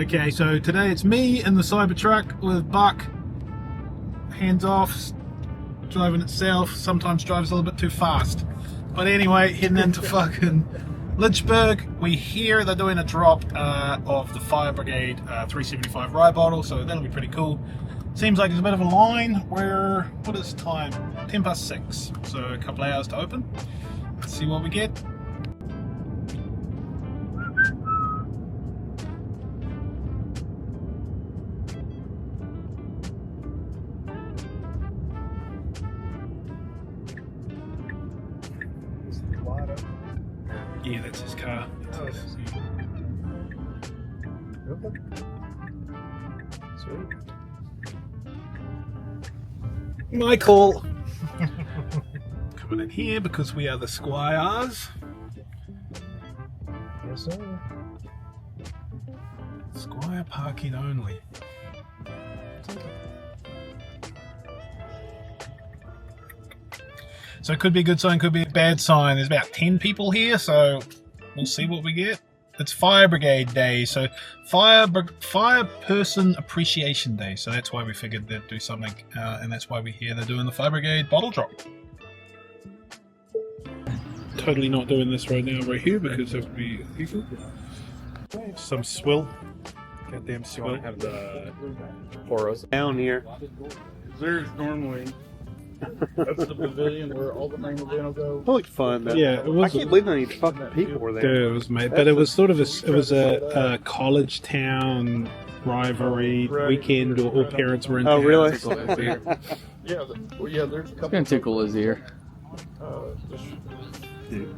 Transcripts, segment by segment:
Okay, so today it's me in the Cybertruck with Buck. Hands off, driving itself. Sometimes drives a little bit too fast. But anyway, heading into fucking Lynchburg. We hear they're doing a drop of the Fire Brigade 375 rye bottle, so that'll be pretty cool. Seems like there's a bit of a line. What is time? 10 past 6, so a couple hours to open. Let's see what we get. Yeah, that's his car. Okay. Sweet. Michael! Coming in here because we are the Squires. Yes, sir. Squire parking only. So it could be a good sign, could be a bad sign. There's about 10 people here, so we'll see what we get. It's Fire Brigade Day, so Fire Person Appreciation Day. So that's why we figured they'd do something, and that's why we're here. They're doing the Fire Brigade bottle drop. Totally not doing this right now, right here, because that would be illegal. Some swill. Goddamn swill. Have the poros down here. There's normally that's the pavilion where all the main event will go. It looked fun. Though. Yeah, it was. I can't believe how many fucking people were there. Yeah, it was, mate. But it was sort of a college town rivalry weekend. All parents were in. Oh, town. really? Yeah, there's a couple. Gonna tickle his ear. Something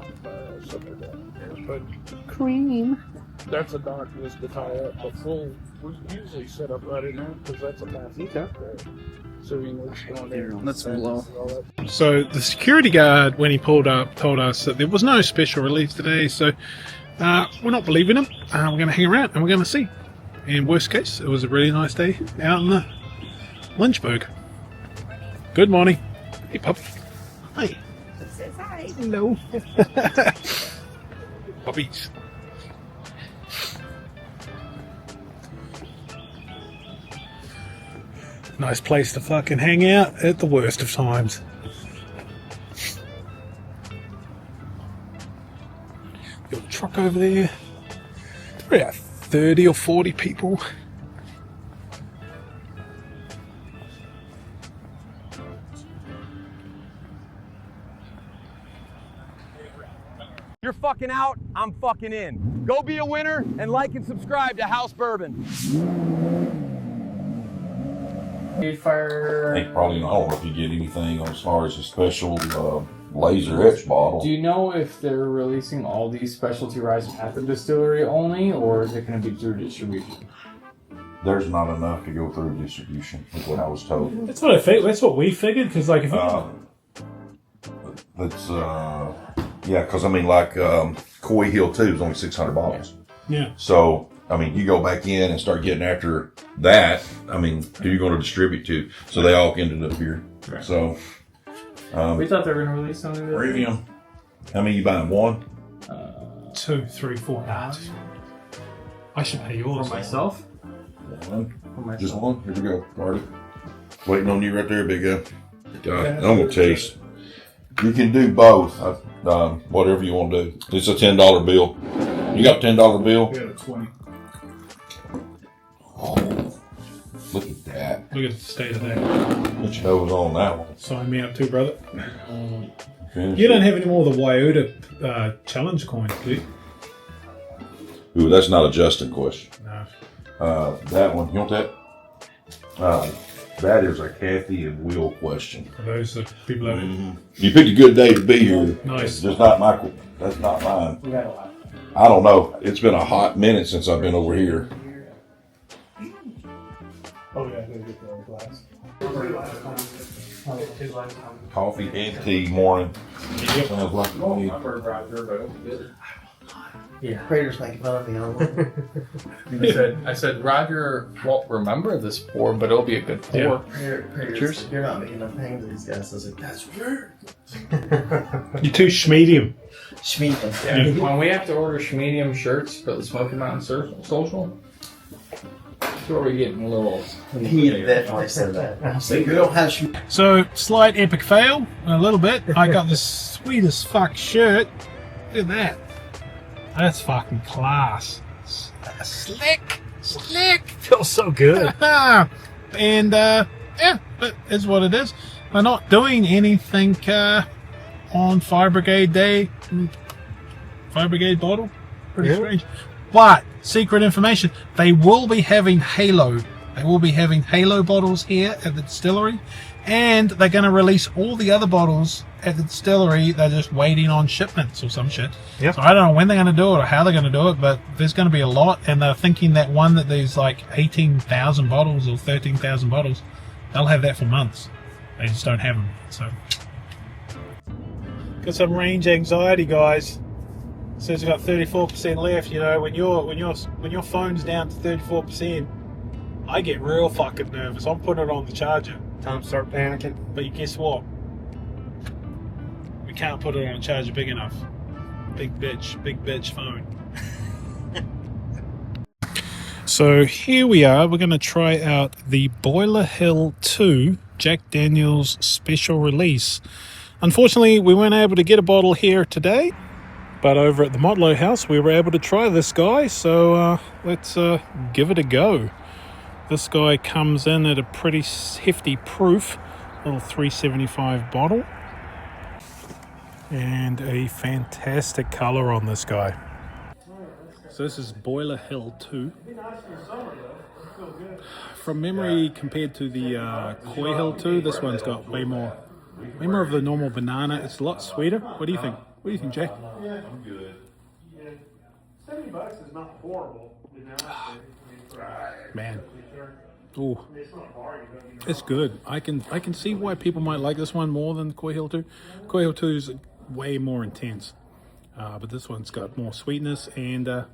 like that. But Cream. that's a dock just to tie up. But full, we usually set up right in there because that's a massive. Okay. So you know what's going there. That's low. So the security guard, when he pulled up, told us that there was no special relief today. So we're not believing him. We're going to hang around and we're going to see. In worst case, it was a really nice day out in the Lynchburg. Good morning. Hey, pup. Hi. Says hi. Hello. Puppies. Nice place to fucking hang out at the worst of times. Got a truck over there. About 30 or 40 people. You're fucking out, I'm fucking in. Go be a winner and like and subscribe to House Bourbon. Fire. I think probably, I don't know if you get anything as far as a special laser etch bottle. Do you know if they're releasing all these specialty ryes at the distillery only, or is it going to be through distribution? There's not enough to go through distribution, is what I was told. That's what I think. That's what we figured. Because like if That's yeah, because I mean, like Coy Hill 2 is only 600 bottles. Yeah. So I mean, you go back in and start getting after that. I mean, who are you going to distribute to? So they all ended up here. Right. So We thought they were going to release something. premium. How many you buying? One? 2, 3, 4 hours. I should pay yours. For myself? One. For myself. Just one. Here we go, Cardi. Waiting on you right there, big guy. God, I'm gonna taste. You can do both. Whatever you want to do. It's a $10 bill. You got a $10 bill? Yeah, 20. Oh, look at that. Look at the state of that. Put your nose on that one. Sign me up too, brother. Finish You don't it. have any more of the Wyota challenge coins, do you? Ooh, that's not a Justin question. No. That one, you want that? That is a Kathy and Will question. For those people that You picked a good day to be here. Nice. That's not my. That's not mine. We got a lot. I don't know. It's been a hot minute since I've been over here. Oh yeah, I gotta get the glass. Coffee and tea morning. Sounds like me. Yeah. Prater's making fun of me on I said, Roger won't remember this pour, but it'll be a good pour. Yeah. Prater's, Cheers. you're not making enough hangs with these guys. I was like, that's weird. You're too schmedium. Schmeat. When we have to order Schmedium shirts for the Smoky Mountain Social, where we're getting a little. He definitely said that. I was like, we don't have shoes. So, slight epic fail, a little bit. I got this sweet as fuck shirt. Look at that. That's fucking class. Slick. Feels so good. And, yeah, that is what it is. We're not doing anything on Fire Brigade Day. Fire Brigade bottle? Pretty strange. But, secret information, they will be having Halo. They will be having Halo bottles here at the distillery. And they're going to release all the other bottles at the distillery. They're just waiting on shipments or some shit. Yep. So I don't know when they're going to do it or how they're going to do it, but there's going to be a lot. And they're thinking that one that there's like 18,000 bottles or 13,000 bottles, they'll have that for months. They just don't have them. So, got some range anxiety, guys. Says we've got 34% left. You know, when your phone's down to 34%, I get real fucking nervous. I'm putting it on the charger. Time to start panicking. But guess what? We can't put it on a charger big enough. Big bitch phone. So here we are. We're going to try out the Boiler Hill 2 Jack Daniel's special release. Unfortunately, we weren't able to get a bottle here today, but over at the Motlow House, we were able to try this guy. So let's give it a go. This guy comes in at a pretty hefty proof, little 375 bottle, and a fantastic color on this guy. So this is Boiler Hill 2. From memory, compared to the Coy Hill 2, this one's got way more of the normal banana. It's a lot sweeter. What do you think? What do you think, Jack? Yeah, I'm good. Yeah, $70 is not horrible. You know? Man. Ooh, it's good. I can see why people might like this one more than Coy Hill 2. Coy Hill 2 is way more intense, but this one's got more sweetness and it's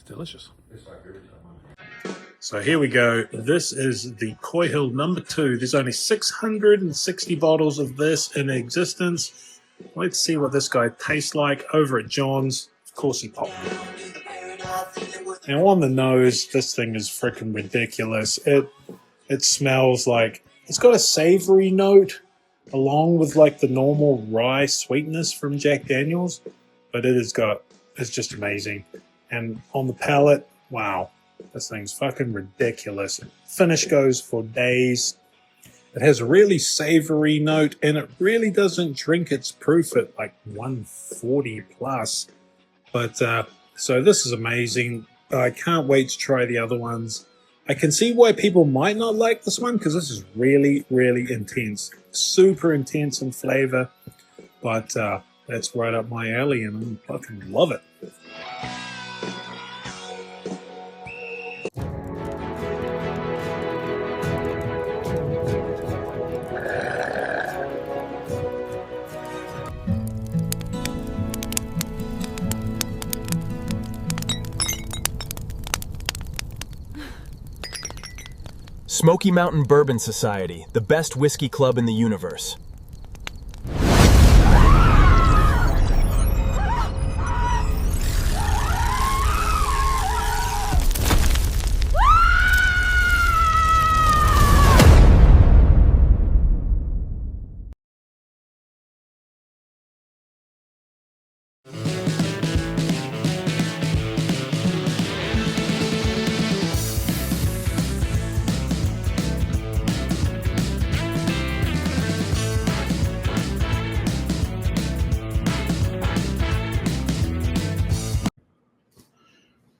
delicious. So here we go. This is the Coy Hill number 2. There's only 660 bottles of this in existence. Let's see what this guy tastes like over at John's. Of course, he popped it. Now on the nose, this thing is freaking ridiculous. It smells like, it's got a savory note along with like the normal rye sweetness from Jack Daniel's, but it's just amazing. And on the palate, wow, this thing's fucking ridiculous. Finish goes for days. It has a really savory note, and it really doesn't drink its proof at like 140 plus. But so this is amazing. I can't wait to try the other ones. I can see why people might not like this one because this is really, really intense. Super intense in flavor. But that's right up my alley and I fucking love it. Smoky Mountain Bourbon Society, the best whiskey club in the universe.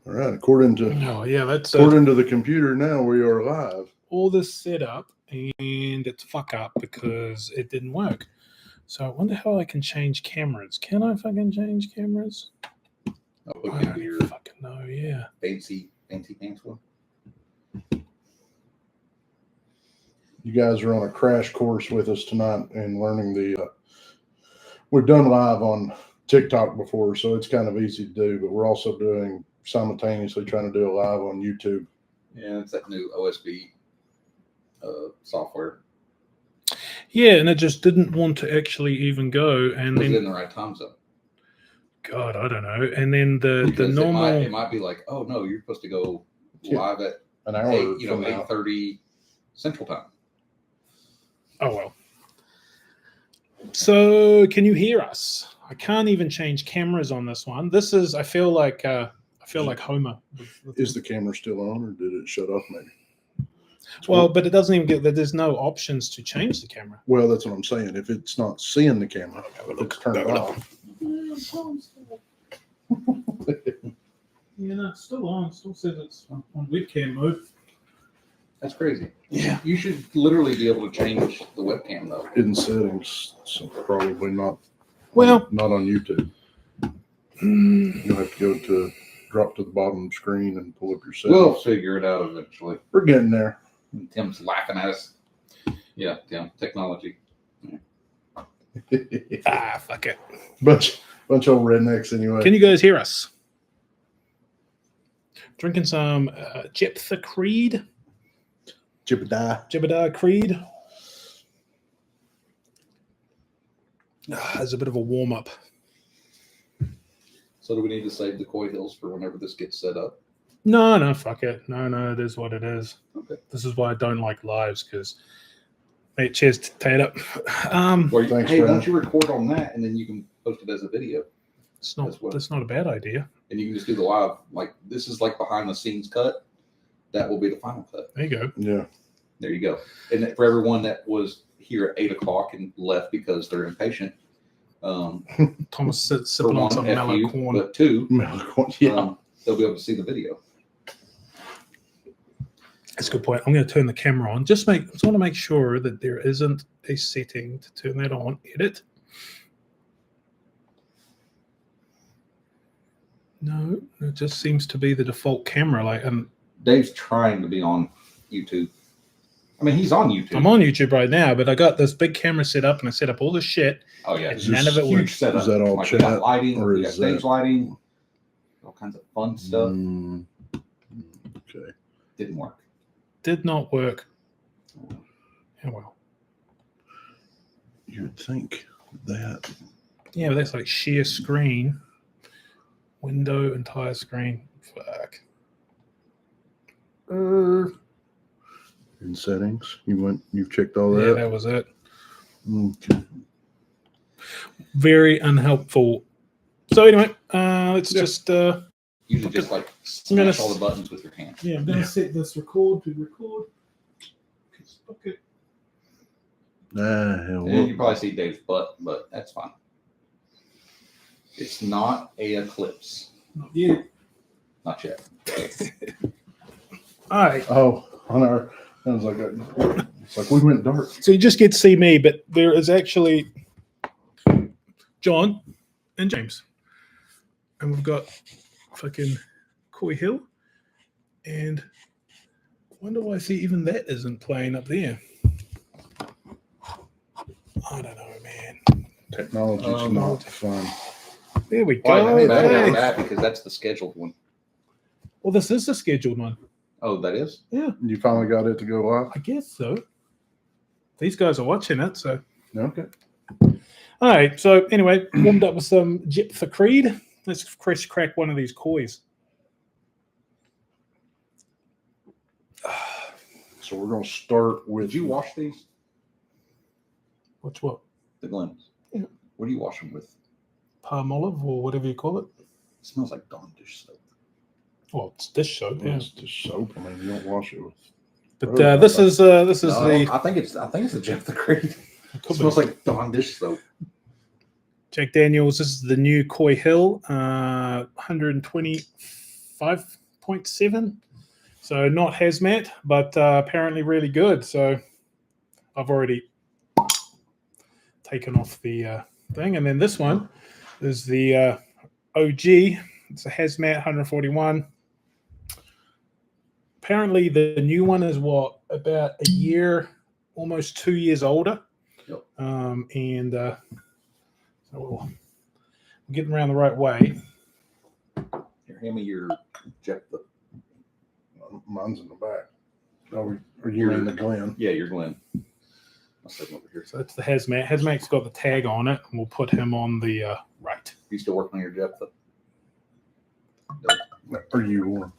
All right, according to the computer now, we are live. All this set up and it's fuck up because it didn't work. So I wonder how I can change cameras. Can I fucking change cameras? I'll look I into don't your fucking know, yeah. fancy pants one. You guys are on a crash course with us tonight and learning the. We've done live on TikTok before, so it's kind of easy to do, but we're also doing simultaneously trying to do a live on YouTube. Yeah, it's that new OSB software. Yeah, and it just didn't want to actually even go. And Was then it in the right time zone? God, I don't know. And then the Because normal. it might be like, oh no, you're supposed to go live at An hour 8:30 Central Time. Oh well. So can you hear us? I can't even change cameras on this one. This is. I feel like Homer. Is the camera still on, or did it shut off? Maybe. Well, but it doesn't even get that. There's no options to change the camera. Well, that's what I'm saying. If it's not seeing the camera, it's turned off. Yeah, no, it's still on. It still says it's on webcam mode. That's crazy. Yeah. You should literally be able to change the webcam though. In settings, so probably not. Well, not on YouTube. You'll have to go to drop to the bottom screen and pull up your settings. We'll figure it out eventually. We're getting there. Tim's laughing at us. Yeah, Tim, technology. Fuck it. bunch of old rednecks anyway. Can you guys hear us? Drinking some Jephthah Creed. Jebediah Creed. As a bit of a warm up. So do we need to save the Coy Hills for whenever this gets set up? No, fuck it. No, it is what it is. Okay. This is why I don't like lives, because hey, cheers, Tater. Or Thanks, hey, why Brad. don't you record on that and then you can post it as a video? That's not a bad idea. And you can just do the live. Like this is like behind the scenes cut. That will be the final cut. There you go. Yeah. There you go. And for everyone that was here at 8:00 and left because they're impatient. Thomas For sipping on one, some F mellow you, corn. but two, Yeah. they'll be able to see the video. That's a good point. I'm going to turn the camera on. Just want to make sure that there isn't a setting to turn that on. Edit. No, it just seems to be the default camera. Dave's trying to be on YouTube. I mean, he's on YouTube. I'm on YouTube right now, but I got this big camera set up, and I set up all this shit. Oh yeah, And none of it huge works. setup. Is that all Like, we got chat, lighting, or we got is stage that- lighting, all kinds of fun stuff. Okay. Didn't work. Did not work. Yeah, well. You would think that. Yeah, but that's like share screen. Window, entire screen. Fuck. In settings, you've checked all Yeah, that. that was it. Okay. Very unhelpful. So anyway, let's just Usually just like I'm gonna smash all the buttons with your hand. I'm gonna set this record to record. Okay. Hell, And you probably see Dave's butt, but that's fine. It's not a eclipse. Not yet. Not yet. All right. Oh, on our. I was like, it's like we went dark. So you just get to see me, but there is actually John and James. And we've got fucking Coy Hill. And I wonder why I see even that isn't playing up there. I don't know, man. Technology's not fun. There we Why, go. I better Hey. have that because that's the scheduled one. Well, this is the scheduled one. Oh, that is? Yeah, You finally got it to go live? I guess so. These guys are watching it, so. Okay. All right. So anyway, warmed up with some Jephthah Creed. Let's crack one of these Coys. So we're going to start with. Did you wash these? Which what? The Glens? Yeah. What do you wash them with? Palm olive or whatever you call it. It smells like Dawn dish soap. Well, it's dish soap. Yeah. It's just soap. I mean, you don't wash it with. But this is No, the I think it's the Jephthah Creed. it It smells like Dawn dish soap. Jack Daniels. This is the new Coy Hill, 125.7. So not hazmat, but apparently really good. So I've already taken off the thing, and then this one is the OG. It's a hazmat 141. Apparently, the new one is about a year, almost 2 years older. Yep. So we're getting around the right way. Here, hand me your Jephthah. Mine's in the back. Oh, are you in the Glen? Yeah, your Glen. I'll set him over here. So that's the hazmat. Hazmat's got the tag on it, and we'll put him on the right. You still working on your Jephthah? Are you?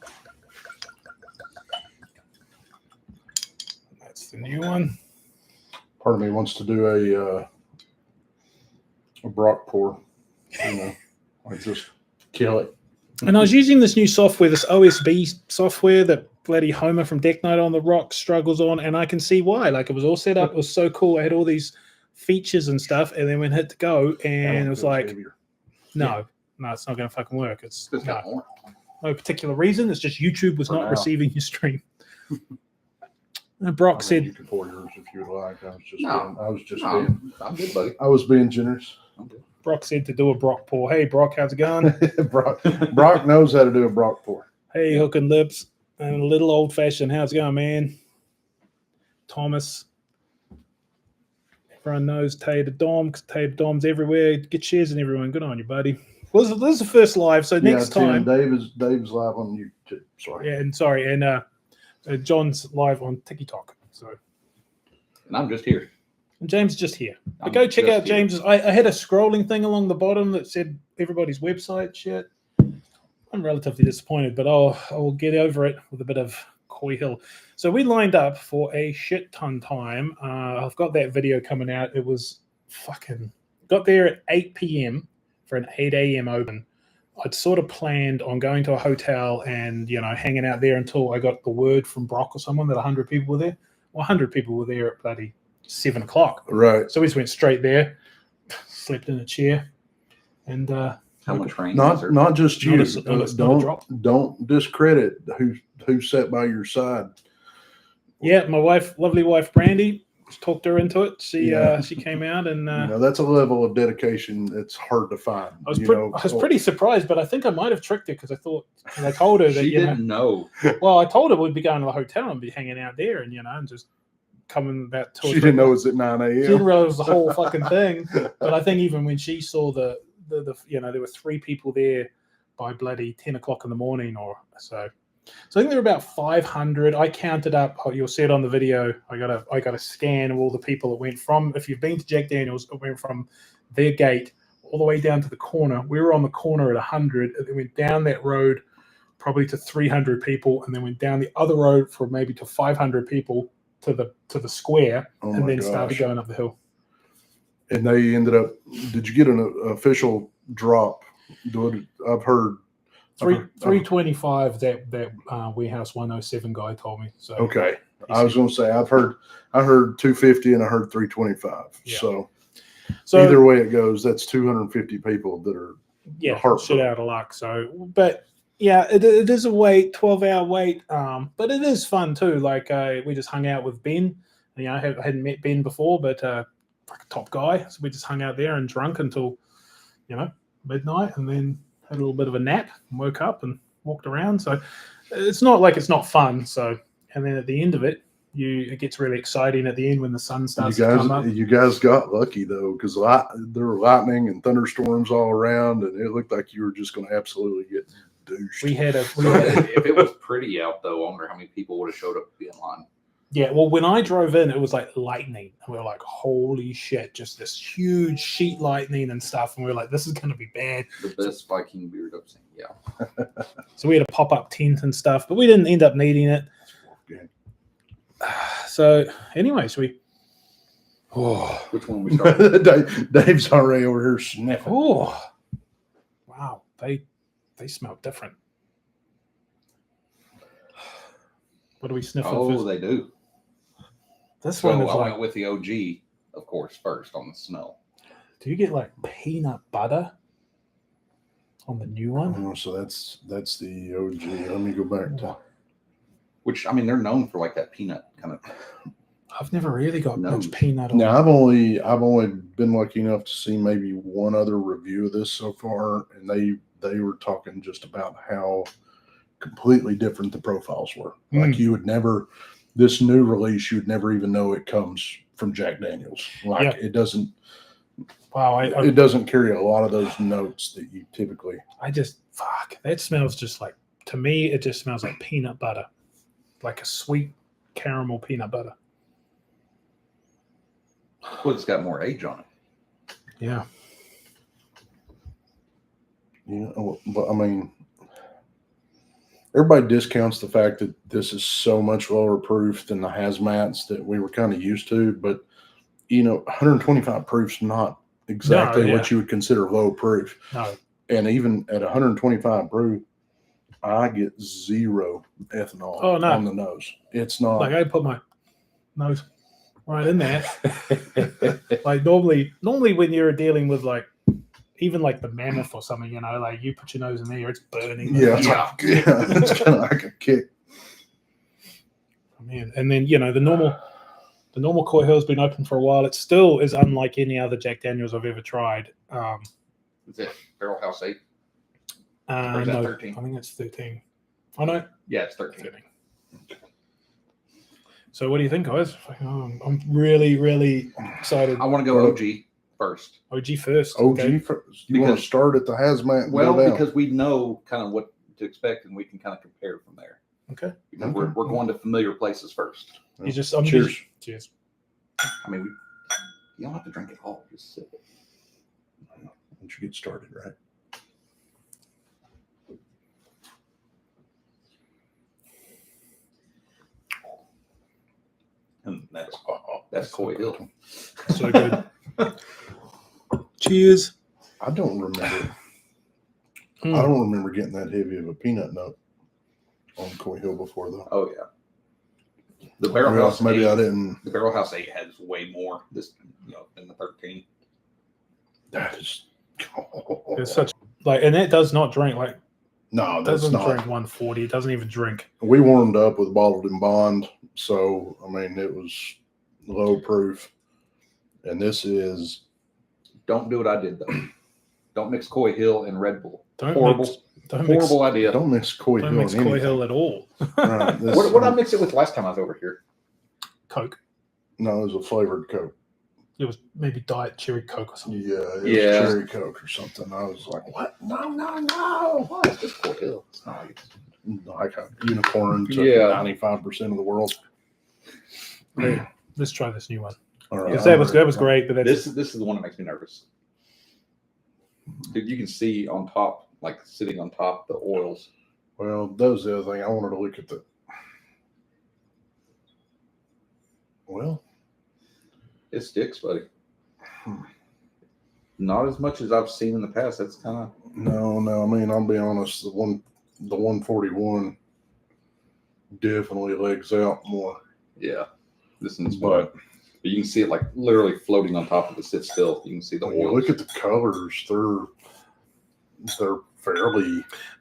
new one. Part of me wants to do a Brock pour. You know, like just kill it. And I was using this new software, this OSB software that bloody Homer from Deck Night on the Rock struggles on, and I can see why. Like, it was all set up, it was so cool. I had all these features and stuff, and then when hit to go, and it was like, no, it's not going to fucking work. It's no particular reason. It's just YouTube was not receiving your stream. And Brock said, "You can pour yours if you would like." I I'm good, buddy. being generous. Brock said to do a Brock pour. Hey, Brock, how's it going? Brock knows how to do a Brock pour. Hey, Hook and Lips, and a little old fashioned. How's it going, man? Thomas. Everyone knows Tater Dom, because Tater Dom's everywhere. Get shares in everyone. Good on you, buddy. Well, this is the first live, so next time. Dave's live on YouTube. Sorry. Yeah, and John's live on TikTok. So. And I'm just here. And James is just here. But go check out James's. I had a scrolling thing along the bottom that said everybody's website shit. I'm relatively disappointed, but I'll get over it with a bit of Coy Hill. So we lined up for a shit ton time. I've got that video coming out. It was fucking got there at 8 p.m. for an 8 a.m. open. I'd sort of planned on going to a hotel and, hanging out there until I got the word from Brock or someone that 100 people were there. Well, 100 people were there at bloody 7 o'clock. Right. So we just went straight there, slept in a chair, and how much rain? Not just you. Don't discredit who sat by your side. Yeah, my lovely wife Brandy. Talked her into it. She came out and that's a level of dedication that's hard to find. I was pretty surprised, but I think I might have tricked her because I told her that she didn't know. Well, I told her we'd be going to the hotel and be hanging out there, and and just coming about. She didn't know it was at 9 a.m. She didn't realize it was the whole fucking thing. But I think even when she saw the there were 3 people there by bloody 10 o'clock in the morning or so. So I think there were about 500. I counted up. You'll see it on the video. I got a scan of all the people that went from. If you've been to Jack Daniel's, it went from their gate all the way down to the corner. We were on the corner at 100. And then went down that road, probably to 300 people, and then went down the other road for maybe to 500 people to the square, and then started going up the hill. And they ended up. Did you get an official drop? I've heard. 325 that Warehouse 107 guy told me. So okay, I was going to say I heard 250 and I heard 325. Yeah. So either way it goes, that's 250 people that are shit out of luck. So, but yeah, it is a 12-hour wait. But it is fun too. Like we just hung out with Ben. I hadn't met Ben before, but like a top guy. So we just hung out there and drunk until midnight, and then had a little bit of a nap, woke up and walked around. So it's not like it's not fun. So, and then at the end of it, it gets really exciting at the end when the sun starts to come up. You guys got lucky though, because there were lightning and thunderstorms all around, and it looked like you were just going to absolutely get douched. If it was pretty out though, I wonder how many people would have showed up to be in line. Yeah, well, when I drove in, it was like lightning. And we were like, holy shit, just this huge sheet lightning and stuff. And we were like, this is going to be bad. The best Viking beard I've seen, yeah. So we had a pop-up tent and stuff, but we didn't end up needing it. Okay. So anyways, which one we started? Dave's already over here sniffing. Oh, wow. They smell different. What are we sniffing? Oh, they do. This one is I like, went with the OG, of course, first on the smell. Do you get like peanut butter on the new one? Oh, so that's the OG. Let me go back to. Which, I mean, they're known for like that peanut kind of. I've never really got much peanut on. Now I've only been lucky enough to see maybe one other review of this so far, and they were talking just about how completely different the profiles were. Like you would never, this new release, you would never even know it comes from Jack Daniel's. Like it doesn't. Wow, it doesn't carry a lot of those notes that you typically. That smells just like, to me, it just smells like peanut butter, like a sweet caramel peanut butter. Well, it's got more age on it. Yeah. But I mean, everybody discounts the fact that this is so much lower proof than the hazmats that we were kind of used to. But, 125 proof's not exactly what you would consider low proof. No. And even at 125 proof, I get 0 ethanol on the nose. It's not. Like I put my nose right in there. Like normally when you're dealing with like, even like the mammoth or something, like you put your nose in there, it's burning. Yeah. It's kind of like a kick. Oh, man. And then, the normal Coy Hill's been open for a while. It still is unlike any other Jack Daniels I've ever tried. Is it Barrel House 8? No, is that 13? I think it's 13. Oh, no. Yeah, it's 13. So what do you think, guys? I'm really, really excited. I want to go OG first. OG first. OG okay. first. You want to start at the hazmat? And Well, go down? because we know kind of what to expect, and we can kind of compare from there. Okay. We're going to familiar places first. Cheers. Cheers. I mean, you don't have to drink it all. Just sip it. Once you get started, right? And that's Coy Hill. So good. Cheers. I don't remember. I don't remember getting that heavy of a peanut nut on Coy Hill before, though. Oh yeah. The Barrel House. Maybe 8, I didn't. The Barrel House 8 has way more than the 13. That is. It's such and it does not drink like. No, It that's doesn't not. drink 140. It doesn't even drink. We warmed up with bottled in bond, so I mean it was low proof, and this is. Don't do what I did though. Don't mix Coy Hill and Red Bull. Horrible idea. Don't mix Coy Hill. Don't mix Coy Hill at all. Right, What did I mix it with last time I was over here? Coke. No, it was a flavored Coke. It was maybe Diet Cherry Coke or something. Yeah, it was cherry Coke or something. I was like, what? No. Why is this Coy Hill? It's not like a unicorn to 95% of the world. Hey, let's try this new one. All right. Because that was great, but This is the one that makes me nervous. Dude, you can see on top, like sitting on top, the oils. Well, that was the other thing. I wanted to look at the. Well, it sticks, buddy. Not as much as I've seen in the past. That's kind of no. I mean, I'll be honest. The 141 definitely legs out more. Yeah, this one's but you can see it like literally floating on top of the sit still. You can see the oils. You look at the colors; they're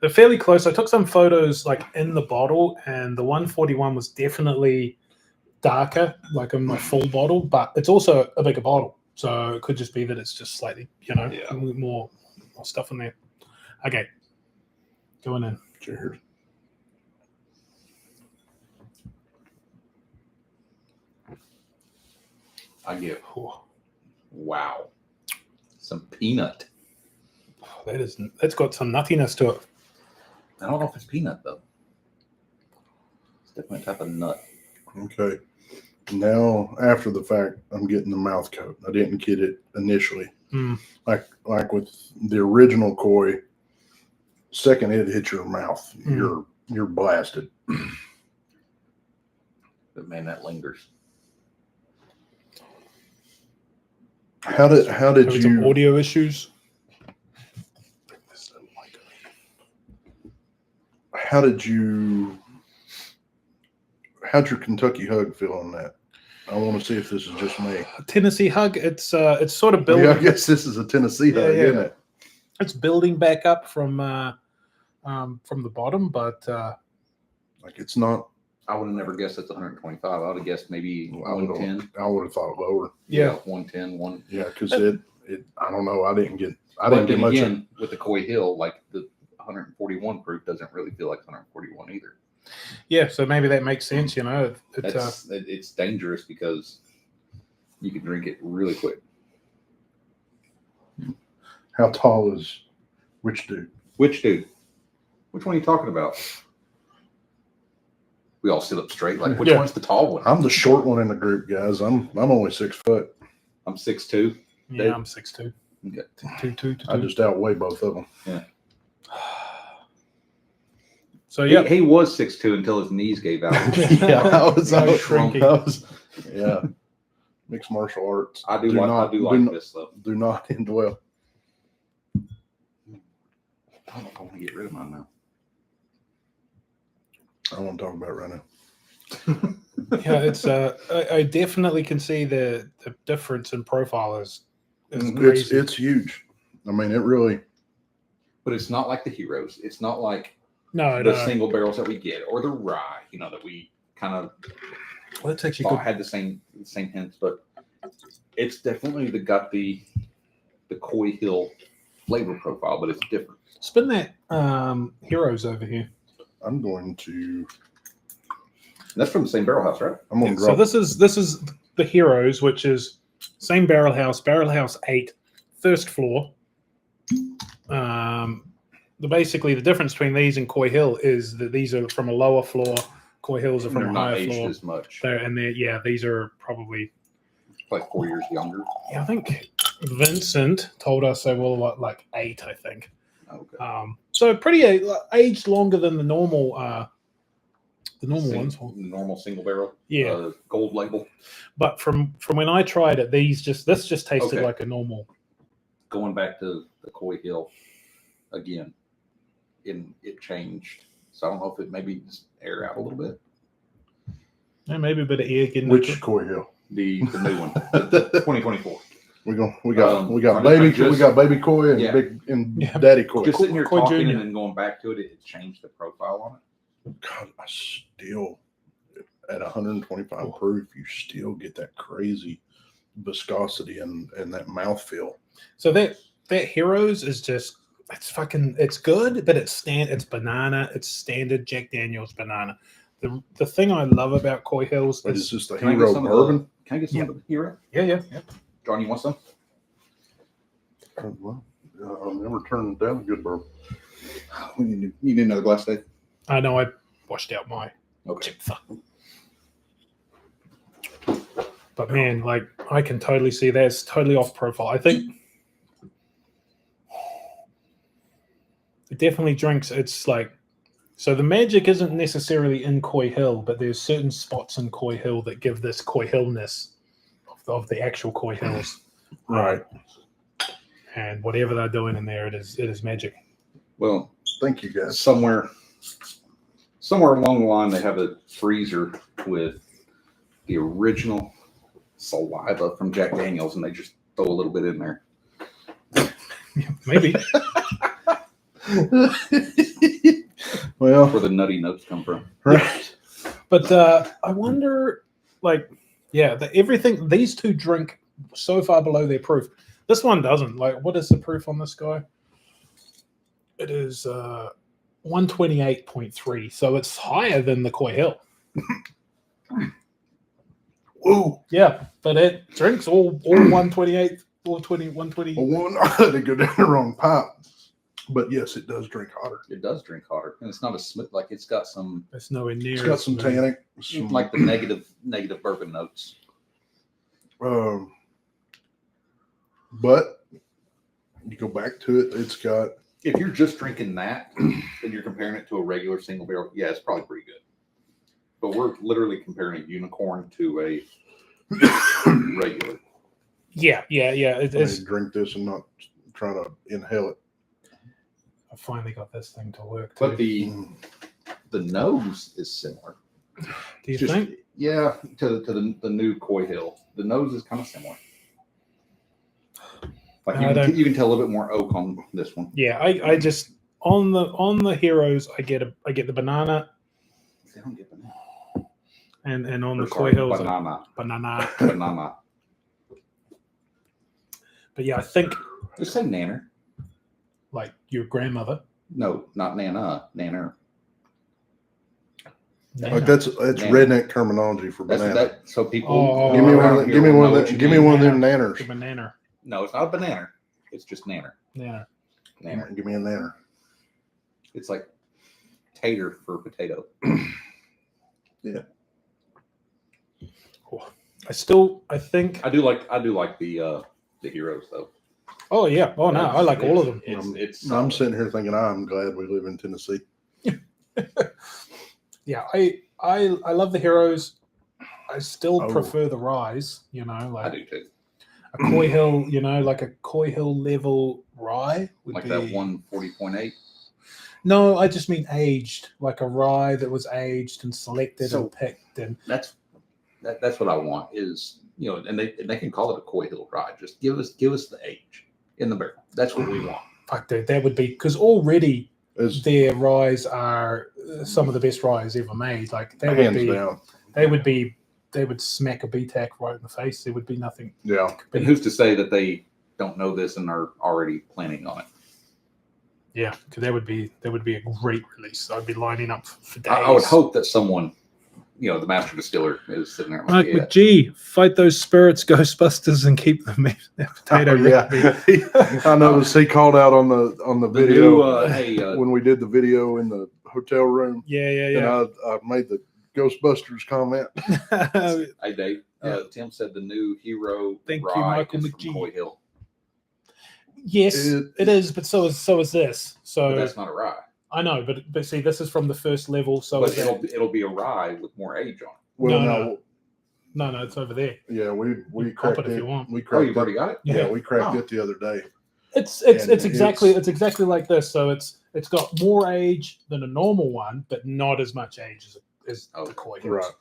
fairly close. I took some photos like in the bottle, and the 141 was definitely darker, like in my full bottle, but it's also a bigger bottle, so it could just be that it's just slightly, more stuff in there. Okay, going in. Cheers. I give wow, some peanut. That's got some nuttiness to it. I don't know if it's peanut though. It's definitely a type of nut. Okay. Now, after the fact, I'm getting the mouth coat. I didn't get it initially. Like with the original Coy, second it hits your mouth, you're blasted. But man, that lingers. How did you some audio issues? How'd your Kentucky Hug feel on that? I want to see if this is just me. Tennessee Hug, it's sort of building. Yeah, I guess this is a Tennessee Hug, isn't it? It's building back up from the bottom, but like it's not. I would have never guessed it's 125. I would have guessed maybe 110. I would have thought lower. Yeah, 110. Yeah, because it. I don't know. I didn't get much. Again, with the Coy Hill, like the 141 proof doesn't really feel like 141 either. Yeah, so maybe that makes sense. It's dangerous because you can drink it really quick. How tall is which dude? Which dude? Which one are you talking about? We all sit up straight. Like which one's the tall one? I'm the short one in the group, guys. I'm only 6 foot. I'm 6'2". Yeah, I'm 6'2". Okay. Two. I just outweigh both of them. Yeah. So yeah, He was 6'2" until his knees gave out. Yeah, I was shrinking. Yeah, mixed martial arts. I do like this though. Do not end well. I don't know if I want to get rid of mine now. I don't want to talk about it right now. yeah, it's I definitely can see the difference in profile is It's crazy. it's huge. I mean, it really. But it's not like the Heroes. It's not like no, the single barrels that we get or the rye, that we kind of well, it's actually thought had the same hints, but it's definitely got the Coy Hill flavor profile, but it's different. Spin that Heroes over here. I'm going to. That's from the same barrel house, right? I'm going to So drop. this is the Heroes, which is same barrel house 8, first floor. Basically the difference between these and Coy Hill is that these are from a lower floor. Coy Hills are from They're a not higher aged floor. as much. These are probably Like 4 years younger. I think Vincent told us they were like 8, I think. Okay. So pretty aged longer than the normal ones. Normal single barrel. Yeah. Gold label. But from when I tried it, this just tasted Okay. like a normal. Going back to the Coy Hill again, it changed. So I don't know if it maybe just air out a little bit. Yeah, maybe a bit of air getting Which Coy Hill? The new one, the 2024. We got I baby just- we got baby Coy and Yeah. big and Yeah. daddy Coy. Just sitting here Coy talking Jr. and then going back to it, it changed the profile on it. God, I still at 125 proof, you still get that crazy viscosity and that mouthfeel. So that Heroes is just it's good, but it's banana. It's standard Jack Daniel's banana. The thing I love about Coy Hills But is it's just the Can I get hero some of bourbon. Can I get some of the Hero? yeah. John, you want some? Well, I'll never turn down a good bourbon. You need another glass, Dave? I know I washed out my Okay. chip. But man, like I can totally see that's totally off profile. I think it definitely drinks. It's like so the magic isn't necessarily in Coy Hill, but there's certain spots in Coy Hill that give this Coy Hillness of the actual Coy Hills. Right. And whatever they're doing in there, it is magic. Well, Thank you, guys. somewhere along the line, they have a freezer with the original saliva from Jack Daniels, and they just throw a little bit in there. Maybe. Well, Where the nutty notes come from. right. But I wonder, like, yeah, everything these two drink so far below their proof. This one doesn't. Like, what is the proof on this guy? It is 128.3, so it's higher than the Coy Hill. Whoa. Yeah, but it drinks all 128, 120. Well, one, I had to go down the wrong pipe. But yes, it does drink hotter. It does drink hotter, and it's not as smooth. Like it's got some, It's nowhere near. It's got as some smooth. tannic. Some, like the negative bourbon notes. But you go back to it, it's got If you're just drinking that, and you're comparing it to a regular single barrel, yeah, it's probably pretty good. But we're literally comparing a unicorn to a regular. Yeah. It I is. mean, drink this and not trying to inhale it. I finally got this thing to work. Too. But the nose is similar. Do you Just- think? Yeah, to the new Coy Hill. The nose is kind of similar. Like you can tell a little bit more oak on this one. Yeah, I just on the Heroes, I get the banana, They don't get banana. and on Or the sorry, Coy Hills, banana. banana. Banana. But yeah, I think Just say nanner. like your grandmother. No, not nana. Nanner. Like that's Banana. redneck terminology for That's banana. that. So people. Oh, Give me one. around Of here give me will one. know Of what you give me mean. one of them The nanners. banana. No, it's not a banana. It's just nanner. Yeah. Nanner. Give me a nanner. It's like tater for potato. I think. I do like the heroes though. Oh yeah. Oh no, I like all of them. It's I'm sitting here thinking I'm glad we live in Tennessee. Yeah, I love the heroes. I still Oh. prefer the ryes. I Like do too. a Coy Hill. Like a Coy Hill level rye would Like be that 140.8. No, I just mean aged, like a rye that was aged and selected So- and picked. And That's what I want is, and they can call it a Coy Hill rye. Just give us the age in the barrel. That's what we want. fuck, dude, that would be because already It's their ryes are some of the best ryes ever made. Like they would hands be, down. they would smack a BTAC right in the face. There would be nothing. Yeah. And who's to say that they don't know this and are already planning on it? Yeah, because that would be a great release. I'd be lining up for days. I would hope that someone, the master distiller is sitting there Like, like, yeah. McGee, fight those spirits, Ghostbusters, and keep the potato recipe. I noticed he called out on the The video new, when we did the video in the hotel room. Yeah, And I made the Ghostbusters comment. hey Dave, Tim said the new hero Thank you, rye Michael is from McGee. Coy Hill, Yes, It- it is, but so is this. So but that's not a rye. I know, but see, this is from the first level. So But is that. it'll be a rye with more age on it. Well, No. No, it's over there. yeah, we You cop cracked it if it. you want. We Oh, cracked you've it. already got it? Yeah, we cracked Oh. it the other day. It's And exactly like this. So it's got more age than a normal one, but not as much age as Oh, the Coy Hill. Right.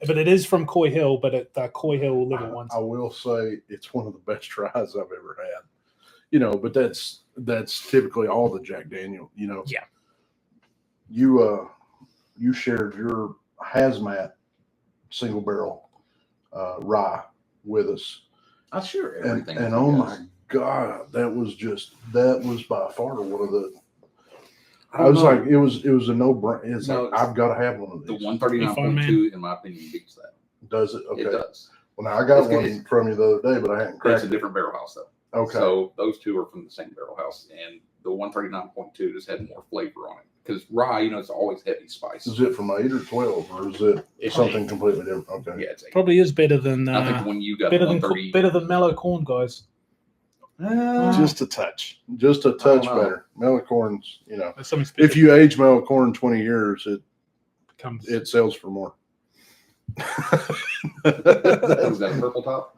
But it is from Coy Hill, but the Coy Hill level ones. I will say it's one of the best tries I've ever had. But that's typically all the Jack Daniel. Yeah. You shared your hazmat single barrel rye with us, I share and everything. with oh you my guys. God, that was by far one of the. I Oh, was no. like, it was a no brainer. It's No, like I've got to have one of The these. 139.2, in my opinion, beats that. Does it? Okay. It does. Well, now I got It's- one from you the other day, but I hadn't It's cracked a it. different barrel house though. Okay. So those two are from the same barrel house, and the 139.2 just had more flavor on it because rye, it's always heavy spice. Is it from 8 or 12, or is it It's something completely different? Okay. Yeah, it's 8. Probably is better than I think when you got better the than 130, better than mellow corn, guys. Just a touch. Just a touch know. better. Melicorn's, There's something special. if you age Melicorn 20 years, comes. it sells for more. was that a purple top?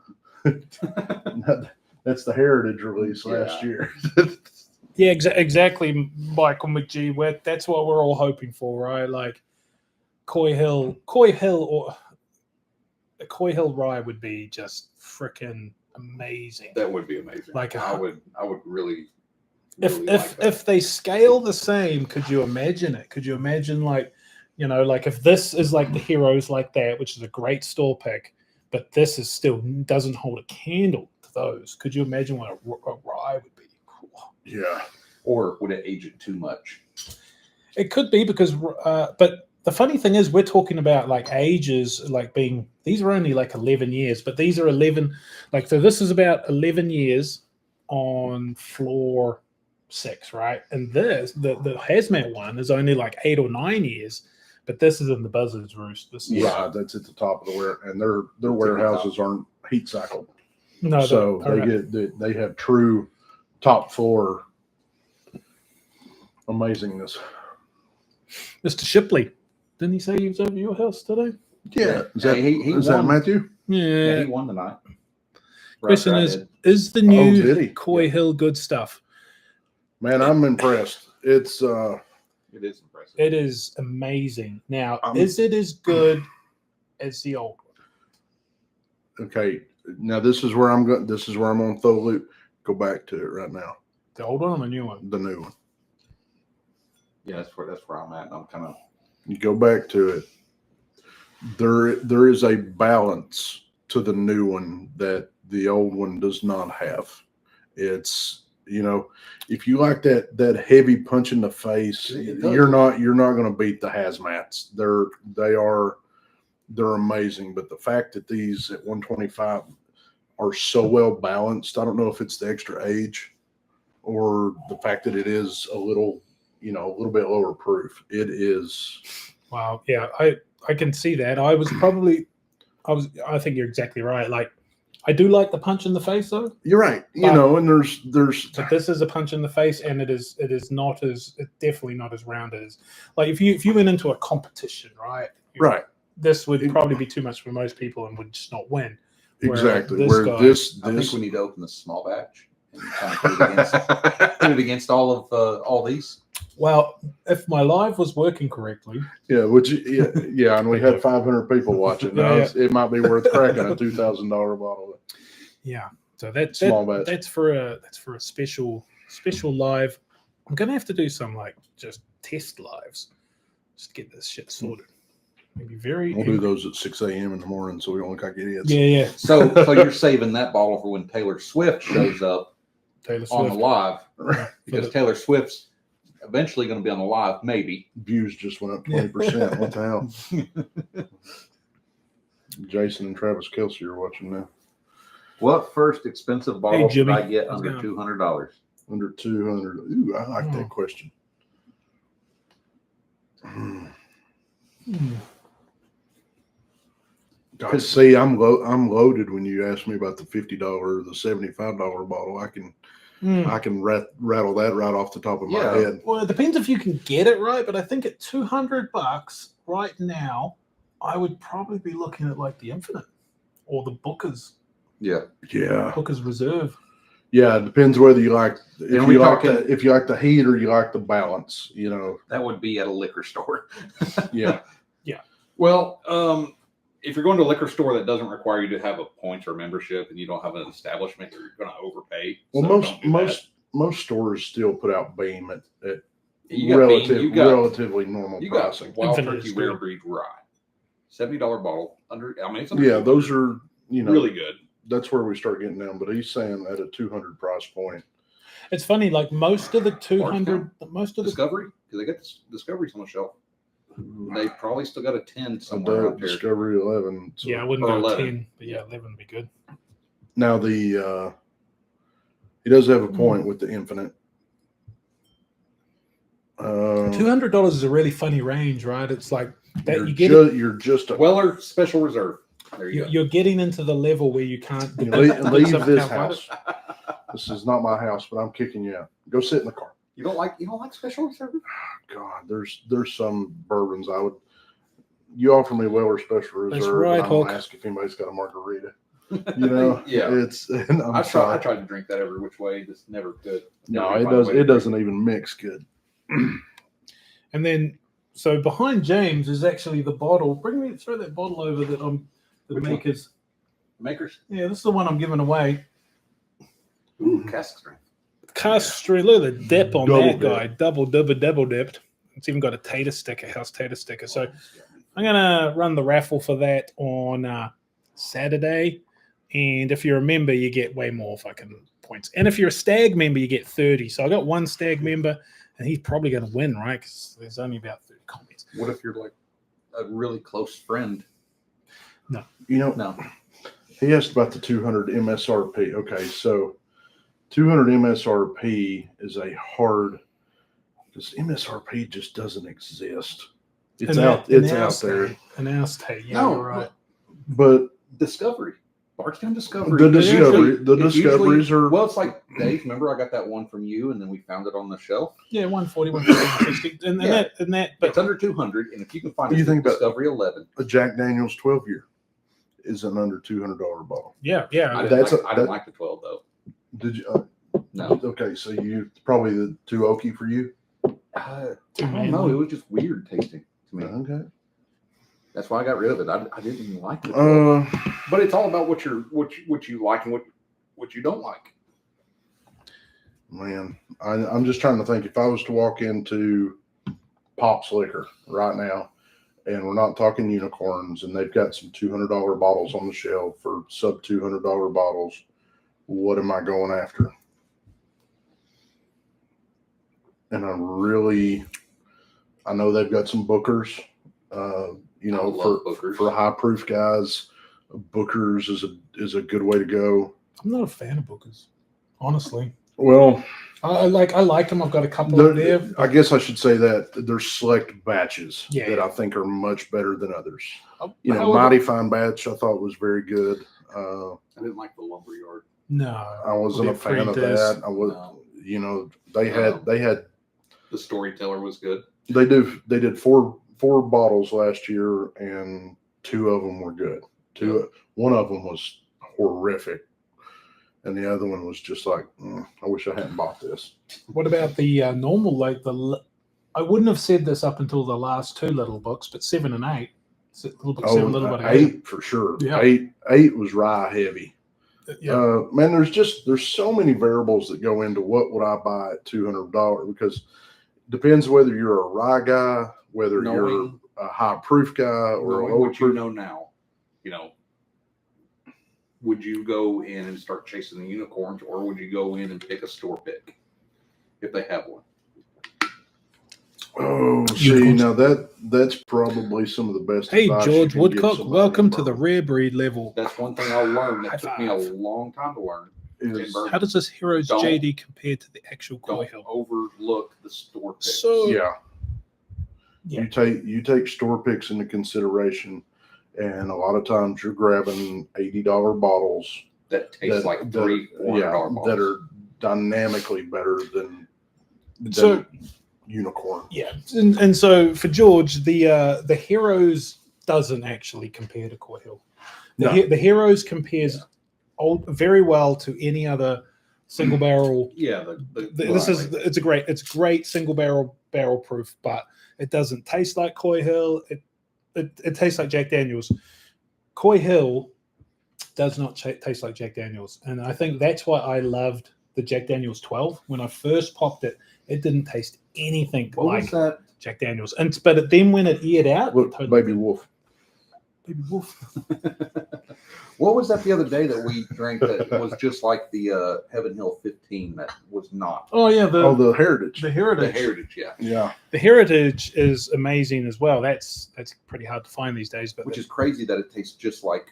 That's the Heritage release last year. Yeah, exactly, Michael McGee. That's what we're all hoping for, right? Like Coy Hill or a Coy Hill rye would be just freaking amazing. That would be amazing. Like I would really. If really like that. if they scale the same, could you imagine it? Could you imagine like if this is like the heroes like that, which is a great store pick, but this is still doesn't hold a candle to those. Could you imagine what a rye would be? Yeah. Or would it age it too much? It could be because, but the funny thing is, we're talking about like ages, like being these are only like 11 years, but these are 11. Like so, this is about 11 years on floor 6, right? And this the hazmat one is only like 8 or 9 years, but this is in the buzzard's roost. This is Right. That's at the top of the and their warehouses aren't heat cycled. no, So they have true top floor amazingness. Mr. Shipley, didn't he say he was over your house today? Yeah. Is that, Hey, he is that won. Matthew? Yeah, Yeah. he won tonight. Question Right, is, did. is the did he? new Coy Hill good stuff? Man, I'm impressed. It's It is impressive. It is amazing. Now, I'm- is it as good as the old one? okay. Now this is where I'm going. This is where I'm on throw loop. Go back to it right now. The old one or the new one? The new one. Yeah, that's where I'm at. I'm kind of You go back to it. There is a balance to the new one that the old one does not have. It's if you like that heavy punch in the face, It does. you're not going to beat the hazmats. They're amazing, but the fact that these at 125 are so well balanced, I don't know if it's the extra age or the fact that it is a little bit lower proof. It is. Wow. Yeah, I can see that. I think you're exactly right. Like, I do like the punch in the face though. You're right. You But- know, and there's But this is a punch in the face, and it's definitely not as rounded as like if you went into a competition, right? right. This would probably be too much for most people and would just not win. Exactly. this Where guy- this I think this we need to open the small batch and kind of put it against all these. Well, if my live was working correctly, yeah, and we had 500 people watching. Now Yeah, it might be worth cracking a $2,000 bottle. yeah. So that's Small batch. that's for a special live. I'm gonna have to do some like just test lives, just to get this shit sorted. Maybe very. We'll do those at 6 a.m. in the morning, so we don't look like idiots. Yeah. So you're saving that bottle for when Taylor Swift shows up Taylor on the Swift. live, because Taylor Swift's eventually going to be on the live, maybe. Views just went up 20%. What the hell? Jason and Travis Kelsey are watching now. What first expensive bottle should Jimmy. I get How's it under going? $200? Under 200. Ooh, I like Oh. that question. Hmm. God, see, I'm loaded when you ask me about the $50 or the $75 bottle. I can rattle that right off the top of my Yeah. head. Well, it depends if you can get it right, but I think at $200 right now, I would probably be looking at like the Infinite or the Booker's Yeah. Yeah, Reserve. yeah. It depends whether you like And we talking- if you like the heat or you like the balance. You know, That would be at a liquor store. yeah. Well, if you're going to a liquor store that doesn't require you to have a points or membership, and you don't have an establishment, you're going to overpay. Well, So don't do that. most stores still put out Beam at You got Beam, relatively normal you got pricing. Wild Infinite Turkey is Rare good. Breed Rye, $70 bottle. It's under Yeah, 200. those are really good. That's where we start getting down. But he's saying at a 200 price point. It's funny, like most of the 200, most of the Discovery, because they got Discoveries on the shelf. They probably still got a 10 A somewhere out there. Discovery 11. So. yeah, I wouldn't Or go 11. 10, but yeah, 11 would be good. Now the he does have a point with the Infinite. $200 is a really funny range, right? It's like that You're you get you're just a Weller Special Reserve. There you go. you're getting into the level where you can't you leave something this can't find house. This is not my house, but I'm kicking you out. Go sit in the car. You don't like Special Reserve? God, there's some bourbons I would. You offer me Weller Special Reserve, That's right, and I'm gonna Hulk. ask if anybody's got a margarita. You know, Yeah. It's. And I'm I sorry. tried to drink that every which way. Just never good. No, Never it find a does. way to It drink doesn't even mix good. And then, so behind James is actually the bottle. Throw that bottle over that the Which one? makers. Makers. Yeah, this is the one I'm giving away. Ooh, cask strength. Cast string. Look at the dip on Double that dip. guy. Double dipped. It's even got a tater sticker, house tater sticker. So I'm gonna run the raffle for that on Saturday. And if you're a member, you get way more fucking points. And if you're a stag member, you get 30. So I got one stag member, and he's probably going to win, right? Because there's only about 30 comments. What if you're like a really close friend? You know, No. he asked about the 200 MSRP. Okay, so 200 MSRP is a hard because MSRP just doesn't exist. It's out there. An our state. Yeah, No, you're right. But Discovery. Bardstown Discovery. the It's discoveries usually- are Well, it's like, Dave, remember I got that one from you and then we found it on the shelf? Yeah, 140, 160. And Yeah. that, But it's but under 200, and if you can find What do you a think about- Discovery 11, a Jack Daniels 12 year is an under $200 bottle. yeah. I That's didn't like the 12 though. Did you? no. Okay, so you probably the too oaky for you. I don't know. It was just weird tasting to me. Okay. That's why I got rid of it. I didn't even like it. But it's all about what you like and what you don't like. Man, I'm just trying to think. If I was to walk into Pop's Liquor right now, and we're not talking unicorns, and they've got some $200 bottles on the shelf for sub $200 bottles, what am I going after? And I know they've got some Bookers. You I know, love Bookers. for high proof guys, Bookers is a good way to go. I'm not a fan of Bookers, honestly. Well, I like them. I've got a couple of there. I guess I should say that there's select batches Yeah. that I think are much better than others. Oh, You know, however- Mighty Fine Batch I thought was very good. I didn't like the lumberyard. No, I wasn't a the fan of apprentice. that. I was, No. you know, they had The storyteller was good. they did four bottles last year, and 2 of them were good. One of them was horrific, and the other one was just like, I wish I hadn't bought this. What about the normal? Like I wouldn't have said this up until the last 2 little books, but 7 and 8. Little book 7, little book 8. 8 for sure. Yeah. 8 was rye heavy. Yeah. Man, there's so many variables that go into what would I buy at $200, because it depends whether you're a rye guy, whether you're a high proof guy, or a Knowing low what you proof. know now, would you go in and start chasing the unicorns, or would you go in and pick a store pick if they have one? Oh, see, Unicorns. now that's probably some of the best. Hey, advice you George can give Woodcock, somebody welcome in to the bourbon. rare breed level. That's one thing I learned High that took me a five. long time to learn. in Is- bourbon. How does this Heroes Don't- JD compare to the actual Coy Don't Hill? overlook the store pick. So yeah. Yeah. You take store picks into consideration, and a lot of times you're grabbing $80 bottles that tastes like $300-$400 bottles. that are dynamically better than So- unicorn. yeah, and so for George, the Heroes doesn't actually compare to Coy Hill. The Heroes compares very well to any other single barrel. Yeah, It's great single barrel proof, but it doesn't taste like Coy Hill. It tastes like Jack Daniels. Coy Hill does not taste like Jack Daniels, and I think that's why I loved the Jack Daniels 12 when I first popped it. It didn't taste anything What like was that? Jack Daniels, but then when it aired out, Look, it totally- Baby Wolf. Baby Wolf. What was that the other day that we drank that was just like the Heaven Hill 15 that was not? Oh yeah, The Heritage. the The Heritage. Heritage, yeah. Yeah. The Heritage is amazing as well. That's pretty hard to find these days, but Which is crazy that it tastes just like,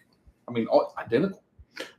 identical.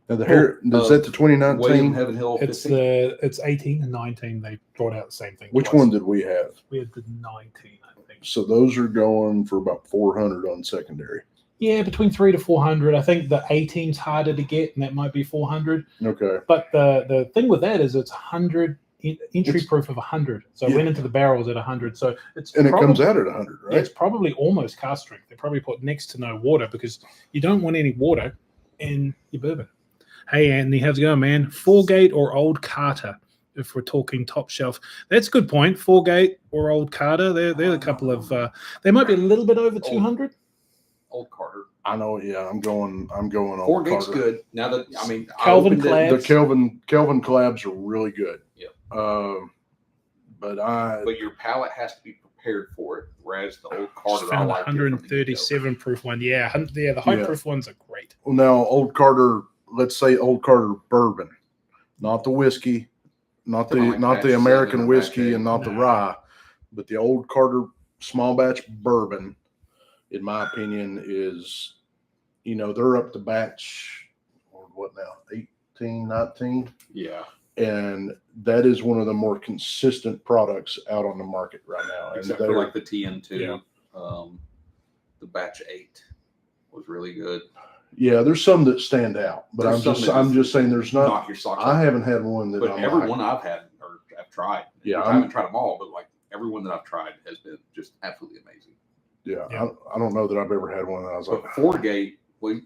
Now is that the William 2019? Heaven Hill 15. it's 18 and 19. They brought out the same thing. Which twice. one did we have? We had the 19, I think. So those are going for about 400 on secondary. Yeah, between 300 to 400. I think the 18's harder to get, and that might be 400. Okay. But the thing with that is it's 100 entry It's- proof of 100. So Yeah. it went into the barrels at 100. So it's And it probably, comes out at 100, yeah, right? it's probably almost cast strength. They probably put next to no water because you don't want any water in your bourbon. Hey, Anthony, how's it going, man? 4-Gate or Old Carter, if we're talking top shelf. That's a good point. 4-Gate or Old Carter. They're a couple of. They might be a little bit over 200. Old Carter. I know. Yeah, I'm going. On 4-Gate's Carter. good. Now that Calvin I opened it- Clay. The Kelvin collabs are really good. Yeah. But your palate has to be prepared for it. Whereas the Old Just Carter, I found a like it from the get-go. 137 proof one. Yeah, the high Yeah. proof ones are great. now Old Carter. Let's say Old Carter bourbon, not the whiskey, not Something the like not Batch the 7 American or whiskey, Batch and not the No. rye, but the Old Carter small batch bourbon, in my opinion, is, they're up to batch, or what now, 18, 19, Yeah, and that is one of the more consistent products out on the market right now. And except they're- for like the TN2. Yeah. The Batch 8 was really good. yeah, there's some that stand out, but There's some that I'm just just saying there's not. Knock your socks I off. haven't had one that But I'm every like, one I've had or I've tried. Yeah, I haven't tried them all, but like every one that I've tried has been just absolutely amazing. yeah, Yeah. I don't know that I've ever had one that I was like, But 4-Gate, well,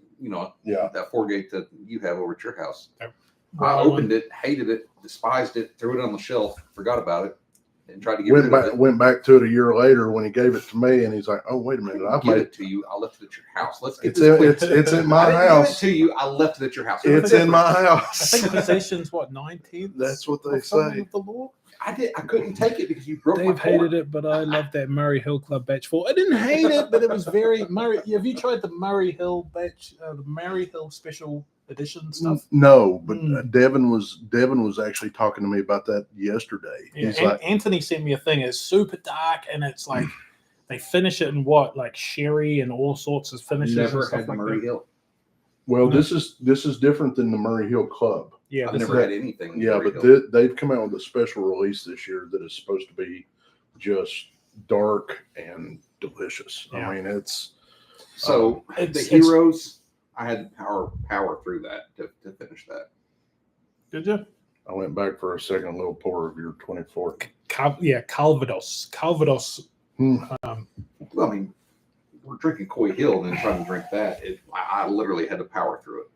yeah, that 4-Gate that you have over at your house, I Well, opened it, hated it, despised it, threw it on the shelf, forgot about it, and tried to get rid of it. went back to it a year later when he gave it to me, and he's like, "Oh, wait a minute, I've Give made it to you. I left it at your house. Let's get it's this clear. it's in I my didn't give house. it to you. I left it at your house. It's in my I house." think possession's what 19. That's what they say. Of the law. I couldn't take it because you broke my Dave cord. hated it, but I loved that Murray Hill Club batch 4. I didn't hate it, but it was very Murray. Have you tried the Murray Hill batch, the Murray Hill special edition stuff? No, but Mm. Devin was actually talking to me about that yesterday. Yeah, He's like, Anthony sent me a thing. It's super dark, and it's like they finish it in like sherry and all sorts of finishes. and Never stuff had the like Murray that. Hill. "Well, No. this is different than the Murray Hill Club." Yeah, I've this never is- had anything. Yeah, Murray but Hill. they've come out with a special release this year that is supposed to be just dark and delicious. Yeah. I mean, it's So It's- the Heroes, I had to power through that to finish that. Did you? I went back for a second little pour of your 24. Calvados. Calvados. Hmm. Well, I mean, we're drinking Coy Hill and then trying to drink that. I literally had to power through it.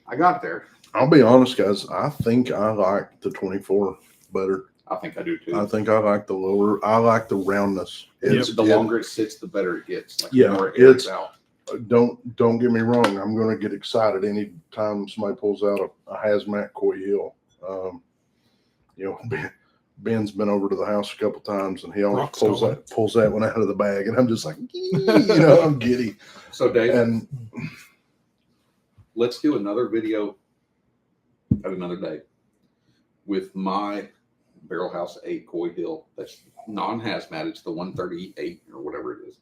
I got there. I'll be honest, guys. I think I like the 24 better. I think I do too. I think I like the lower. I like the roundness. The longer it sits, the better it gets. Like, Yeah, the more it airs out. Don't get me wrong. I'm going to get excited anytime somebody pulls out a hazmat Coy Hill. Ben's been over to the house a couple times, and he always pulls that one out of the bag, and I'm just like, I'm giddy. So, Dave, And let's do another video at another day with my Barrel House 8 Coy Hill. That's non-hazmat. It's the 138 or whatever it is.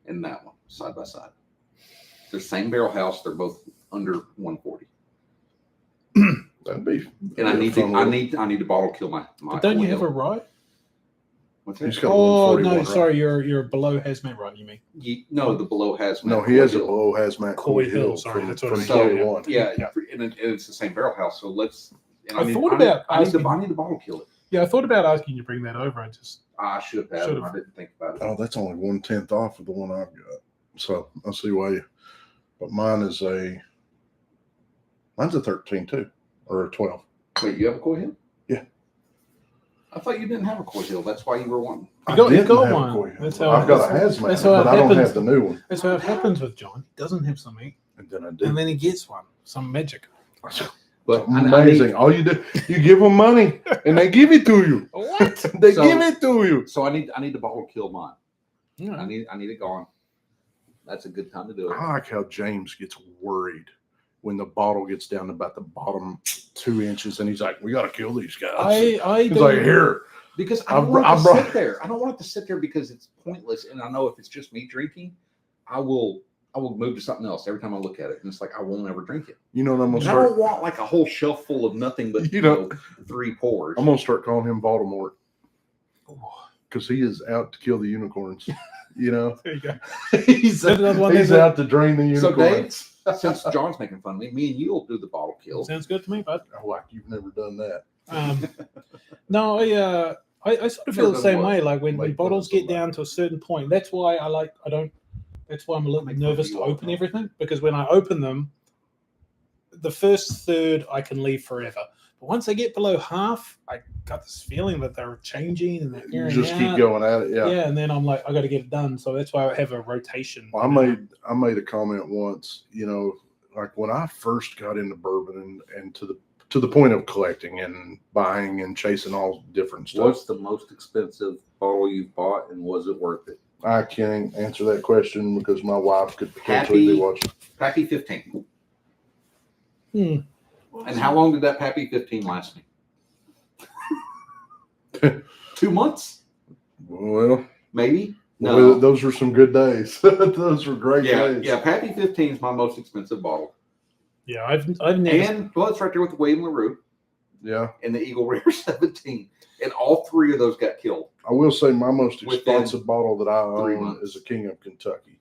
And that one, side by side. They're same barrel house. They're both under 140. that'd be. And I need to bottle kill my But don't Coy you have Hill. a right? What's He's that? got Oh 141, no, right? sorry, you're below hazmat right. You mean? No, the below hazmat. No, he Coy has a Hill. below hazmat Coy Coy Hill, Hill. sorry, from, that's what from I mean. 21. Yeah, and it's the same barrel house. So let's. And I thought about I need asking- to bottle kill it. Yeah, I thought about asking you to bring that over. I just I should have. Should've. I didn't think about it. Oh, that's only 1/10 off of the one I've got. So I see why you. But mine's a 13 too, or a 12. Wait, you have a Coy Hill? Yeah. I thought you didn't have a Coy Hill. That's why you were wanting. You got didn't one. have a Coy Hill. That's how I've got a that's hazmat, how it but I don't happens. have the new one. That's how it happens with John. He doesn't have something, And then I and did. then he gets one. Some magic. But Amazing. All you do, you give them money, and they give it to you. What? They So- give it to you. So I need to bottle kill mine. Yeah. I need it gone. That's a good time to do it. I like how James gets worried when the bottle gets down to about the bottom 2 inches, and he's like, "We got to kill these guys." I He's do. like, "Here." Because I I don't br- want I it to brought- sit there. I don't want it to sit there because it's pointless. And I know if it's just me drinking, I will move to something else every time I look at it. And it's like I won't ever drink it. You know what I'm gonna And I start? don't want like a whole shelf full of nothing but You know- 3 pours. I'm gonna start calling him Voldemort Oh, because he is out to kill the unicorns. You know, there you go. he's That's another one he's that- out to drain the So unicorns. Dave, since John's making fun of me and you will do the bottle kill. Sounds good to me, bud. Oh, like you've never done that. No, I sort of feel Never the done same what? way. Like when Like bottles bottles get down to a certain point, that's why that's why I'm a little bit Make fun of nervous you to all the open time. everything, because when I open them, the first third I can leave forever. But once they get below half, I got this feeling that they're changing and they're You airing just keep out. going at it. Yeah, Yeah. and then I'm like, I got to get it done. So that's why I have a rotation. Well, I made a comment once. You know, like when I first got into bourbon and to the point of collecting and buying and chasing all different stuff. What's the most expensive bottle you've bought, and was it worth it? I can't answer that question because my wife could potentially be watching. Pappy 15. Hmm. And how long did that Pappy 15 last me? 2 months? Well, Maybe? well, No. those were some good days. Those were great days. Yeah, Pappy 15 is my most expensive bottle. Yeah, I've never. And, well, it's right there with the William LaRue Yeah. and the Eagle Rare 17. And all 3 of those got killed. I will say my most Within expensive bottle that I 3 own months. is a King of Kentucky.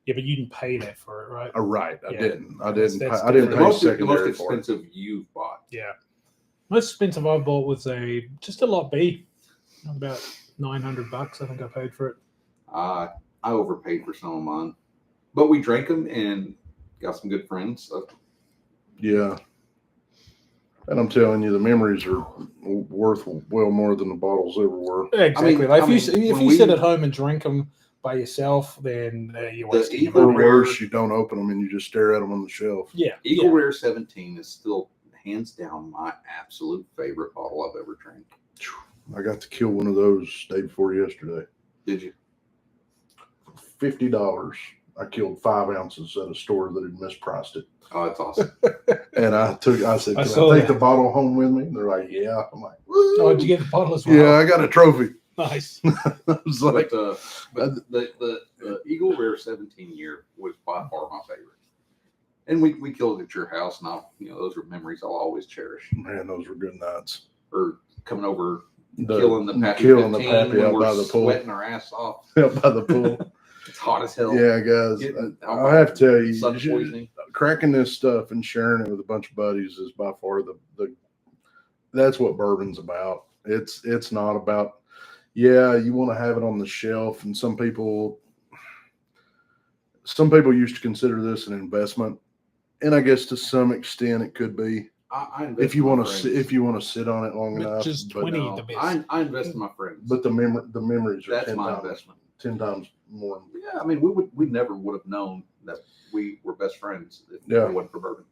Yeah, but you didn't pay that for it, right? Right. I Yeah. didn't. I That's- didn't. that's I didn't The pay most secondary for it. expensive you've bought. Yeah. Most expensive I bought was just a lot B, about $900. I think I paid for it. I overpaid for some of mine. But we drank them and got some good friends. So Yeah. And I'm telling you, the memories are worth well more than the bottles ever were. Exactly. mean- like I if mean, you when sit we- at home and drink them by yourself, then you're The wasting your Eagle Or money. Rare- worse, you don't open them and you just stare at them on the shelf. Yeah. Eagle yeah. Rare 17 is still hands down my absolute favorite bottle I've ever drank. I got to kill one of those day before yesterday. Did you? $50. I killed 5 ounces at a store that had mispriced it. Oh, that's awesome. And I said, I can saw I take that. the bottle home with me? And they're like, yeah. I'm like, Oh, did you get the bottle as well? yeah, I got a trophy. Nice. I was like, but the Eagle Rare 17 year was by far my favorite. And we killed it at your house. And those are memories I'll always cherish. man, those were good nights. Or coming over, killing the Pappy killing 15 the Pappy when out we're by the pool. sweating our ass off. Out by the pool. It's hot as hell. Yeah, guys, Getting I have to tell you, sun poisoning. cracking this stuff and sharing it with a bunch of buddies is by far the that's what bourbon's about. It's not about, yeah, you want to have it on the shelf, and some people used to consider this an investment, and I guess to some extent it could be I invest if you in my want to friends. if you want to sit on it long enough. Just but 20 No, the best. I invest in my friends. but the memories are That's my 10 investment. times more. Yeah, I mean, we never would have known that we were best friends if Yeah. it wasn't for bourbon.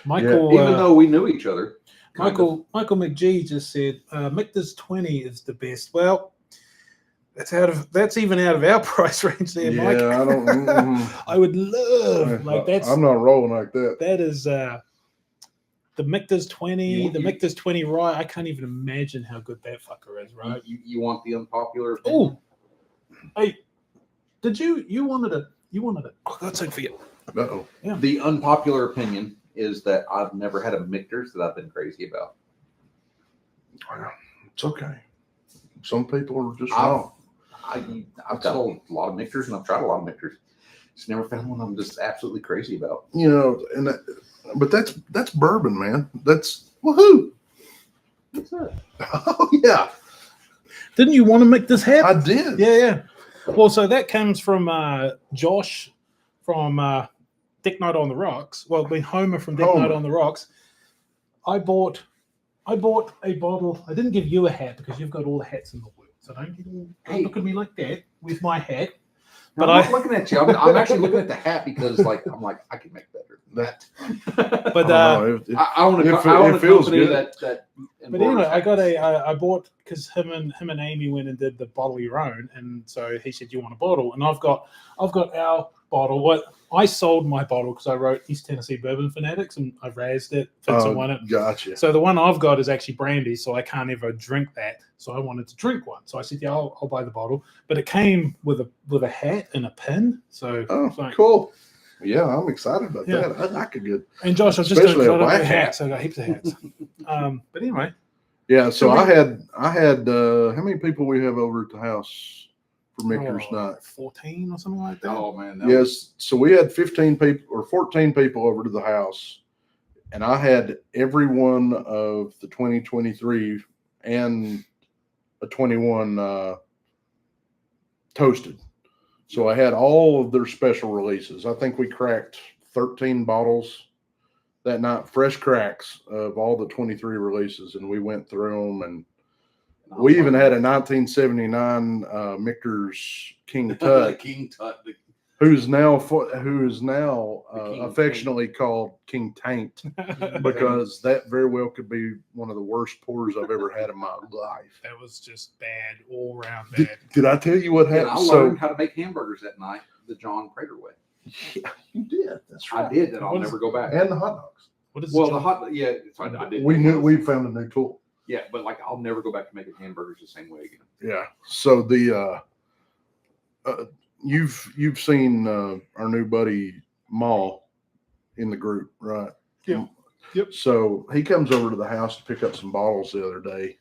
Michael, Even though we knew each other. kind of. Michael McGee just said Michter's 20 is the best. Well, that's even out of our price range there, Yeah, Mike. I don't. I would love I'm not rolling like that. that is the Michter's 20, You- the Michter's 20 rye. I can't even imagine how good that fucker is, right? You want the unpopular opinion? Oh, hey, did you wanted it? Oh, God, something for you. Uh-oh. The unpopular opinion is that I've never had a Michter's that I've been crazy about. It's okay. Some people are just I've- wrong. I've got a lot of Michter's and I've tried a lot of Michter's. Just never found one I'm just absolutely crazy about. You know, but that's bourbon, man. That's woohoo. What's that? Oh yeah, Didn't you want to make this happen? I did. Yeah. Well, so that comes from Josh from Dick Night on the Rocks. Well, being Homer from Dick Homer. Night on the Rocks. I bought a bottle. I didn't give you a hat because you've got all the hats in the world. So don't look at me like that with my hat. But But I'm not looking at you. I'm actually looking at the hat because, I'm like, I can make better than that. But I don't know, I want It a feels company good. that. But anyway, I bought because him and Amy went and did the bottle your own, and so he said, "You want a bottle?" And I've got our bottle. What I sold my bottle because I wrote East Tennessee Bourbon Fanatics, and I raised it, fits and won it. Gotcha. So the one I've got is actually brandy, so I can't ever drink that. So I wanted to drink one. So I said, "Yeah, I'll buy the bottle." But it came with a hat and a pin. So Oh, it's like- cool. Yeah, I'm excited about Yeah. that. I like a good. And Josh, I was just Especially doing a a black hat, hat. so I got heaps of hats. But anyway, Yeah, so So we- I had how many people we have over at the house for Michter's night? 14 or something like that. Oh man, Yes, so we had 15 people or 14 people over to the house, and I had every one of the 2023 and a 21 toasted. So I had all of their special releases. I think we cracked 13 bottles that night, fresh cracks of all the 23 releases, and we went through them, and we even had a 1979 Michter's King Tut, King Tut. who is now The King affectionately called King Taint, because that very well could be one of the worst pours I've ever had in my life. That was just bad, all around Did, bad. did I tell you what And happened? I So learned how to make hamburgers that night the John Prater way. yeah, you did. That's right. I did, and I'll What is- never go back. And the hot dogs. What is Well, the the hot, yeah, so I did. We found a new tool. Yeah, but I'll never go back to making hamburgers the same way again. Yeah. So the you've seen our new buddy Maul in the group, right? Yeah. Yep. So he comes over to the house to pick up some bottles the other day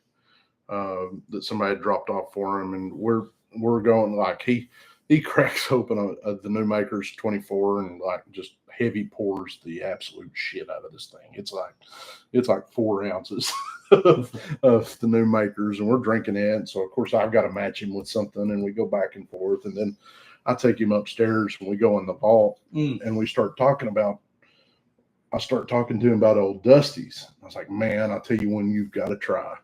that somebody had dropped off for him, and we're going like he cracks open the new Maker's 24 and like just heavy pours the absolute shit out of this thing. It's like 4 ounces of the new Makers, and we're drinking it. So of course I've got to match him with something, and we go back and forth, and then I take him upstairs and we go in the vault and I start talking to him about old Dusty's. I was like, man, I'll tell you when you've got to try.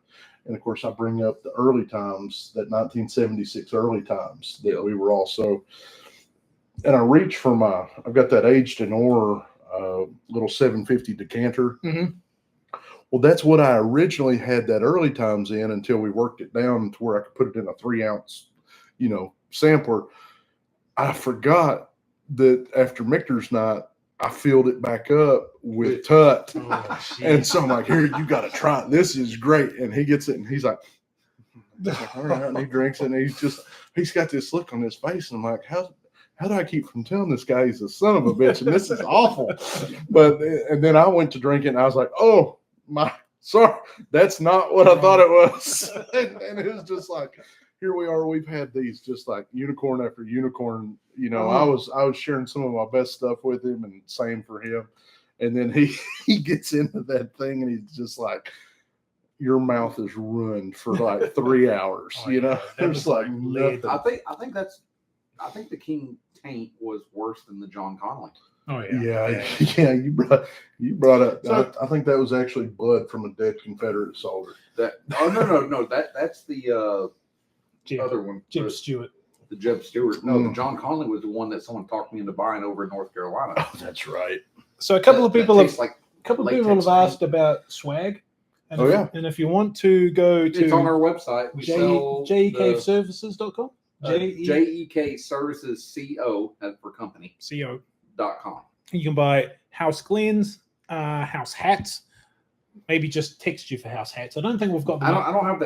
And of course I bring up the early times, that 1976 early times that we were also, and I reach for I've got that aged in ore little 750 decanter. Mhm. Well, that's what I originally had that early times in until we worked it down to where I could put it in a 3 ounce, sampler. I forgot that after Michter's night, I filled it back up with Tut. Oh, shit. And so I'm like, here, you got to try it. This is great. And he gets it and he's like, all right. And he drinks it and he's got this look on his face. And I'm like, how do I keep from telling this guy he's a son of a bitch? And this is awful. And then I went to drink it and I was like, oh, sorry, that's not what I thought it was. And it was just like, here we are. We've had these just like unicorn after unicorn. You know, Oh. I was sharing some of my best stuff with him, and same for him. And then he gets into that thing, and he's just like, your mouth is ruined for like 3 hours. Oh, you know, yeah. That there's was like like lead. nothing. I think the King Taint was worse than the John Connolly. Oh yeah. Yeah. You brought up. So- I think that was actually blood from a dead Confederate soldier. No. That's the Jeb, other one. Jeb Stewart. The Jeb Stewart. No, the Mm. John Connolly was the one that someone talked me into buying over in North Carolina. Oh, that's right. So a couple of people have tastes like have asked about swag. And Oh, if, yeah. And if you want to go it's on to our website. We sell jecaveservices.com, JEK Services CO for company CO. .com. You can buy house cleans, house hats. Maybe just text you for house hats. I don't think we've got them. I don't have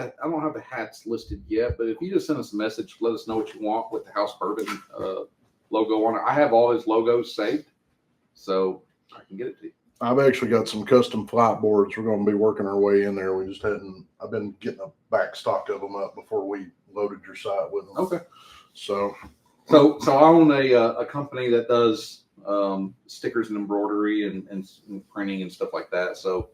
the hats listed yet, but if you just send us a message, let us know what you want with the House Bourbon logo on it. I have all his logos saved, so I can get it to you. I've actually got some custom flight boards. We're going to be working our way in there. We just hadn't. I've been getting a back stock of them up before we loaded your site with them. Okay. So So I own a company that does stickers and embroidery and printing and stuff like that. So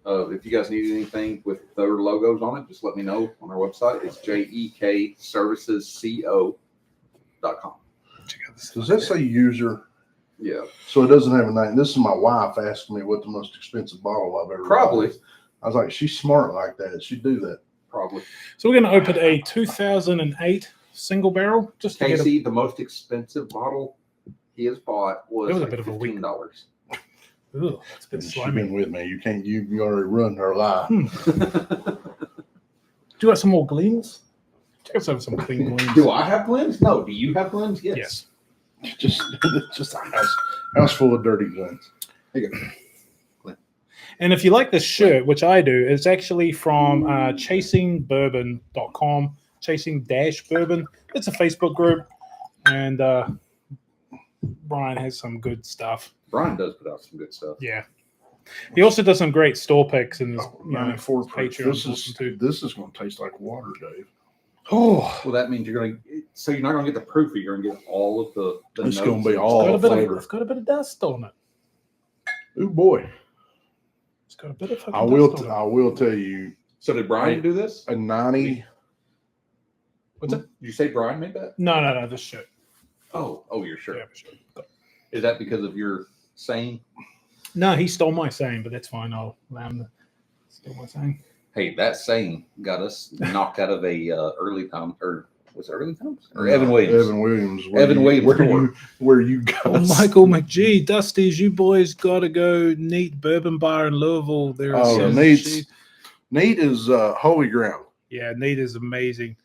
if you guys need anything with their logos on it, just let me know on our website. It's JEKServicesCO.com. does that say user? Yeah, So it doesn't have a name. This is my wife asking me what the most expensive bottle I've ever probably. bought. I was like, she's smart like that. She'd do that. Probably. So we're going to open a 2008 single barrel just to Casey, the most expensive bottle he has bought was, It was a like bit of a weak- $15. Ooh, that's a bit She's slimy. been with me. You can't. You already ruined her life. Do you want some more gleams? Check us out some clean gleams. Do I have blends? No. Do you have blends? Yes. Just a house full of dirty guns. There you go. And if you like this shirt, which I do, it's actually from chasingbourbon.com, chasing-bourbon. It's a Facebook group, and Brian has some good stuff. Brian does put out some good stuff. Yeah. He also does some great store picks and his, 94 proof. Patreon This is going to taste like water, Dave. Oh, Well, that means you're going to. So you're not going to get the proof. You're going to get all of the. It's notes gonna be and all stuff. flavor. it's got a bit of dust on it. Oh boy! It's got a bit of fucking I will. dust on it. I will tell you, So did Brian do this? a 90. What's it? Did you say Brian made that? No, this shirt. Oh, you're sure. Yeah, for sure. Is that because of your saying? No, he stole my saying, but that's fine. I'll allow him to steal my saying. Hey, that saying got us knocked out of a early time, or was it early times? Or No, Evan Williams. Evan Williams. Evan Williams tour. Where you go? Oh, Michael McGee, Dusties, you boys got to go. Neat Bourbon Bar in Louisville. There is Oh, some Neat's shit. Neat is holy ground. Yeah, Neat is amazing.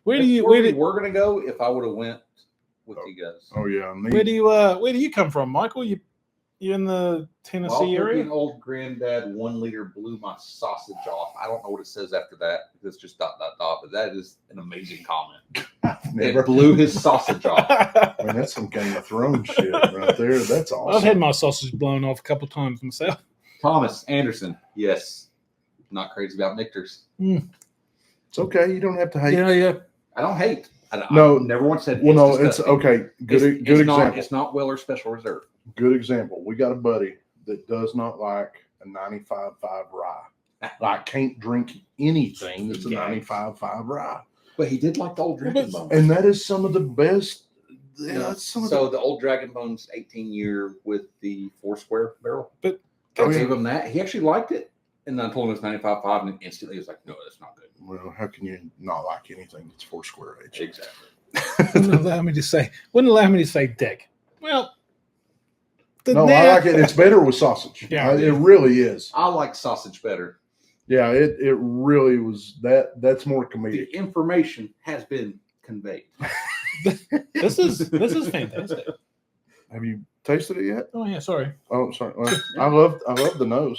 We're gonna go if I would have went with you guys. Oh yeah, Neat. Where do you come from, Michael? You in the Tennessee Wild Turkey area? and Old Granddad 1 liter blew my sausage off. I don't know what it says after that. It's just ... But that is an amazing comment. Never. It blew his sausage off. I mean, that's some Game of Thrones shit right there. That's awesome. I've had my sausage blown off a couple times myself. Thomas Anderson, yes. Not crazy about Nictors. It's okay. You don't have to hate. Yeah. I don't hate. I No. never once said. Well, no, it's disgusting. okay. Good It's example. not. It's not Weller Special Reserve. Good example. We got a buddy that does not like a 95.5 rye. Like can't drink anything that's a Yeah. 95.5 rye. But he did like the Old Dragon Bones. And that is some of the best. Yeah, that's some of So the Old Dragon Bones 18-year with the 4-square barrel. But I Oh, yeah. gave him that. He actually liked it. And then I told him it's 95.5 and instantly he was like, no, that's not good. well, how can you not like anything that's 4 square age? Exactly. Wouldn't allow me to say dick. Well, No, I like it. It's better with sausage. Yeah. It really is. I like sausage better. Yeah, it really was that. That's more The comedic. information has been conveyed. This is fantastic. Have you tasted it yet? Oh yeah, sorry. Oh, sorry. Well, I love the nose.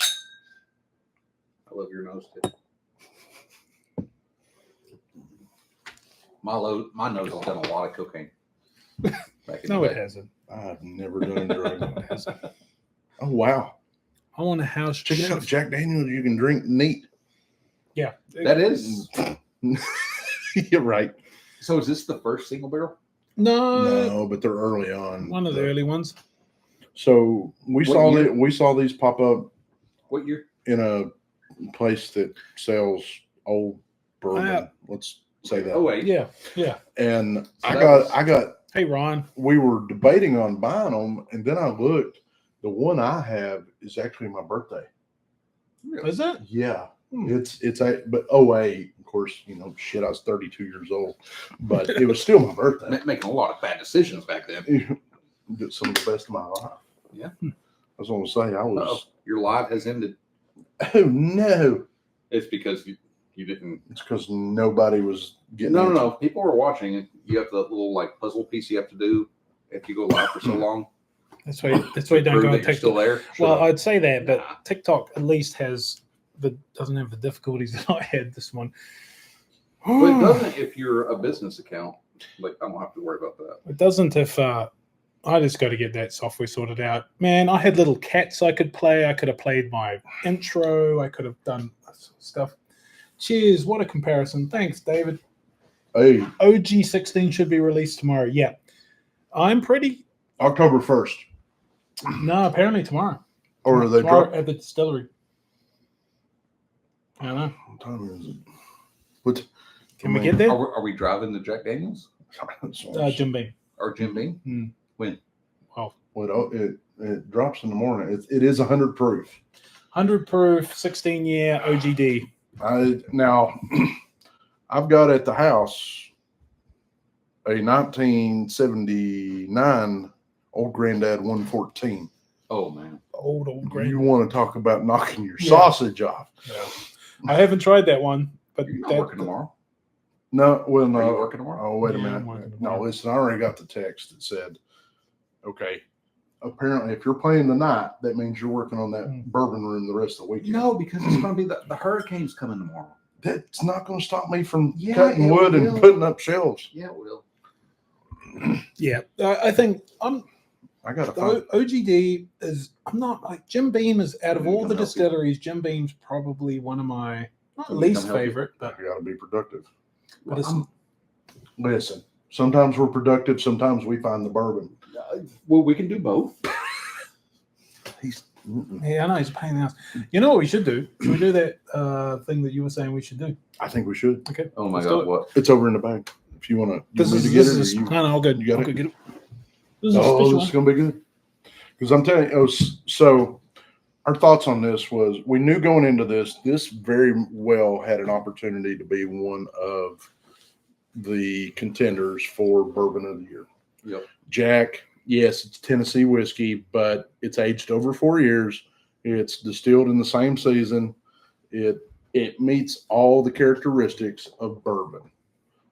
I love your nose too. My nose has done a lot of cocaine. Back in No, the it day. hasn't. I've never done drugs. Oh wow! I want a house. Check it out, Jack Daniels. You can drink neat. Yeah, That is You're right. So is this the first single barrel? No, No, but they're early on. one of the early ones. So we What saw year? that we saw these pop up What year? in a place that sells old bourbon. Let's say that. Oh wait. Yeah, yeah. And So I that got was- I got Hey, Ron. we were debating on buying them, and then I looked. The one I have is actually my birthday. Is it? Yeah, Hmm. it's a but 08, of course, you know, shit. I was 32 years old, but it was still my birthday. Making a lot of bad decisions back then. Did some of the best of my life. Yeah. I was going to say I Uh-oh. was. Your life has ended. Oh no! It's because you didn't. It's because nobody was getting. No, no, into no. People are watching it. You have the little like puzzle piece you have to do if you go live for so long. That's why you don't Prove go on that you're still TikTok. there. Well, Shut up. I'd say that, but Nah. TikTok at least doesn't have the difficulties that I had this one. But it doesn't if you're a business account. Like I don't have to worry about that. It doesn't if I just got to get that software sorted out. Man, I had little cats I could play. I could have played my intro. I could have done stuff. Cheers. What a comparison. Thanks, David. Hey, OG 16 should be released tomorrow. Yeah. I'm pretty. October 1st, No, apparently tomorrow. or they Tomorrow drop. at the distillery. I don't know. What time is it? What? Can we get there? Are we driving to Jack Daniels Jim Beam. or Jim Beam? Hmm. When? Well, Well, it drops in the morning. It is 100 proof. 100 proof, 16 year OGD. Now, I've got at the house a 1979 Old Granddad 114. Oh man. Old great. You want to talk about knocking your Yeah. sausage off? Yeah. I haven't tried that one, but You're not working tomorrow. No, well, no. Are you working tomorrow? Oh, wait a Yeah, I'm minute. working No, tomorrow. listen, I already got the text that said, okay, apparently if you're playing tonight, that means you're working on that Mm. bourbon room the rest of the weekend. No, because it's going to be the hurricane's coming tomorrow. That's not going to stop me from Yeah, cutting it wood will. and putting up shelves. Yeah, it will. yeah, I think I got to find. OGD is. I'm not like Jim Beam is out of Let me all come the help you. distilleries. Jim Beam's probably one of my not Let me least come help you. favorite, but I got to be productive. it's Listen, sometimes we're productive, sometimes we find the bourbon. Well, we can do both. yeah, I know he's a pain in the ass. You know what we should do? Should we do that thing that you were saying we should do? I think we should. Okay. Oh my Let's do God, it. what? It's over in the bank. If you want to, This is get this it, or is you- no, I'll go. you got I'll it? go get it. This is a Oh, special this is one. going to be good. Because I'm telling you, so our thoughts on this was we knew going into this very well had an opportunity to be one of the contenders for Bourbon of the Year. Yep. Jack, yes, it's Tennessee whiskey, but it's aged over 4 years. It's distilled in the same season. It meets all the characteristics of bourbon.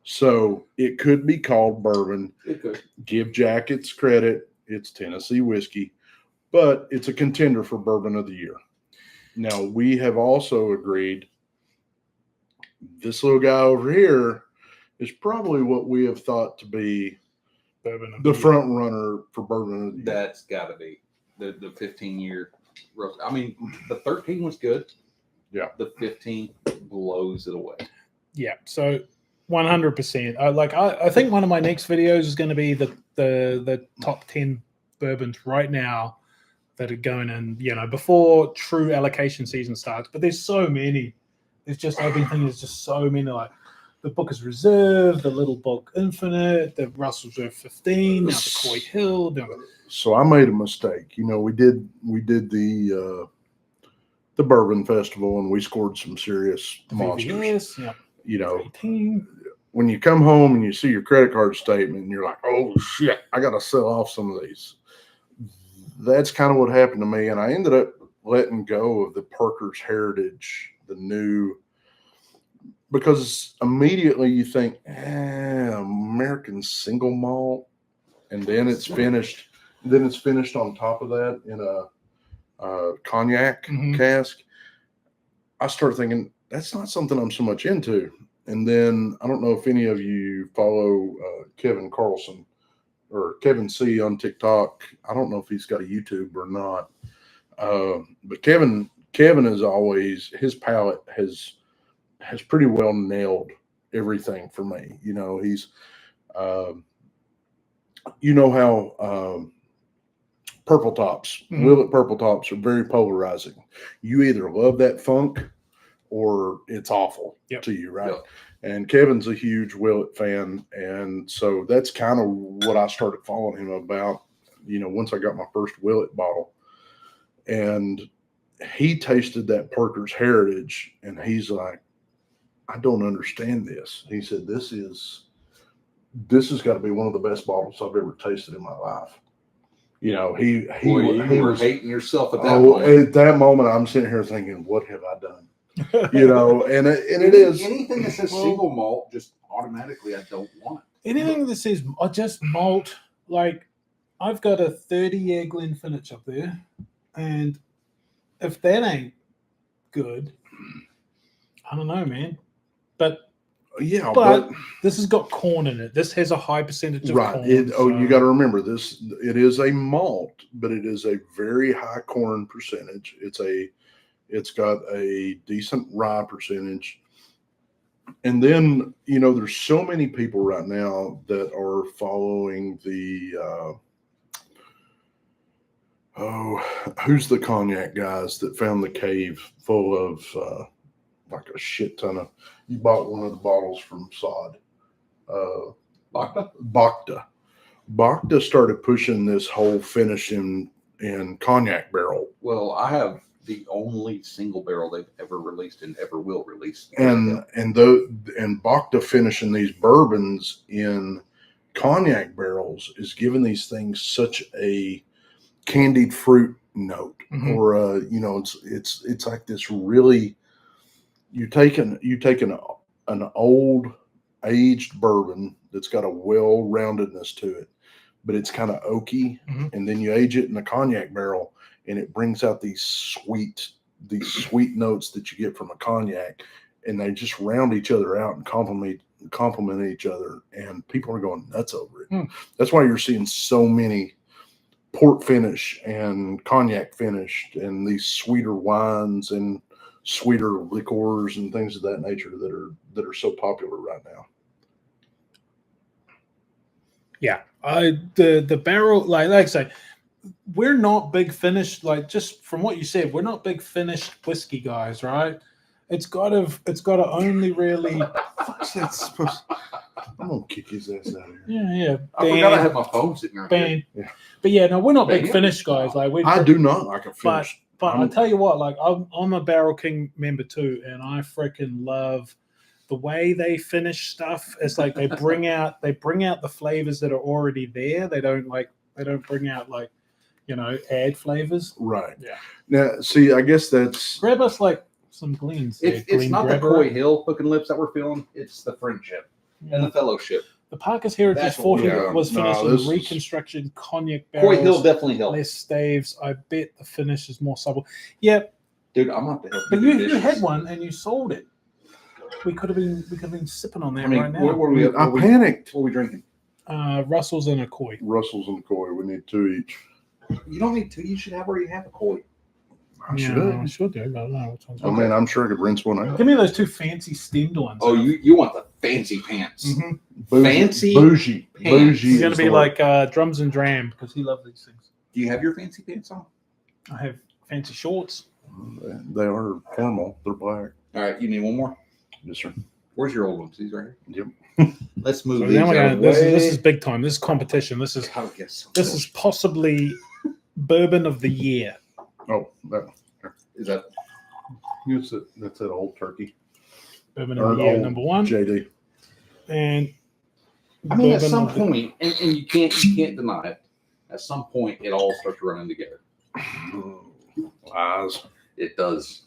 So it could be called bourbon. It could. Give Jack its credit. It's Tennessee whiskey, but it's a contender for Bourbon of the Year. Now, we have also agreed this little guy over here is probably what we have thought to be Bourbon of the the Year. front runner for Bourbon of the Year. That's got to be the 15-year. I mean, the 13 was good. Yeah. The 15 blows it away. Yeah, so 100%. I think one of my next videos is going to be the top 10 bourbons right now that are going in, before true allocation season starts. But there's so many. I've been thinking there's just so many. Like the Booker's Reserve, the Little Book Infinite, the Russell Reserve 15, now the Coy Hill. So I made a mistake. We did the Bourbon Festival and we scored some serious monsters. VVS, yeah, 18. When you come home and you see your credit card statement and you're like, oh shit, I got to sell off some of these. That's kind of what happened to me. And I ended up letting go of the Parker's Heritage, the new, because immediately you think, American single malt. And then it's finished. Then it's finished on top of that in a cognac Mhm. cask. I started thinking, that's not something I'm so much into. And then I don't know if any of you follow Kevin Carlson or Kevin C on TikTok. I don't know if he's got a YouTube or not. But Kevin is always, his palate has pretty well nailed everything for me. You know, he's, you know how purple tops, Willet purple tops are very polarizing. You either love that funk or it's awful to you, right? Yep. And Kevin's a huge Willet fan, and so that's kind of what I started following him about. You know, once I got my first Willet bottle, and he tasted that Parker's Heritage, and he's like, I don't understand this. He said, this has got to be one of the best bottles I've ever tasted in my life. You know, he were was hating yourself at that moment. At that moment, I'm sitting here thinking, what have I done? You know, and it is Anything that says single malt, just automatically I don't want it. Anything that says just malt, like I've got a 30-year Glenfiddich up there, and if that ain't good, I don't know, man. But this has got corn in it. This has a high percentage of corn. You got to remember this. It is a malt, but it is a very high corn percentage. It's got a decent rye percentage. And then, you know, there's so many people right now that are following the, who's the cognac guys that found the cave full of like a shit ton of, you bought one of the bottles from Sod. Bacta. Bacta started pushing this whole finish in cognac barrel. Well, I have the only single barrel they've ever released and ever will release. And Bacta finishing these bourbons in cognac barrels is giving these things such a candied fruit note, or you know, it's like this really. You take an old aged bourbon that's got a well-roundedness to it, but it's kind of oaky, and then you age it in a cognac barrel, and it brings out these sweet notes that you get from a cognac, and they just round each other out and complement each other, and people are going nuts over it. That's why you're seeing so many port finish and cognac finished, and these sweeter wines and sweeter liqueurs and things of that nature that are so popular right now. Yeah, the barrel, like I say, we're not big finished. Like just from what you said, we're not big finished whiskey guys, right? It's got to only really. What's that supposed? I'm gonna kick his ass out of here. Yeah. I forgot I had my phone sitting right there. Yeah. But yeah, no, we're not big finished guys. Like I do not like a finish. But I'll tell you what, like I'm a Barrel King member too, and I freaking love the way they finish stuff. It's like they bring out the flavors that are already there. They don't bring out like, you know, add flavors. Right. Yeah. Now, see, I guess that's grab us like some Glens. It's not the Coy Hill Hook and Lips that we're feeling. It's the friendship and the fellowship. The Parker's Heritage was finished in reconstruction cognac barrels. Coy Hill definitely helped. Less staves. I bet the finish is more subtle. Yeah, dude, I'm not the help. But you had one and you sold it. We could have been sipping on that right now. I panicked. What are we drinking? Russell's and a Coy. Russell's and a Coy. We need 2 each. You don't need 2. You should already have a Coy. I should do. I don't know which one's. I mean, I'm sure I could rinse one out. Give me those 2 fancy stemmed ones. Oh, you want the fancy pants? Fancy bougie pants. Bougie. He's gonna be like Drums and Dram because he loves these things. Do you have your fancy pants on? I have fancy shorts. They are formal. They're black. All right, you need one more? Yes, sir. Where's your old ones? These right here. Yep. Let's move So these. This is big time. This is competition. This is is possibly bourbon of the year. Oh, that is that. That's that old turkey. Bourbon of the year, number 1. JD. And I mean, at some point, and you can't deny it. At some point, it all starts running together. Lies. It does.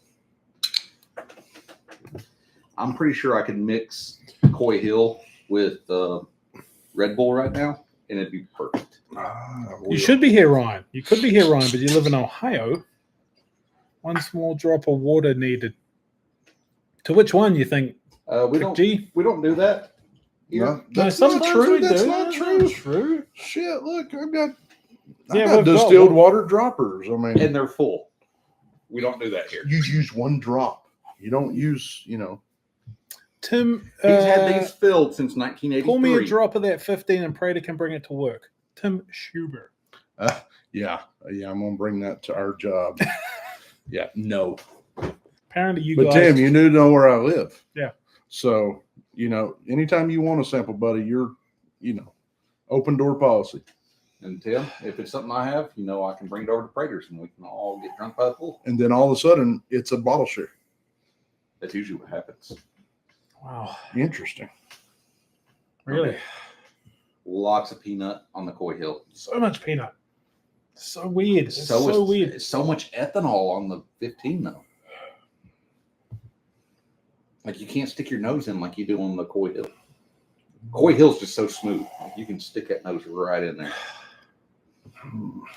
I'm pretty sure I could mix Coy Hill with Red Bull right now, and it'd be perfect. You should be here, Ryan. You could be here, Ryan, but you live in Ohio. 1 small drop of water needed. To which one you think? We don't do that. No, that's not true. That's not true. That's true. Shit, look, I've got we've distilled water droppers. I mean, and they're full. We don't do that here. You use 1 drop. You don't use, Tim, He's had these filled since 1983. pour me a drop of that 15 and Prater can bring it to work. Tim Schubert. Yeah, I'm gonna bring that to our job. Yeah, no. Apparently, you But guys. Tim, you do know where I live. Yeah. So anytime you want a sample, buddy, you're open door policy. And Tim, if it's something I have, I can bring it over to Prater's and we can all get drunk by the pool. And then all of a sudden, it's a bottle share. That's usually what happens. Wow. Interesting. Really? Lots of peanut on the Coy Hill. So much peanut. So weird. It's so weird. It's so much ethanol on the 15 though. Like you can't stick your nose in like you do on the Coy Hill. Coy Hill's just so smooth. Like you can stick that nose right in there.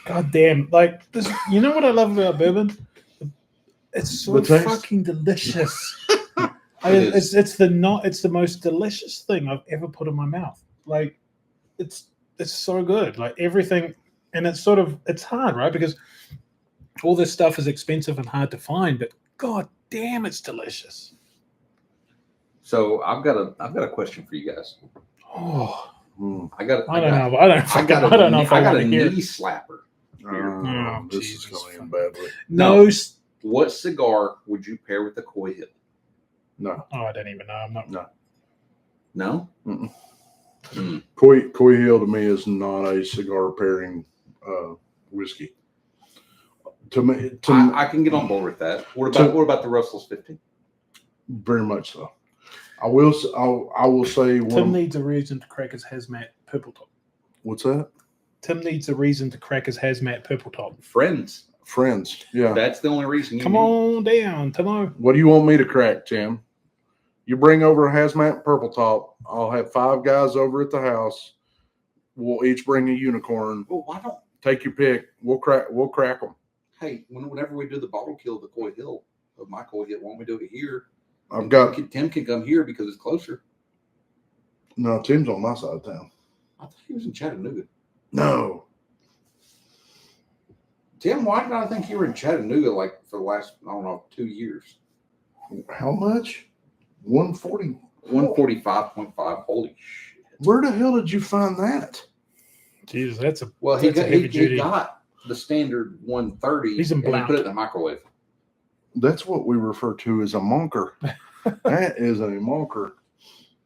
God damn. Like this, you know what I love about bourbon? It's so The taste? fucking delicious. It is. It's the most delicious thing I've ever put in my mouth. Like it's so good. Like everything, and it's hard, right? Because all this stuff is expensive and hard to find, but god damn, it's delicious. So I've got a question for you guys. Oh, I don't know. I don't know if I got want a to hear. knee slapper. Oh, this Jesus. is going in badly. No. What cigar would you pair with the Coy Hill? No. Oh, I don't even know. I'm not. No. No. Coy Hill to me is not a cigar pairing whiskey. To me, I can get on board with that. What about the Russell's 15? very much so. I will say Tim needs a reason to crack his hazmat purple top. What's that? Tim needs a reason to crack his hazmat purple top. Friends. Yeah. That's the only reason. Come on down, Timo. What do you want me to crack, Tim? You bring over a hazmat purple top. I'll have 5 guys over at the house. We'll each bring a unicorn. Well, why don't? Take your pick. We'll crack them. Hey, whenever we do the bottle kill of the Coy Hill, of my Coy Hill, why don't we do it here? Tim can come here because it's closer. No, Tim's on my side of town. I thought he was in Chattanooga. No. Tim, why did I think you were in Chattanooga like for the last, 2 years? How much? 140. 145.5. Holy shit. Where the hell did you find that? Jesus, that's a Well, that's a heavy duty. he got the standard 130. He's in and he Blount. put it in the microwave. That's what we refer to as a monker. That is a monker.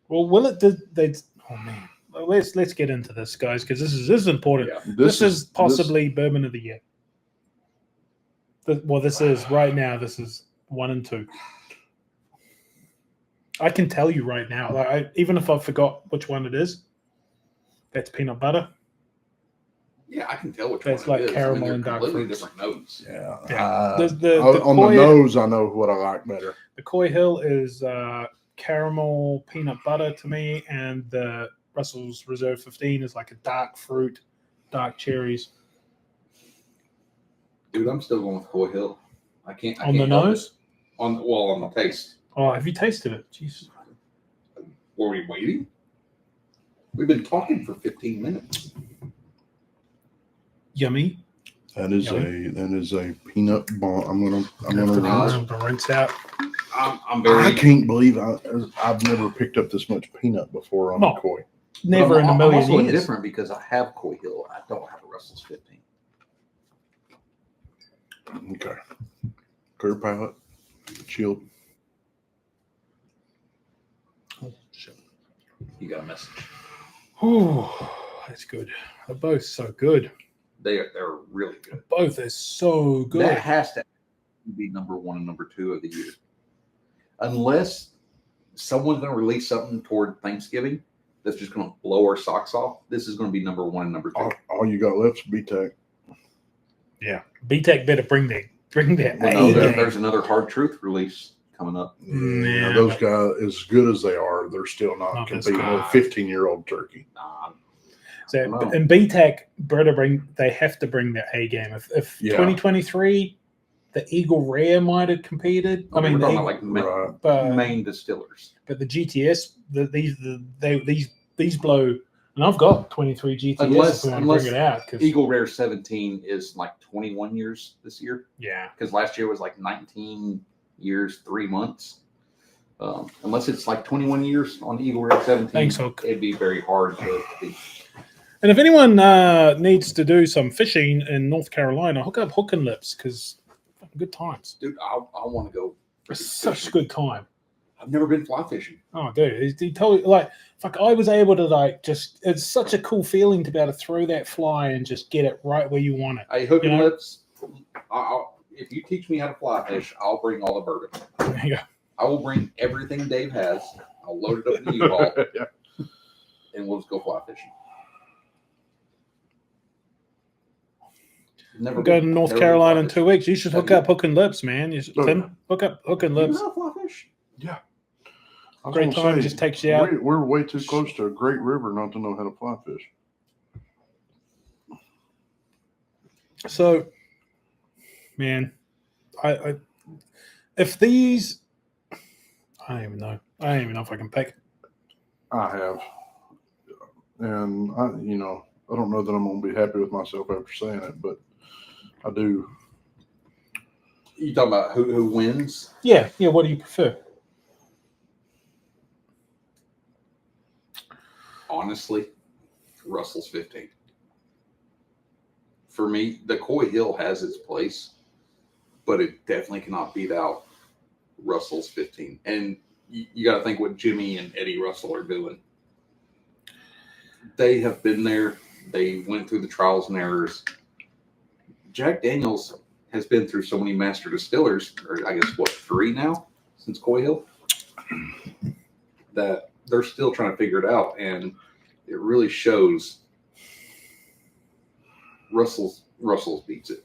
Well, oh man, let's get into this, guys, because this is important. Yeah. This is possibly bourbon of the year. This is right now. This is 1 and 2. I can tell you right now, even if I forgot which one it is, that's peanut butter. Yeah, I can tell which That's one like it is. caramel they're and dark completely fruits. different notes. Yeah. On On the nose, I know what I like better. The Coy Hill is caramel peanut butter to me, and the Russell's Reserve 15 is like a dark fruit, dark cherries. Dude, I'm still going with Coy Hill. I can't. On the nose? On the taste. Oh, have you tasted it? Jesus. Were we waiting? We've been talking for 15 minutes. Yummy. That is a peanut bomb. I'm gonna Rinse out. I'm very. I can't believe I've never picked up this much peanut before on No. a Coy. Never in a million I'm also years. different because I have Coy Hill. I don't have a Russell's 15. Okay. Clear palate. Chilled. Oh, shit. You got a message. Oh, that's good. They're both so good. They're really good. Both are so good. That has to be number 1 and number 2 of the year. Unless someone's going to release something toward Thanksgiving that's just going to blow our socks off, this is going to be number 1 and number 2. All you got left is B-Tech. Yeah. B-Tech better bring that. Well, there's another Hard Truth release coming up. Yeah, those guys, as good as they are, they're still not competing with a 15-year-old turkey. So, and B-Tech, they have to bring their A game. If 2023, the Eagle Rare might have competed. We're talking about like main distillers. But the GTS, these blow. And I've got 23 GTS unless if we want to bring it out. Eagle Rare 17 is like 21 years this year. Yeah. Because last year was like 19 years, 3 months. Unless it's like 21 years on Eagle Red 17, Thanks, Hook. it'd be very hard to beat. And if anyone needs to do some fishing in North Carolina, hook up Hook and Lips because good times. Dude, I want to go. It's such a good time. I've never been fly fishing. Oh, dude, he told me like, fuck, I was able to like just. It's such a cool feeling to be able to throw that fly and just get it right where you want it. Hey, Hook and You know? Lips. If you teach me how to fly fish, I'll bring all the bourbon. There you go. I will bring everything Dave has. I'll load it up in the U-Haul, Yeah. and we'll just go fly fishing. Never We'll go to been- North never Carolina been in fly 2 weeks. You should hook up Hook and Lips, man. You should, Oh, Tim, yeah. hook up Hook and fishing. Lips. You know how to fly fish? Yeah. I was Great gonna time, just takes you out. We're way too close to a great river not to know how to fly fish. So, man, I if these, I don't even know. I don't even know if I can pick. I have, and I don't know that I'm gonna be happy with myself after saying it, but I do. You talking about who wins? Yeah. What do you prefer? Honestly, Russell's 15. For me, the Coy Hill has its place, but it definitely cannot beat out Russell's 15. And you got to think what Jimmy and Eddie Russell are doing. They have been there. They went through the trials and errors. Jack Daniels has been through so many master distillers, or I guess, 3 now since Coy Hill, that they're still trying to figure it out. And it really shows Russell's beats it.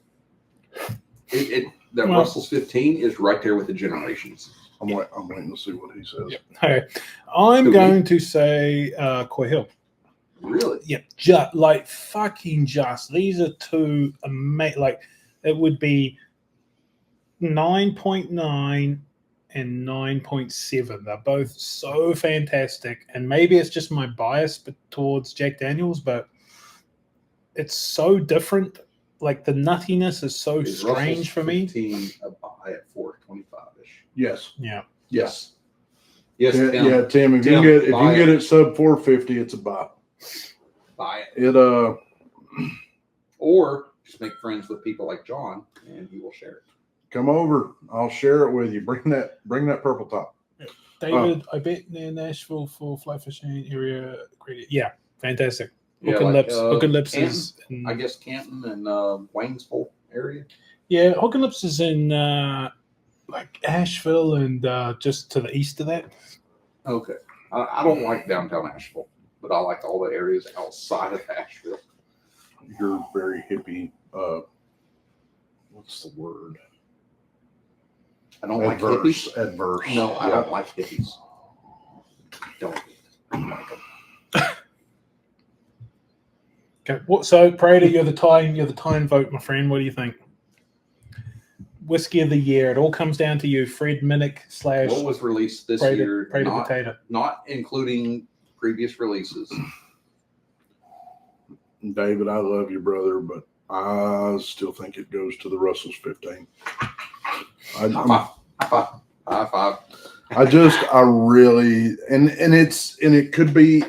That Well- Russell's 15 is right there with the generations. I'm waiting to see what he says. Yep. Okay. I'm Who, going to say Coy Hill. Really? Yep. Just like fucking just. These are two amazing. Like it would be 9.9 and 9.7. They're both so fantastic. And maybe it's just my bias towards Jack Daniels, but it's so different. Like the nuttiness is so Is strange Russell's for me. 15 a buy at 425-ish? Yes. Yeah. Yes. Yes, Yeah, Tim. yeah, Tim. If Tim, you can buy get it. it sub 450, it's a buy. Buy it. It Or just make friends with people like John, and he will share it. come over. I'll share it with you. Bring that purple top. David, I bet near Nashville for fly fishing area. Great. Yeah. Fantastic. Yeah, Hook and like, Lips. Hook and Lips Canton, is. I guess Canton and Waynesville area. Yeah, Hook and Lips is in like Asheville and just to the east of that. Okay. I don't like downtown Asheville, but I like all the areas outside of Asheville. You're very hippie. What's the word? I don't like Adverse. hippies. Adverse. No, I Yeah. don't like hippies. Don't like them. Okay. So Prater, you're the time vote, my friend. What do you think? Whiskey of the year. It all comes down to you, Fred Minnick / What was released this Prater, year, Prater not, Potato. not including previous releases? David, I love you, brother, but I still think it goes to the Russell's 15. High five. High five. High five. I really, and it could be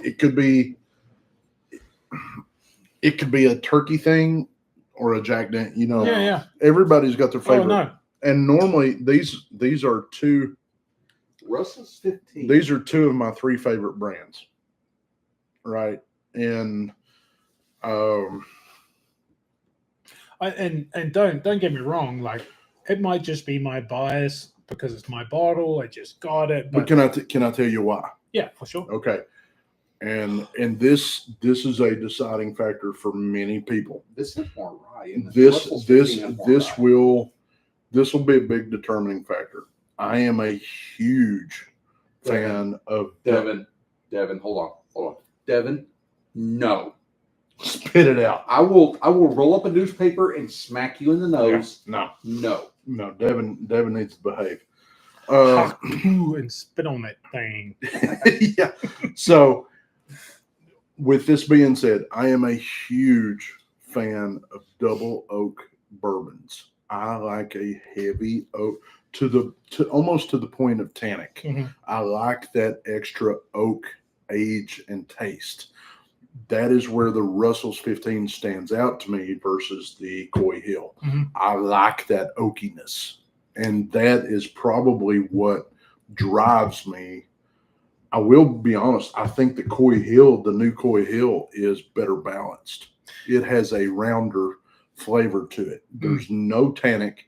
a turkey thing or a Jack Daniels. Yeah. Everybody's got their favorite. Oh no. And normally these are two. Russell's 15. These are two of my 3 favorite brands, right? And And don't get me wrong. Like it might just be my bias because it's my bottle. I just got it. but can I tell you why? Yeah, for sure. Okay, and this is a deciding factor for many people. This is more rye. Isn't it? This Russell's 15 has more rye. this will be a big determining factor. I am a huge fan of Devin, hold on. Devin, no. Spit it out. I will roll up a newspaper and smack you in the nose. No, No. Devin needs to behave. And spit on that thing. Yeah. So, with this being said, I am a huge fan of double oak bourbons. I like a heavy oak to almost to the point of tannic. Mhm. I like that extra oak age and taste. That is where the Russell's 15 stands out to me versus the Coy Hill. Mhm. I like that oakiness, and that is probably what drives me. I will be honest. I think the new Coy Hill, is better balanced. It has a rounder flavor to it. There's no tannic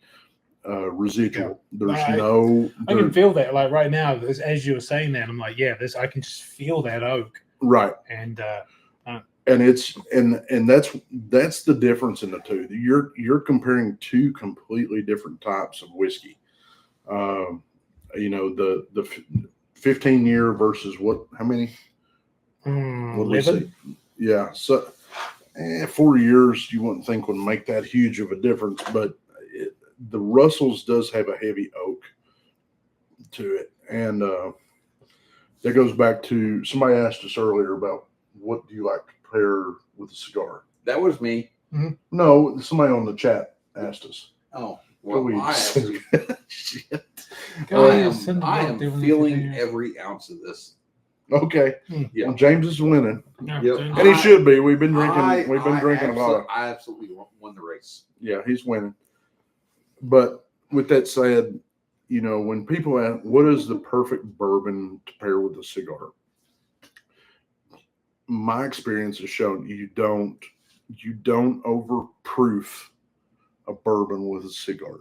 residual. There's I can feel that. Like right now, as you were saying that, I'm like, yeah, I can just feel that oak. right. And And it's and that's the difference in the two. You're comparing two completely different types of whiskey. The 15-year versus how many? What did we say? 11. Yeah. So 4 years you wouldn't think would make that huge of a difference, but the Russell's does have a heavy oak to it. And that goes back to somebody asked us earlier about what do you like to pair with a cigar? That was me. No, somebody on the chat asked us. Oh, well, We- I actually, Shit. I am feeling every ounce of this. Okay. Yeah. Well, James is winning. Yeah, Yep. James. And he should be. We've been drinking. A lot. I absolutely won the race. Yeah, he's winning. But with that said, when people ask, what is the perfect bourbon to pair with a cigar? My experience has shown you don't overproof a bourbon with a cigar.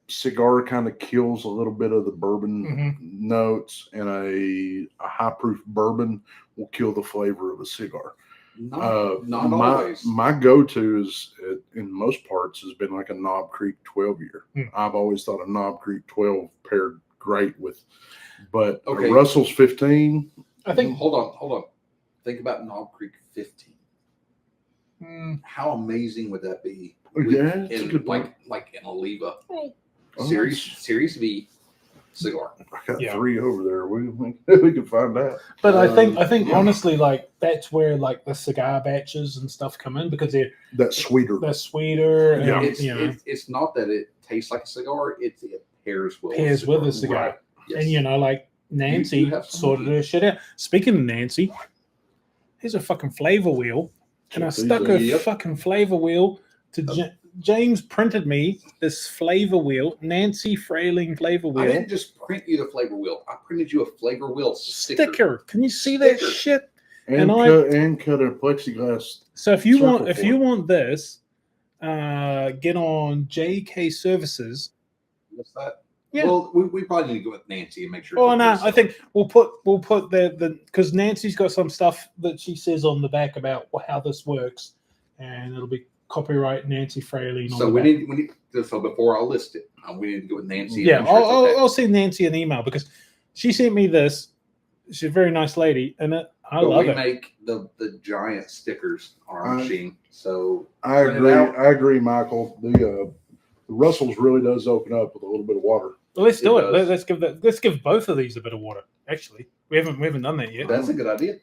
Cigar kind of kills a little bit of the bourbon notes, and a high proof bourbon will kill the flavor of a cigar. Not always. My go-to is in most parts has been like a Knob Creek 12-year. I've always thought a Knob Creek 12 paired great with, but a Russell's 15. I think. Hold on. Think about Knob Creek 15. How amazing would that be? Yeah, it's a good like an Oliva Series B cigar. I got Yeah. 3 over there. We can find out. But I think honestly, like that's where like the cigar batches and stuff come in because That's sweeter. they're sweeter. And, Yeah. It's not that it tastes like a cigar. It pairs well. with a cigar. Right. Yes. And like Nancy You have sorted Smoky. her shit out. Speaking of Nancy, here's a fucking flavor wheel, and I These stuck are- a fucking flavor wheel to James printed me this flavor wheel, Nancy Frayling flavor I wheel didn't just print you the flavor wheel. I printed you a flavor wheel sticker. Can you see that Sticker. shit? and and cut a plexiglass. So if you Circle want this, get on JK Services. What's that? Yeah. Well, we probably need to go with Nancy and make sure. Oh it's no, okay, I think we'll put the because Nancy's got some stuff that she says on the back about how this works, and it'll be copyright Nancy Fraley. So we need. So before I list it, we need to go with Nancy. Yeah, and make sure it's okay. I'll send Nancy an email because she sent me this. She's a very nice lady, and I love we it. make the giant stickers on our machine. So I print it agree. out. I agree, Michael. The Russell's really does open up with a little bit of water. Well, let's do it. does. Let's give both of these a bit of water. Actually, we haven't done that yet. That's a good idea.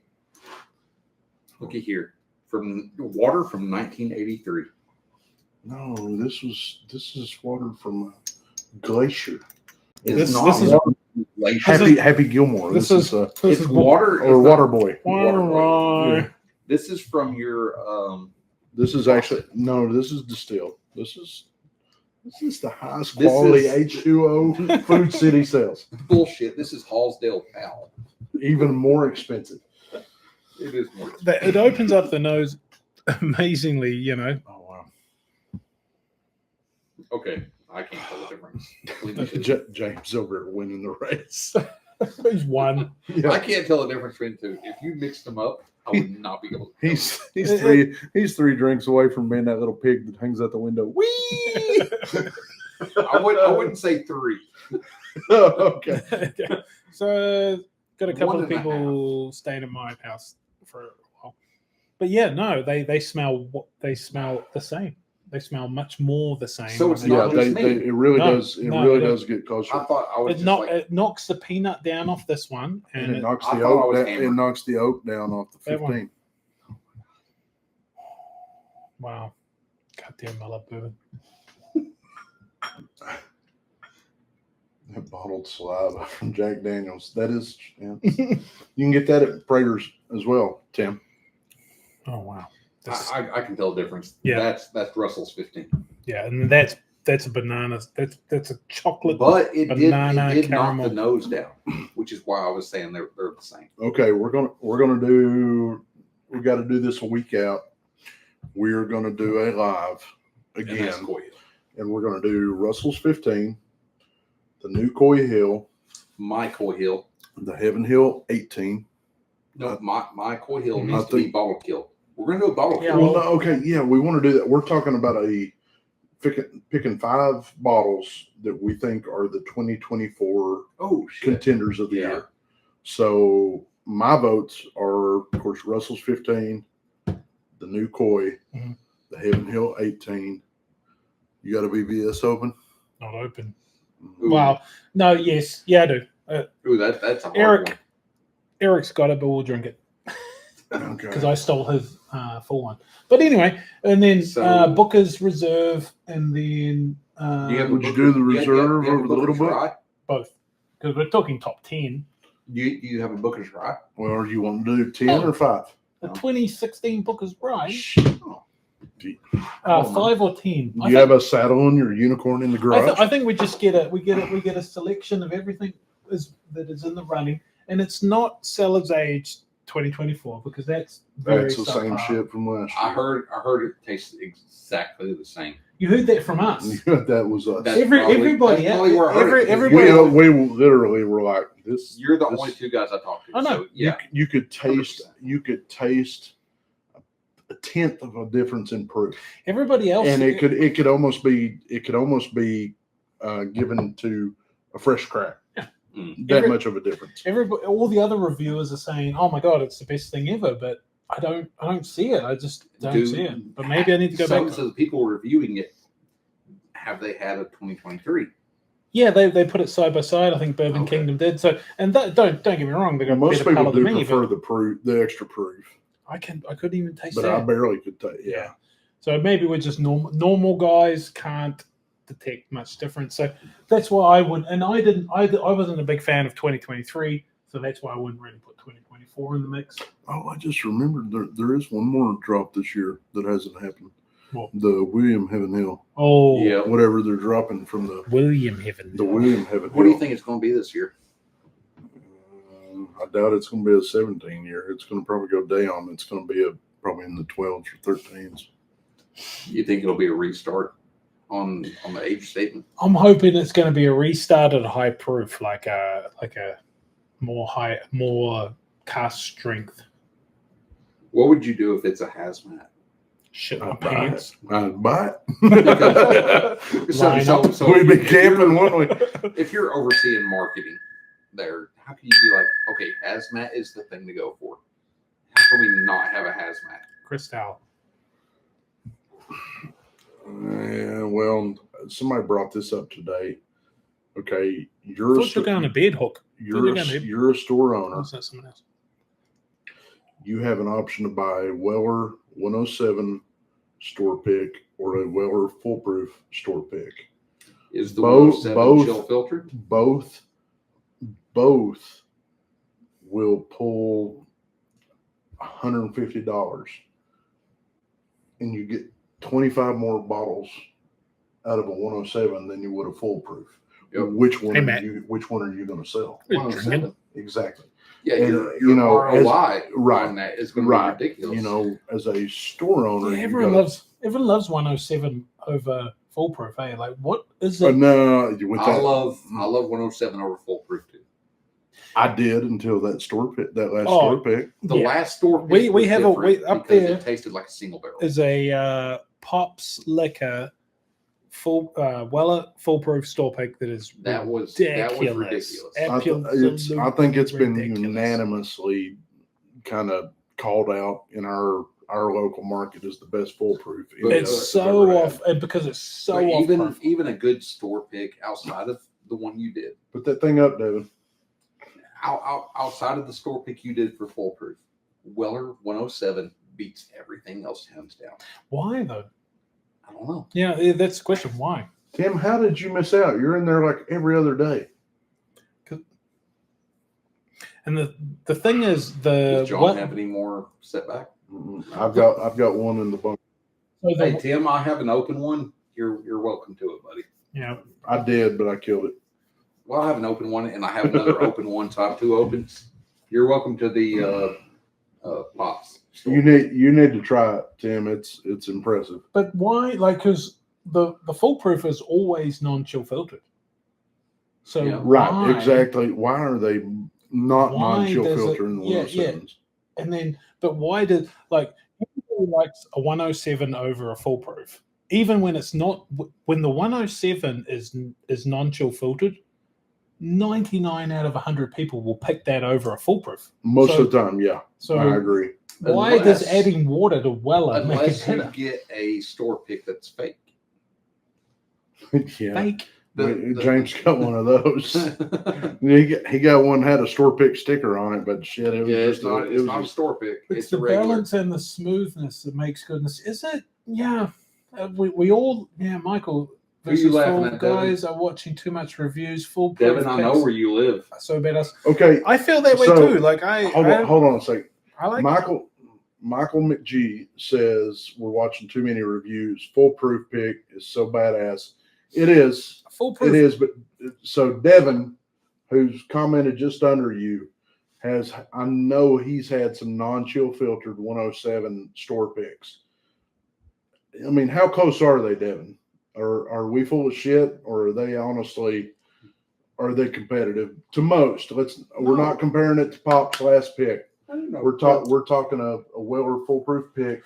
Looky here, from water from 1983. No, this is water from glacier. It's This not is- water from glacier. Happy Gilmore. This This is is It's water or Water Boy. Water. This is from your This is actually this is distilled. This is the highest This quality is- H2O Food City sells. bullshit. This is Hallsdale Pal. Even more expensive. It is more. It opens up the nose amazingly. Oh wow. Okay, I can't tell the difference. Believe me, James over there winning the race. He's one. I can't tell the difference between the two. If you mixed them up, I would not be able to. He's three drinks away from being that little pig that hangs out the window. Whee! I wouldn't say 3. Okay. So got a couple One of and a people staying at my house for a while, but yeah, no, they smell the same. They smell much more the same. So it's when they- not just me. It really No, does. It no, really it does get closer. I thought I was it knocks the peanut down off this one, And and it knocks I the thought I oak was down. It hammered. knocks the oak down off the That one. 15. wow, goddamn, I love bourbon. Bottled saliva from Jack Daniels. That is, yeah. You can get that at Prater's as well, Tim. Oh wow. I can tell the difference. Yeah. That's Russell's 15. Yeah, and that's a banana. That's a chocolate. But it banana did knock caramel. the nose down, which is why I was saying they're the same. Okay, we got to do this a week out. We're gonna do a live And again, that's Coy Hill. and we're gonna do Russell's 15, the new Coy Hill, My Coy Hill. the Heaven Hill 18. No, my Coy Hill I needs to be think- bottle kill. We're gonna do a bottle Yeah, kill. Well, no, okay, yeah, we want to do that. We're talking about picking 5 bottles that we think are the 2024 Oh shit! contenders of the Yeah. year. So my votes are, of course, Russell's 15, the new Coy, Mhm. the Heaven Hill 18. You got a BBS open? Not open. Ooh, Wow. No. Yes. Yeah, I do. ooh, that's a hard Eric. one. Eric's got it, but we'll drink it Okay. because I stole his full one. But anyway, and then So- Booker's Reserve, and then Do you have a Would you Booker- do the you have- reserve you have a over the little Booker's book? Rye? both because we're talking top 10. You have a Booker's Rye? Well, you want to do 10 or 5? The No. 2016 Booker's Ride, Oh. 5 or 10. Do you have a saddle on your unicorn in the garage? I think we just get a selection of everything that is in the running, and it's not Sellers Aged 2024 because that's very That's the same subpar. shit from last I year. heard it tastes exactly the same. You heard that from us. That was us. That's Everybody, that's probably where I heard it. everybody- we literally were like this. You're the this- only 2 guys I talked to. I know. So, yeah. You could taste 100%. a tenth of a difference in proof, Everybody else, and it could almost be given to a fresh crack. Mm. That much of a difference. everybody, all the other reviewers are saying, "Oh my god, it's the best thing ever," but I don't see it. I just don't Do- see it. But maybe I need to go so, back. So the people reviewing it, have they had a 2023? Yeah, they put it side by side. I think Bourbon Okay. Kingdom did. So, and don't get me wrong, they got Most better people color do than me, prefer but the proof, the extra proof, I couldn't even taste but that. I barely could taste. Yeah, So maybe we're just normal guys can't detect much difference. So that's why I wouldn't. And I wasn't a big fan of 2023. So that's why I wouldn't really put 2024 in the mix. Oh, I just remembered there is one more drop this year that hasn't happened. What? The William Heaven Hill, Oh, Yeah. whatever they're dropping from the William Heaven. William Heaven What do you Hill. think it's going to be this year? I doubt it's going to be a 17 year. It's going to probably go down. It's going to be probably in the 12s or 13s. You think it'll be a restart on the age statement? I'm hoping it's going to be a restart at high proof, like a more cast strength. What would you do if it's a hazmat? Shit my I'd buy pants. it. I'd buy it. So We'd be if you're- camping, wouldn't we? If you're overseeing marketing there, how can you be like, okay, hazmat is the thing to go for? How can we not have a hazmat? Cristal. Yeah, well, somebody brought this up today. Okay, you're Thought you're going to bed hook. you're a store owner. What's that? Someone else? You have an option to buy a Weller 107 store pick or a Weller foolproof store pick. Is the Both- 107 both- chill filtered? Both will pull $150, and you get 25 more bottles out of a 107 than you would a foolproof. Yep. Which one Hey, are Matt. Which one are you going to sell? You're 107. drinking. Exactly. Yeah, And, your you know, ROI right, on that is going to right. be ridiculous. You know, as a store owner, Yeah, you everyone gotta- loves 107 over foolproof. Hey, like what is But it? no, with I that, love 107 over foolproof too. I did until that store pick, that last Oh, store pick. The Yeah. last store pick We was have different up because there it tasted like a single barrel. Is a Pops Liquor full Weller foolproof store pick that is That was ridiculous. ridiculous. I think it's been Ridiculous. unanimously kind of called out in our local market as the best foolproof. But It's I've so ever had. off, and because it's so But off. even a good store pick outside of the one you did, Put that thing up, David. outside of the store pick you did for foolproof, Weller 107 beats everything else hands down. Why though? I don't know. Yeah, that's the question. Why? Tim, how did you miss out? You're in there like every other day. And the thing is, Does John have any more setback? I've got one in the bunker. Hey Tim, I have an open one. You're welcome to it, buddy. Yeah, I did, but I killed it. Well, I have an open one, and I have another open one. So I have two opens. You're welcome to the pops. You need to try it, Tim. It's impressive. but why? Like, because the foolproof is always non-chill filtered. So Yeah. Right, why- exactly. Why are they not Why non-chill does it- filter in the yeah, 107s? And then, but why did like everybody likes a 107 over a foolproof? Even when it's not, when the 107 is non-chill filtered, 99 out of 100 people will pick that over a foolproof. Most So- of the time, yeah, So I agree. why does Unless- adding water to Weller make it Unless you better? get a store pick that's fake. Yeah, Fake. James got one of those. he got one that had a store pick sticker on it, but shit, it was Yeah, just it's not. it It's was not a just- store pick. It's It's the a regular. balance and the smoothness that makes goodness. Is it? Yeah. We all, Michael Who you versus laughing Fool at, Devin? guys are watching too much reviews. Foolproof Devin, I know picks where you live. are so badass. okay. I feel that way So, too. Like Hold on a second. I like Michael McGee says we're watching too many reviews. Foolproof pick is so badass. It is. foolproof. It is, but so Devin, who's commented just under you, I know he's had some non-chill filtered 107 store picks. I mean, how close are they, Devin? Are we full of shit, or are they honestly, are they competitive to most? We're not comparing it to Pop's last pick. I don't know. We're talking a Weller foolproof pick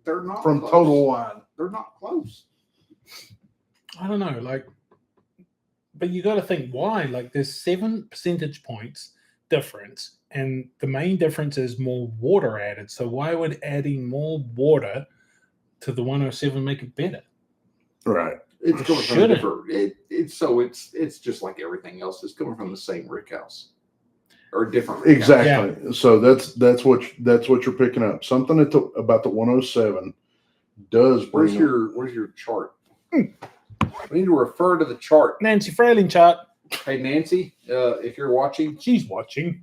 They're not from close. Total Wine. They're not close. I don't know, like, but you got to think why. Like, there's 7 percentage points difference, and the main difference is more water added. So why would adding more water to the 107 make it better? Right. It's coming from a Shouldn't. different. It's just like everything else. It's coming from the same rick house or different. Rick house. Exactly. So that's what you're picking up. Something about the 107 does Where's bring. your chart? We need to refer to the chart. Nancy Frailing chart. Hey Nancy, if you're watching, She's watching.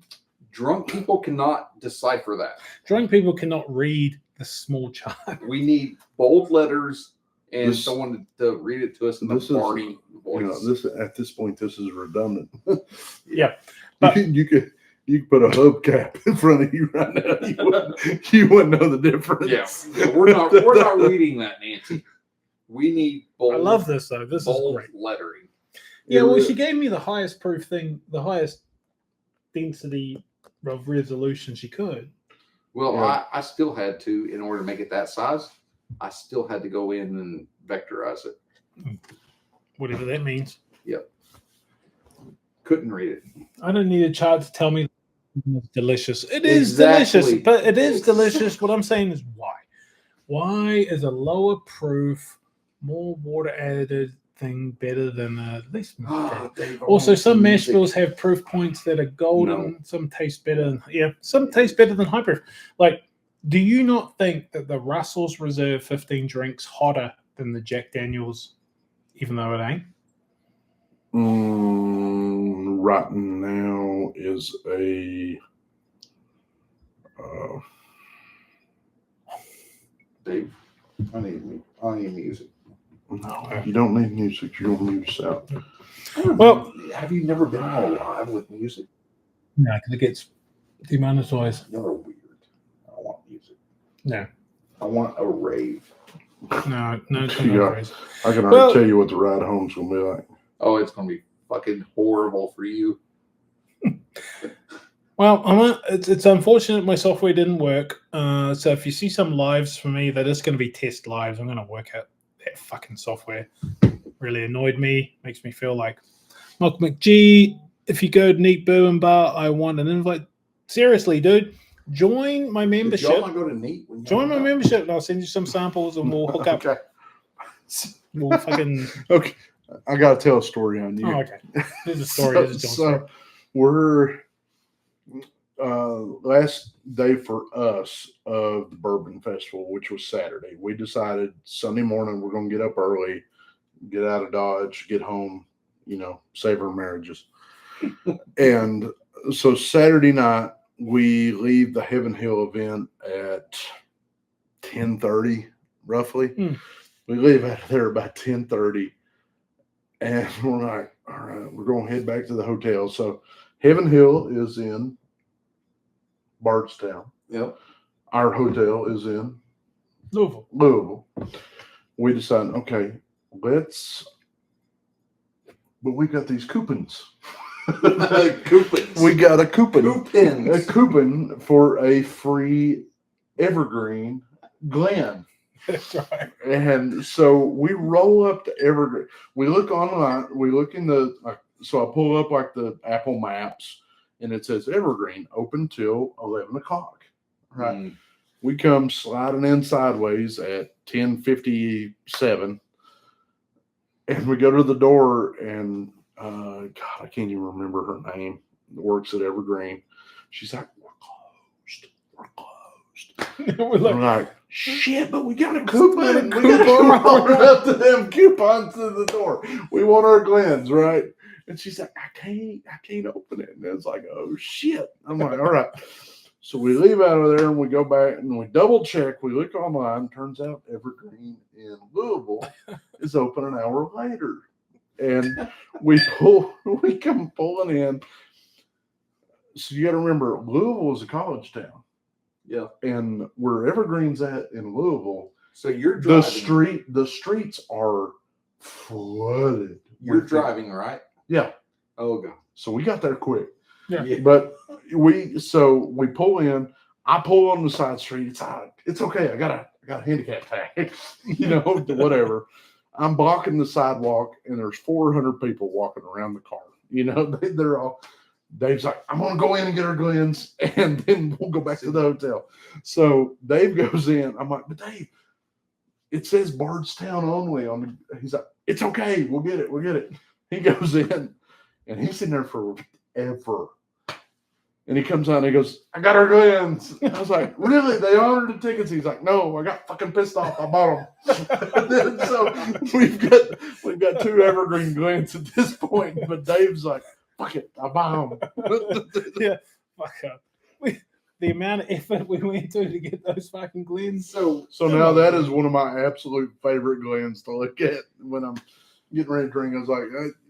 drunk people cannot decipher that. Drunk people cannot read the small chart. We need bold letters and This- someone to read it to us in the this is- party voice. This at this point, this is redundant. Yeah. But- you could put a hubcap in front of you right now. You wouldn't know the difference. Yeah, we're not reading that, Nancy. We need bold. I love this though. This is bold great. lettering. Yeah, well, she gave me the highest proof thing, the highest density of resolution she could. Well, Yeah. I still had to, in order to make it that size, I still had to go in and vectorize it. Whatever that means. Couldn't read it. I don't need a chart to tell me it's delicious. It is delicious, Exactly. but it is delicious. What I'm saying is why? Why is a lower proof, more water added thing better than a less? Also, some mash bills have proof points that are golden. No. Some taste better. Some taste better than high proof. Like, do you not think that the Russell's Reserve 15 drinks hotter than the Jack Daniels, even though it ain't? Right now is a. Dave, I need music. No, you don't need music. You don't need to shout. Well, Have you never been on a live with music? no, because it gets demonetized. You're weird. I don't want music. No, I want a rave. no, it's Yeah. not crazy. I can already Well- tell you what the ride home's gonna be like. Oh, it's gonna be fucking horrible for you. Well, it's unfortunate my software didn't work. So if you see some lives for me, that is going to be test lives. I'm going to work out that fucking software. Really annoyed me. Makes me feel like Mark McGee. If you go to Neat Bourbon Bar, I want an invite. Seriously, dude, join my Did membership. y'all not go to Neat? When y'all Join my went out? membership, and I'll send you some samples, and we'll hook up. Okay. We'll fucking. Okay. I gotta tell a story on you. Oh, okay. There's a story. So, There's a John story. we're last day for us of the Bourbon Festival, which was Saturday. We decided Sunday morning we're gonna get up early, get out of Dodge, get home, save our marriages. And so Saturday night we leave the Heaven Hill event at 10:30 roughly. We leave out of there about 10:30, and we're like, all right, we're going to head back to the hotel. So Heaven Hill is in Bardstown. Yep. Our hotel is in Louisville. We decided, okay, but we got these coupons. Coupons. We got a coupon. Coupons. A coupon for a free Evergreen Glen. That's right. And so we roll up to Evergreen. We look online. We look in the. So I pull up like the Apple Maps, and it says Evergreen open till 11 o'clock. Right. We come sliding in sideways at 10:57, and we go to the door, and God, I can't even remember her name. Works at Evergreen. She's like, "We're closed. We're I'm like, shit, but we got a coupon. We got to run up to them coupons to the door. We want our Glens, right? And she's like, I can't open it. And it's like, oh shit. I'm like, all right. So we leave out of there and we go back and we double check. We look online. Turns out Evergreen in Louisville is open an hour later. And we come pulling in. So you got to remember, Louisville is a college town. Yeah. And where Evergreen's at in Louisville, So you're driving. the streets are flooded. You're driving, right? Yeah. Oh god. So we got there quick. Yeah. But we pull in. I pull on the side street. It's okay. I got a handicap tag. Whatever. I'm blocking the sidewalk, and there's 400 people walking around the car. They're all. Dave's like, I'm gonna go in and get our Glens, and then we'll go back to the hotel. So Dave goes in. I'm like, but Dave, it says Bardstown only. He's like, it's okay. We'll get it. He goes in, and he's in there forever. And he comes out and he goes, I got our Glens. I was like, really? They honored the tickets? He's like, no, I got fucking pissed off. I bought them. So we've got 2 Evergreen Glens at this point. But Dave's like, fuck it, I buy them. Yeah, fuck up. The amount of effort we went to get those fucking Glens. So now that is one of my absolute favorite Glens to look at when I'm getting ready to drink. I was like,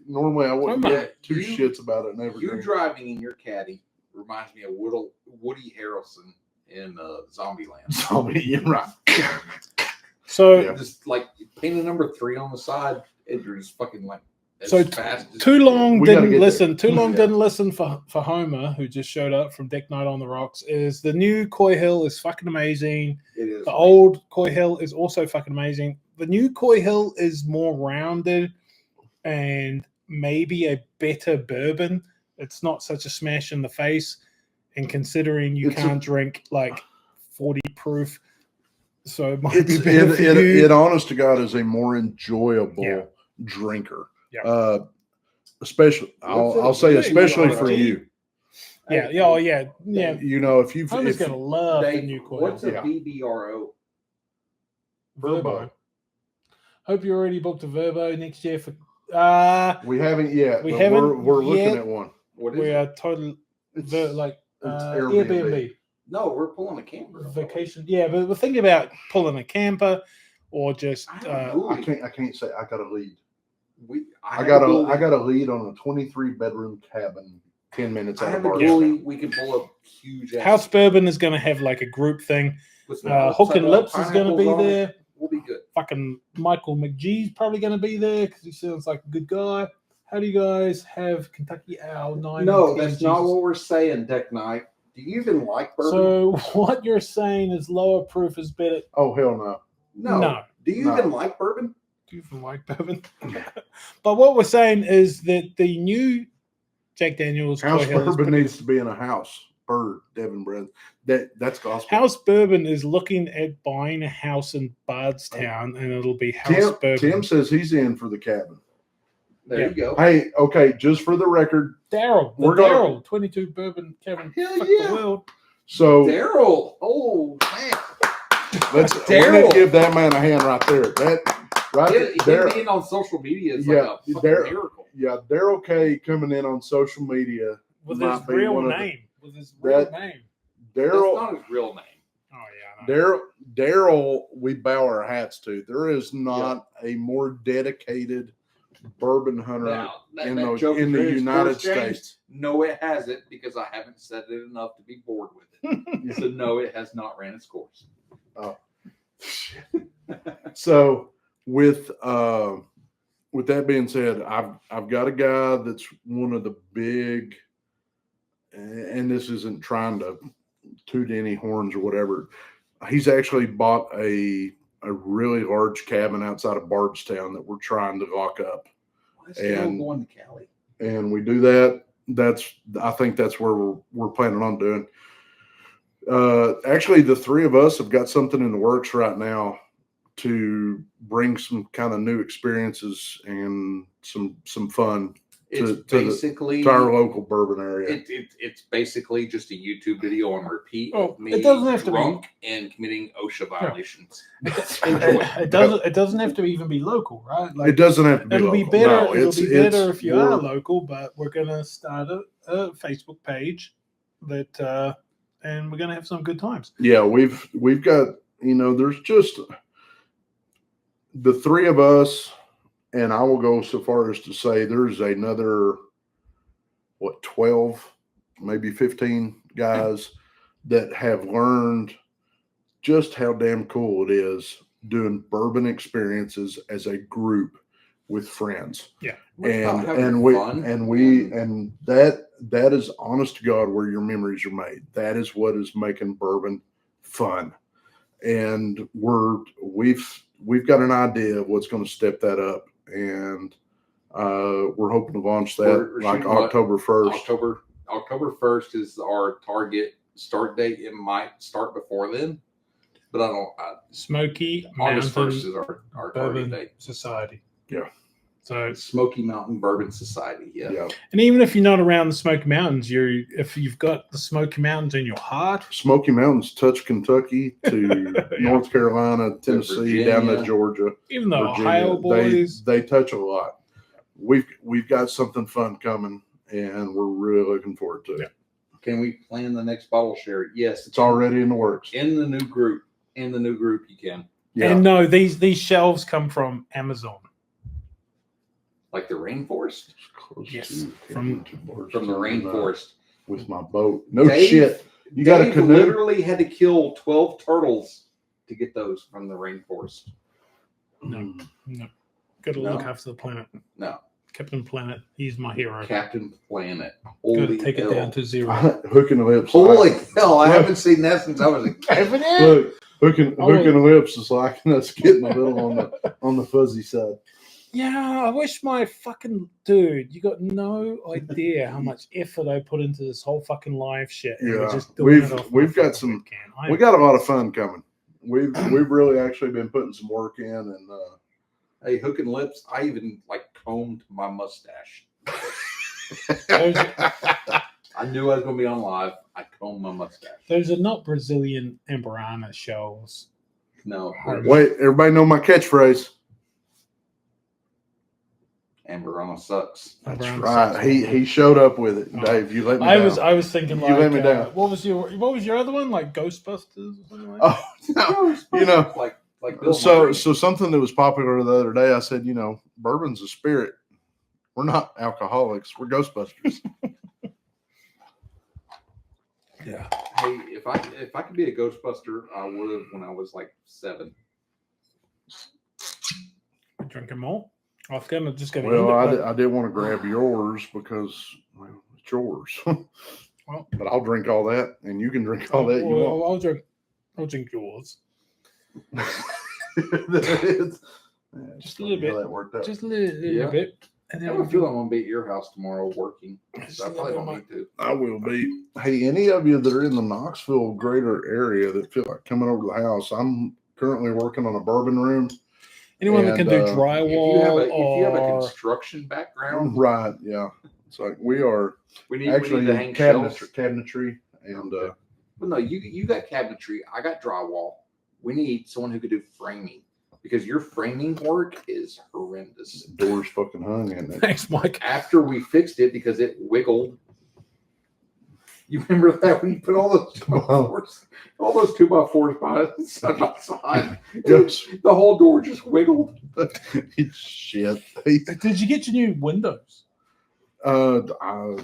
normally I wouldn't get two shits about it. Never. You driving in your caddy reminds me of Woody Harrelson in Zombieland. Zombie, you're right. So just like painting number 3 on the side, and you're just fucking like. So too long didn't listen for Homer, who just showed up from Deck Night on the Rocks. Is the new Coy Hill is fucking amazing. It is. The old Coy Hill is also fucking amazing. The new Coy Hill is more rounded and maybe a better bourbon. It's not such a smash in the face. And considering you can't drink like 40 proof, so it might be better for you. It honest to God is a more enjoyable drinker. Yeah. Especially, I'll say, especially for you. Yeah. If you've Homer's gonna love the new Coy Hill. What's a BBRO? Verbo. Hope you already booked a Verbo next year for. We haven't yet. We're looking at one. What is we it? are totally It's Airbnb. No, we're pulling a camper. Vacation. Yeah, but we're thinking about pulling a camper or just. I can't say I got a lead. I got a lead on a 23-bedroom cabin 10 minutes out of Bardstown. We can pull a huge House Bourbon is going to have like a group thing. Hook and Lips is going to be there. We'll be good. Fucking Michael McGee's probably going to be there because he sounds like a good guy. How do you guys have Kentucky Owl 9? No, that's not what we're saying, Deck Night. Do you even like bourbon? So what you're saying is lower proof is better. Oh, hell no. No. Do you even like bourbon? Do you even like bourbon? But what we're saying is that the new Jack Daniels House Bourbon needs to be in a house. Devin Brand. That's gospel. House Bourbon is looking at buying a house in Bardstown, and it'll be House Bourbon. Tim says he's in for the cabin. There you go. Hey, okay, just for the record, Daryl, 22 Bourbon cabin. Hell Fuck yeah. the world. So Daryl. Oh man. We're gonna give that man a hand right there. Right? Him being on social media is like a fucking miracle. Yeah, Daryl K coming in on social media with might his be real one of the- name. With his real name. That's Daryl, not his real name. Oh yeah. Daryl, we bow our hats to. There is not a more dedicated bourbon hunter Now, in that the joke in the is United first, James. States. No, it hasn't, because I haven't said it enough to be bored with it. So no, it has not ran its course. Oh. So with that being said, I've got a guy that's one of the big, and this isn't trying to toot any horns or whatever. He's actually bought a really large cabin outside of Bardstown that we're trying to lock up. And going to Cali. And we do that. I think that's where we're planning on doing. Actually, the three of us have got something in the works right now to bring some kind of new experiences and some fun to our local bourbon area. It's basically just a YouTube video on repeat Oh, of me it doesn't have to be- drunk and committing OSHA violations. It doesn't have to even be local, right? It doesn't have to be. It'll be local. better. No, it'll be better if you are we're- local. But we're gonna start a Facebook page that, and we're gonna have some good times. Yeah, we've got, there's just the three of us, and I will go so far as to say there's another 12, maybe 15 guys that have learned just how damn cool it is doing bourbon experiences as a group with friends. Yeah. And that is honest to God where your memories are made. That is what is making bourbon fun. And we've got an idea of what's going to step that up, and we're hoping to launch that We're like shooting October 1st. October 1st is our target start date. It might start before then, but I don't. Smoky August 1st Mountain is our target Bourbon date. Society. Yeah. So, Smoky Mountain Bourbon Society. Yeah. and even if you're not around the Smoky Mountains, if you've got the Smoky Mountains in your heart, Smoky Mountains touch Kentucky to North Carolina, Tennessee, down to Georgia, even the Virginia. Ohio boys, they touch a lot. We've got something fun coming, and we're really looking forward to it. Yeah. Can we plan the next bottle share? Yes, It's already in the works. in the new group. In the new group, you can. Yeah. and no, these shelves come from Amazon. Like the rainforest. Yes, from From the rainforest. with my boat. No Dave- shit. You got a Dave canoe? literally had to kill 12 turtles to get those from the rainforest. No, got to No. look after the planet. No, Captain Planet, he's my hero. Captain Planet. Got Holy to take hell. it down to zero. Hooking the lips. Holy hell! I haven't seen that since I was a kid. Look, hooking Oh, wait. the lips is like us getting a little on the fuzzy side. Yeah, I wish my fucking dude. You got no idea how much effort I put into this whole fucking live shit. And we're Yeah, just doing it off my we've got fucking some. webcam. We got a lot of fun coming. We've really actually been putting some work in, and Hey, hooking lips. I even combed my mustache. I knew I was going to be on live. I combed my mustache. Those are not Brazilian Amberana shells. No, wait, everybody know my catchphrase. Amberana sucks. That's Amberana right. sucks. He showed up with it, Oh. Dave. You let me I down. was thinking You like let me down. what was your other one, like Ghostbusters or something like that? Oh no, you know. Like Bill So Murray. something that was popular the other day. I said, bourbon's a spirit. We're not alcoholics. We're Ghostbusters. Yeah. Hey, if I could be a Ghostbuster, I would have when I was 7. Drinking more. I was just going Well, to I did want to grab yours because it's yours. Well, but I'll drink all that, and you can drink all that you want. I'll drink yours. Just a little bit. That worked out. Just a little Yeah. bit. And I then have a feeling I'm gonna be at your house tomorrow working. Just So I a probably little don't bit. need to. I will be. Hey, any of you that are in the Knoxville greater area that feel like coming over to the house, I'm currently working on a bourbon room. Anyone that can do And, drywall If you have a or construction background, Right, yeah. It's like we are we need actually to hang shelves. cabinetry and Well, no, you got cabinetry. I got drywall. We need someone who could do framing. because your framing work is horrendous. Door's fucking hung in it. Thanks, Mike. After we fixed it because it wiggled. You remember that when you put all those 2x4s, all those 2x4s side by side, Yes. the whole door just wiggled. Shit. Did you get your new windows? I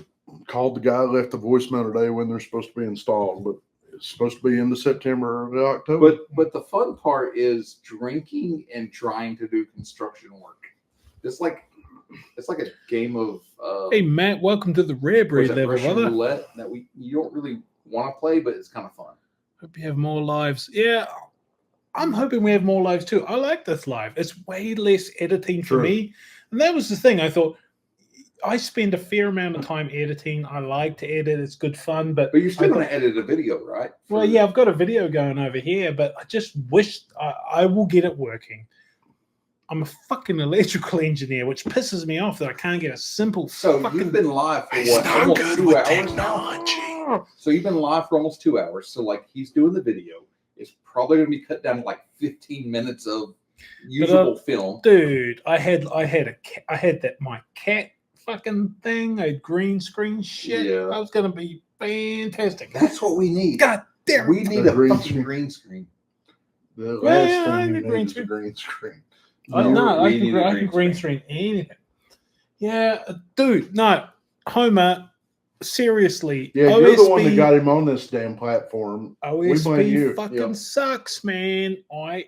called the guy, left a voicemail today when they're supposed to be installed, but it's supposed to be into September or early October. But the fun part is drinking and trying to do construction work. It's like a game of Hey, Matt, welcome to the rare breed level, Russian brother. roulette that you don't really want to play, but it's kind of fun. Hope you have more lives. Yeah, I'm hoping we have more lives too. I like this live. It's way less editing for True. me. And that was the thing. I thought I spend a fair amount of time editing. I like to edit. It's good fun. But But you're still I going to edit a video, right? Well, yeah, I've got a video going over here, but I just wish I will get it working. I'm a fucking electrical engineer, which pisses me off that I can't get a simple So fucking... you've been live for It's what? not Almost good 2 with hours technology. now? So you've been live for almost 2 hours. So like he's doing the video. It's probably going to be cut down to like 15 minutes of usable film. Dude, I had my cat fucking thing, a green screen shit. Yeah. That was gonna be fantastic. That's what we need. God damn. We need A a green fucking screen. green screen. The last Yeah, I thing need you green need is a screen. green screen. I don't know. We I need a can green screen anything. Yeah, dude. No, Homer. Seriously, Yeah, you're the one that got him on this damn platform. blame OSB you. fucking Yeah. sucks, man. I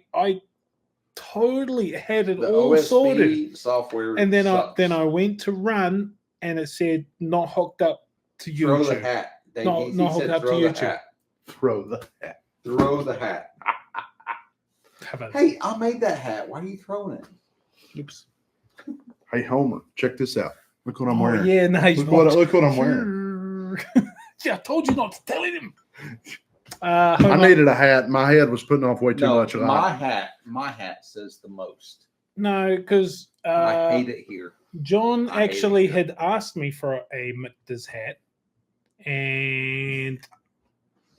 totally had it The all OSB sorted, software. and then sucks. I went to run, and it said not hooked up to throw the YouTube. hat. They, No, he no, said hook up to throw the YouTube. hat. Throw the hat. Throw the hat. How about Hey, I made that hat. Why are you throwing it? Oops. Hey, Homer, check this out. Look what I'm Oh, wearing. yeah, no, he's Look what I'm wearing. See, I told you not to tell him. I needed a hat. My head was putting off way too much. Of my that. hat says the most. No, because I hate it here. John I hate actually it. had asked me for a Mitters hat, and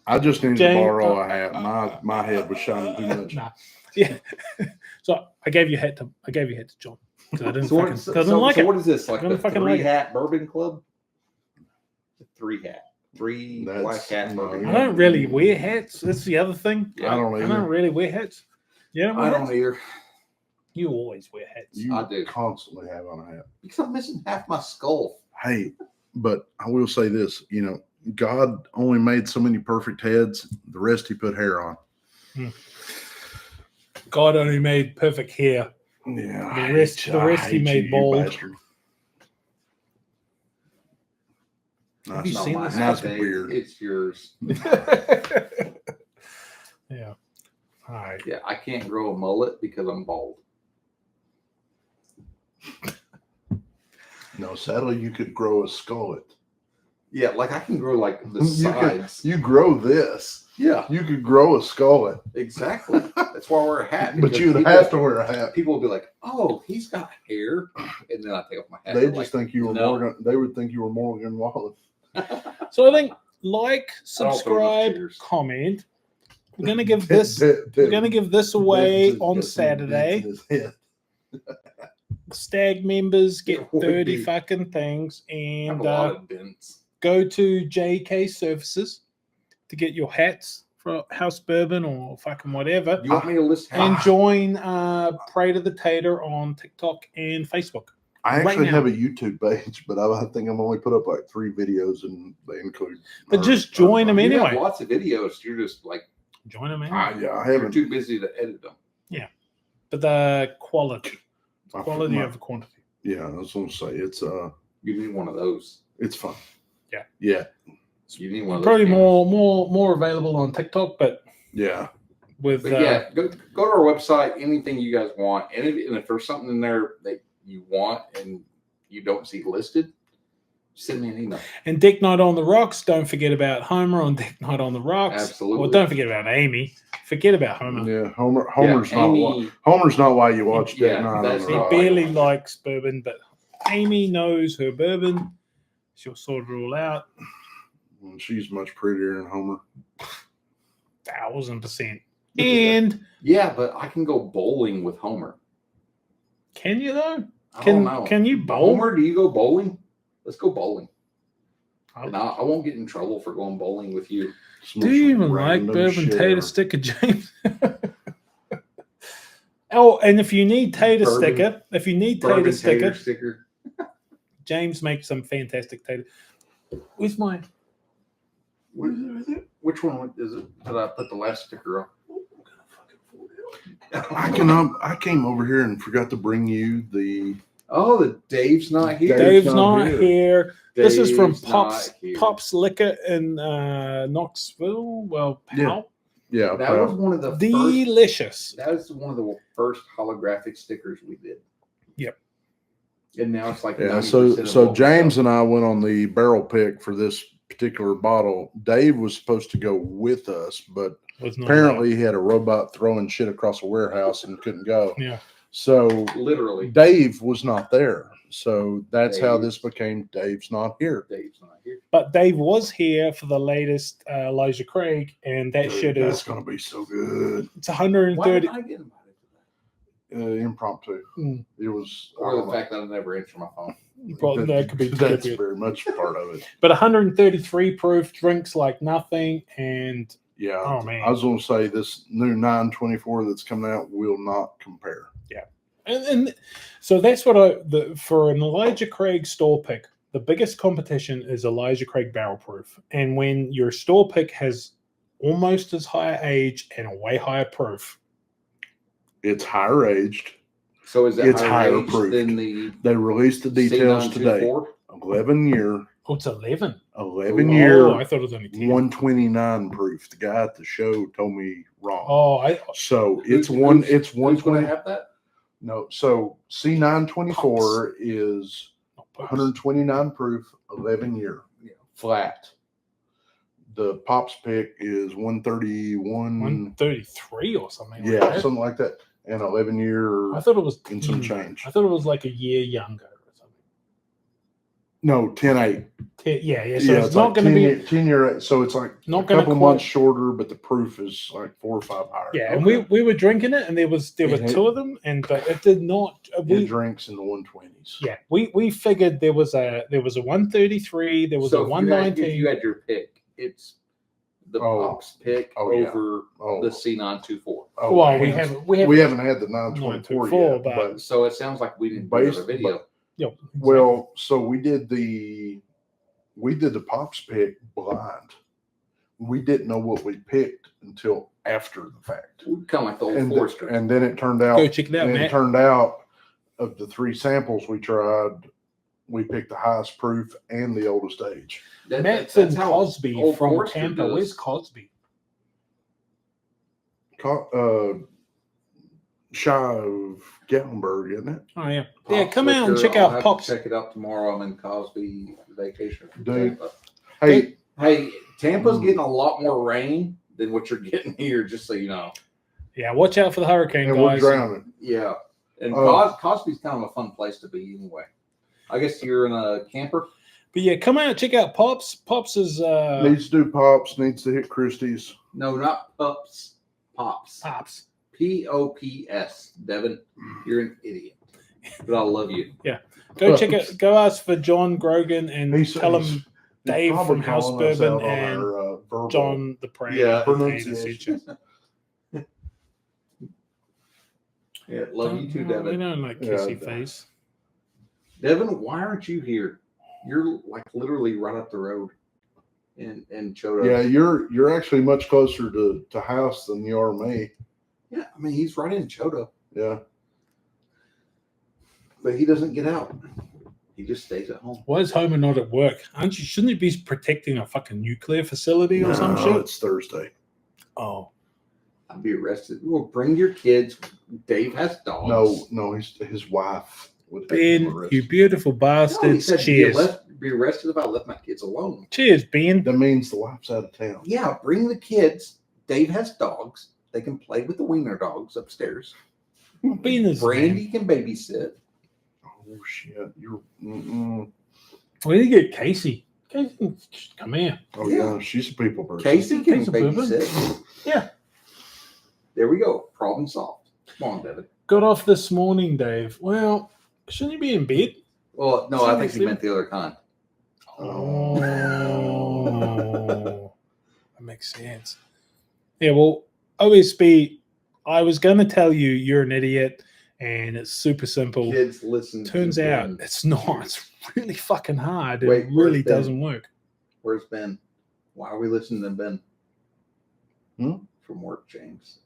I just needed Jane, to borrow a hat. My head was shining too much. nah, yeah. So I gave you a hat to John because I didn't So, fucking, what, so, 'cause I didn't like so it. what is this? Like Didn't the fucking three like it. hat bourbon club? The three hat. Three That's- black hat no, bourbon I yeah. don't really wear hats. That's the other thing. I don't I either. don't really wear hats. You don't wear I hats? don't either. You always wear hats. You I do. constantly have on a hat. Because I'm missing half my skull. Hey, but I will say this, God only made so many perfect heads. The rest he put hair on. God only made perfect hair. Yeah. The rest he made you bald. bastard. Have you Nice, seen my this? nice hat, Dave. beard. It's yours. Yeah. All right. Yeah, I can't grow a mullet because I'm bald. No, sadly, you could grow a skullet. Yeah, like I can grow like the You sides. You grow this. Yeah, You could grow a skullet, exactly. That's why I wear a hat. but because you'd people- have to wear a hat. People will be like, "Oh, he's got hair," and then I take off my hat. They They're just like, think you were "No." Morgan. They would think you were Morgan Wallen. So I think like, I don't throw enough subscribe, chairs. comment. We're gonna give this. We're gonna give this away on Saturday. Stag members get It would 30 be. fucking things, I have and a lot of dents. go to JK Services to get your hats for House Bourbon or fucking whatever. You want me to list And how? join Pray to the Tater on TikTok and Facebook. I Right actually now. have a YouTube page, but I think I've only put up like 3 videos, and they include. But just join them You have anyway. lots of videos. You're just like Join them anyway. I you're haven't. too busy to edit them. But the quality I- over quantity. Yeah, I was gonna say it's You need one of those. it's fun. Yeah. Yeah. You need one of those. Probably cameras. more available on TikTok, but Yeah. with But yeah, go to our website. Anything you guys want, and if there's something in there that you want and you don't see listed, send me an email. and Dick Night on the Rocks. Don't forget about Homer on Dick Night on the Rocks. Absolutely. Well, don't forget about Amy. Forget about Homer. Yeah. Homer's not Amy- why. Homer's not why you watch Yeah, Dick Night on that's the He not Rock. barely likes bourbon, but Amy knows her bourbon. She'll sort it all out. She's much prettier than Homer. 1,000%. And Yeah, but I can go bowling with Homer. can you though? I don't know. Can you bowl? Homer, do you go bowling? Let's go bowling. Oh. And I won't get in trouble for going bowling with you. Do you even like bourbon tater sticker, James? Oh, and if you need tater Bourbon- sticker, James makes some fantastic tater. Where's mine? Which one is it? Did I put the last sticker on? I came over here and forgot to bring you the. Oh, the Dave's not here. Dave's not here. This is from Dave's not here. Pops Liquor in Knoxville. Well, Powell. Yeah, That was one of the first. Delicious. That was one of the first holographic stickers we did. Yep. And now it's like Yeah, 90% of so what we James sell. and I went on the barrel pick for this particular bottle. Dave was supposed to go with us, but Was not apparently he had a robot throwing shit across a warehouse and couldn't go. Yeah. So Literally, Dave was not there. So that's how Dave. this became Dave's not here. Dave's not here. But Dave was here for the latest Elijah Craig, and that shit That's is going to be so good. it's Why 130. did I get invited to Impromptu. Mm. It was. that? Or the fact that I never answer my phone. Well, that could be That's good. very much part of it. But 133 proof, drinks like nothing, and Yeah. oh man, I was going to say this new 924 that's coming out will not compare. and so that's what for an Elijah Craig store pick, the biggest competition is Elijah Craig barrel proof, and when your store pick has almost as high age and a way higher proof, It's higher aged. So is that It's higher higher age proofed. than the They released the details today. C924? 11 year, oh, it's 11. 11 Oh, year, I thought it was only 10. 129 proof. The guy at the show told me wrong. Oh, So Who- it's who's- one. It's Who's going 120. to have that? No. So C924 is 129 proof, 11 year. Flat. The Pops pick is 131. 133 or something. Yeah, like that. something like that. And 11 year. I thought it was and some 10. change. I thought it was like a year younger or something. No, 10.8. Yeah. So it's not like going to be 10 year. So it's like not a going couple to months shorter, but the proof is like 4 or 5 higher. Yeah, and we were drinking it, and there were It- two of them, and but it did not. It drinks in the 120s. Yeah, we figured there was a 133, there was So a if you 119. had your pick, it's the Oh. Pops pick Oh, yeah. over Oh, the C924. oh, Well, we hands- haven't we haven't had the 924 924, yet, but- but So it sounds like we didn't do Based- a video. well, so we did the Pops pick blind. We didn't know what we picked until after the fact, Kind of like the old and, Forester. and then it turned out. Go check it out, and it Matt. turned out of the 3 samples we tried, we picked the highest proof and the oldest age. Matt's in that's how Cosby Old from Forester Tampa. does. Where's Cosby? Shy of Gatlinburg, isn't it? Oh yeah, Pops yeah. Come out and Liquor, check I'll out have to Pops. Check it out tomorrow. I'm in Cosby vacation. Dude. Tampa. Hey, Hey, Tampa's getting a lot more rain than what you're getting here, just so you know. Yeah, watch out for the hurricane, and we're guys. drowning. Yeah. And Oh. Cosby's kind of a fun place to be anyway. I guess you're in a camper. But yeah, come out, check out Pops. Pops is Needs to do Pops, needs to hit Christie's. No, not Pups. Pops. Pops. Pops. Devin, you're an idiot. But I love you. Go check it. Go ask for John Grogan and He's- tell he's- him Dave probably from House calling us Bourbon out on and our, verbal John the Prayer. Yeah, pronunciation. Yeah, love you too, We Devin. don't like Yeah, kissy I- face. Devin, why aren't you here? You're like literally right up the road in Choda. Yeah, you're actually much closer to House than you are me. Yeah, I mean he's right in Choda, Yeah. but he doesn't get out. He just stays at home. Why is Homer not at work? Aren't you? Shouldn't he be protecting a fucking nuclear facility or some No, shit? it's Thursday. Oh, I'd be arrested. Well, bring your kids. Dave has dogs. No, his wife would have Ben, him you arrested. beautiful No, he bastards! said Cheers. be arrested if I left my kids alone. Cheers, Ben. That means the wife's out of town. Yeah, bring the kids. Dave has dogs. They can play with the wiener dogs upstairs. Ben is Brandy can babysit. Oh shit! You're. Mm-mm. Where did you get Casey? Casey, come here. Oh Yeah. yeah, she's a people person. Casey can Piece of bourbon. babysit. Yeah. There we go. Problem solved. Come on, David. Got off this morning, Dave. Well, shouldn't you be in bed? Well, no, I think he meant the other kind. Oh, that makes sense. Yeah, well, OSB, I was going to tell you you're an idiot, and it's super simple. Kids listen. Turns to out Ben. it's not. It's really fucking hard. Wait, It really where's Ben? doesn't work. Where's Ben? Why are we listening to Ben? From work, James.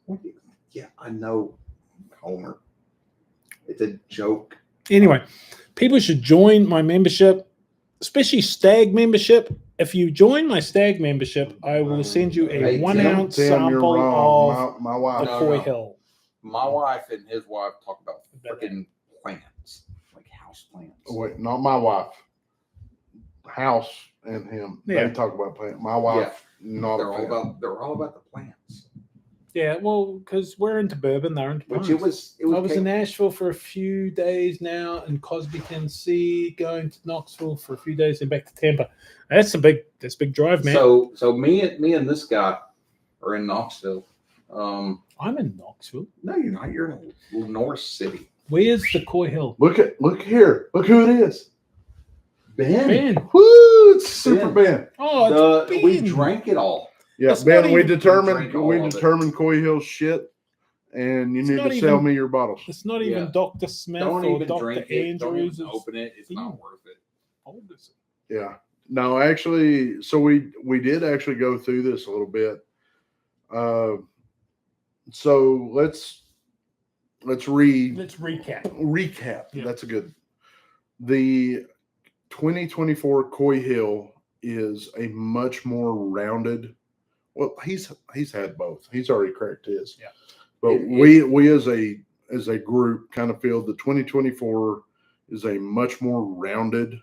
Yeah, I know, Homer. It's a joke. Anyway, people should join my membership, especially stag membership. If you join my stag membership, I will send you a Hey, 1 Tim, ounce Tim, you're sample wrong. of My wife. the No, Coy no. Hill. My wife and his wife talk about freaking plants, like house plants. Wait, not my wife. House and him. Yeah. They talk about plant. My wife, not They're a all fan. about the plants. Yeah, well, because we're into bourbon, they're into Which plants. it was I was in Nashville for a few days now, in Cosby, Tennessee, going to Knoxville for a few days, and back to Tampa. That's a big drive, man. So me and this guy are in Knoxville. I'm in Knoxville. No, you're not. You're in Norris City. Where's the Coy Hill? Look here. Look who it is. Ben. Woo! It's Super Ben. Oh, it's We Ben. drank it all. Yeah, That's Ben. not We even- determined all of it. Coy Hill's shit, and you It's need not to sell even- me your bottles. It's not even Yeah. Dr. Smith Don't or even Dr. drink it. Don't Andrews. even open it. It's not worth it. Hold this. Yeah. No, actually, so we did actually go through this a little bit. So let's read. Let's recap. Recap. Yeah. That's a good. The 2024 Coy Hill is a much more rounded. Well, he's had both. He's already cracked his. Yeah. But we as a group kind of feel the 2024 is a much more rounded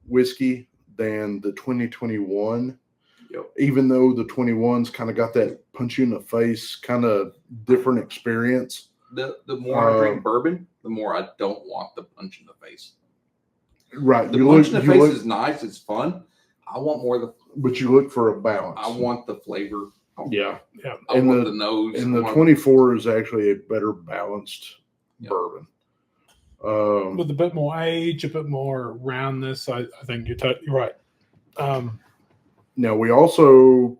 whiskey than the 2021. Yep. Even though the 21's kind of got that punch you in the face kind of different experience. The more I drink bourbon, the more I don't want the punch in the face. Right. The You punch in look, the you face look, is nice. It's fun. I want more of the. but you look for a balance. I want the flavor. Yeah. Yeah. I And want the- the nose. And I the want- 24 is actually a better balanced Yep. bourbon. With a bit more age, a bit more roundness, I think you're right. Now we also,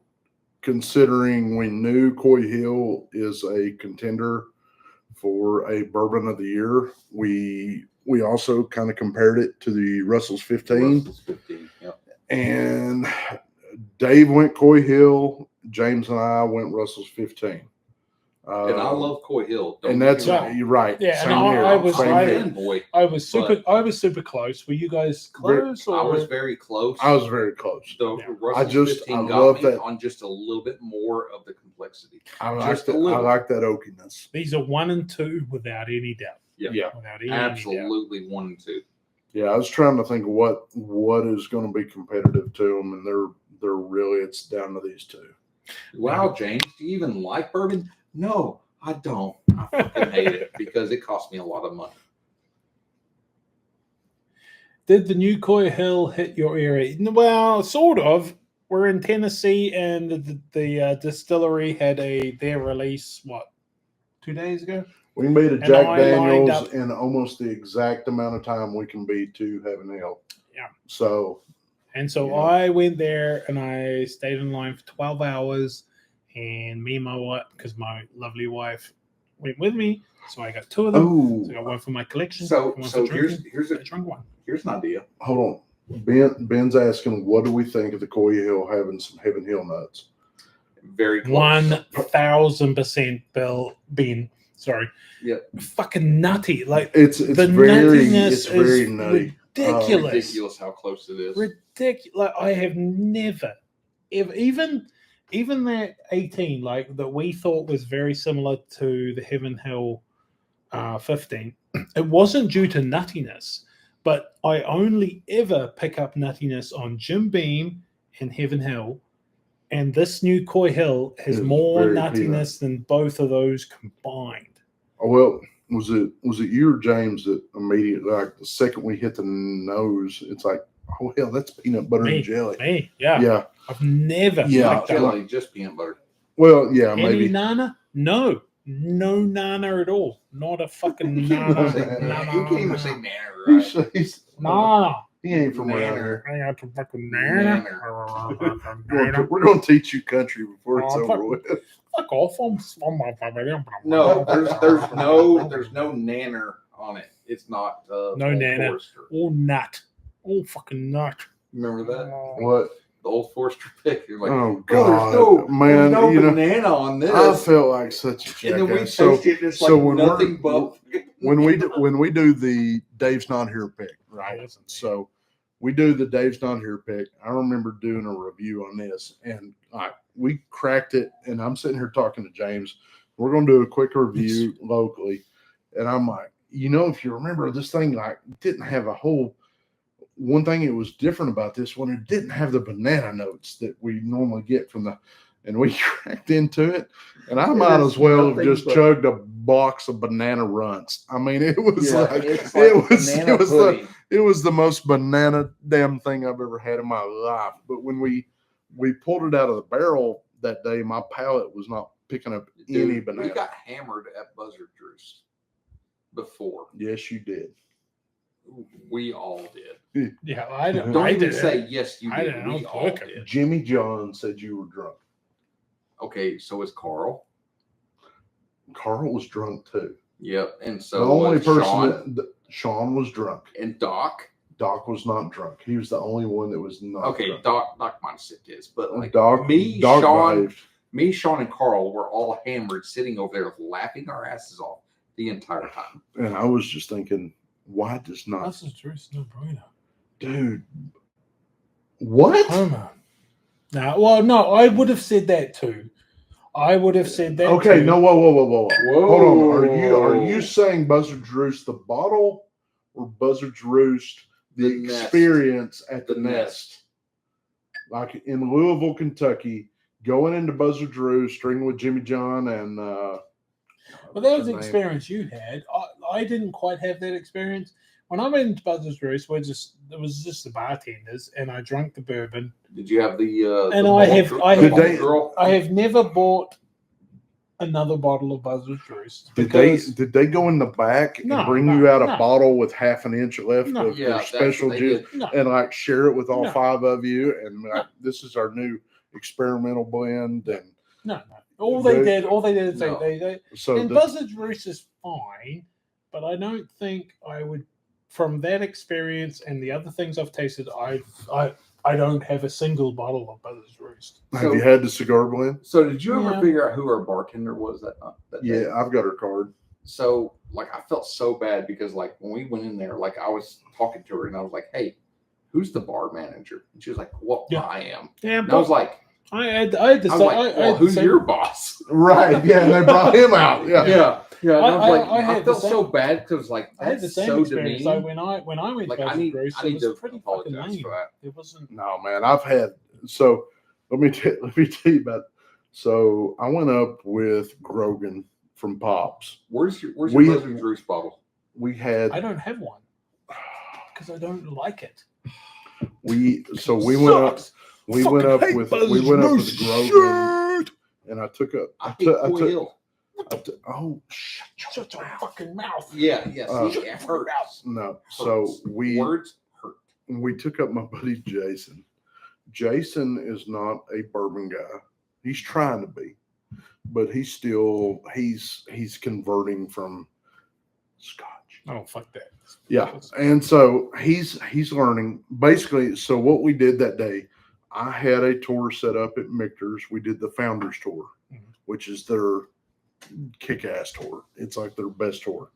considering we knew Coy Hill is a contender for a bourbon of the year, we also kind of compared it to the Russell's 15. Russell's 15. Yep. And Dave went Coy Hill, James and I went Russell's 15. And I love Coy Hill. Don't And get that's me wrong. you're right. Yeah, Same and here. I was Same right. here. Fanboy. I was super close. Were you guys close? I Or was very close. I was very close. The Yeah. Russell's 15 I got love me that. on just a little bit more of the complexity. I like Just a that. I little. like that oakiness. these are 1 and 2 without any doubt. Yeah. Yeah. Without any doubt. Absolutely 1 and 2. Yeah, I was trying to think of what is going to be competitive to them, and they're really, it's down to these two. Wow, James, do you even like bourbon? No, I don't. I fucking hate it because it cost me a lot of money. Did the new Coy Hill hit your area? Well, sort of. We're in Tennessee, and the distillery had their release 2 days ago. We made a And Jack I lined Daniels up- in almost the exact amount of time we can be to Heaven Hill. Yeah. So And so Yeah. I went there and I stayed in line for 12 hours. And me and my wife, because my lovely wife went with me, so I got 2 of them. oh, So I got one for my collection. So one so for here's drinking, I drank one. here's an idea. hold on. Ben's asking, what do we think of the Coy Hill having some Heaven Hill nuts? Very close. 1000% Bill Bean. Sorry. Yep. Fucking nutty. Like It's the very nuttiness very is nutty. ridiculous. Ridiculous how close it is. Ridiculous. Like, I have never, ever, even that 18, like that we thought was very similar to the Heaven Hill 15. It wasn't due to nuttiness, but I only ever pick up nuttiness on Jim Beam and Heaven Hill. And this new Coy Hill has It's more very nuttiness than both of those combined. Oh, well, was it you or James that immediately, like the second we hit the nose, it's like, oh hell, that's peanut butter Me. and jelly. Me, yeah. Yeah. I've never Yeah. liked that. Jelly, just peanut butter. Well, yeah, Any maybe. nana? No nana at all. Not a fucking You can't even say nana. nana. You can't even say nana, He's, right? he's, Nana. he ain't from around here. I got to fucking Nana. We're going to teach you country before it's Oh, over fuck. with. Fuck off. I'm No, there's no nanner on it. It's not No Old nanner. Forester. Oh, nut. Oh, fucking nut. Remember that? What? The Old Forester pick. You're like, Oh, there's God. Man, there's no you know, banana on this. I felt like such a and then we jackass. So, tasted it, it's so like when nothing but when we do the Dave's Not Here pick, right? So we do the Dave's Not Here pick. I remember doing a review on this, and we cracked it. And I'm sitting here talking to James. We're going to do a quick review locally, and I'm like, if you remember, this thing didn't have a whole. One thing it was different about this one, it didn't have the banana notes that we normally get from and we cracked into it, and I might as well have just chugged a box of banana runts. I mean, it was it was the most banana damn thing I've ever had in my life. But when we pulled it out of the barrel that day, my palate was not picking up any banana. We got hammered at Buzzard Drew's before. Yes, you did. We all did. Yeah, I don't. Don't I even did. say yes, you I did. didn't. We all Okay. did. Jimmy John said you were drunk. Okay, so is Carl. Carl was drunk too. Yep, and so The only was person Sean Sean was drunk. and Doc. Doc was not drunk. He was the only one that was not. Okay, drunk. Doc might have sipped his, but like Doc, me, Doc Sean, behaved. me, Sean, and Carl were all hammered, sitting over there laughing our asses off the entire time. And I was just thinking, why does not, That's the truth, no brainer. dude? What? Homer. No, well, no, I would have said that too. I would have said that. Okay, too. no, whoa. Hold on. Are Whoa. you saying Buzzard's Roost the bottle or Buzzard's Roost the Nest. experience at the The nest? nest. Like in Louisville, Kentucky, going into Buzzard's Roost, stringing with Jimmy John and But that was what's the her name? experience you had. I didn't quite have that experience. When I went into Buzzard's Roost, it was just the bartenders, and I drank the bourbon. Did you have the? And the I ball have- girl- I the have- ball Did they- girl? I have never bought another bottle of Buzzard's Roost. Did because- they go in the back and No, bring no, you out a no. bottle with half an inch left No. of Yeah, their that's special what they juice did. No. and like share it with all No. 5 of you and this is our new experimental blend and No. All they did is No. they so and Buzzard's Roost is fine, but I don't think I would. From that experience and the other things I've tasted, I don't have a single bottle of Buzzard's Roost. have you had the cigar blend? So did you ever Yeah. figure out who our bartender was that day? Yeah, I've got her card. So like I felt so bad because like when we went in there, like I was talking to her and I was like, "Hey, who's the bar manager?" And she was like, "Well, Yeah. I am." Yeah, And I was like, I had "I was the like, well, who's your boss?" Right. Yeah, and they brought him out. Yeah. Yeah. And I was like, I I, had the felt so same- bad because like I had the that's same so experience. So demeaning. when I went Like to I Buzzard's need Roost, I it need was to pretty fucking apologize lame. for that. It wasn't. No, man, I've had so let me tell you about so I went up with Grogan from Pops. Where's your We- Buzzard's Roost bottle? We had I don't have one because I don't like it. we went up Sucks. we Fucking went up hate with Buzzard's Grogan Roost. and I took a I I hate took, I Coy took Hill. oh shit. Shut your fucking mouth. Yeah, yes, Uh, it hurts. No. So Hurts. we Words hurt. took up my buddy Jason. Jason is not a bourbon guy. He's trying to be, but he's converting from Scotch. Oh fuck that. Yeah. And so he's learning. Basically, so what we did that day, I had a tour set up at Michter's. We did the Founders Tour, which is their kick-ass tour. It's like their best tour.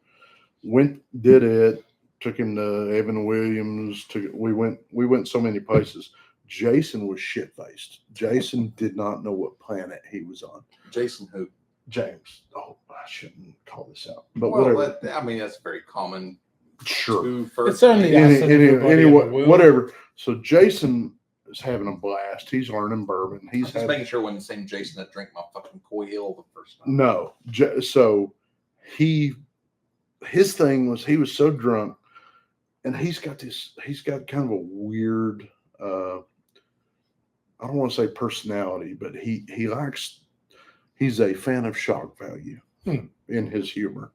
Did it, took him to Evan Williams. We went so many places. Jason was shit-faced. Jason did not know what planet he was on. Jason who? James. Oh, I shouldn't call this out. But Well, whatever. I mean that's very common. Sure. Two first It's only names. us and everybody in the Anyway, world. whatever. So Jason is having a blast. He's learning bourbon. I'm He's just having making sure it wasn't the same Jason that drank my fucking Coy Hill the first time. no. So his thing was he was so drunk, and he's got kind of a weird. I don't want to say personality, but he likes he's a fan of shock value in his humor.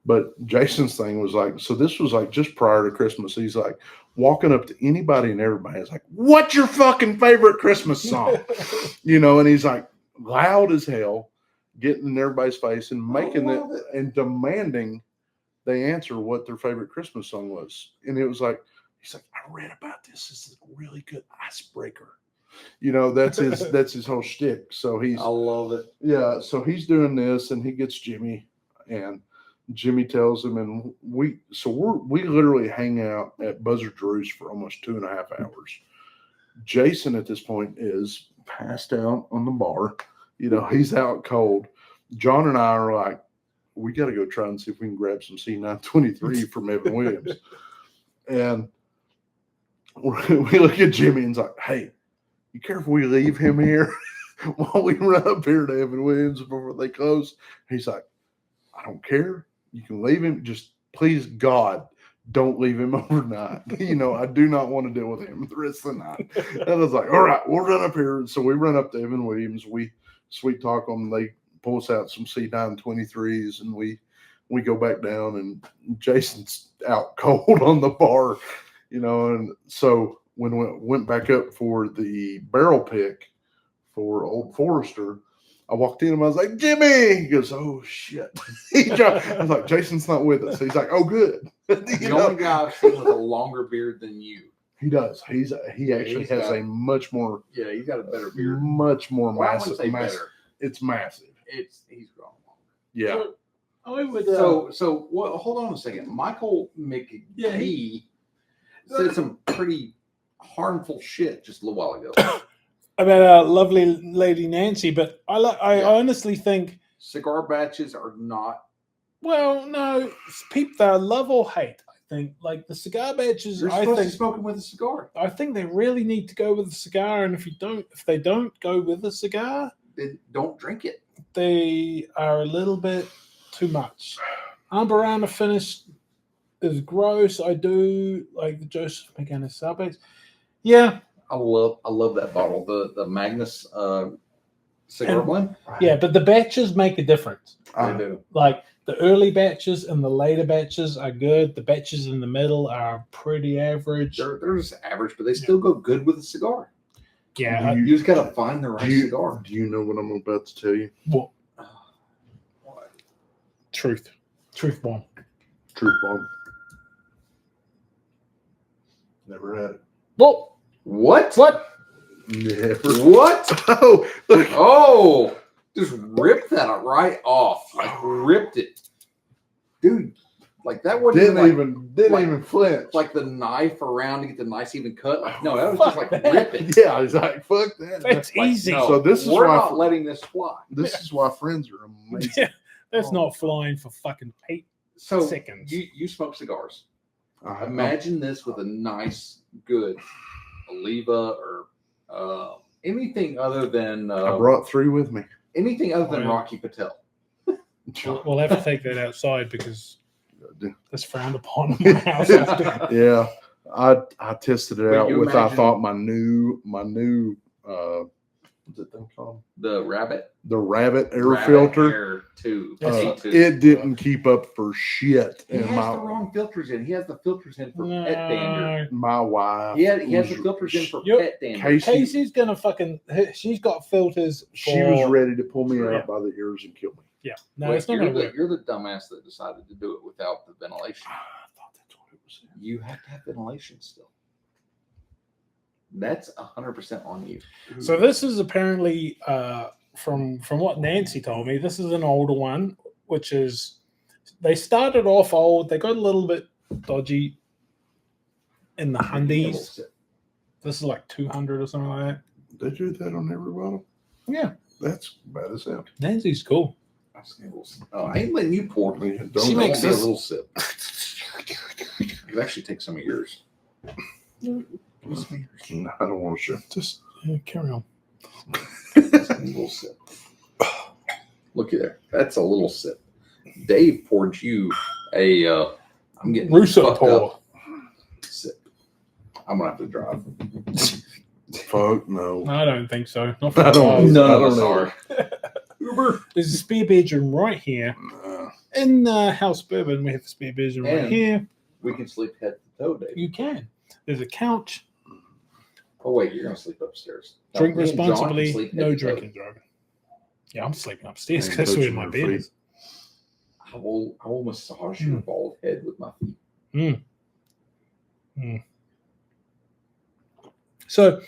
But Jason's thing was like, so this was like just prior to Christmas. He's like walking up to anybody and everybody is like, what's your fucking favorite Christmas song? You know, and he's like loud as hell, getting in everybody's face and making it and demanding they answer what their favorite Christmas song was. And it was like, he's like, I read about this. This is a really good icebreaker. You know, that's his whole shtick. So I love it. yeah, so he's doing this and he gets Jimmy and Jimmy tells him, and we literally hang out at Buzzard Drew's for almost 2.5 hours. Jason at this point is passed out on the bar. You know, he's out cold. John and I are like, we got to go try and see if we can grab some C923 from Evan Williams. And we look at Jimmy and it's like, hey, you care if we leave him here while we run up here to Evan Williams before they close? He's like, I don't care. You can leave him. Just please, God, don't leave him overnight. You know, I do not want to deal with him the rest of the night. And I was like, all right, we'll run up here. So we run up to Evan Williams. We sweet talk them. They pull us out some C923s and we go back down and Jason's out cold on the bar, you know. And so when we went back up for the barrel pick for Old Forester, I walked in and I was like, Jimmy. He goes, oh shit. I was like, Jason's not with us. He's like, oh good. The only guy I've seen with a longer beard than you. He does. He actually has a much more. Yeah, he's got a better beard. Much more Well, I massive. wouldn't say better. It's massive. He's grown longer. Yeah. So well, hold on a second. Michael McGee said some pretty harmful shit just a little while ago. About our lovely lady Nancy, but I honestly think cigar batches are not. Well, no, people they love or hate. I think like the cigar batches. You're supposed to smoke them with a cigar. I think they really need to go with a cigar, and if they don't go with a cigar, Then don't drink it. they are a little bit too much. Ambarana finish is gross. I do like the Joseph McGinnis Salbase. Yeah. I love that bottle. The Magnus cigar blend. Yeah, but the batches make a difference. They do. Like the early batches and the later batches are good. The batches in the middle are pretty average. They're just average, but they still go good with a cigar. Yeah. You just got to find the right cigar. Do you know what I'm about to tell you? What? Truth bomb. Truth bomb. Never had it. What? Never. What? Oh, look. Oh, just ripped that right off. Like ripped it, dude. Like that wasn't Didn't even flinch. like the knife around to get the nice even cut. Like no, that was just like ripping. Yeah, he's like, fuck that. That's Like, easy. no, So this is we're why not letting this fly. This is why friends are amazing. Yeah, that's not flying for fucking 8 So seconds. you smoke cigars. I- Imagine this with a nice, good Oliva or anything other than I brought 3 with me. anything other than Oh, yeah. Rocky Patel. We'll have to take that outside because that's frowned upon in my house. Yeah, I tested it But out you with imagine- I thought my new what's that thing called? The rabbit The rabbit air Rabbit filter. Air 2. It didn't keep up for shit. He And has the wrong filters in. He has the filters in for pet dander. my wife. He has the was- filters in for Yep. pet dander. Casey's gonna fucking. She's got filters. She was for- ready to pull me Yeah. out by the ears and kill me. Yeah, no, Wait, it's not gonna work. you're the dumbass that decided to do it without the ventilation. I thought that's what it was. You have to have ventilation still. That's 100% on you. So this is apparently from what Nancy told me. This is an older one, which is they started off old. They got a little bit dodgy in the hundies. This is like 200 or something like that. They do that on every bottle. Yeah, That's bad as hell. Nancy's cool. Oh, I ain't letting you pour. Don't She makes a this- little sip. You actually take some of yours. I don't want to show. Just carry on. That's a little sip. Looky there. That's a little sip. Dave poured you a. I'm getting Russo fucked pour. up sip. I'm gonna have to drive. Fuck no. I don't think so. Not I don't- None I of don't us know. are. There's a spare bedroom right here. In House Bourbon, we have a spare bedroom right And- here. We can sleep head to toe, Dave. You can. There's a couch. Oh wait, you're gonna sleep upstairs. No, Drink me and John can responsibly. sleep head No to toe. drinking driving. Yeah, I'm sleeping upstairs And because that's where touching my your bed feet. is. I will massage your bald head with my feet. So,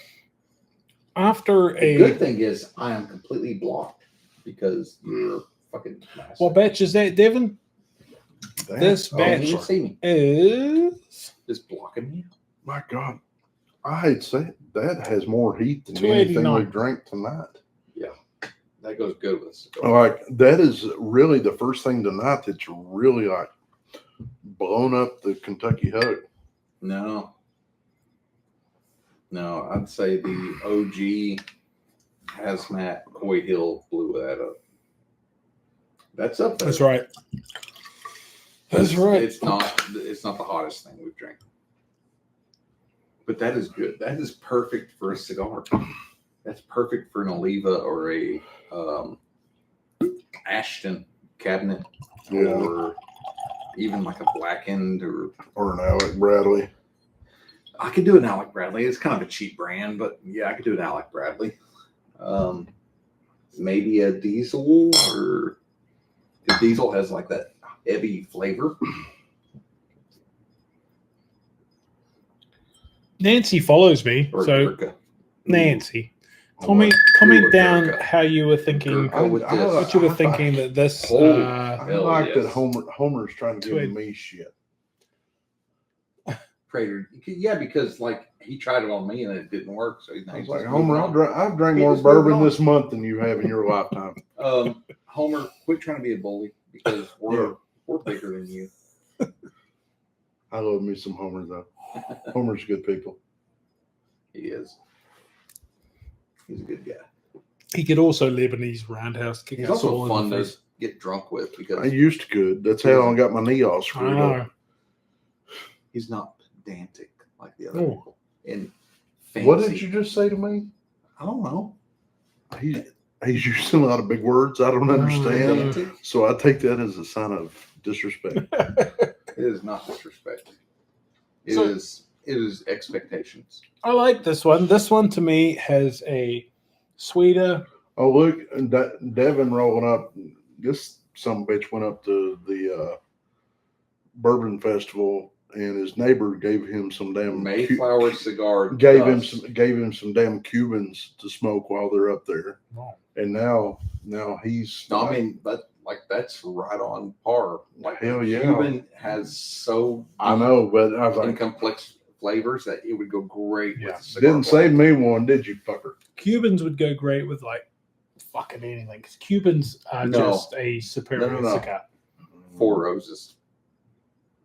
after The good a thing is I am completely blocked because you're fucking massive. what batch is that, Devin? This You can't batch even see me. is Just blocking me. My God, I hate to say it, that has more heat than anything 289. we drank tonight. That goes good with a cigar. Like that is really the first thing tonight that's really like blown up the Kentucky Hug. No, I'd say the OG hazmat Coy Hill blew that up. That's up there. that's right. That's right. It's not the hottest thing we've drank, but that is good. That is perfect for a cigar. That's perfect for an Oliva or a Ashton cabinet, Yeah. or even like a blackened, or Or an Alec Bradley. I could do an Alec Bradley. It's kind of a cheap brand, but yeah, I could do an Alec Bradley. Maybe a Diesel, or the Diesel has like that heavy flavor. Nancy follows me, Or so Gurkha. Nancy, comment down Gurkha. how you were thinking. Gurkha with I- this. What you were thinking that this. Holy I Hell like yes. that Homer's trying to To give a- me shit. Prater. Yeah, because like he tried it on me and it didn't work. So he's I was just like, Homer, moving on. I've drank He more just moved bourbon on. this month than you have in your lifetime. Homer, quit trying to be a bully because we're Yeah. we're bigger than you. I love me some Homer though. Homer's good people. He is. He's a good guy. He could also Lebanese roundhouse kick He's us all also in fun the to face. get drunk with I because used to could. That's how I got my knee all I screwed know. up. he's not pedantic like the other Oh. people. And fancy. What did you just say to me? I don't know. He's using a lot of big words I don't understand. Pedantic? So I take that as a sign of disrespect. It is not disrespect. It So- is expectations. I like this one. This one to me has a sweeter. Oh, look, Devin rolling up. This some bitch went up to the bourbon festival, and his neighbor gave him some damn Mayflower cigar. gave him dust. some damn Cubans to smoke while they're up there. Oh. And now he's. No, I mean, but like that's right on par. Like Hell yeah. Cuban has so I know, but I was and like, complex flavors that it would go great Yeah. with a cigar. didn't save me one, did you, fucker? Cubans would go great with like fucking anything because Cubans are No. just a superior No. cigar. Four Roses.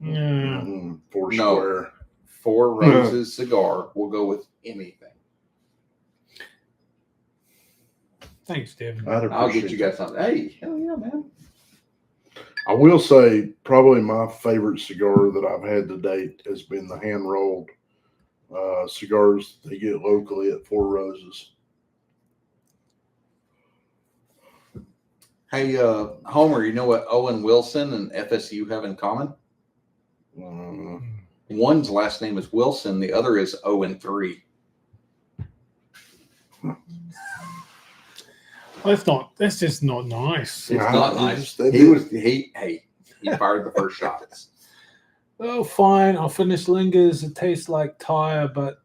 Yeah. Four No. square. Four Roses cigar will go with anything. Thanks, Devin. I'll get you guys something. Hey, hell yeah, man. I will say probably my favorite cigar that I've had to date has been the hand rolled cigars they get locally at Four Roses. Hey, Homer, you know what Owen Wilson and FSU have in common? One's last name is Wilson, the other is Owen 3. That's just not nice. It's Yeah, not I nice. just- they He did- was he fired the first shots. Oh, fine. I'll finish Lingers. It tastes like tire, but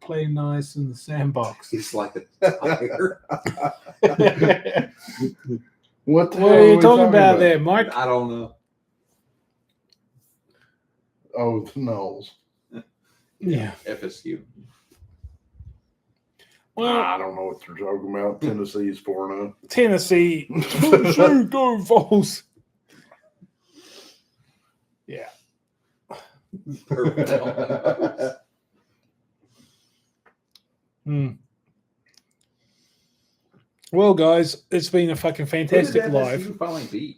play nice in the sandbox. He's like a tiger. What the What hell are you we talking about there, Mike? I don't know. Oh, the Knolls. Yeah. FSU. Well, I don't know what they're talking about. Tennessee's 4-0. Tennessee. Tennessee, go Vols. Yeah. Hmm. Well, guys, it's been a fucking fantastic Who did live. FSU finally beat?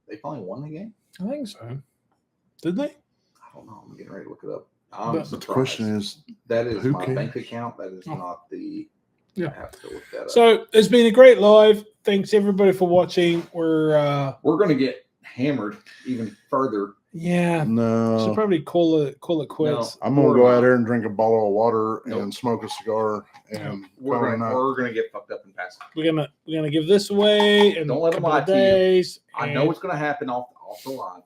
They finally won the game? I think so. Did they? I don't know. I'm getting ready to look it up. I'm But the The surprised. question is, That is who my cares? bank account. That is Oh. not the. Yeah. I have to look that up. So it's been a great live. thanks everybody for watching. We're gonna get hammered even further. yeah. Should No, probably call it quits. I'm gonna go out there and drink a bottle of water and smoke a cigar, and We're gonna get fucked up and pass out. We're gonna give this away and Don't let them lie to you. days. I know what's gonna happen off the live.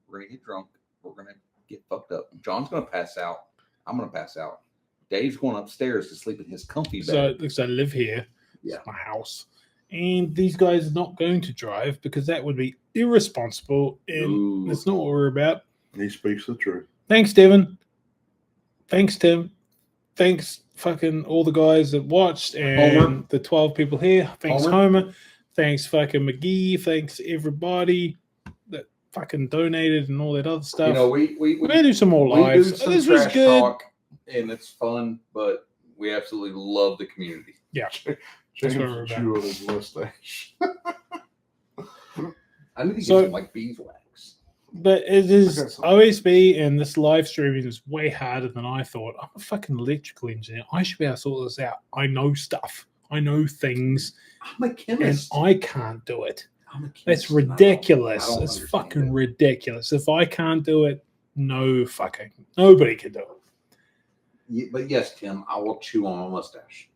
We're gonna get drunk. We're gonna get fucked up. John's gonna pass out. I'm gonna pass out. Dave's going upstairs to sleep in his comfy bed. So because I live here, Yeah. it's my house, and these guys are not going to drive because that would be irresponsible, and Ooh. that's not what we're about. he speaks the truth. Thanks, Devin. Thanks, Tim. Thanks, fucking all the guys that watched and Homer. the 12 people here. Thanks, Homer. Homer. Thanks, fucking McGee. Thanks, everybody that fucking donated and all that other stuff. You know, we We're gonna do some more we do lives. some This was trash good. talk, and it's fun, but we absolutely love the community. Yeah. James what we're will about. chew on his mustache. I need to get So- some like beeswax. But it Okay, is so- OSB, and this live streaming is way harder than I thought. I'm a fucking electrical engineer. I should be able to sort this out. I know stuff. I know things, I'm a and chemist. I can't do it. I'm a chemist, That's and I don't- ridiculous. I don't It's understand fucking it. ridiculous. If I can't do it, nobody can do it. But yes, Tim, I will chew on my mustache.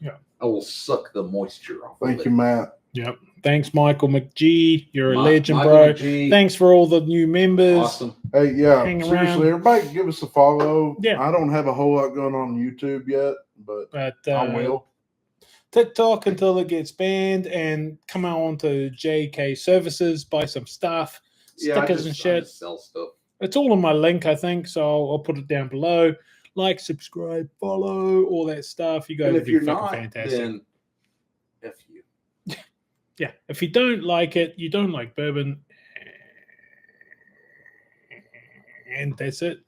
Yeah. I will suck the moisture off. Thank of you, it. Matt. Yep. Thanks, Michael McGee. You're a Mi- legend, Michael bro. McGee, Thanks for all the new members. Awesome. Hey, yeah, Hang seriously, around. everybody give us a follow. Yeah. I don't have a whole lot going on YouTube yet, but But I will. TikTok until it gets banned, and come on to JK Services, buy some stuff, Yeah, stickers and I shit. just sell stuff. It's all on my link, I think, so I'll put it down below. Like, subscribe, follow, all that stuff. You guys And would if be you're fucking not, fantastic. then F you. Yeah, if you don't like it, you don't like bourbon, and that's it.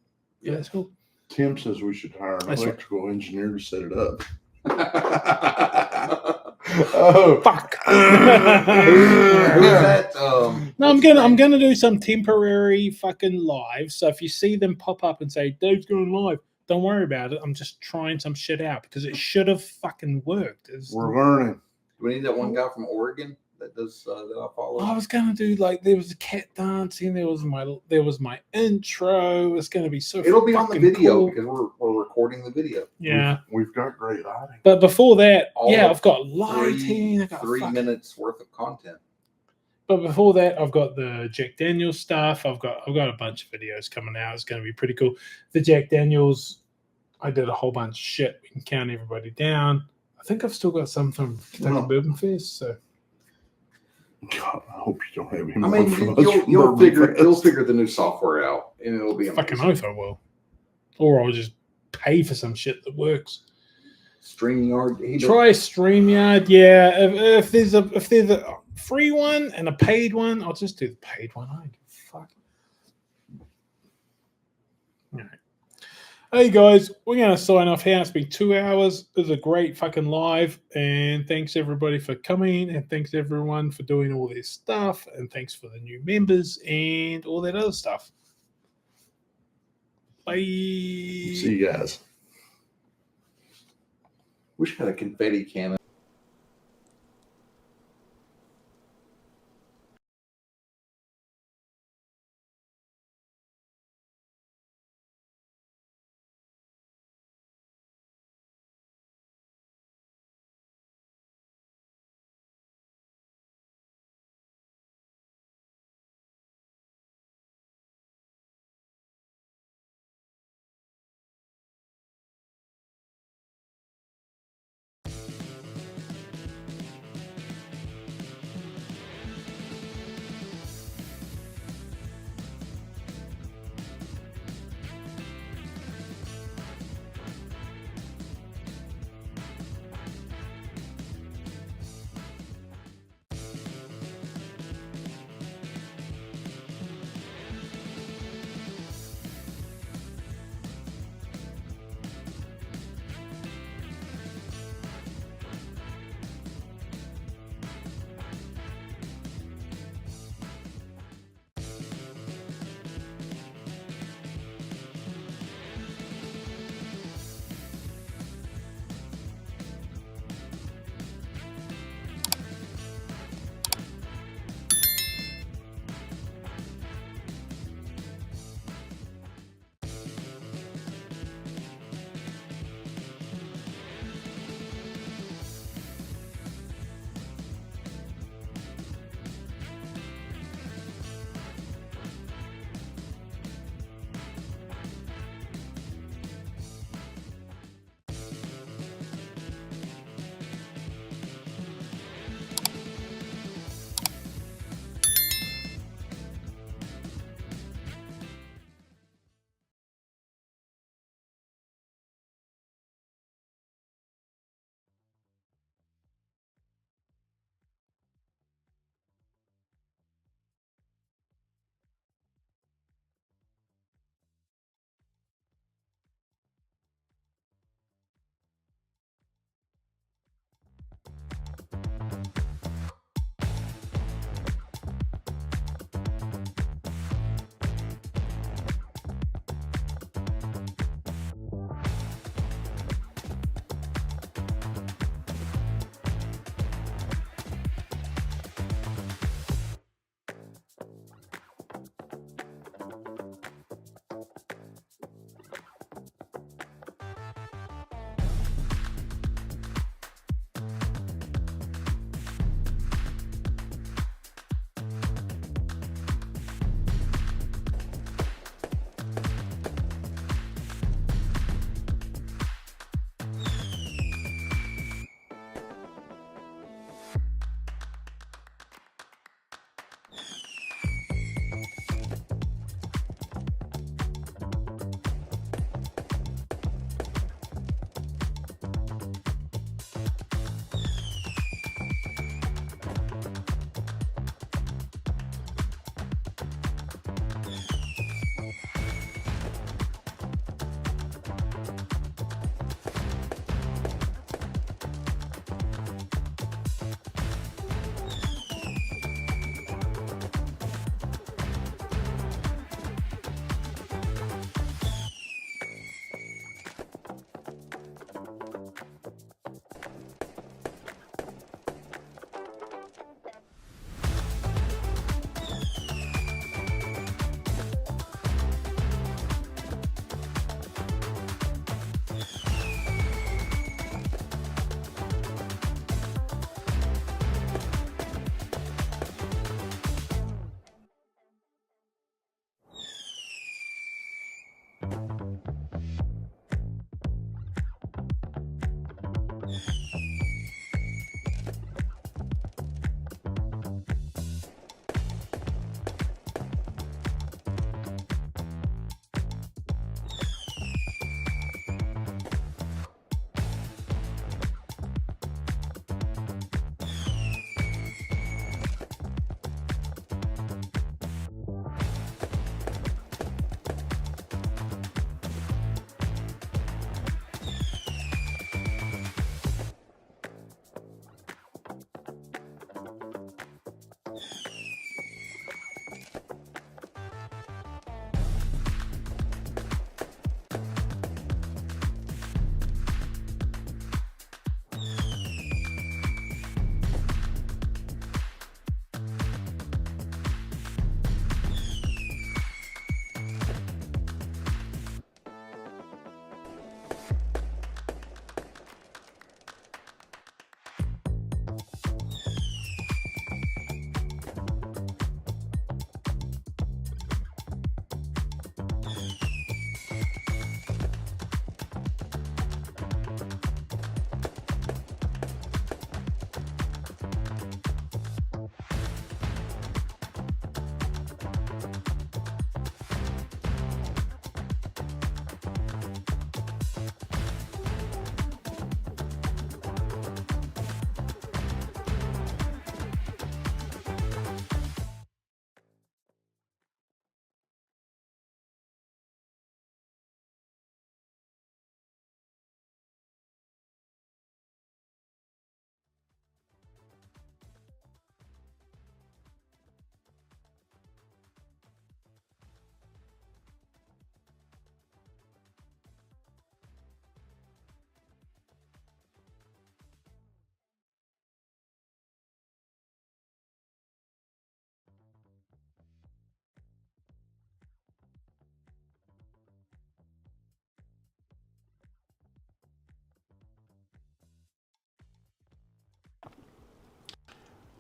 Yeah. That's cool. Tim says we should hire an That's right. electrical engineer to set it up. Oh, Fuck. Who's that? No, I'm what's his name? gonna do some temporary fucking live. So if you see them pop up and say Dave's going live, don't worry about it. I'm just trying some shit out because it should have fucking worked. we're learning. Do we need that one guy from Oregon that does that I follow? I was gonna do like there was a cat dancing. There was my intro. It's gonna be so. It'll be on the fucking video cool. because we're recording the video. Yeah, We've got great lighting. but before that, All yeah, of I've got lighting. I got 3 fuck- minutes worth of content. But before that, I've got the Jack Daniels stuff. I've got a bunch of videos coming out. It's going to be pretty cool. The Jack Daniels, I did a whole bunch of shit. We can count everybody down. I think I've still got some from Kentucky Well, Bourbon Fest. So God, I hope you don't have any I more mean, from us from you'll Bourbon figure Fest. the new software out, and it'll be fucking amazing. oath I will, or I'll just pay for some shit that works. StreamYard. Try StreamYard. Yeah, if there's a free one and a paid one, I'll just do the paid one. I don't give a fuck. All right. Hey guys, we're gonna sign off here. It's been 2 hours. It was a great fucking live, and thanks everybody for coming, and thanks everyone for doing all this stuff, and thanks for the new members and all that other stuff. Bye. See you guys. We should have a confetti cannon.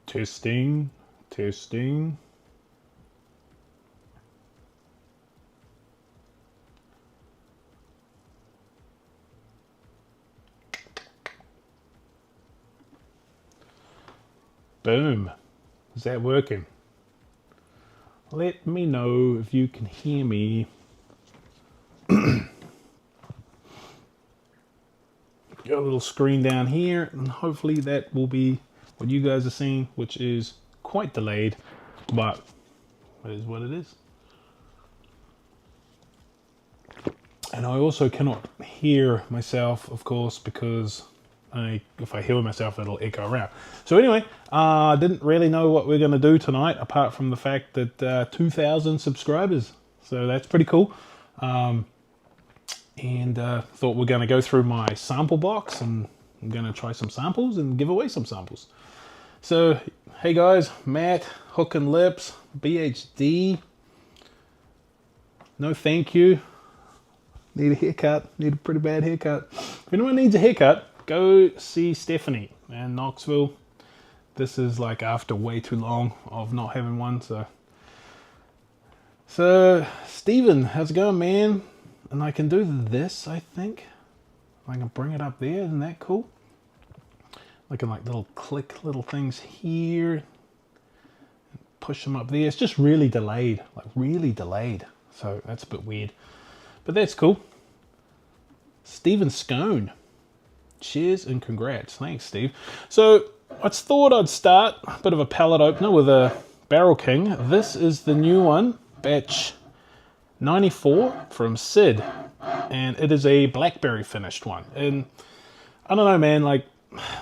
Testing, testing. Boom. Is that working? Let me know if you can hear me. Got a little screen down here, and hopefully that will be what you guys are seeing, which is quite delayed, but it is what it is. And I also cannot hear myself, of course, because if I hear myself, it'll echo around. So anyway, I didn't really know what we're going to do tonight, apart from the fact that 2,000 subscribers. So that's pretty cool. And thought we're going to go through my sample box, and I'm going to try some samples and give away some samples. So, hey guys, Matt, Hook and Lips, BHD. No thank you. Need a haircut. Need a pretty bad haircut. If anyone needs a haircut, go see Stephanie in Knoxville. This is like after way too long of not having one. So Steven, how's it going, man? And I can do this, I think. I can bring it up there. Isn't that cool? I can like click little things here. Push them up there. It's just really delayed. Like really delayed. So that's a bit weird. But that's cool. Stephen Scone. Cheers and congrats. Thanks, Steve. So I thought I'd start a bit of a palate opener with a Barrel King. This is the new one, batch 94 from Sid, and it is a blackberry finished one. And I don't know, man, like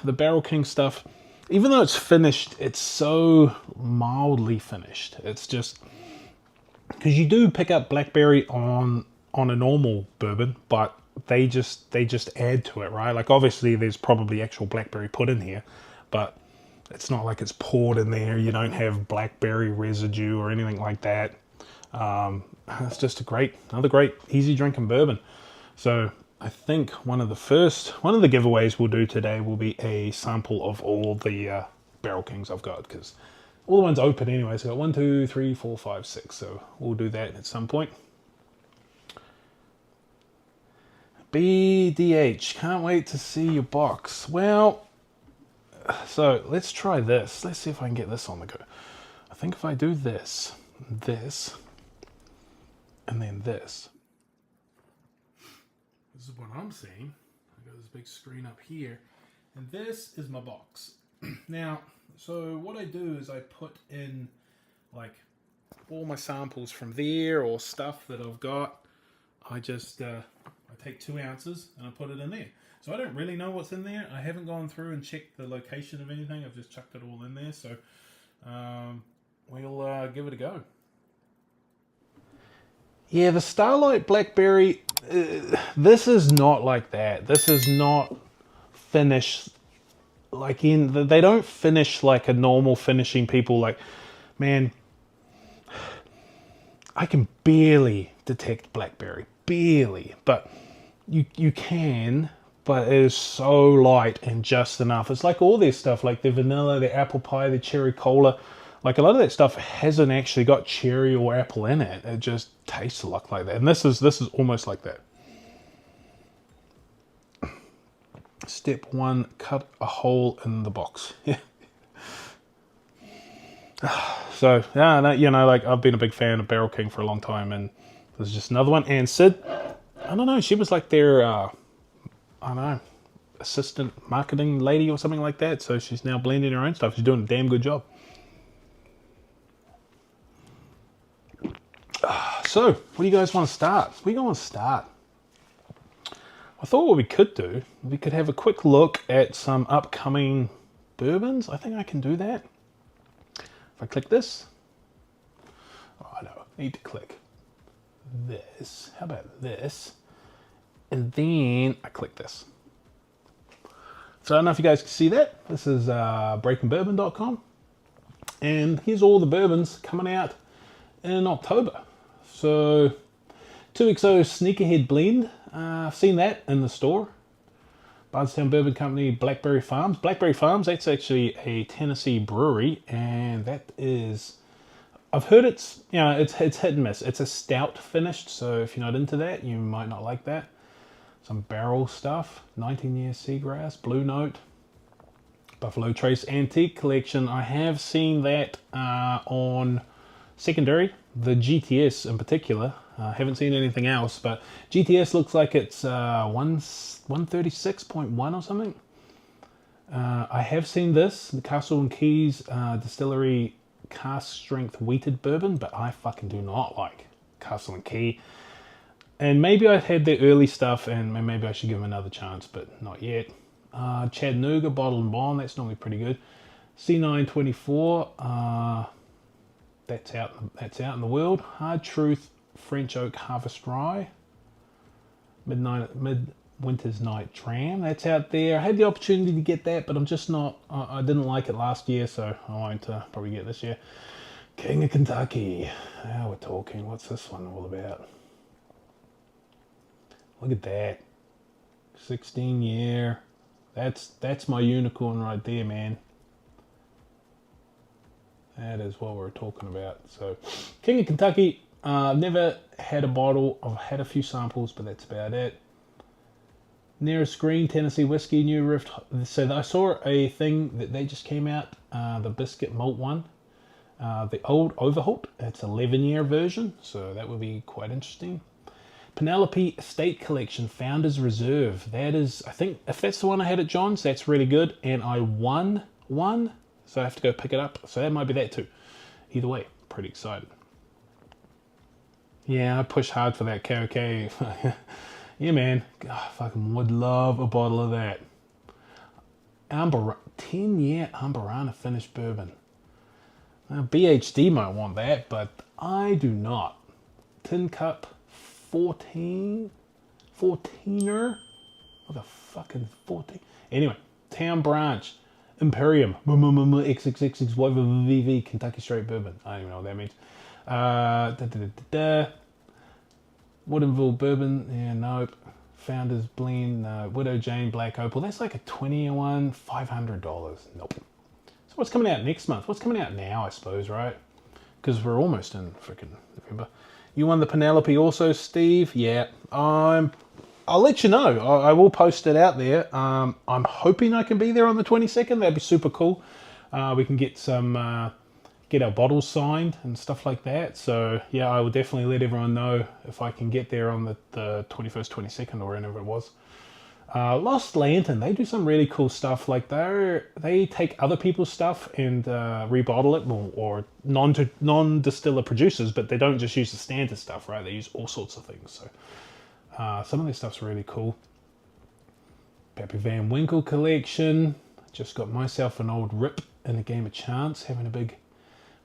the Barrel King stuff, even though it's finished, it's so mildly finished. It's just because you do pick up blackberry on a normal bourbon, but they just add to it, right? Like obviously there's probably actual blackberry put in here, but it's not like it's poured in there. You don't have blackberry residue or anything like that. It's just another great easy drinking bourbon. So I think one of the giveaways we'll do today will be a sample of all the Barrel Kings I've got, because all the ones open anyway. So I got 1, 2, 3, 4, 5, 6. So we'll do that at some point. BDH, can't wait to see your box. Well, so let's try this. Let's see if I can get this on the go. I think if I do this, and then this is what I'm seeing. I got this big screen up here, and this is my box. Now, so what I do is I put in like all my samples from there or stuff that I've got. I just I take 2 ounces and I put it in there. So I don't really know what's in there. I haven't gone through and checked the location of anything. I've just chucked it all in there. So we'll give it a go. Yeah, the Starlight Blackberry, this is not like that. This is not finished like they don't finish like a normal finishing people. Like, man, I can barely detect blackberry. Barely. But you can, but it is so light and just enough. It's like all their stuff, like the vanilla, the apple pie, the cherry cola. Like a lot of that stuff hasn't actually got cherry or apple in it. It just tastes a lot like that. And this is almost like that. Step 1, cut a hole in the box. Yeah. So, yeah, like I've been a big fan of Barrel King for a long time, and this is just another one. And Sid, I don't know, she was like their, I don't know, assistant marketing lady or something like that. So she's now blending her own stuff. She's doing a damn good job. So, what do you guys want to start? Where do you want to start? I thought what we could do, we could have a quick look at some upcoming bourbons. I think I can do that. If I click this. Oh, no, I need to click this. How about this? And then I click this. So I don't know if you guys can see that. This is breakingbourbon.com. And here's all the bourbons coming out in October. So 2XO Sneakerhead Blend. I've seen that in the store. Bardstown Bourbon Company, Blackberry Farms. Blackberry Farms, that's actually a Tennessee brewery, and that is, I've heard it's, you know, it's hit and miss. It's a stout finished, so if you're not into that, you might not like that. Some barrel stuff, 19-year Seagrass, Blue Note, Buffalo Trace Antique Collection. I have seen that on secondary, the GTS in particular. Haven't seen anything else, but GTS looks like it's 136.1 or something. I have seen this, the Castle and Keys Distillery Cask Strength Wheated Bourbon, but I fucking do not like Castle and Key. And maybe I've had their early stuff, and maybe I should give them another chance, but not yet. Chattanooga Bottle and Bond, that's normally pretty good. C924, that's out in the world. Hard Truth French Oak Harvest Rye, Midwinter's Night Dram, that's out there. I had the opportunity to get that, but I'm just not, I didn't like it last year, so I won't probably get it this year. King of Kentucky, now we're talking. What's this one all about? Look at that, 16-year. That's my unicorn right there, man. That is what we're talking about. So, King of Kentucky. I've never had a bottle. I've had a few samples, but that's about it. Nearest Green Tennessee Whiskey, New Rift. So I saw a thing that they just came out, the Biscuit Malt one. The Old Overholt. It's 11-year version, so that would be quite interesting. Penelope Estate Collection, Founders Reserve. That is, I think, if that's the one I had at John's, that's really good. And I won one, so I have to go pick it up. So that might be that too. Either way, pretty excited. Yeah, I push hard for that KOK. Yeah, man. God, I fucking would love a bottle of that. 10-year Amberana finished bourbon. Now, BHD might want that, but I do not. Tin Cup 14er? What the fucking 14? Anyway, Town Branch Imperium XXXXYVV Kentucky Straight Bourbon. I don't even know what that means. Woodinville Bourbon, yeah, nope. Founders Blend, Widow Jane Black Opal. That's like a 20-year-one, $500. Nope. So what's coming out next month? What's coming out now, I suppose, right? Because we're almost in freaking November. You won the Penelope also, Steve? Yeah. I'll let you know. I will post it out there. I'm hoping I can be there on the 22nd. That'd be super cool. We can get some... get our bottles signed and stuff like that. So yeah, I will definitely let everyone know if I can get there on the 21st, 22nd or whenever it was. Lost Lantern, they do some really cool stuff. Like they take other people's stuff and rebottle it, or non-distiller producers, but they don't just use the standard stuff, right? They use all sorts of things. So some of their stuff's really cool. Pappy Van Winkle collection. Just got myself an old rip in a game of chance, having a bit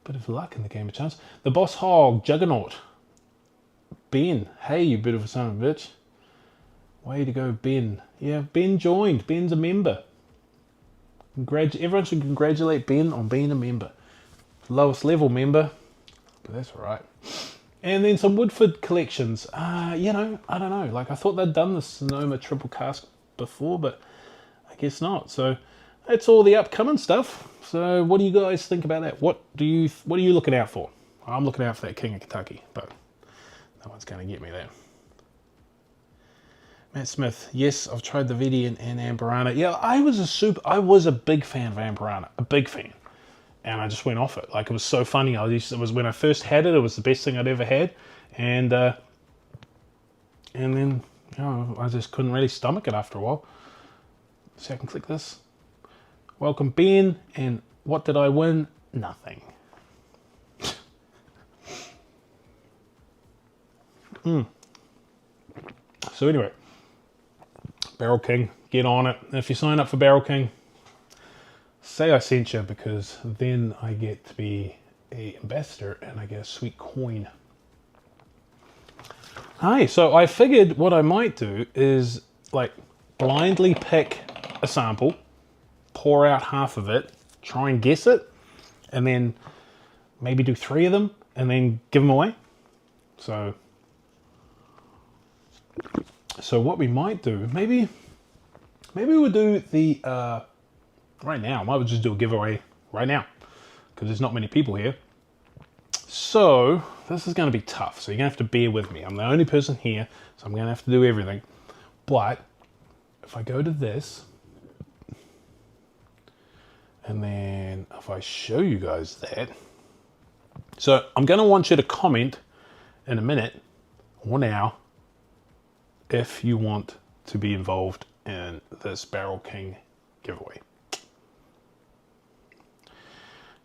of luck in the game of chance. The Boss Hog Juggernaut. Ben. Hey, you bit of a son of a bitch. Way to go, Ben. Yeah, Ben joined. Ben's a member. Everyone should congratulate Ben on being a member. Lowest level member, but that's all right. And then some Woodford collections. You know, I don't know. Like, I thought they'd done the Sonoma Triple Cask before, but I guess not. So that's all the upcoming stuff. So what do you guys think about that? What are you looking out for? I'm looking out for that King of Kentucky, but no one's going to get me there. Matt Smith, yes, I've tried the Vidi and Amberana. Yeah, I was a big fan of Amberana, a big fan, and I just went off it. Like, it was so funny. It was when I first had it. It was the best thing I'd ever had, and then you know, I just couldn't really stomach it after a while. So I can click this. Welcome, Ben. And what did I win? Nothing. So anyway, Barrel King, get on it. And if you sign up for Barrel King, say I sent you, because then I get to be an ambassador and I get a sweet coin. Hi, so I figured what I might do is like blindly pick a sample, pour out half of it, try and guess it, and then maybe do 3 of them and then give them away. So what we might do, maybe maybe we'll do the right now. I might just do a giveaway right now because there's not many people here. So this is going to be tough. So you're going to have to bear with me. I'm the only person here, so I'm going to have to do everything. But if I go to this, and then if I show you guys that, so I'm going to want you to comment in a minute or now if you want to be involved in this Barrel King giveaway.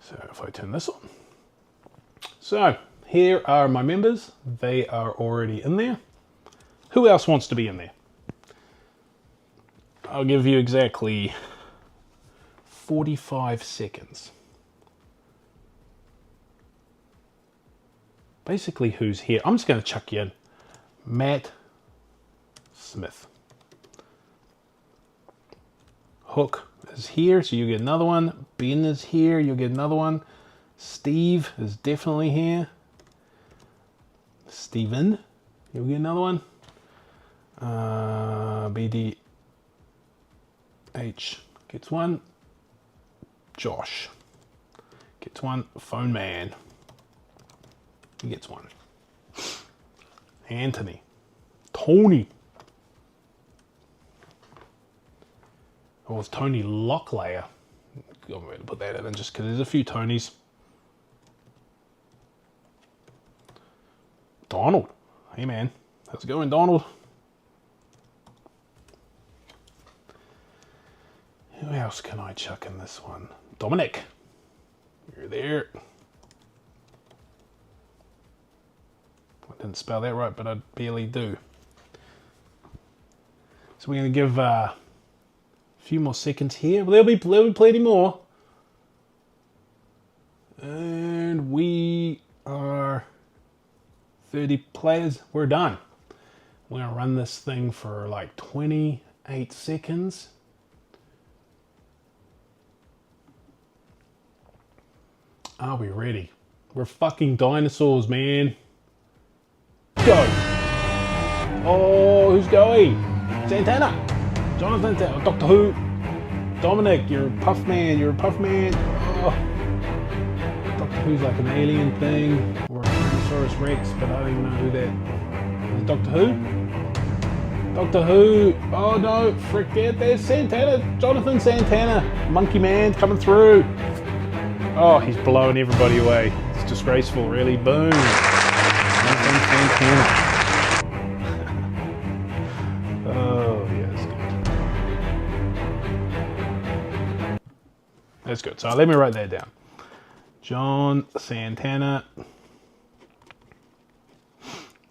So if I turn this on. So here are my members. They are already in there. Who else wants to be in there? I'll give you exactly 45 seconds. Basically, who's here? I'm just going to chuck you in. Matt Smith. Hook is here, so you get another one. Ben is here, you'll get another one. Steve is definitely here. Steven, you'll get another one. BDH gets one. Josh gets one. Phone Man, he gets one. Anthony. Tony. Oh, it's Tony Locklayer. I'm going to put that in just because there's a few Tonys. Donald. Hey man, how's it going, Donald? Who else can I chuck in this one? Dominic. You're there. I didn't spell that right, but I barely do. So we're going to give a few more seconds here. There'll be plenty more. And we are 30 players. We're done. We're going to run this thing for like 28 seconds. Are we ready? We're fucking dinosaurs, man. Go. Oh, who's going? Santana. Jonathan, Doctor Who. Dominic, you're a puff man. You're a puff man. Oh. Doctor Who's like an alien thing. Or a Tyrannosaurus Rex, but I don't even know who that is. Doctor Who? Doctor Who. Oh no, frick it. There's Santana. Jonathan Santana. Monkey Man coming through. Oh, he's blowing everybody away. It's disgraceful, really. Boom. Jonathan Santana. Oh, yeah, that's good. That's good. So let me write that down. John Santana.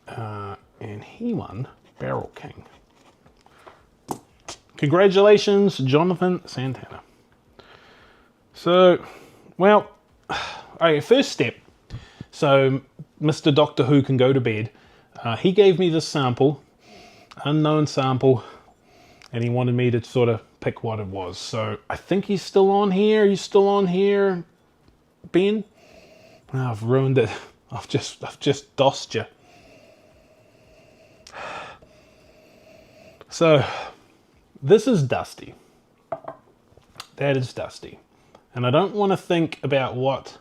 And he won Barrel King. Congratulations, Jonathan Santana. So, well, okay, first step. So, Mr. Doctor Who can go to bed. He gave me this sample, unknown sample, and he wanted me to sort of pick what it was. So, I think he's still on here. Are you still on here, Ben? Oh, I've ruined it. I've just dossed you. So, this is Dusty. That is Dusty. And I don't want to think about what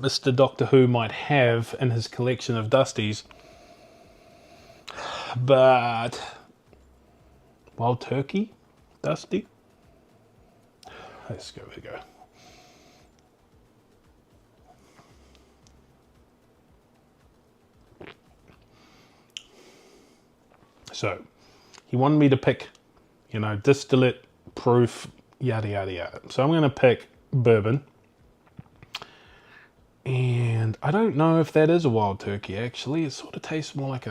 Mr. Doctor Who might have in his collection of Dusties. But Wild Turkey Dusty. Let's go, there we go. So, he wanted me to pick, you know, distillate, proof, yada, yada, yada. So I'm going to pick bourbon. And I don't know if that is a Wild Turkey, actually. It sort of tastes more like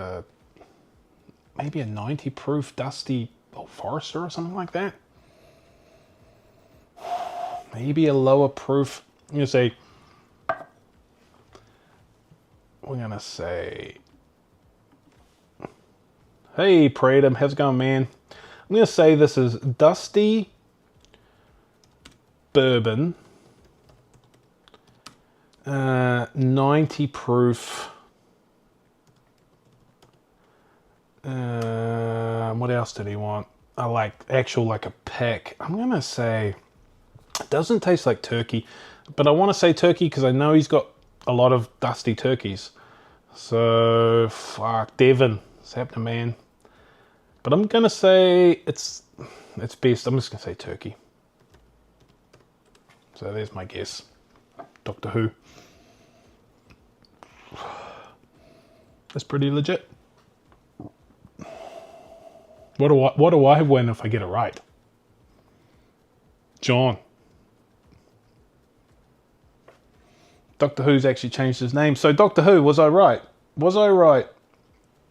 maybe a 90 proof Dusty Old Forester or something like that. Maybe a lower proof. I'm going to say, hey, Pratum, how's it going, man? I'm going to say this is Dusty Bourbon, 90 proof. What else did he want? like actual like a pick, I'm gonna say it doesn't taste like turkey, but I want to say turkey because I know he's got a lot of dusty turkeys. So fuck, Devon, what's happening, man? But I'm gonna say it's best. I'm just gonna say turkey. So there's my guess. Doctor Who. That's pretty legit. What do I win if I get it right? John. Doctor Who's actually changed his name. So Doctor Who, was I right? Was I right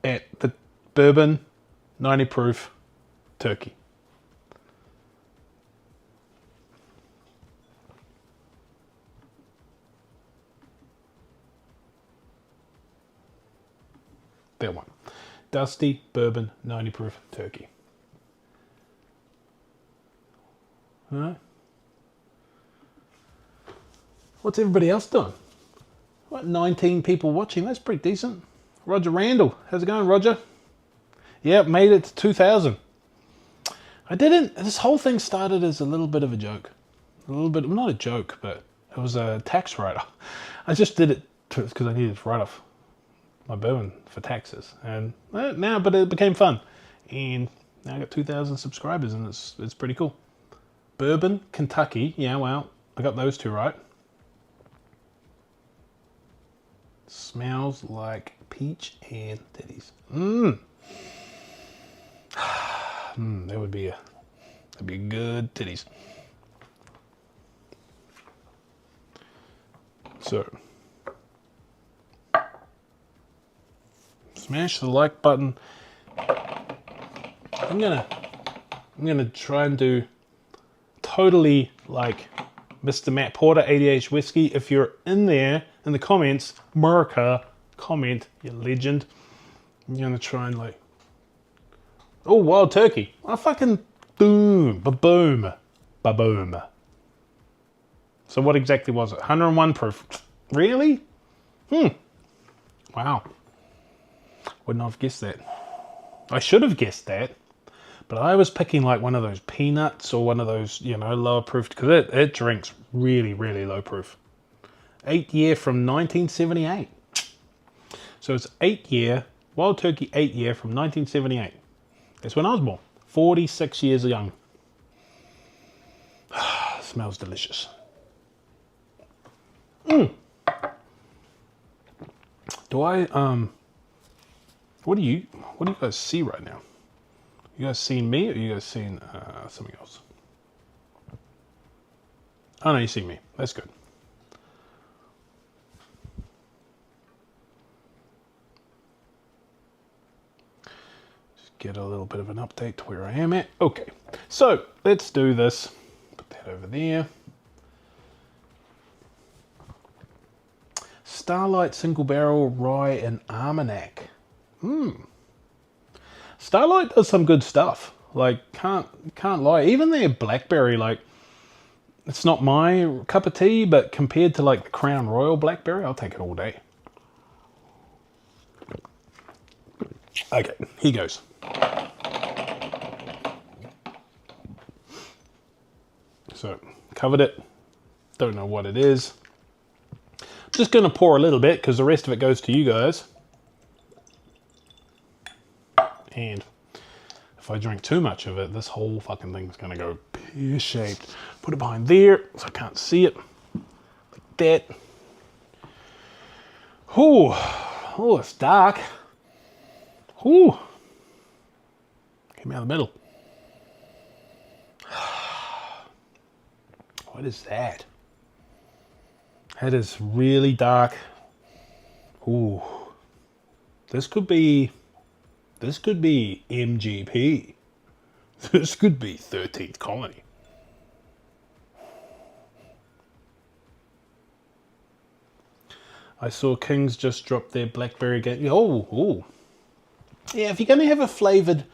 at the bourbon 90 proof turkey? That one. Dusty bourbon 90 proof turkey. All right. What's everybody else doing? What, 19 people watching? That's pretty decent. Roger Randall. How's it going, Roger? Yeah, made it to 2,000. I didn't... This whole thing started as a little bit of a joke. A little bit... Not a joke, but it was a tax write-off. I just did it because I needed to write off my bourbon for taxes. And now, but it became fun. And now I got 2,000 subscribers and it's pretty cool. Bourbon, Kentucky. Yeah, well, I got those two right. Smells like peach and titties. That would be that'd be good titties. So smash the like button. I'm gonna try and do totally like Mr. Matt Porter, ADH Whiskey. If you're in there in the comments, America, comment, you legend. I'm gonna try and like, oh, wild turkey. I fucking boom, ba-boom, ba-boom. So what exactly was it? 101 proof. Really? Wow. Wouldn't have guessed that. I should have guessed that. But I was picking like one of those peanuts or one of those, you know, lower proof, because it drinks really, really low proof. 8 year from 1978. So it's 8 year, wild turkey 8 year from 1978. That's when I was born. 46 years young. Smells delicious. Do I, what do you guys see right now? You guys seeing me or you guys seeing something else? Oh no, you see me. That's good. Just get a little bit of an update to where I am at. Okay, so let's do this. Put that over there. Starlight Single Barrel Rye and Armagnac. Starlight does some good stuff. Like, can't lie. Even their blackberry, like, it's not my cup of tea, but compared to like the Crown Royal blackberry, I'll take it all day. Okay, here goes. So, covered it. Don't know what it is. Just going to pour a little bit because the rest of it goes to you guys. And if I drink too much of it, this whole fucking thing's going to go pear-shaped. Put it behind there so I can't see it. Like that. Ooh. Oh, it's dark. Ooh. Came out of the middle. What is that? That is really dark. Ooh. This could be MGP. This could be 13th Colony. I saw Kings just drop their blackberry game. Oh. Yeah, if you're gonna have a flavored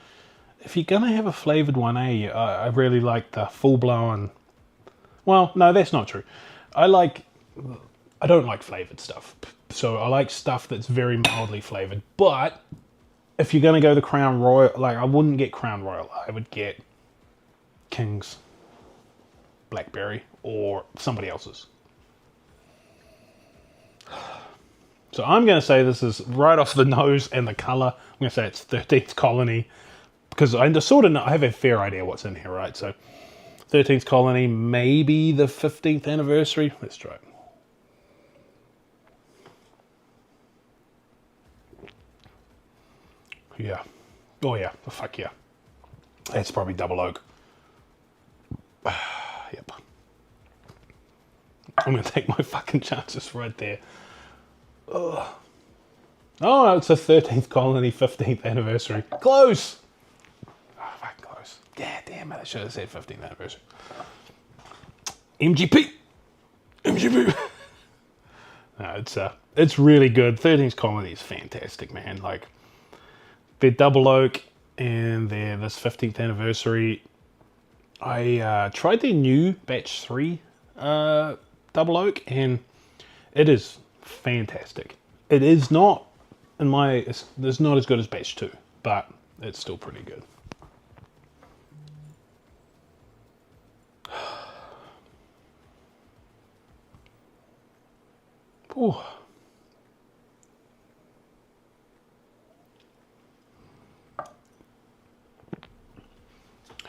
one, I really like the full blown. Well, no, that's not true. I don't like flavored stuff. So I like stuff that's very mildly flavored, but if you're going to go the Crown Royal, like I wouldn't get Crown Royal. I would get King's Blackberry or somebody else's. So I'm going to say this is right off the nose and the color. I'm going to say it's 13th Colony because I sort of know, I have a fair idea what's in here, right? So 13th Colony, maybe the 15th anniversary. Let's try it. Yeah. Oh yeah. Oh, fuck yeah. It's probably double oak. Yep. I'm going to take my fucking chances right there. Ugh. Oh, it's a 13th Colony, 15th anniversary. Close! Oh, fuck, close. Yeah, damn it. I should have said 15th anniversary. MGP! MGP! No, it's really good. 13th Colony is fantastic, man. Like, they're double oak and they're this 15th anniversary. I tried their new batch 3 double oak and it is fantastic. It is not it's not as good as batch 2, but it's still pretty good. Ooh.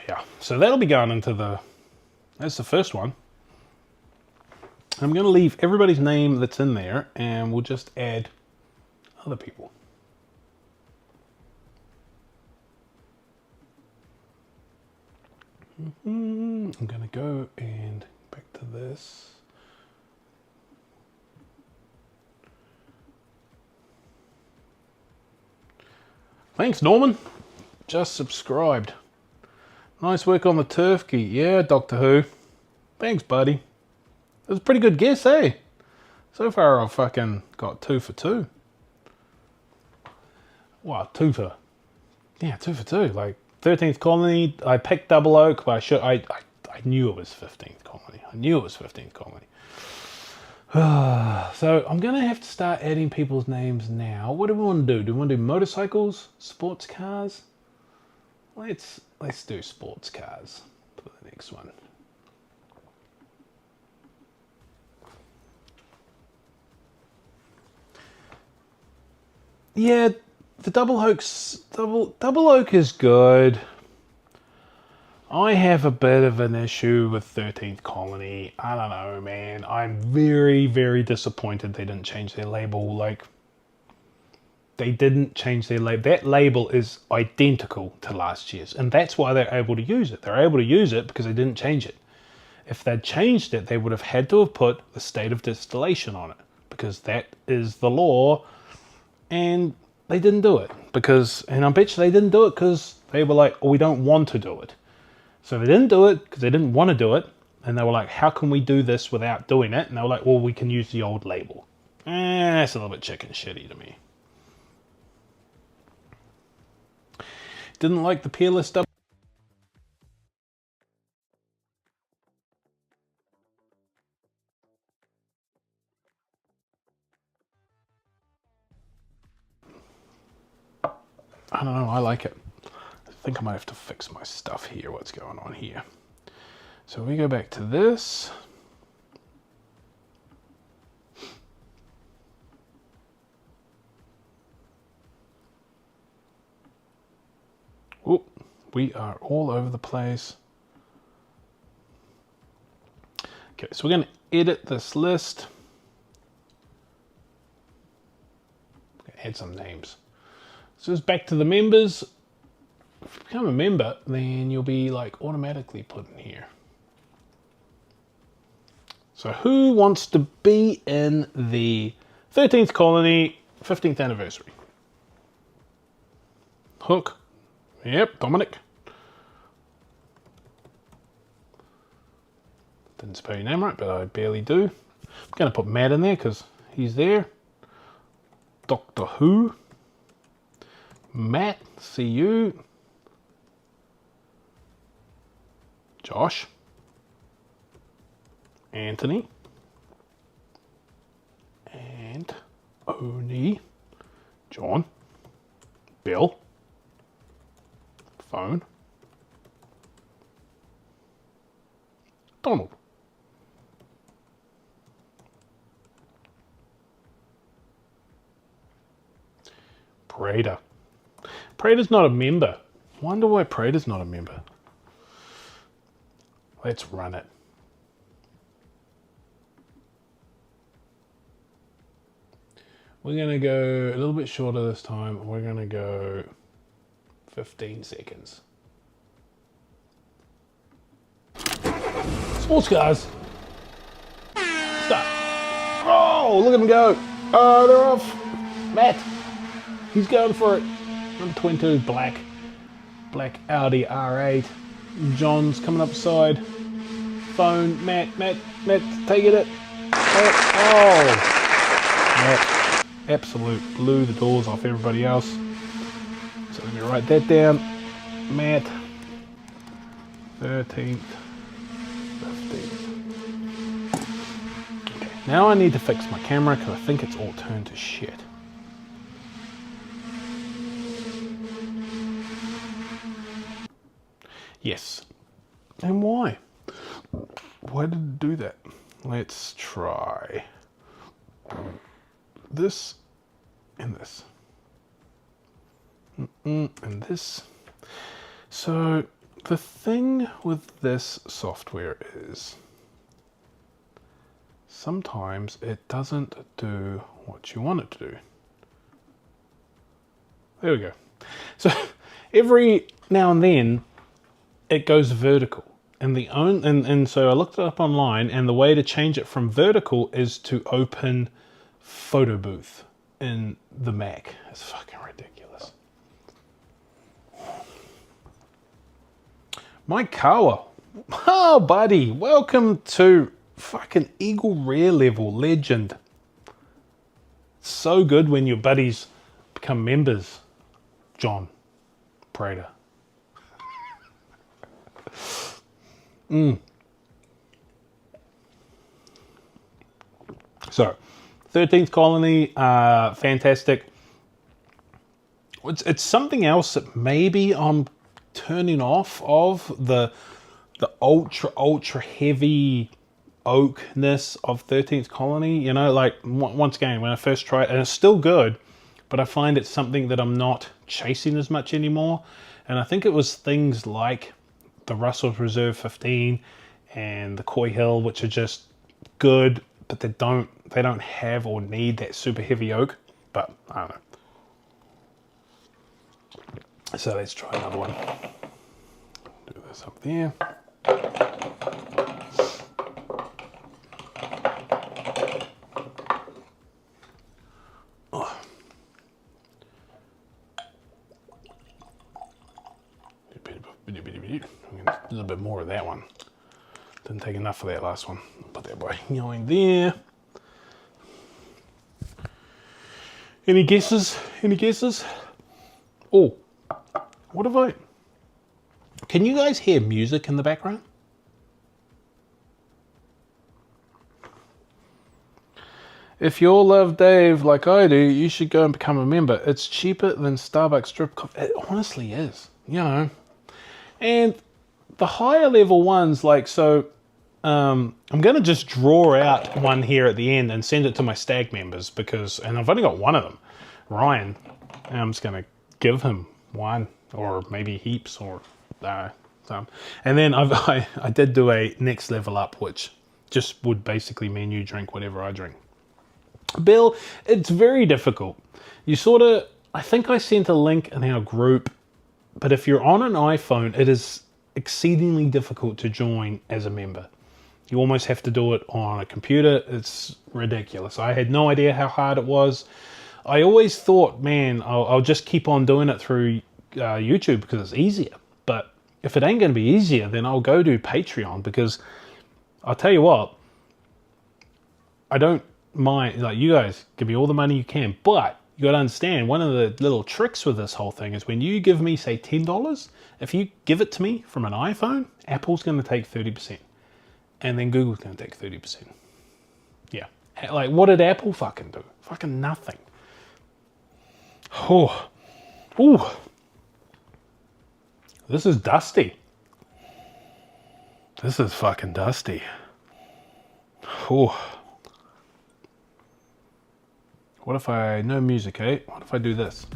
Yeah, so that'll be going into that's the first one. I'm going to leave everybody's name that's in there and we'll just add other people. I'm going to go and back to this. Thanks, Norman. Just subscribed. Nice work on the turkey. Yeah, Doctor Who. Thanks, buddy. That was a pretty good guess, eh? So far, I've fucking got 2 for 2. Wow, 2 for 2. Like 13th Colony, I picked double oak, but I knew it was 15th Colony. I knew it was 15th Colony. So I'm gonna have to start adding people's names now. What do we want to do? Do we want to do motorcycles, sports cars? Let's do sports cars for the next one. Yeah, the double oak is good. I have a bit of an issue with 13th Colony. I don't know, man. I'm very, very disappointed they didn't change their label. Like, they didn't change their label. That label is identical to last year's, and that's why they're able to use it. They're able to use it because they didn't change it. If they'd changed it, they would have had to have put the state of distillation on it, because that is the law, and they didn't do it. And I bet you they didn't do it because they were like, oh, we don't want to do it. So they didn't do it because they didn't want to do it, and they were like, how can we do this without doing it? And they were like, well, we can use the old label. That's a little bit chicken shitty to me. Didn't like the peerless double. I don't know, I like it. I think I might have to fix my stuff here, what's going on here. So we go back to this. Oh, we are all over the place. Okay, so we're going to edit this list. Add some names. So it's back to the members. If you become a member, then you'll be like automatically put in here. So who wants to be in the 13th Colony 15th anniversary? Hook. Yep, Dominic. Didn't spell your name right, but I barely do. I'm going to put Matt in there because he's there. Doctor Who. Matt, see you. Josh. Anthony. And Oni. John. Bill? Phone? Donald? Prater. Prater's not a member. Wonder why Prater's not a member. Let's run it. We're going to go a little bit shorter this time. We're going to go 15 seconds. Sports cars. Stop. Oh, look at them go. Oh, they're off. Matt. He's going for it. Number 22, black Audi R8. John's coming up the side. Phone, Matt, taking it. Oh, Matt, absolute blew the doors off everybody else. So let me write that down. Matt, 13th, 15th. Okay, now I need to fix my camera because I think it's all turned to shit. Yes. And why? Why did it do that? Let's try this and this. And this. So the thing with this software is sometimes it doesn't do what you want it to do. There we go. So every now and then it goes vertical. And so I looked it up online, and the way to change it from vertical is to open Photo Booth in the Mac. It's fucking ridiculous. Mike Kawa. Oh, buddy. Welcome to fucking Eagle Rare level legend. So good when your buddies become members. John Prater. So, 13th Colony, fantastic. It's something else that maybe I'm turning off of the ultra heavy oakness of 13th Colony. You know, like once again, when I first tried it, and it's still good, but I find it's something that I'm not chasing as much anymore. And I think it was things like the Russell's Reserve 15 and the Coy Hill, which are just good, but they don't have or need that super heavy oak. But I don't know. So let's try another one. Do this up there. Oh. A little bit more of that one. Didn't take enough of that last one. Put that boy going there. Any guesses? Any guesses? Oh, what have I... Can you guys hear music in the background? If you all love Dave like I do, you should go and become a member. It's cheaper than Starbucks drip coffee. It honestly is, you know. And the higher level ones, like, so I'm going to just draw out one here at the end and send it to my stag members because, and I've only got one of them, Ryan. And I'm just going to give him one or maybe heaps or some. And then I did do a next level up, which just would basically mean you drink whatever I drink. Bill, it's very difficult. You sort of, I think I sent a link in our group, but if you're on an iPhone, it is exceedingly difficult to join as a member. You almost have to do it on a computer. It's ridiculous. I had no idea how hard it was. I always thought, man, I'll just keep on doing it through YouTube because it's easier. But if it ain't going to be easier, then I'll go to Patreon because I'll tell you what, I don't mind, like, you guys give me all the money you can, but you got to understand, one of the little tricks with this whole thing is when you give me, say, $10, if you give it to me from an iPhone, Apple's going to take 30%. And then Google's going to take 30%. Yeah. Like, what did Apple fucking do? Fucking nothing. Oh, Ooh. This is dusty. This is fucking dusty. Ooh. What if I, no music, eh? What if I do this?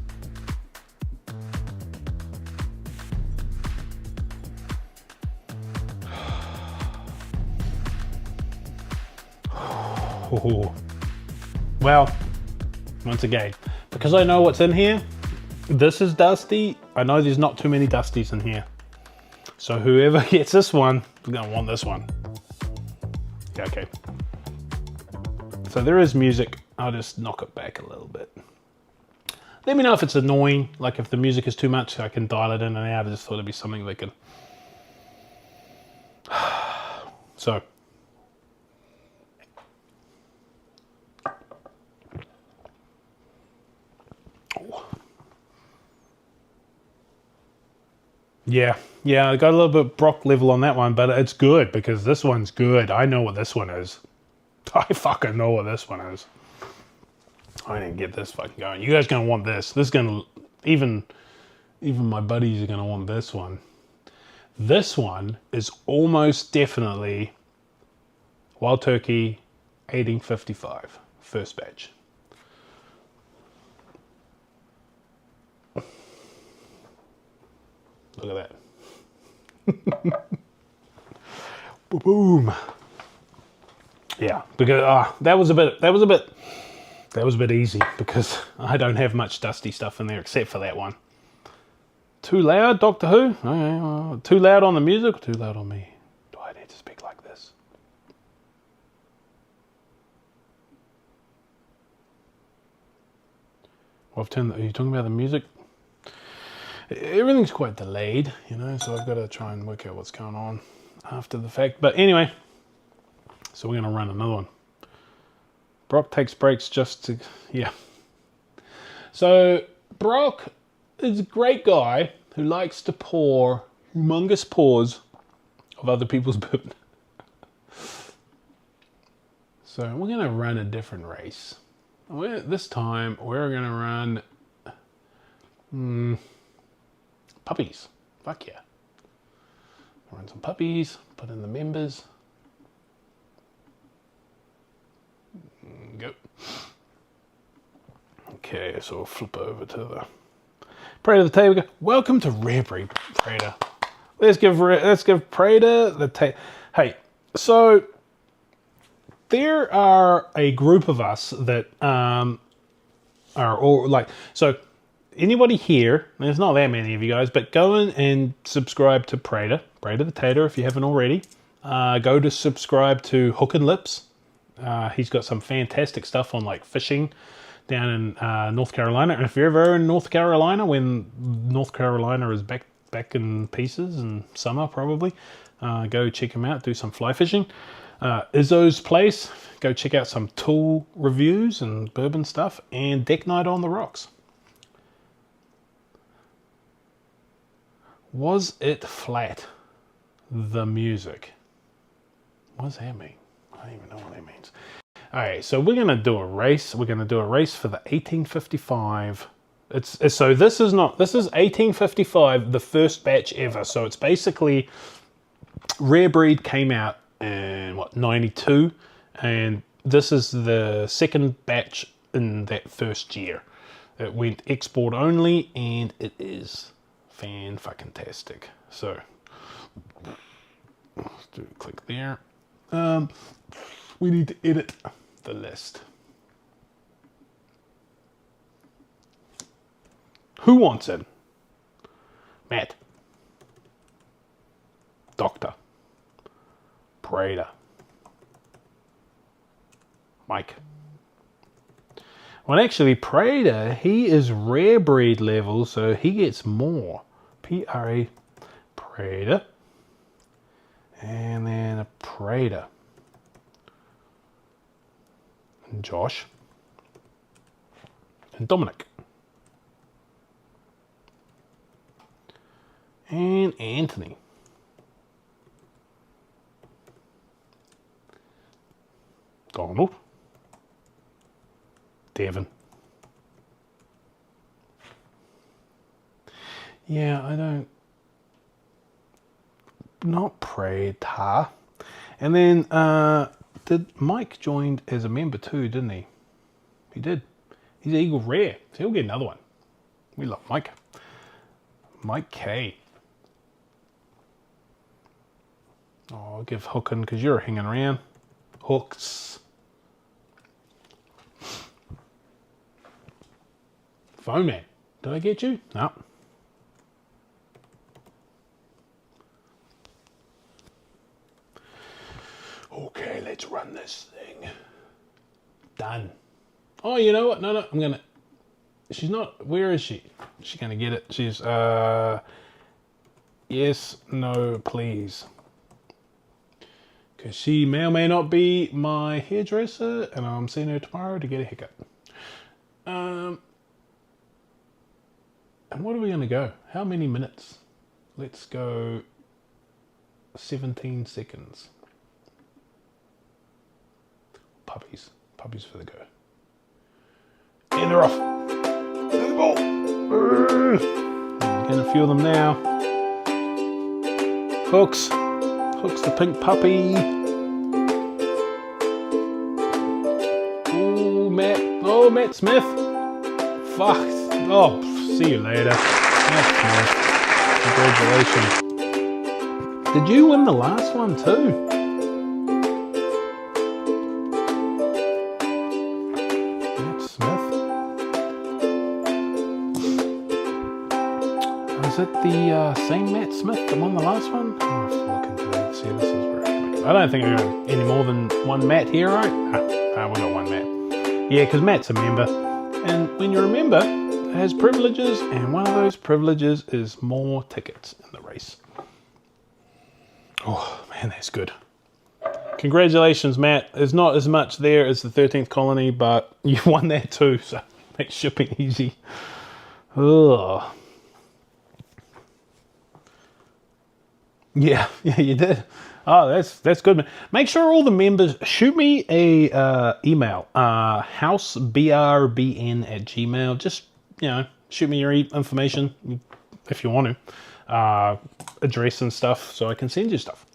Ooh. Well, once again, because I know what's in here, this is dusty. I know there's not too many dusties in here. So whoever gets this one is gonna want this one. Yeah, okay. So there is music. I'll just knock it back a little bit. Let me know if it's annoying. Like if the music is too much, I can dial it in and out. I just thought it'd be something that could. So. Yeah, I got a little bit Brock level on that one, but it's good because this one's good. I know what this one is. I fucking know what this one is. I didn't get this fucking going. You guys gonna want this. This is gonna, even my buddies are gonna want this one. This one is almost definitely Wild Turkey 1855, first batch. Look at that. Boom. Yeah, because that was a bit easy because I don't have much dusty stuff in there except for that one. Too loud, Doctor Who? Okay, too loud on the music or too loud on me? Do I need to speak like this? Well, I've turned. Are you talking about the music? Everything's quite delayed, you know, so I've got to try and work out what's going on after the fact. But anyway, so we're going to run another one. Brock takes breaks just to, yeah. So Brock is a great guy who likes to pour humongous pours of other people's bourbon. So we're going to run a different race. This time we're going to run puppies. Fuck yeah. Run some puppies, put in the members. Go. Okay, so we'll flip over to the Prater the table. Welcome to Rare Breed, Prater. Let's give Prater the table. Hey, so there are a group of us that are all like, so anybody here, there's not that many of you guys, but go in and subscribe to Prater the Tater if you haven't already. Go to subscribe to Hook and Lips. He's got some fantastic stuff on like fishing down in North Carolina. And if you're ever in North Carolina, when North Carolina is back in pieces in summer probably, go check him out, do some fly fishing. Izzo's place, go check out some tool reviews and bourbon stuff, and Deck Night on the Rocks. Was it flat? The music. What does that mean? I don't even know what that means. All right, so we're gonna do a race. We're gonna do a race for the 1855. So this is 1855, the first batch ever. So it's basically Rare Breed came out in what, 92, and this is the second batch in that first year. It went export only, and it is fan-fucking-tastic. So let's do click there. We need to edit the list. Who wants it? Matt. Doctor. Prater. Mike. Well, actually, Prater, he is Rare Breed level, so he gets more. P-R-A, Prater. And then a Prater. And Josh. And Dominic. And Anthony. Donald. Devin. Yeah, I don't. Not Preta. And then did Mike joined as a member too, didn't he? He did. He's Eagle Rare, so he'll get another one. We love Mike. Mike K. Oh, I'll give Hookin because you're hanging around. Hooks. Phone man. Did I get you? No. Okay, let's run this thing. Done. Oh, you know what? No, I'm gonna. She's not. Where is she? She's gonna get it. She's yes, no, please. Because she may or may not be my hairdresser, and I'm seeing her tomorrow to get a haircut. And what are we gonna go? How many minutes? Let's go 17 seconds. Puppies for the go. And they're off. There's the ball. Getting a few of them now. Hooks the pink puppy. Oh, Matt Smith. Fuck. Oh, see you later. Matt Smith. Congratulations. Did you win the last one too? Is it the same Matt Smith that won the last one? Oh, I have to look into that. See, this is where I don't think I got any more than one Matt here, right? We got one Matt. Yeah, because Matt's a member. And when you're a member, it has privileges, and one of those privileges is more tickets in the race. Oh, man, that's good. Congratulations, Matt. There's not as much there as the 13th colony, but you won that too, so makes shipping easy. Ugh. Yeah, you did. Oh, that's good, man. Make sure all the members shoot me a email, housebrbn@gmail. Just shoot me your information if you want to, address and stuff, so I can send you stuff.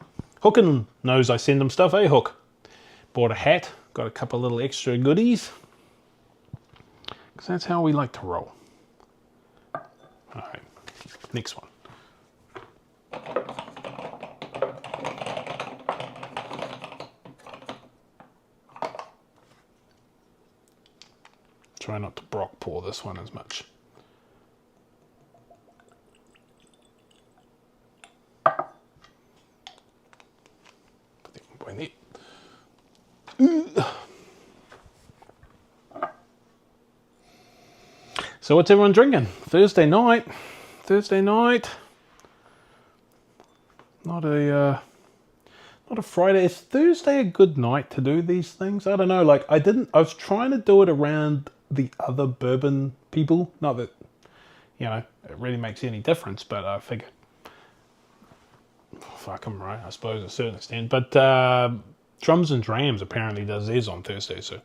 Hookin knows I send him stuff. Hey, Hook. Bought a hat. Got a couple little extra goodies. Because that's how we like to roll. All right, next one. Try not to Brock pour this one as much. So what's everyone drinking? Thursday night. Not a Friday. Is Thursday a good night to do these things? I don't know. Like I was trying to do it around the other bourbon people. Not that it really makes any difference, but I figure fuck them, right? I suppose to a certain extent. But Drums and Drams apparently does theirs on Thursday, so.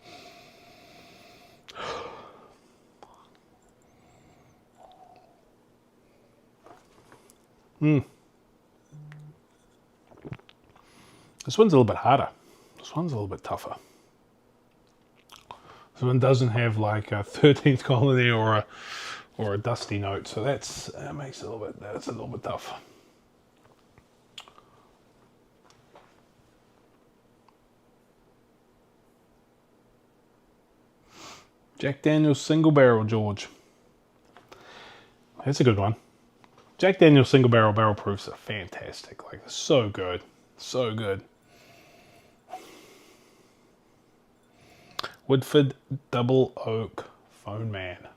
This one's a little bit harder. This one's a little bit tougher. This one doesn't have like a 13th colony or a dusty note, so that makes it a little bit tough. Jack Daniel's Single Barrel, George. That's a good one. Jack Daniel's Single Barrel proofs are fantastic. Like, they're so good. So good. Woodford Double Oak Phone Man.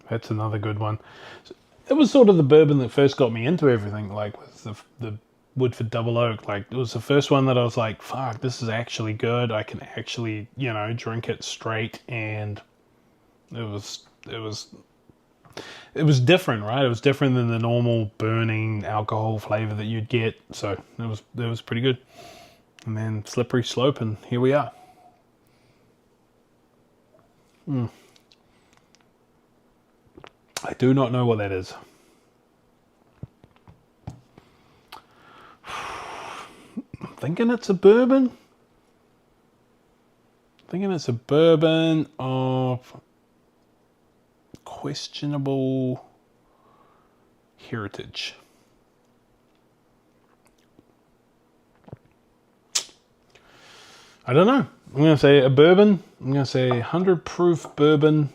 That's another good one. It was sort of the bourbon that first got me into everything, like with the Woodford Double Oak. Like, it was the first one that I was like, fuck, this is actually good. I can actually, drink it straight, and it was different, right? It was different than the normal burning alcohol flavor that you'd get. So it was pretty good. And then Slippery Slope, and here we are. I do not know what that is. I'm thinking it's a bourbon. Thinking it's a bourbon of questionable heritage. I don't know. I'm going to say a bourbon. I'm going to say 100 proof bourbon.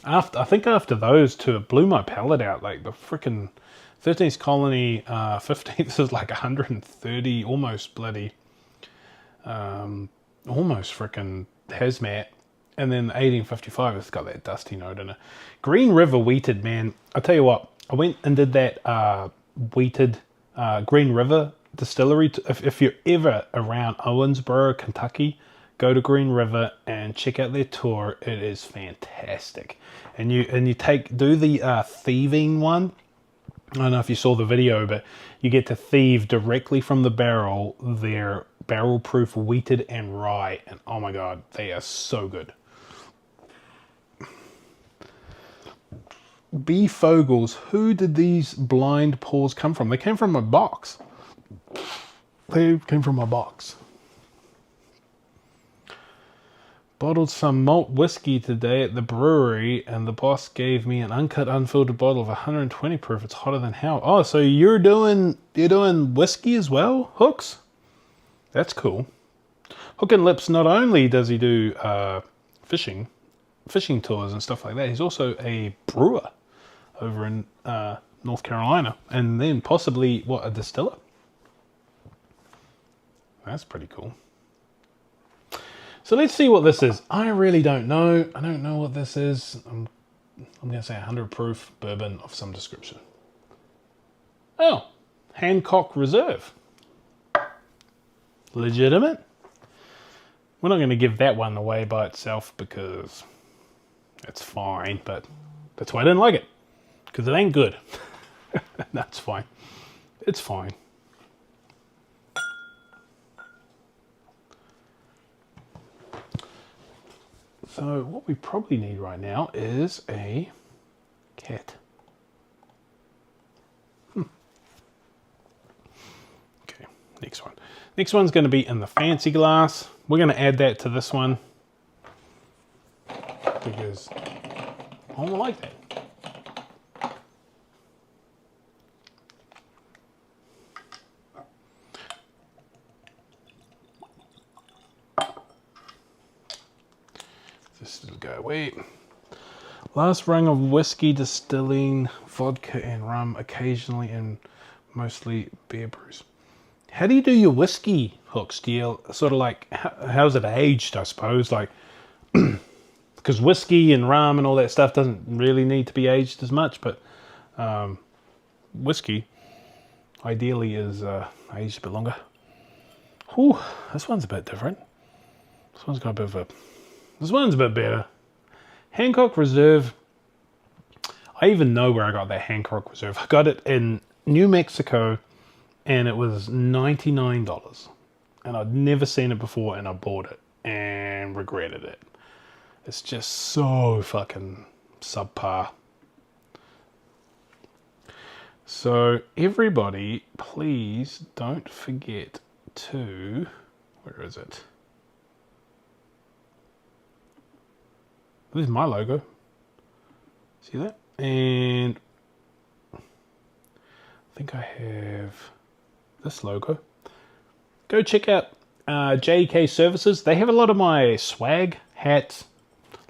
I think after those two, it blew my palate out. Like the freaking 13th Colony, 15th is like 130, almost bloody, almost freaking hazmat. And then 1855 has got that dusty note in it. Green River wheated, man. I'll tell you what. I went and did that wheated Green River distillery. If you're ever around Owensboro, Kentucky, go to Green River and check out their tour. It is fantastic. And you do the thieving one. I don't know if you saw the video, but you get to thieve directly from the barrel their barrel proof wheated and rye. And oh my God, they are so good. B. Fogels, who did these blind pours come from? They came from my box. They came from my box. Bottled some malt whiskey today at the brewery, and the boss gave me an uncut, unfiltered bottle of 120 proof. It's hotter than hell. Oh, so you're doing whiskey as well, Hooks? That's cool. Hook and Lips, not only does he do fishing tours and stuff like that, he's also a brewer over in North Carolina, and then possibly a distiller. That's pretty cool. So let's see what this is. I really don't know. I don't know what this is. I'm going to say 100 proof bourbon of some description. Oh, Hancock Reserve. Legitimate. We're not going to give that one away by itself because it's fine, but that's why I didn't like it. Because it ain't good. That's fine. It's fine. So what we probably need right now is a cat. Okay, next one. Next one's going to be in the fancy glass. We're going to add that to this one because I don't like that. This will go away. Last rung of whiskey, distilling vodka and rum, occasionally and mostly beer brews. How do you do your whiskey, Hooks? Do you sort of like, how's it aged, I suppose? Like, because whiskey and rum and all that stuff doesn't really need to be aged as much, but whiskey ideally is aged a bit longer. Whew, this one's a bit different. This one's got a bit of a... This one's a bit better. Hancock Reserve. I even know where I got that Hancock Reserve. I got it in New Mexico, and it was $99. And I'd never seen it before, and I bought it and regretted it. It's just so fucking subpar. So everybody, please don't forget to... Where is it? This is my logo. See that? And I think I have this logo. Go check out JK Services. They have a lot of my swag, hats,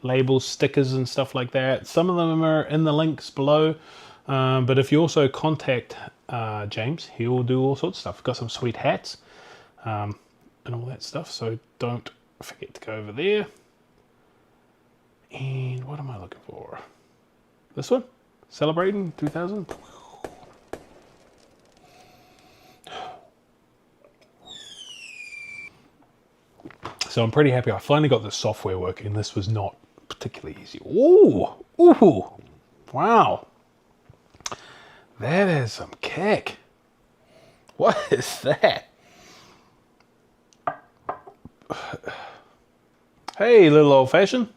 labels, stickers and stuff like that. Some of them are in the links below. But if you also contact James, he'll do all sorts of stuff. Got some sweet hats and all that stuff. So don't forget to go over there. And what am I looking for? This one? Celebrating 2000? So I'm pretty happy. I finally got the software working. This was not particularly easy. Ooh! Ooh! Wow! That is some kick. What is that? Hey, little old fashioned.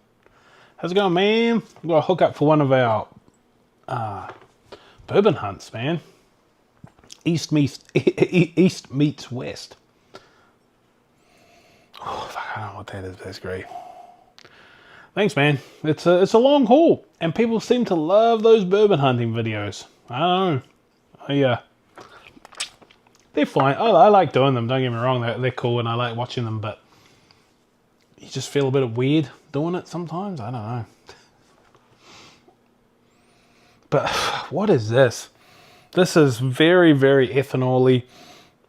How's it going, man? We've got a hookup for one of our bourbon hunts, man. East meets West. Oh, fuck, I don't know what that is. That's great. Thanks, man. It's a long haul, and people seem to love those bourbon hunting videos. I don't know. They're fine. I like doing them. Don't get me wrong. They're cool, and I like watching them. But you just feel a bit weird doing it sometimes. I don't know. But what is this? This is very, very ethanol-y.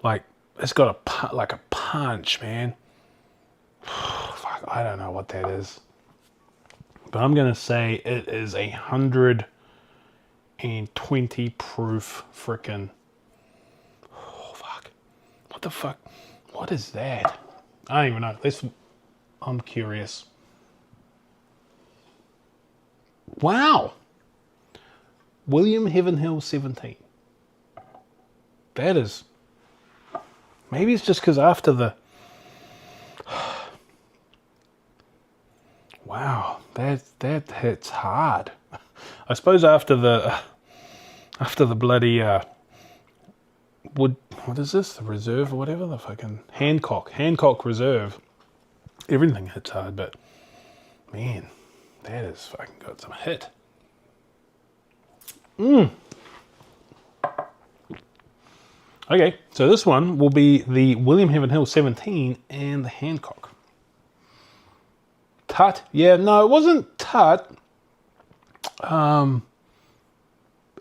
Like, it's got a punch, man. Fuck, I don't know what that is. But I'm going to say it is 120 proof frickin'. Oh, fuck. What the fuck? What is that? I don't even know. I'm curious. Wow. William Heavenhill 17. That is... Maybe it's just because after the... Wow, that hits hard. I suppose after the bloody what is this? The Reserve or whatever, the fucking Hancock Reserve. Everything hits hard, but man, that has fucking got some hit. Okay, so this one will be the William Heavenhill 17 and the Hancock. Tut? Yeah, no, it wasn't tut.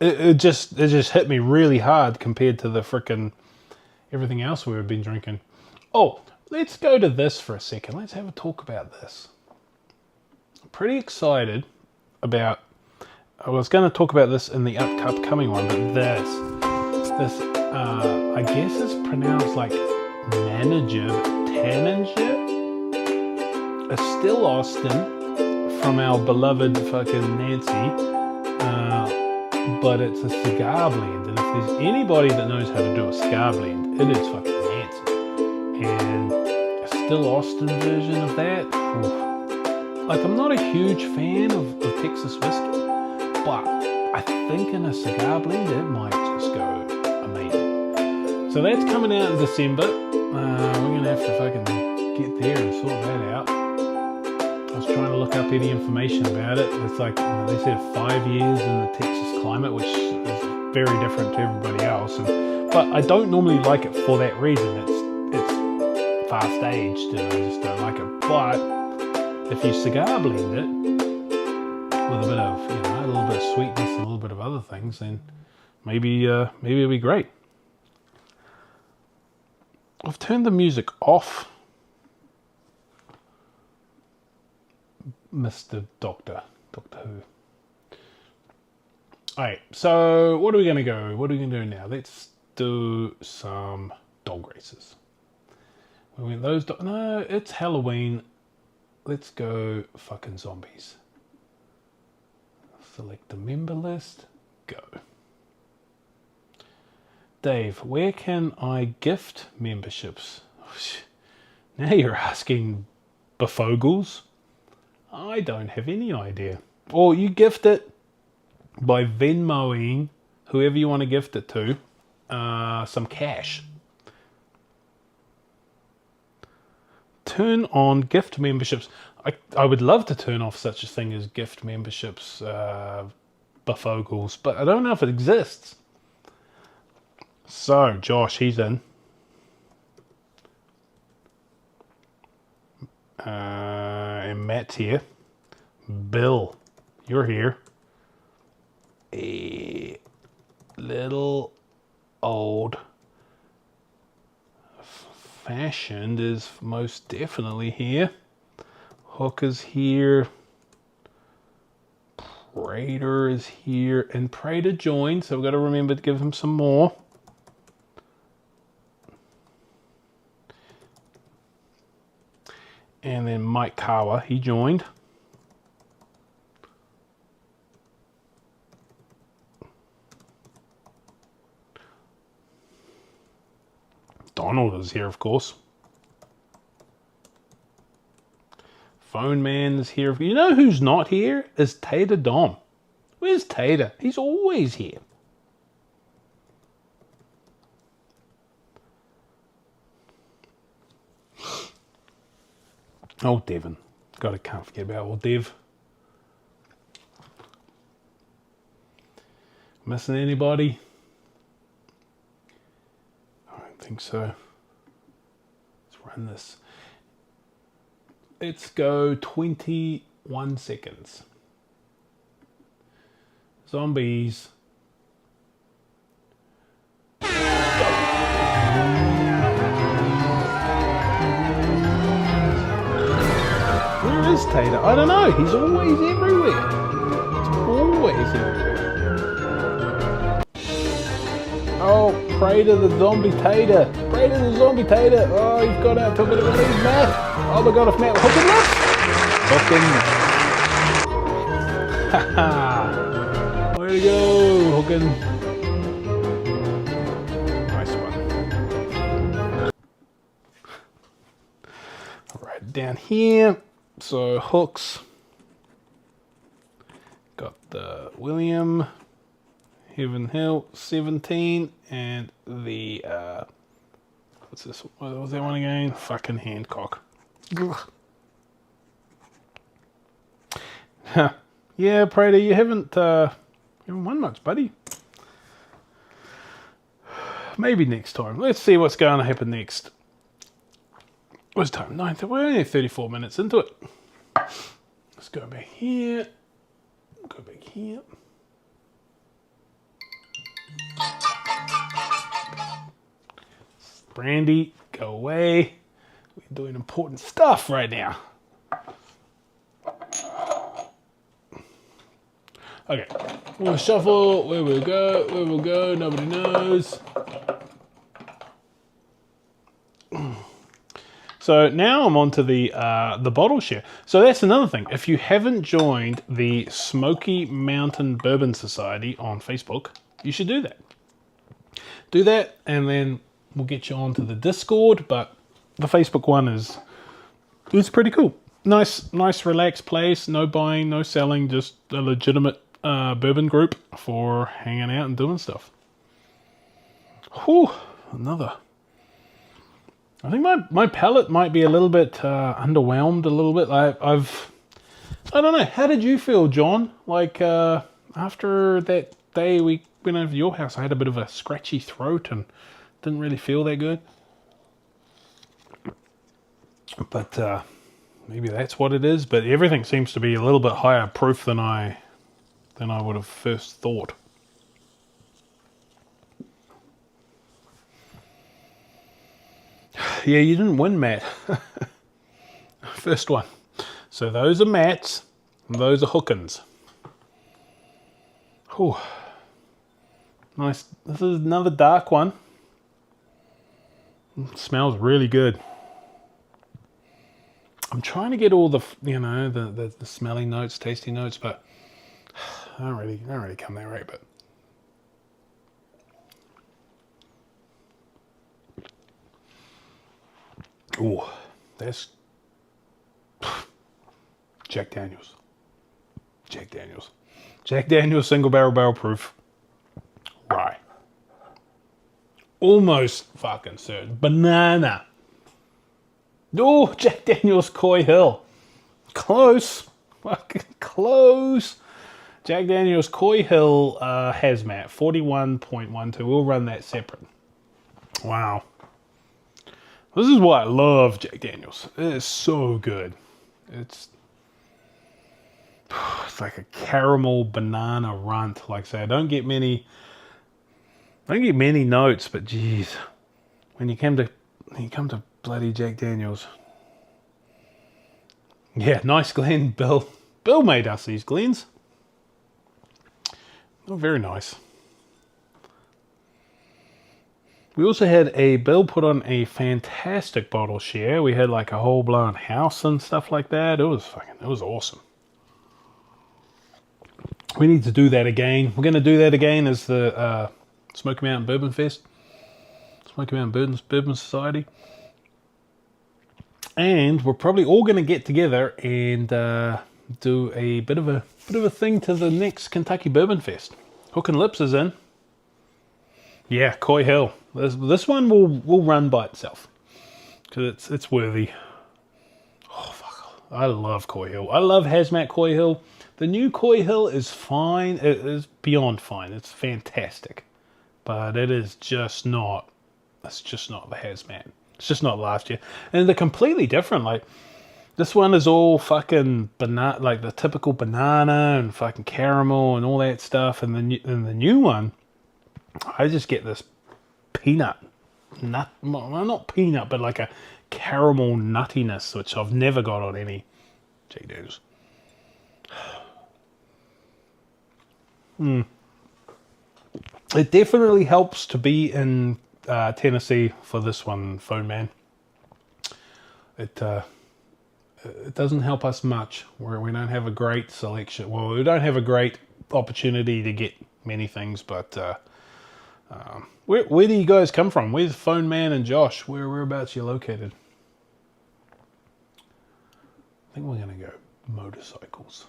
It just hit me really hard compared to the frickin' everything else we've been drinking. Oh, let's go to this for a second. Let's have a talk about this. I'm pretty excited about... I was going to talk about this in the upcoming one, but this I guess it's pronounced like Tanninger. A still Austin from our beloved fucking Nancy, but it's a cigar blend, and if there's anybody that knows how to do a cigar blend, it is fucking Nancy. And a still Austin version of that, oof. Like, I'm not a huge fan of Texas whiskey, but I think in a cigar blend it might just go amazing. So that's coming out in December. We're gonna have to fucking get there and sort that out. I was trying to look up any information about it. It's like, they said 5 years in the Texas climate, which is very different to everybody else. But I don't normally like it for that reason. It's fast aged, and I just don't like it. But if you cigar blend it with a bit of, a little bit of sweetness and a little bit of other things, then maybe it'll be great. I've turned the music off. Mr. Doctor Who. Alright, so what are we going to go? What are we going to do now? Let's do some dog races. No, it's Halloween. Let's go fucking zombies. Select the member list. Go. Dave, where can I gift memberships? Now you're asking befogles. I don't have any idea. Or you gift it by Venmoing whoever you want to gift it to some cash. Turn on gift memberships. I would love to turn off such a thing as gift memberships, befogles, but I don't know if it exists. So, Josh, he's in. And Matt's here. Bill, you're here. A little old fashioned is most definitely here. Hook is here. Prater is here. And Prater joined, so we've got to remember to give him some more. And then Mike Kawa, he joined. Donald is here, of course. Phone man's here. You know who's not here? Is Tater Dom. Where's Tater? He's always here. Oh, Devon. Can't forget about old Dev. Missing anybody? I don't think so. Let's run this. Let's go 21 seconds. Zombies. Where is Tater? I don't know. He's always everywhere. Always everywhere. Oh, pray to the zombie Tater. Pray to the zombie Tater. Oh, he's got out to a bit of a lead, Matt. Oh my god, if Matt hook him up. Hook him. Haha. Way to go, hooking. Nice one. Right down here. So hooks. Got the William. Heaven Hill 17 and the what's this? What was that one again? Fucking Hancock. Yeah, Prater, you haven't won much, buddy. Maybe next time. Let's see what's going to happen next. What's time? 9th. We're only 34 minutes into it. Let's go back here. Go back here. Brandy, go away. We're doing important stuff right now. Okay, we'll shuffle. Where we'll go, nobody knows. So now I'm on to the bottle share. So that's another thing. If you haven't joined the Smoky Mountain Bourbon Society on Facebook, you should do that. Do that, and then we'll get you onto the Discord. But the Facebook one is pretty cool. Nice, relaxed place. No buying, no selling. Just a legitimate bourbon group for hanging out and doing stuff. Whew, another. I think my palate might be a little bit underwhelmed. A little bit. I don't know. How did you feel, John? Like after that day we went over to your house, I had a bit of a scratchy throat and didn't really feel that good. But maybe that's what it is. But everything seems to be a little bit higher proof than I would have first thought. Yeah, you didn't win, Matt. First one. So those are Matt's, and those are Hookins. Whew. Nice. This is another dark one. It smells really good. I'm trying to get all the, the smelling notes, tasty notes, but I don't really come that right, but. Ooh, that's Jack Daniels. Jack Daniels single barrel proof. Rye. Almost fucking certain. Banana. Oh, Jack Daniels Coy Hill. Close. Fucking close. Jack Daniels Coy Hill Hazmat. 41.12. We'll run that separate. Wow. This is why I love Jack Daniels. It is so good. It's like a caramel banana runt. Like I say, I don't get many notes, but geez, when you come to bloody Jack Daniels. Yeah, nice Glen, Bill. Bill made us these Glens. Oh, very nice. We also had Bill put on a fantastic bottle share. We had like a whole blown house and stuff like that. It was awesome. We need to do that again. We're going to do that again as the Smoky Mountain Bourbon Fest. Smoky Mountain Bourbon Society. And we're probably all going to get together and do a bit of a thing to the next Kentucky Bourbon Fest. Hook and Lips is in. Yeah, Coy Hill. This one will run by itself because it's worthy. Oh fuck! I love Coy Hill. I love Hazmat Coy Hill. The new Coy Hill is fine. It is beyond fine. It's fantastic, but it is just not. It's just not the Hazmat. It's just not last year, and they're completely different. Like this one is all fucking banana, like the typical banana and fucking caramel and all that stuff, and the new one. I just get this peanut, well, not peanut, but like a caramel nuttiness, which I've never got on any Jack Daniels. It definitely helps to be in Tennessee for this one, Phone Man. It doesn't help us much, where we don't have a great selection. Well, we don't have a great opportunity to get many things, but where do you guys come from? Where's Phone Man and Josh? Whereabouts you located? I think we're gonna go motorcycles.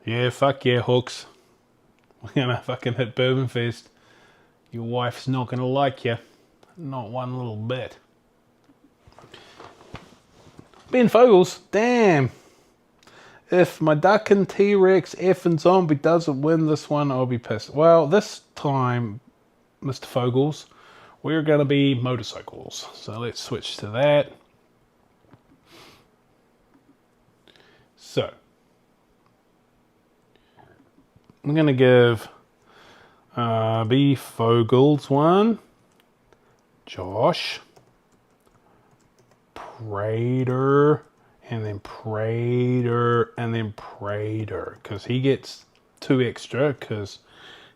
Yeah, fuck yeah, Hooks. We're gonna fucking hit Bourbon Fest. Your wife's not gonna like you. Not one little bit. Ben Fogels, damn. If my Duck and T-Rex effing zombie doesn't win this one, I'll be pissed. Well, this time, Mr. Fogels, we're going to be motorcycles. So let's switch to that. So, I'm going to give B. Fogels one, Josh, Prater, and then Prater, and then Prater, because he gets 2 extra, because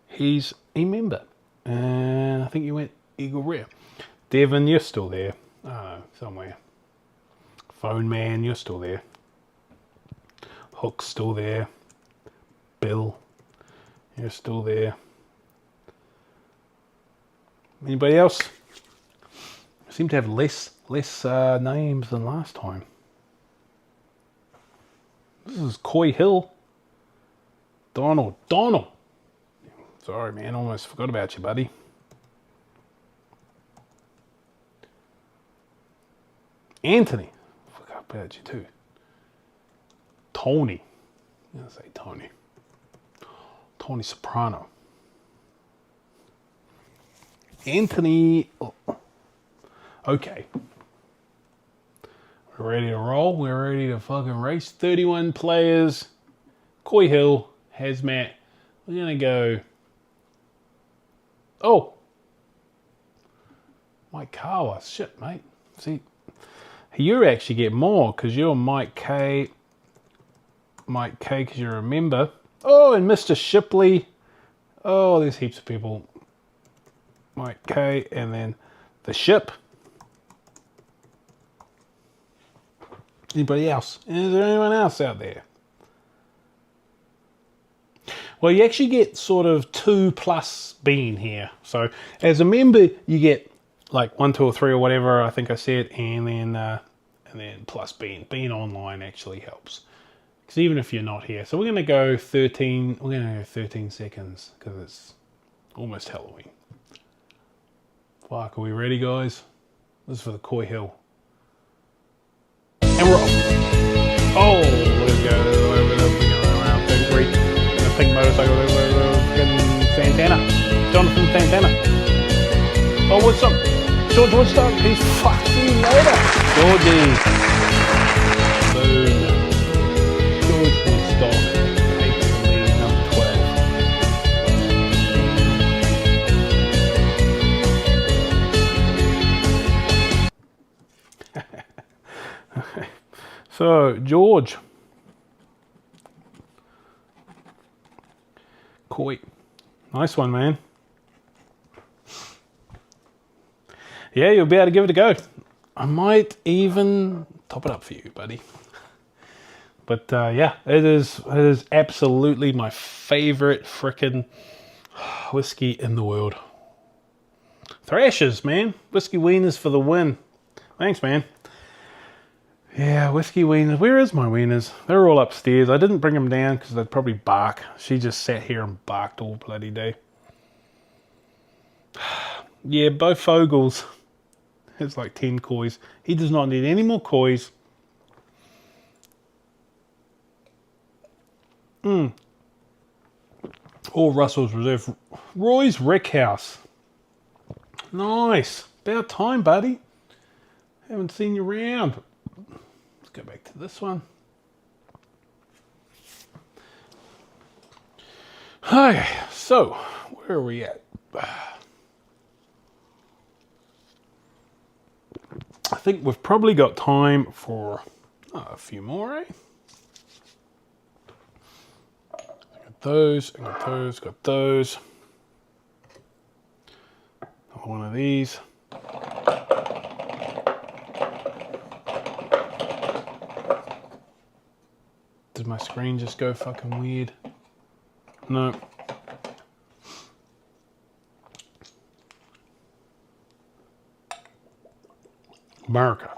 he's a member. And I think you went Eagle Rare. Devin, you're still there. Somewhere. Phone Man, you're still there. Hook's still there. Bill, you're still there. Anybody else? I seem to have less names than last time. This is Coy Hill. Donald. Sorry, man. Almost forgot about you, buddy. Anthony. Forgot about you, too. Tony. I'm going to say Tony. Tony Soprano. Anthony. Oh. Okay. We're ready to roll. We're ready to fucking race. 31 players. Coy Hill. Hazmat. We're going to go. Oh. Mike Kawa. Shit, mate. See, you actually get more because you're Mike K. Mike K because you're a member. Oh, and Mr. Shipley. Oh, there's heaps of people. Mike K. And then the ship. Anybody else? Is there anyone else out there? Well, you actually get sort of 2 plus bean here. So as a member, you get like 1, 2, or 3 or whatever I think I said, and then plus bean. Bean online actually helps, because even if you're not here. So we're gonna go 13. We're gonna go 13 seconds because it's almost Halloween. Fuck, are we ready, guys? This is for the Coy Hill. And we're off. Oh, let's go. Around 33. And a pink motorcycle. Santana. Jonathan Santana. Oh, what's up? George Woodstock. He's fucked. See you later. Georgie. Boom. George Woodstock. Takes the lead, number 12. So, George. Coy. Nice one, man. Yeah, you'll be able to give it a go. I might even top it up for you, buddy. But yeah, it is absolutely my favorite frickin' whiskey in the world. Thrashes, man. Whiskey wieners for the win. Thanks, man. Yeah, whiskey wieners. Where is my wieners? They're all upstairs. I didn't bring them down because they'd probably bark. She just sat here and barked all bloody day. Yeah, both Fogels. It's like 10 kois. He does not need any more kois. All Russell's Reserve. Roy's Rick House. Nice. About time, buddy. Haven't seen you around. Let's go back to this one. Hi. So, where are we at? I think we've probably got time for a few more, eh? Got those, got those, got those. Another one of these. Did my screen just go fucking weird? No. America.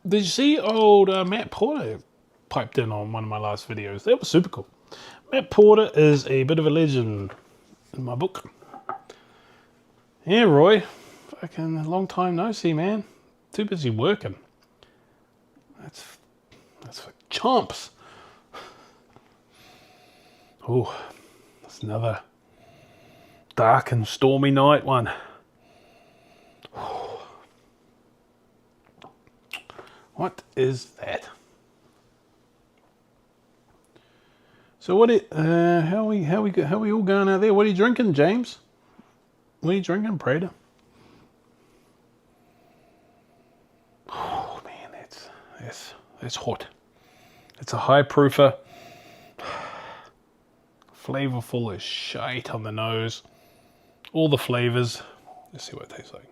Did you see old Matt Porter piped in on one of my last videos? That was super cool. Matt Porter is a bit of a legend in my book. Yeah, Roy. Fucking a long time no see, man. Too busy working. That's for chomps. Oh, that's another dark and stormy night one. What is that? So what? How we all going out there? What are you drinking, James? What are you drinking, Prater? Oh man, that's hot. It's a high proofer, flavorful as shite on the nose. All the flavors. Let's see what it tastes like.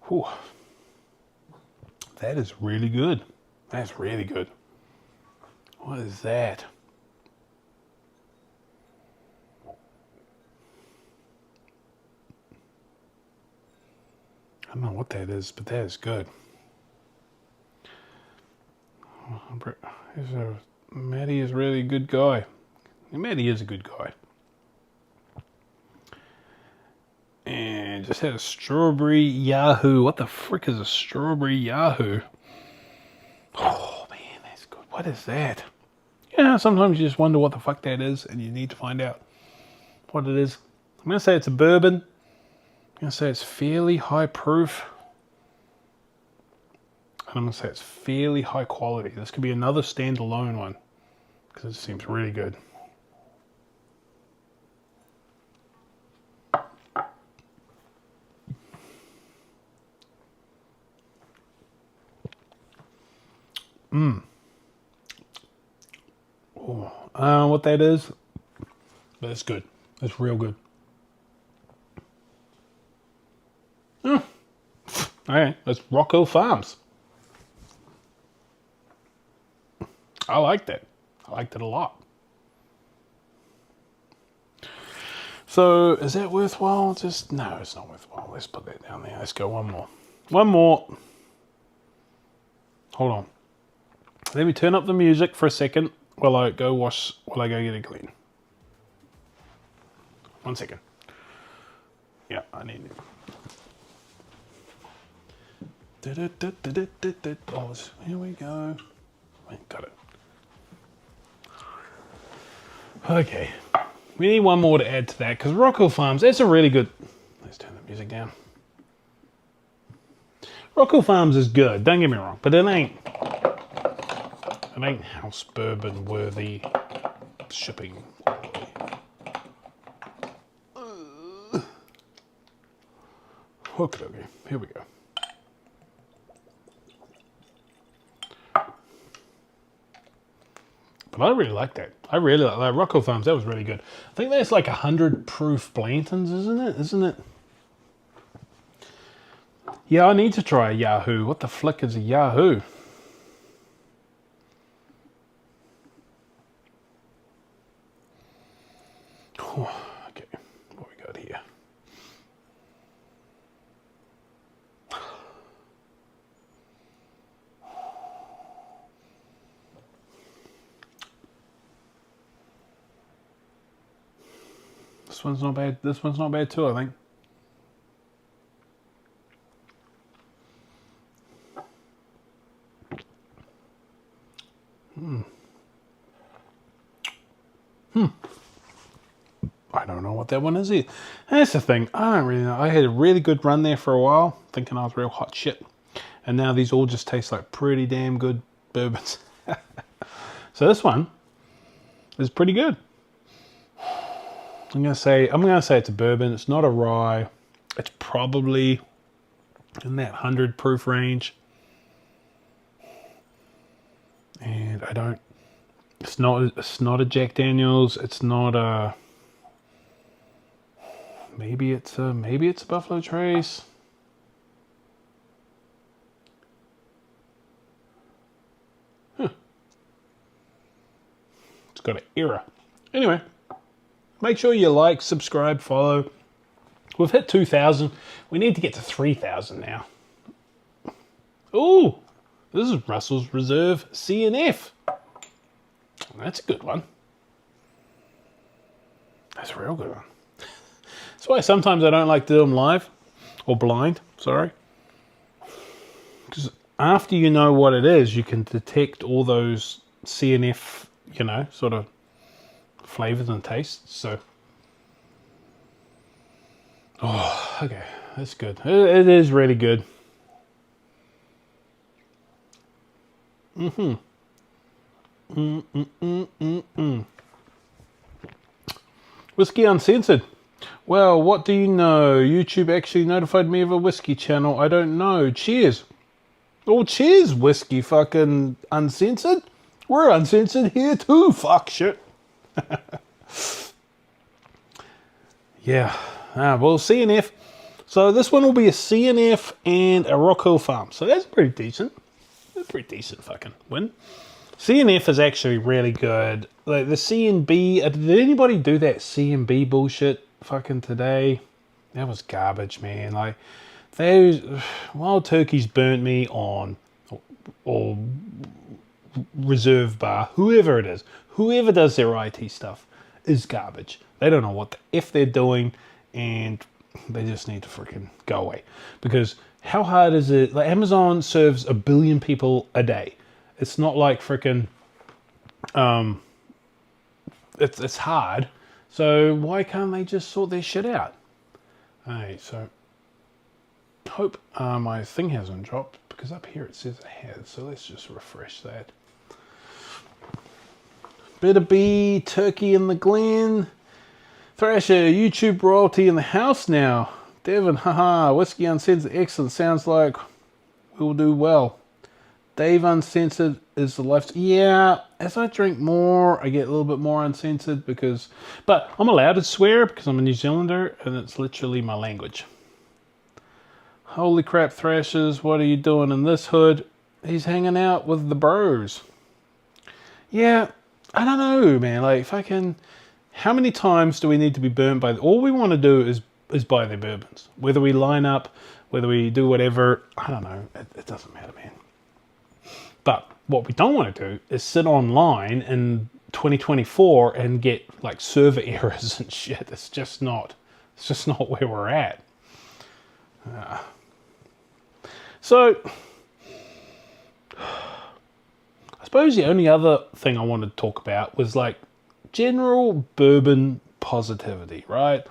Whew. That is really good. That's really good. What is that? I don't know what that is, but that is good. Matty is really a good guy. Matty is a good guy. And just had a strawberry Yahoo. What the frick is a strawberry Yahoo? Oh man, that's good. What is that? Yeah, sometimes you just wonder what the fuck that is, and you need to find out what it is. I'm going to say it's a bourbon. I'm going to say it's fairly high proof. And I'm going to say it's fairly high quality. This could be another standalone one, because it seems really good. What that is, but it's good. It's real good. Okay, that's Rocco Farms. I like that. I liked it a lot. So, is that worthwhile? No, it's not worthwhile. Let's put that down there. Let's go one more. One more. Hold on. Let me turn up the music for a second while I go get it clean. 1 second. Yeah, I need it. Oh, here we go. Got it. Okay. We need one more to add to that, because Rocco Farms, that's a really good... Let's turn the music down. Rocco Farms is good, don't get me wrong, but it ain't House Bourbon worthy shipping. Okay, here we go. But I really like that. I really like Rocco Farms. That was really good. I think that's like 100 proof Blantons, isn't it? Yeah, I need to try a Yahoo. What the flick is a Yahoo? Okay, what we got here? This one's not bad. This one's not bad too, I think. I don't know what that one is either. That's the thing. I don't really know. I had a really good run there for a while, thinking I was real hot shit. And now these all just taste like pretty damn good bourbons. So this one is pretty good. I'm gonna say it's a bourbon. It's not a rye. It's probably in that 100 proof range. And I don't. It's not a Jack Daniels. It's not a. Maybe it's a Buffalo Trace. Huh. It's got an era. Anyway, make sure you like, subscribe, follow. We've hit 2,000. We need to get to 3,000 now. Ooh, this is Russell's Reserve CNF. That's a good one. That's a real good one. That's why sometimes I don't like to do them live or blind, sorry. Because after you know what it is, you can detect all those CNF, you know, sort of flavors and tastes. So, oh, okay, that's good. It is really good. Whiskey Uncensored. Well, what do you know? YouTube actually notified me of a whiskey channel. I don't know. Cheers. Oh, cheers, Whiskey fucking Uncensored. We're uncensored here too. Fuck shit. Yeah. Well, CNF. So this one will be a CNF and a Rock Hill Farm. So that's pretty decent. That's a pretty decent fucking win. CNF is actually really good. Like the CNB, did anybody do that CNB bullshit fucking today? That was garbage, man. Like those Wild Turkeys burnt me on, or Reserve Bar, whoever it is, whoever does their IT stuff is garbage. They don't know what the F they're doing, and they just need to freaking go away. Because how hard is it? Like Amazon serves 1 billion people a day. It's not like freaking, it's hard. So why can't they just sort their shit out? Alright, so hope my thing hasn't dropped, because up here it says it has. So let's just refresh that. Better be Turkey in the Glen. Thrasher, YouTube royalty in the house now. Devon, haha, Whiskey Uncensored, excellent. Sounds like we'll do well. Dave Uncensored is the life. Yeah, as I drink more, I get a little bit more uncensored because, but I'm allowed to swear because I'm a New Zealander and it's literally my language. Holy crap, Thrashers, what are you doing in this hood? He's hanging out with the bros. Yeah, I don't know, man. Like, fucking, how many times do we need to be burnt by? All we want to do is buy their bourbons. Whether we line up, whether we do whatever, I don't know. It doesn't matter, man. But what we don't want to do is sit online in 2024 and get like server errors and shit. It's just not where we're at. So I suppose the only other thing I wanted to talk about was like general bourbon positivity, right?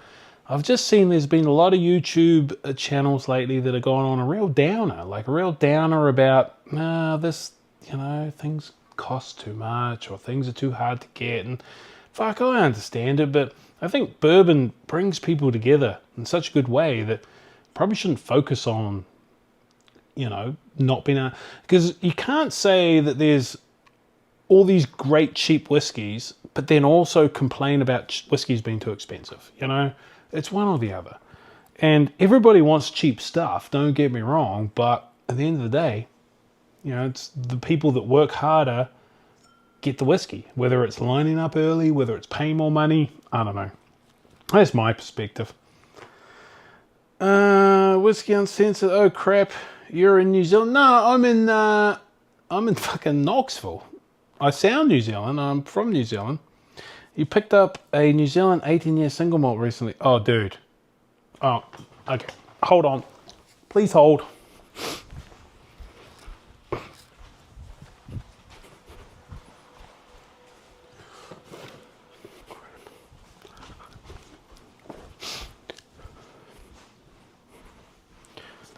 I've just seen there's been a lot of YouTube channels lately that are going on a real downer about this, you know, things cost too much or things are too hard to get. And fuck, I understand it, but I think bourbon brings people together in such a good way that probably shouldn't focus on, you know, not being because you can't say that there's all these great cheap whiskeys, but then also complain about whiskeys being too expensive. You know, it's one or the other. And everybody wants cheap stuff, don't get me wrong, but at the end of the day, you know, it's the people that work harder get the whiskey, whether it's lining up early, whether it's paying more money, I don't know. That's my perspective. Whiskey Uncensored. Oh crap, you're in New Zealand? No, I'm in fucking Knoxville. I sound New Zealand. I'm from New Zealand. You picked up a New Zealand 18-year single malt recently. Oh, dude. Oh, okay. Hold on. Please hold.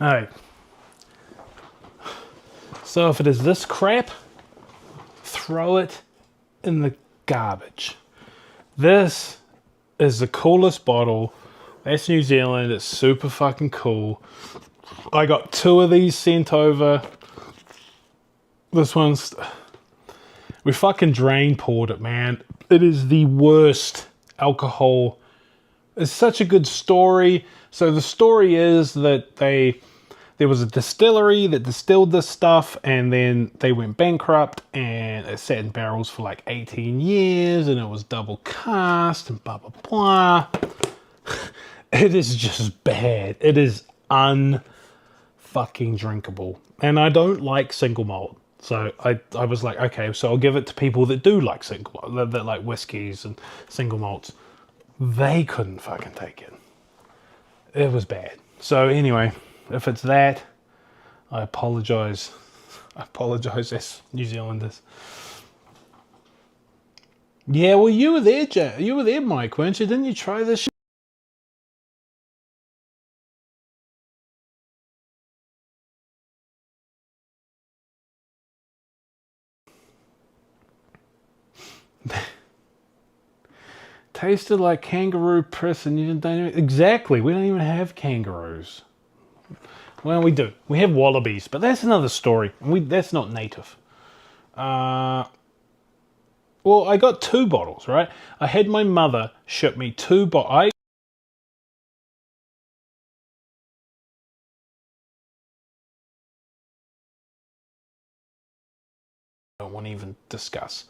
Alright. So if it is this crap, throw it in the garbage. This is the coolest bottle. That's New Zealand. It's super fucking cool. I got 2 of these sent over. This one's... We fucking drain poured it, man. It is the worst alcohol. It's such a good story. So the story is that there was a distillery that distilled this stuff, and then they went bankrupt, and it sat in barrels for like 18 years, and it was double cast, and blah, blah, blah. It is just bad. It is unfucking drinkable. And I don't like single malt. So I was like, okay, so I'll give it to people that do like single malt, that like whiskeys and single malts. They couldn't fucking take it. It was bad. So anyway... If it's that, I apologize. I apologize as New Zealanders. Yeah, well, you were there, you were there, Mike, weren't you? Didn't you try this shit? Tasted like kangaroo piss, and you don't... Exactly, we don't even have kangaroos. Well, we do. We have wallabies, but that's another story. That's not native. Well, I got 2 bottles, right? I had my mother ship me 2 bottles. I don't want to even discuss.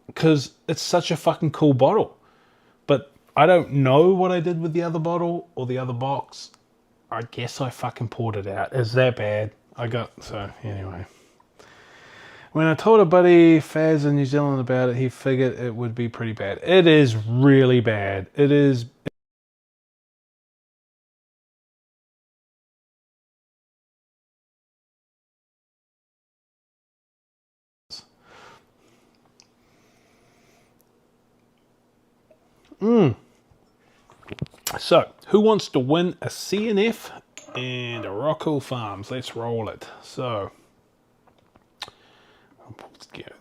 Because it's such a fucking cool bottle. But I don't know what I did with the other bottle or the other box. I guess I fucking poured it out. It's that bad. So anyway. When I told a buddy Faz in New Zealand about it, he figured it would be pretty bad. It is really bad. It is... So, who wants to win a CNF and a Rockall Farms? Let's roll it. So, let's go here.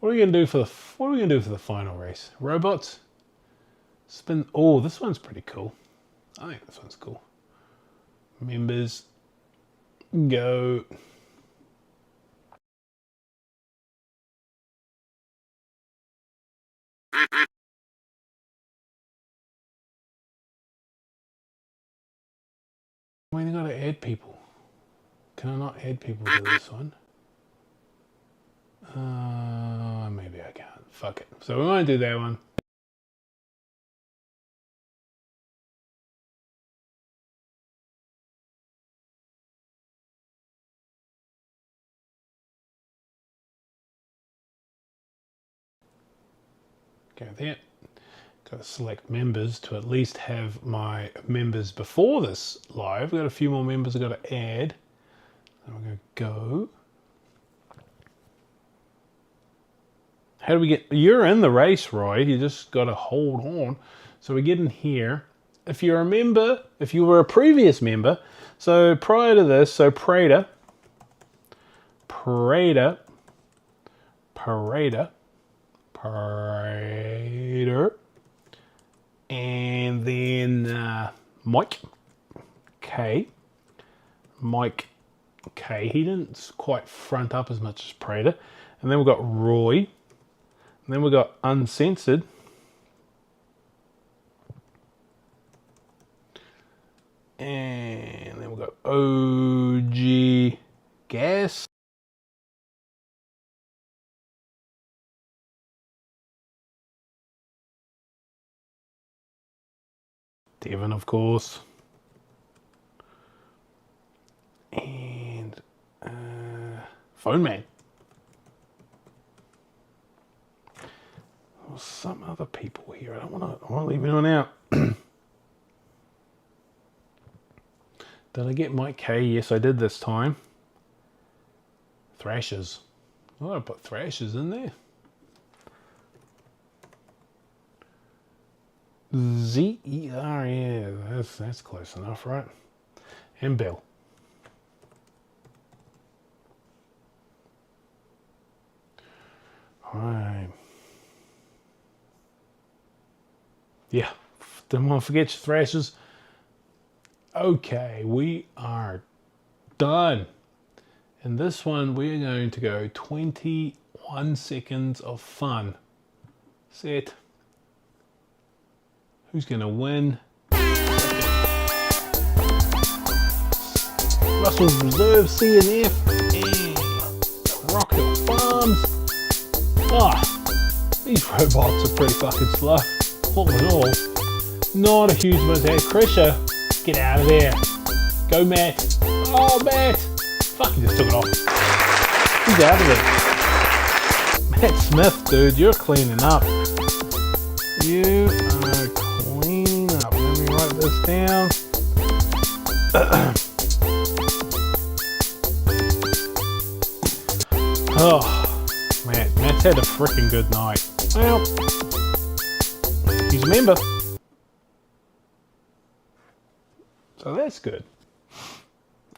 What are we gonna do for the final race? Robots? Spin. Oh, this one's pretty cool. I think this one's cool. Members. Go. I mean, I gotta add people. Can I not add people to this one? Maybe I can't. Fuck it. So we won't do that one. Go there. Got to select members to at least have my members before this live. We've got a few more members I've got to add. And we're going to go. How do we get... You're in the race, Roy. You just got to hold on. So we get in here. If you're a member, if you were a previous member, so prior to this, so Prater, and then Mike K. He didn't quite front up as much as Prater. And then we've got Roy. And then we've got Uncensored. And then we've got OG Gas. Devon, of course. And Phone Man. There's some other people here. I want to leave anyone out. Did I get Mike K? Yes, I did this time. Thrashers. Oh, I put Thrashers in there. Z-E-R, yeah, that's close enough, right? And Bill. Alright. Yeah, didn't want to forget your Thrashers. Okay, we are done. In this one, we're going to go 21 seconds of fun. Set. Who's going to win? Russell's Reserve CNF and Rock Hill Farms. These robots are pretty fucking slow. All in all, not a huge mistake. Krisha, get out of there. Go, Matt. Oh, Matt. Fuck, he just took it off. He's out of there. Matt Smith, dude, you're cleaning up. You are cleaning up. Let me write this down. Oh, Matt's had a freaking good night. Well, he's a member. So that's good.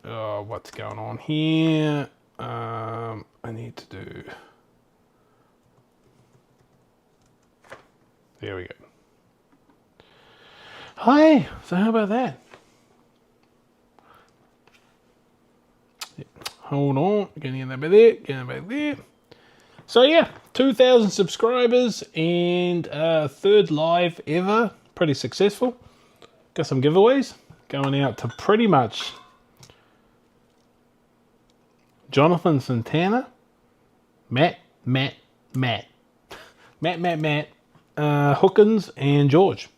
Oh, what's going on here? I need to do... There we go. Hi, so how about that? Hold on, getting that back there, getting that back there. So yeah, 2,000 subscribers and third live ever. Pretty successful. Got some giveaways going out to pretty much Jonathan Santana, Matt, Hookins, and George.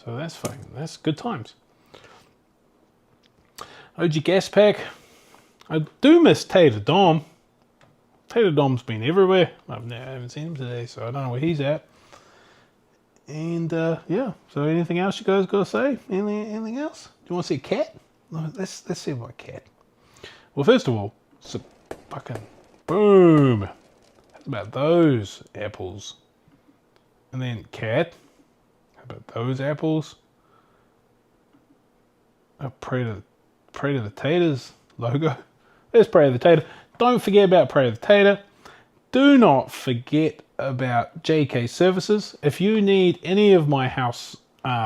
So that's good times. OG Gas Pack. I do miss Tater Dom. Tater Dom's been everywhere. I haven't seen him today, so I don't know where he's at. And yeah, so anything else you guys got to say? Anything else? Do you want to see a cat? No, let's see about cat. Well, first of all, it's a fucking boom. How about those apples? And then cat. How about those apples? Pray to the Taters logo. There's Pray to the Tater. Don't forget about Pray to the Tater. Do not forget about JK Services. If you need any of my house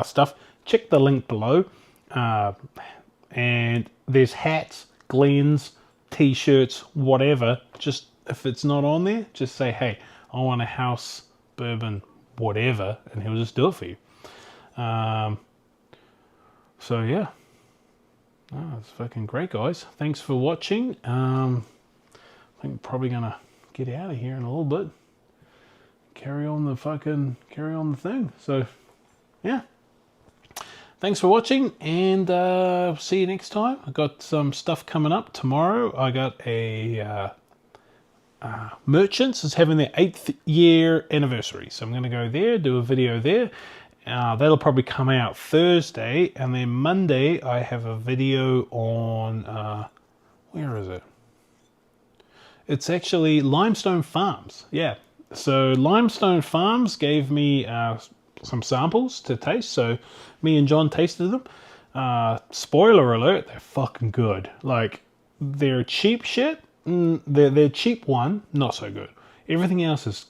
stuff, check the link below. And there's hats, glens, t-shirts, whatever. Just if it's not on there, just say, hey, I want a House Bourbon whatever, and he'll just do it for you. So yeah. Oh, it's fucking great, guys. Thanks for watching. I think I'm probably gonna get out of here in a little bit. Carry on the thing. So yeah. Thanks for watching, and see you next time. I got some stuff coming up tomorrow. I got a Merchants is having their 8th year anniversary, so I'm going to go there, do a video there. That'll probably come out Thursday, and then Monday I have a video on where is it? It's actually Limestone Farms. Yeah, so Limestone Farms gave me some samples to taste, so me and John tasted them. Spoiler alert, they're fucking good. Like, they're cheap shit. They're cheap one, not so good. Everything else is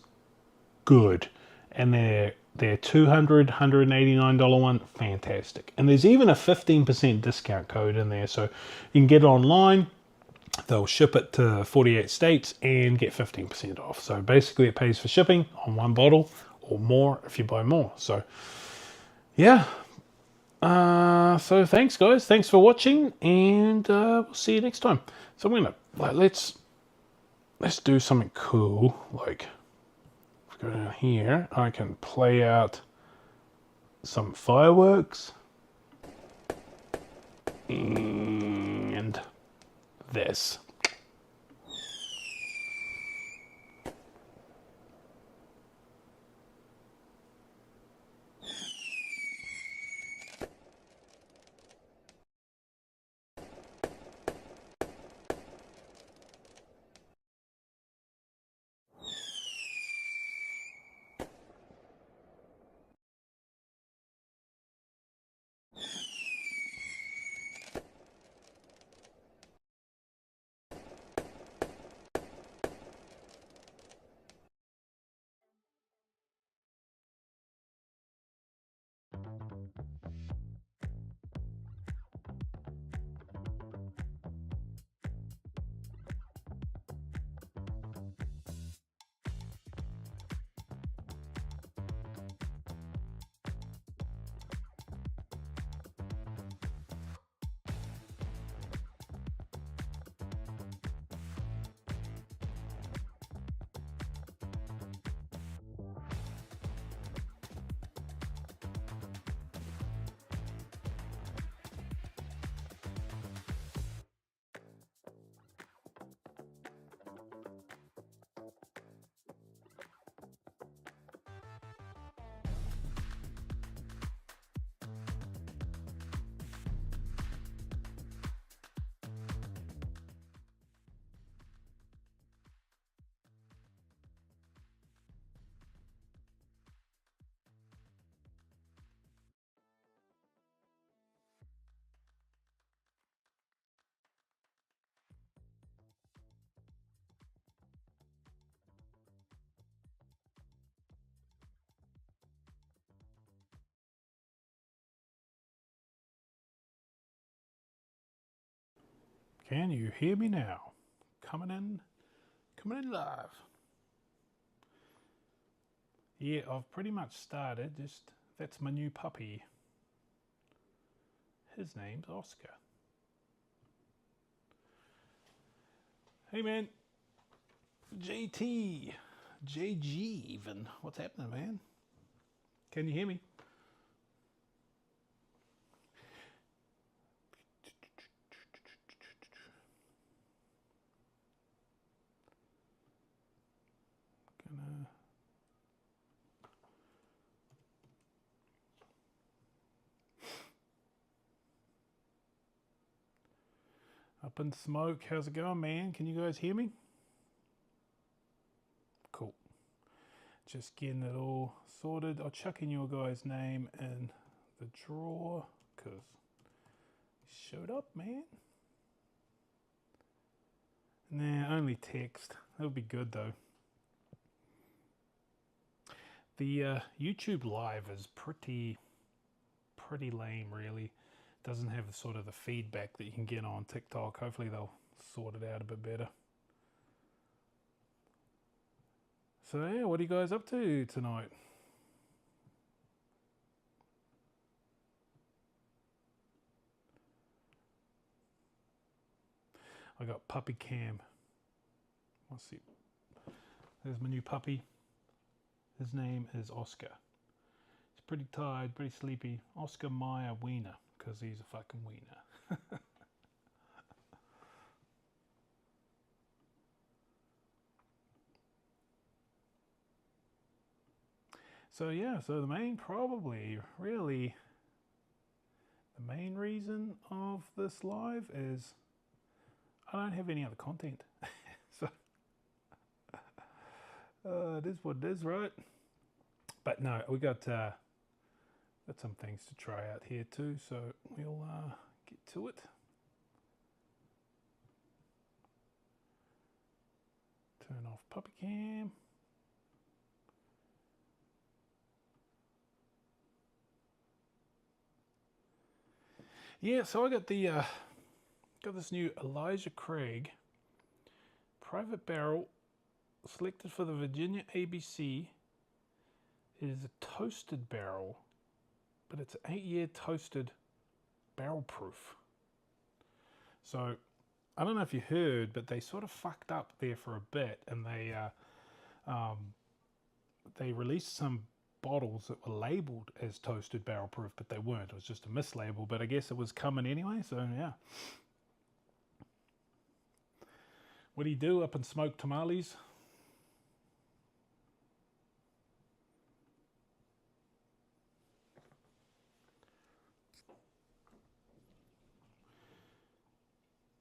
good, and they're $200, $189 one, fantastic. And there's even a 15% discount code in there, so you can get it online. They'll ship it to 48 states and get 15% off. So basically it pays for shipping on one bottle or more if you buy more. So yeah. So thanks, guys. Thanks for watching, and we'll see you next time. So I'm gonna let's do something cool. Like, if we go down here, I can play out some fireworks. And this. Can you hear me now? Coming in live. Yeah, I've pretty much started. That's my new puppy. His name's Oscar. Hey man, JT, JG even. What's happening, man? Can you hear me? Up in smoke, how's it going, man? Can you guys hear me? Cool. Just getting it all sorted. I'll chuck in your guys' name in the drawer because showed up, man. Nah, only text. That'll be good though. The YouTube live is pretty lame, really. Doesn't have sort of the feedback that you can get on TikTok. Hopefully they'll sort it out a bit better. So yeah, what are you guys up to tonight? I got puppy cam. Let's see. There's my new puppy. His name is Oscar. He's pretty tired, pretty sleepy. Oscar Mayer Wiener, because he's a fucking wiener. So yeah, so the main reason of this live is I don't have any other content. So it is what it is, right? But no, we got some things to try out here too, so we'll get to it. Turn off puppy cam. Yeah, so I got this new Elijah Craig private barrel selected for the Virginia ABC. It is a toasted barrel, but it's an 8-year toasted barrel proof. So I don't know if you heard, but they sort of fucked up there for a bit, and they released some bottles that were labeled as toasted barrel proof, but they weren't. It was just a mislabel, but I guess it was coming anyway, so yeah. What do you do up in smoked tamales?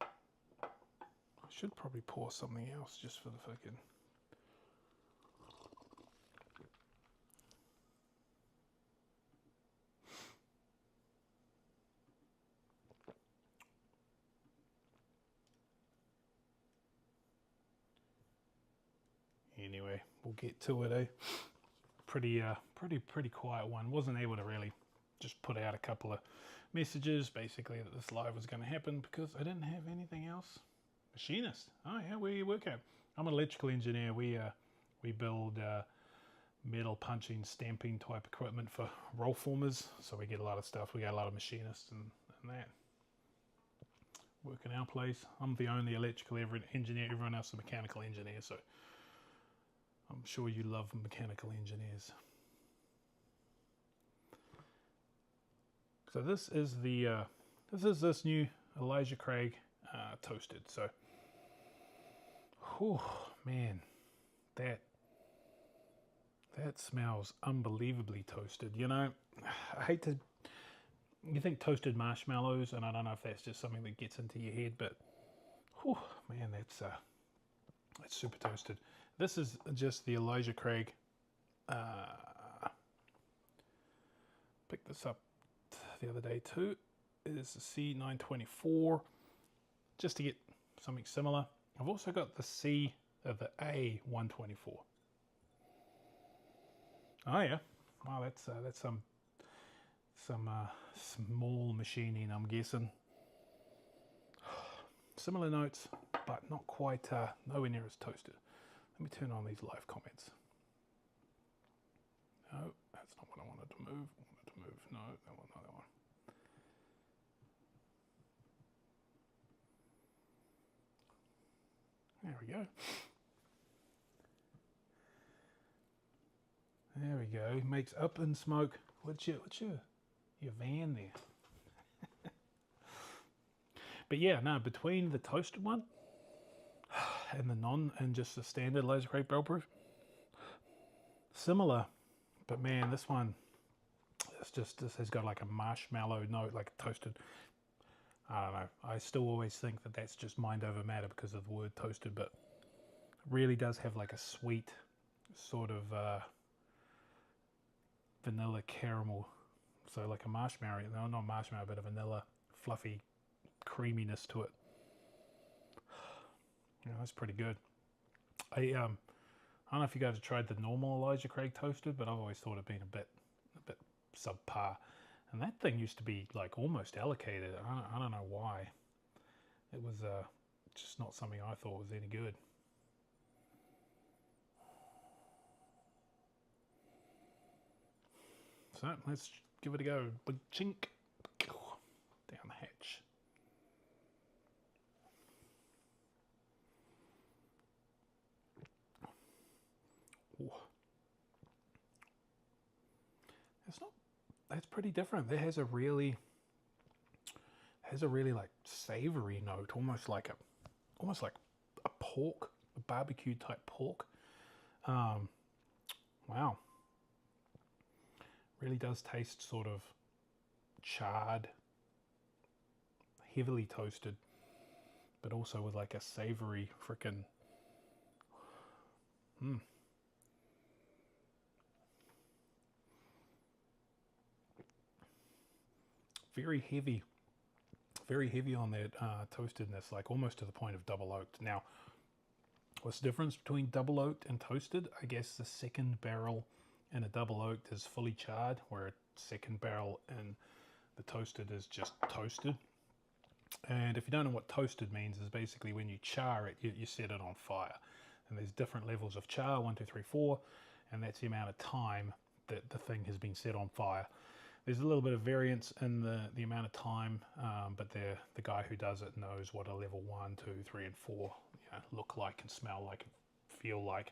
I should probably pour something else just for the fucking... Anyway, we'll get to it, eh? Pretty quiet one. Wasn't able to really just put out a couple of messages, basically, that this live was going to happen because I didn't have anything else. Machinist. Oh yeah, where you work at? I'm an electrical engineer. We build metal punching, stamping type equipment for roll formers. So we get a lot of stuff. We got a lot of machinists and that. Work in our place. I'm the only electrical engineer. Everyone else is a mechanical engineer. So I'm sure you love mechanical engineers. So this is this new Elijah Craig toasted. So, whew, man, that smells unbelievably toasted. You know, I hate to. You think toasted marshmallows, and I don't know if that's just something that gets into your head, but, whew, man, that's super toasted. This is just the Elijah Craig. Picked this up the other day too. It is the C924, just to get something similar. I've also got the the A124. Oh yeah, wow, that's some small machining, I'm guessing. Similar notes, but not quite, nowhere near as toasted. Let me turn on these live comments. No, that's not what I wanted to move. I wanted to move, no, that one, not that one. There we go. There we go. Makes Up in Smoke. What's your van there? But yeah, no, between the toasted one and just the standard Elijah Craig barrel proof, similar, but man, this one, this has got like a marshmallow note, like a toasted. I don't know. I still always think that that's just mind over matter because of the word toasted, but it really does have like a sweet sort of vanilla caramel. So like a marshmallow, no, not marshmallow, but a vanilla fluffy creaminess to it. Yeah, that's pretty good. I don't know if you guys have tried the normal Elijah Craig toasted, but I've always thought it been a bit subpar. And that thing used to be like almost allocated. I don't know why. It was just not something I thought was any good. So let's give it a go. Big chink down the hatch. Ooh. That's pretty different. It has a really like savory note, almost like a pork, a barbecue type pork. Wow. Really does taste sort of charred, heavily toasted, but also with like a savory frickin' very heavy on that toastedness, like almost to the point of double oaked. Now, what's the difference between double oaked and toasted? I guess the second barrel in a double oaked is fully charred, where a second barrel in the toasted is just toasted. And if you don't know what toasted means, is basically when you char it, you set it on fire. And there's different levels of char, 1, 2, 3, 4, and that's the amount of time that the thing has been set on fire. There's a little bit of variance in the amount of time, but the guy who does it knows what a level 1, 2, 3, and 4 look like and smell like and feel like.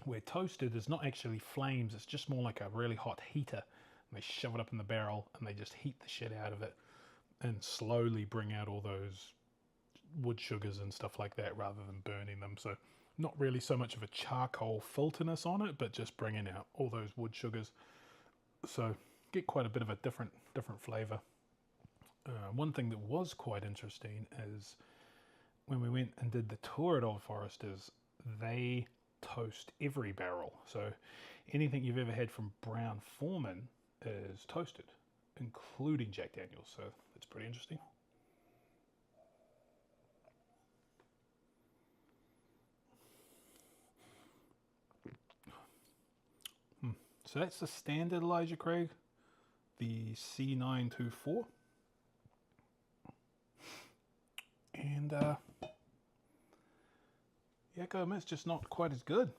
where toasted is not actually flames, it's just more like a really hot heater. And they shove it up in the barrel and they just heat the shit out of it and slowly bring out all those wood sugars and stuff like that rather than burning them. So not really so much of a charcoal filterness on it, but just bringing out all those wood sugars. So get quite a bit of a different flavor. One thing that was quite interesting is when we went and did the tour at Old Foresters, they toast every barrel. So anything you've ever had from Brown Forman is toasted, including Jack Daniels. So that's pretty interesting. So that's the standard Elijah Craig, the C924. And yeah, go admit, it's just not quite as good.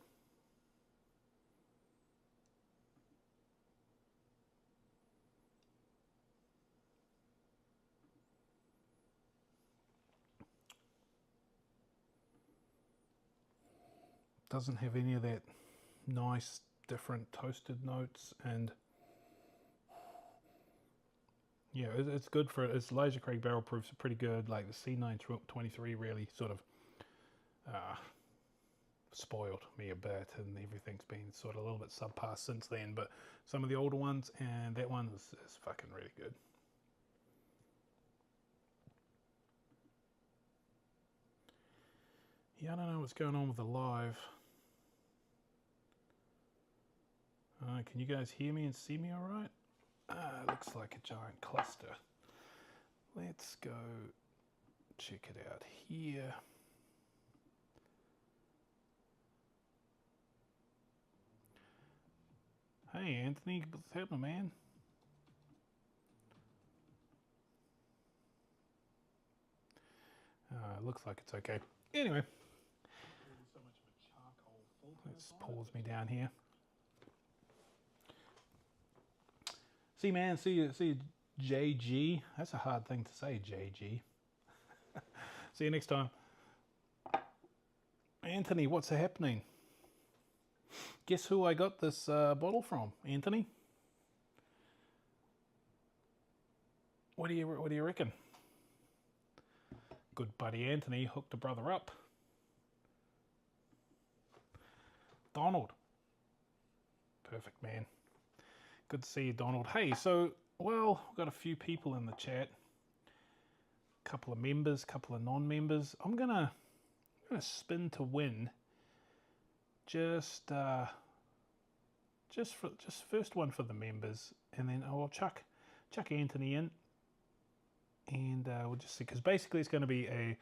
Doesn't have any of that nice different toasted notes, and yeah, it's good for its Elijah Craig barrel proofs are pretty good. Like the C923 really sort of spoiled me a bit, and everything's been sort of a little bit subpar since then. But some of the older ones, and that one is fucking really good. Yeah, I don't know what's going on with the live. Can you guys hear me and see me all right? Looks like a giant cluster. Let's go check it out here. Hey Anthony, what's happening, man? Looks like it's okay. Anyway, let's pause me down here. See, man, see you, JG. That's a hard thing to say, JG. See you next time. Anthony, what's happening? Guess who I got this bottle from, Anthony? What do you reckon? Good buddy Anthony hooked a brother up. Donald. Perfect, man. Good to see you, Donald. Hey, so, well, we've got a few people in the chat. A couple of members, couple of non-members. I'm gonna spin to win. Just first one for the members, and then I'll chuck Anthony in, and we'll just see, because basically it's going to be a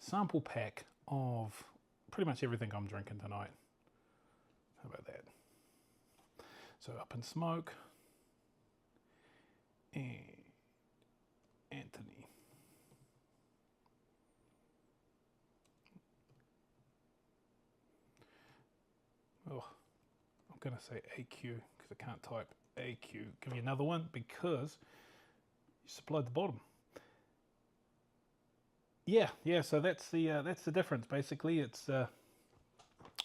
sample pack of pretty much everything I'm drinking tonight. How about that? So Up in Smoke and Anthony. Oh, I'm going to say AQ because I can't type AQ. Give me another one because you supplied the bottom. Yeah. So that's the difference. Basically, it's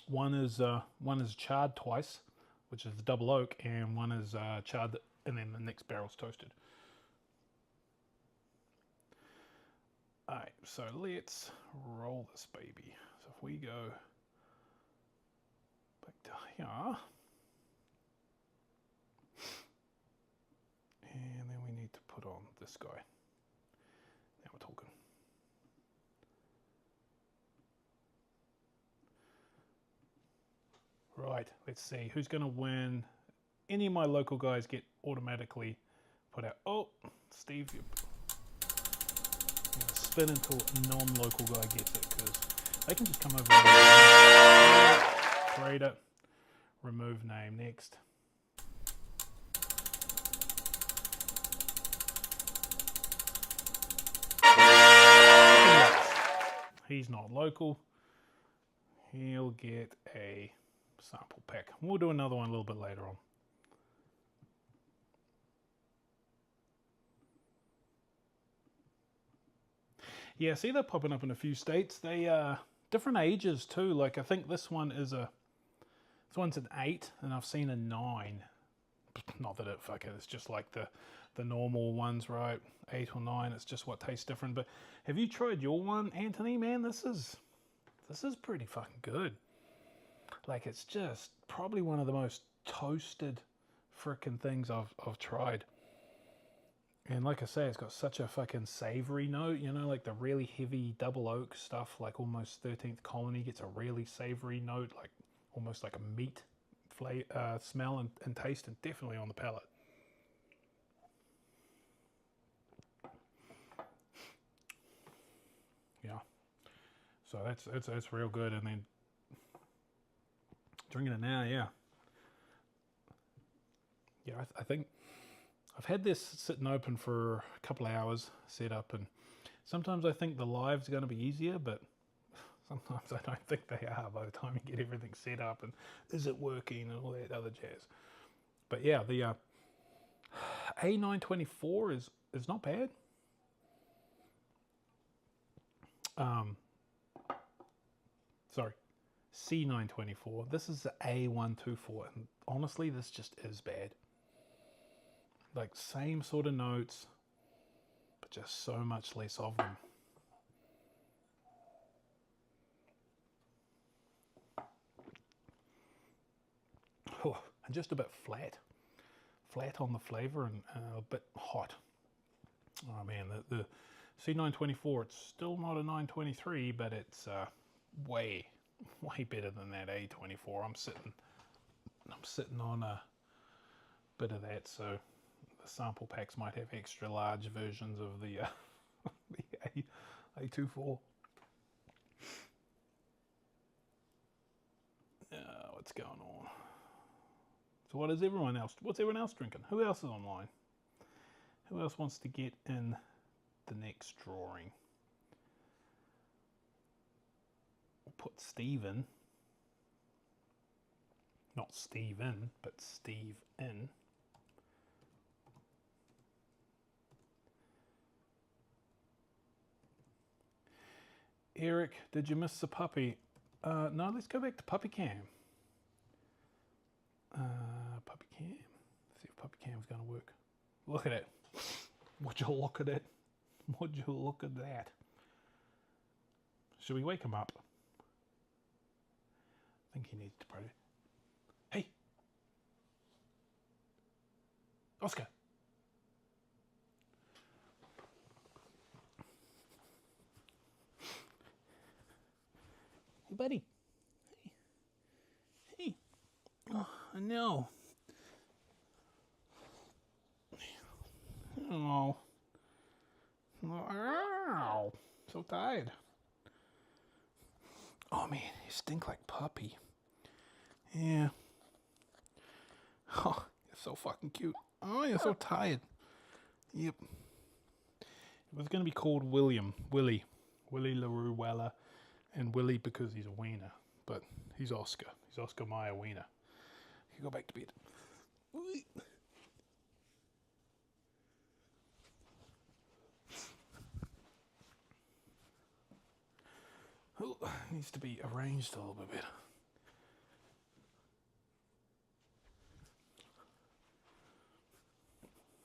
one is charred twice, which is the double oak, and one is charred, and then the next barrel's toasted. All right, so let's roll this baby. So if we go back to here, and then we need to put on this guy. Now we're talking. Right, let's see who's going to win. Any of my local guys get automatically put out. Oh, Steve, you're going to spin until a non-local guy gets it, because they can just come over and trade it. Remove name next. He's not local. He'll get a sample pack. We'll do another one a little bit later on. Yeah, see, they're popping up in a few states. They different ages too. Like I think this one is a This one's an 8, and I've seen a 9. Not that it's just like the normal ones, right? 8 or 9. It's just what tastes different. But have you tried your one, Anthony? Man, this is pretty fucking good. Like, it's just probably one of the most toasted frickin' things I've tried. And like I say, it's got such a fucking savory note, you know, like the really heavy double oak stuff, like almost 13th Colony gets a really savory note, like almost like a meat smell and taste, and definitely on the palate. Yeah. So that's real good. And then drinking it now, yeah. Yeah, I think I've had this sitting open for a couple of hours, set up, and sometimes I think the live's going to be easier, but sometimes I don't think they are by the time you get everything set up and is it working and all that other jazz. But yeah, the A924 is not bad. Sorry, C924. This is the A124, and honestly, this just is bad. Like, same sort of notes, but just so much less of them. Oh, and just a bit flat on the flavor, and a bit hot. Oh man, the C924, it's still not a 923, but it's way better than that A24. I'm sitting on a bit of that, so the sample packs might have extra large versions of the the A24. What's going on? So what's everyone else drinking? Who else is online? Who else wants to get in the next drawing? We'll put Steve in. Not Steve in, but Steve in. Eric, did you miss the puppy? No, let's go back to Puppy Cam. Puppy Cam. Let's see if Puppy Cam's going to work. Look at it. Would you look at it? Would you look at that? Should we wake him up? I think he needs to probably... Hey! Oscar! Hey, buddy. Hey. Hey. Oh, I know. Oh. Ow. So tired. Oh man, you stink like puppy. Yeah. Oh, you're so fucking cute. Oh, you're so tired. Yep. It was going to be called Willie LaRue Weller, and Willie because he's a wiener, but he's Oscar. He's Oscar Mayer Wiener. You go back to bed. Oh, needs to be arranged a little bit better.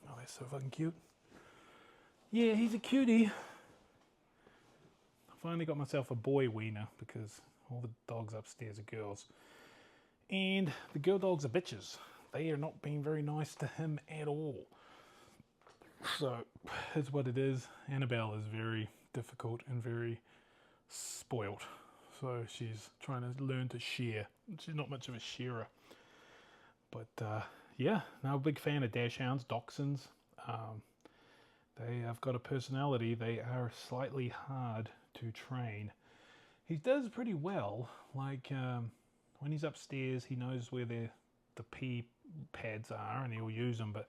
Oh, that's so fucking cute. Yeah, he's a cutie. I finally got myself a boy wiener because all the dogs upstairs are girls. And the girl dogs are bitches. They are not being very nice to him at all. So, it's what it is. Annabelle is very difficult and very spoilt. So she's trying to learn to share. She's not much of a sharer. But yeah, now a big fan of dachshunds, dachshunds. They have got a personality. They are slightly hard to train. He does pretty well. Like when he's upstairs, he knows where the pee pads are and he'll use them. But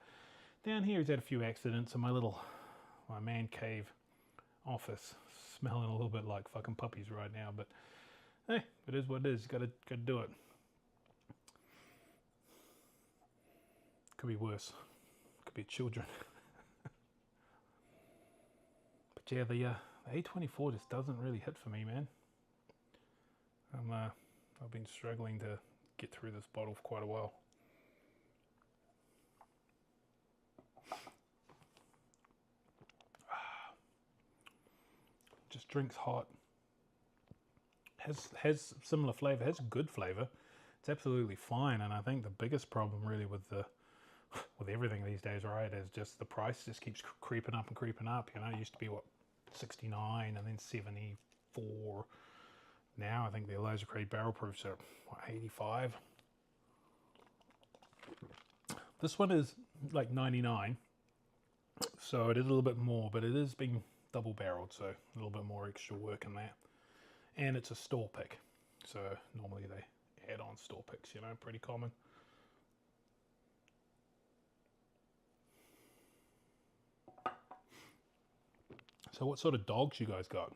down here, he's had a few accidents, and my man cave office smelling a little bit like fucking puppies right now. But hey, it is what it is. Got to do it. Could be worse. Could be children. But yeah, the A24 just doesn't really hit for me, man. I've been struggling to get through this bottle for quite a while. Just drinks hot. Has similar flavor, has good flavor. It's absolutely fine, and I think the biggest problem really with everything these days, right, is just the price just keeps creeping up and creeping up. You know, it used to be what, 69 and then 74. Now I think the Elijah Craig barrel proofs are what, 85. This one is like 99, so it is a little bit more, but it is being double barreled, so a little bit more extra work in that. And it's a store pick, so normally they add on store picks, you know, pretty common. So what sort of dogs you guys got?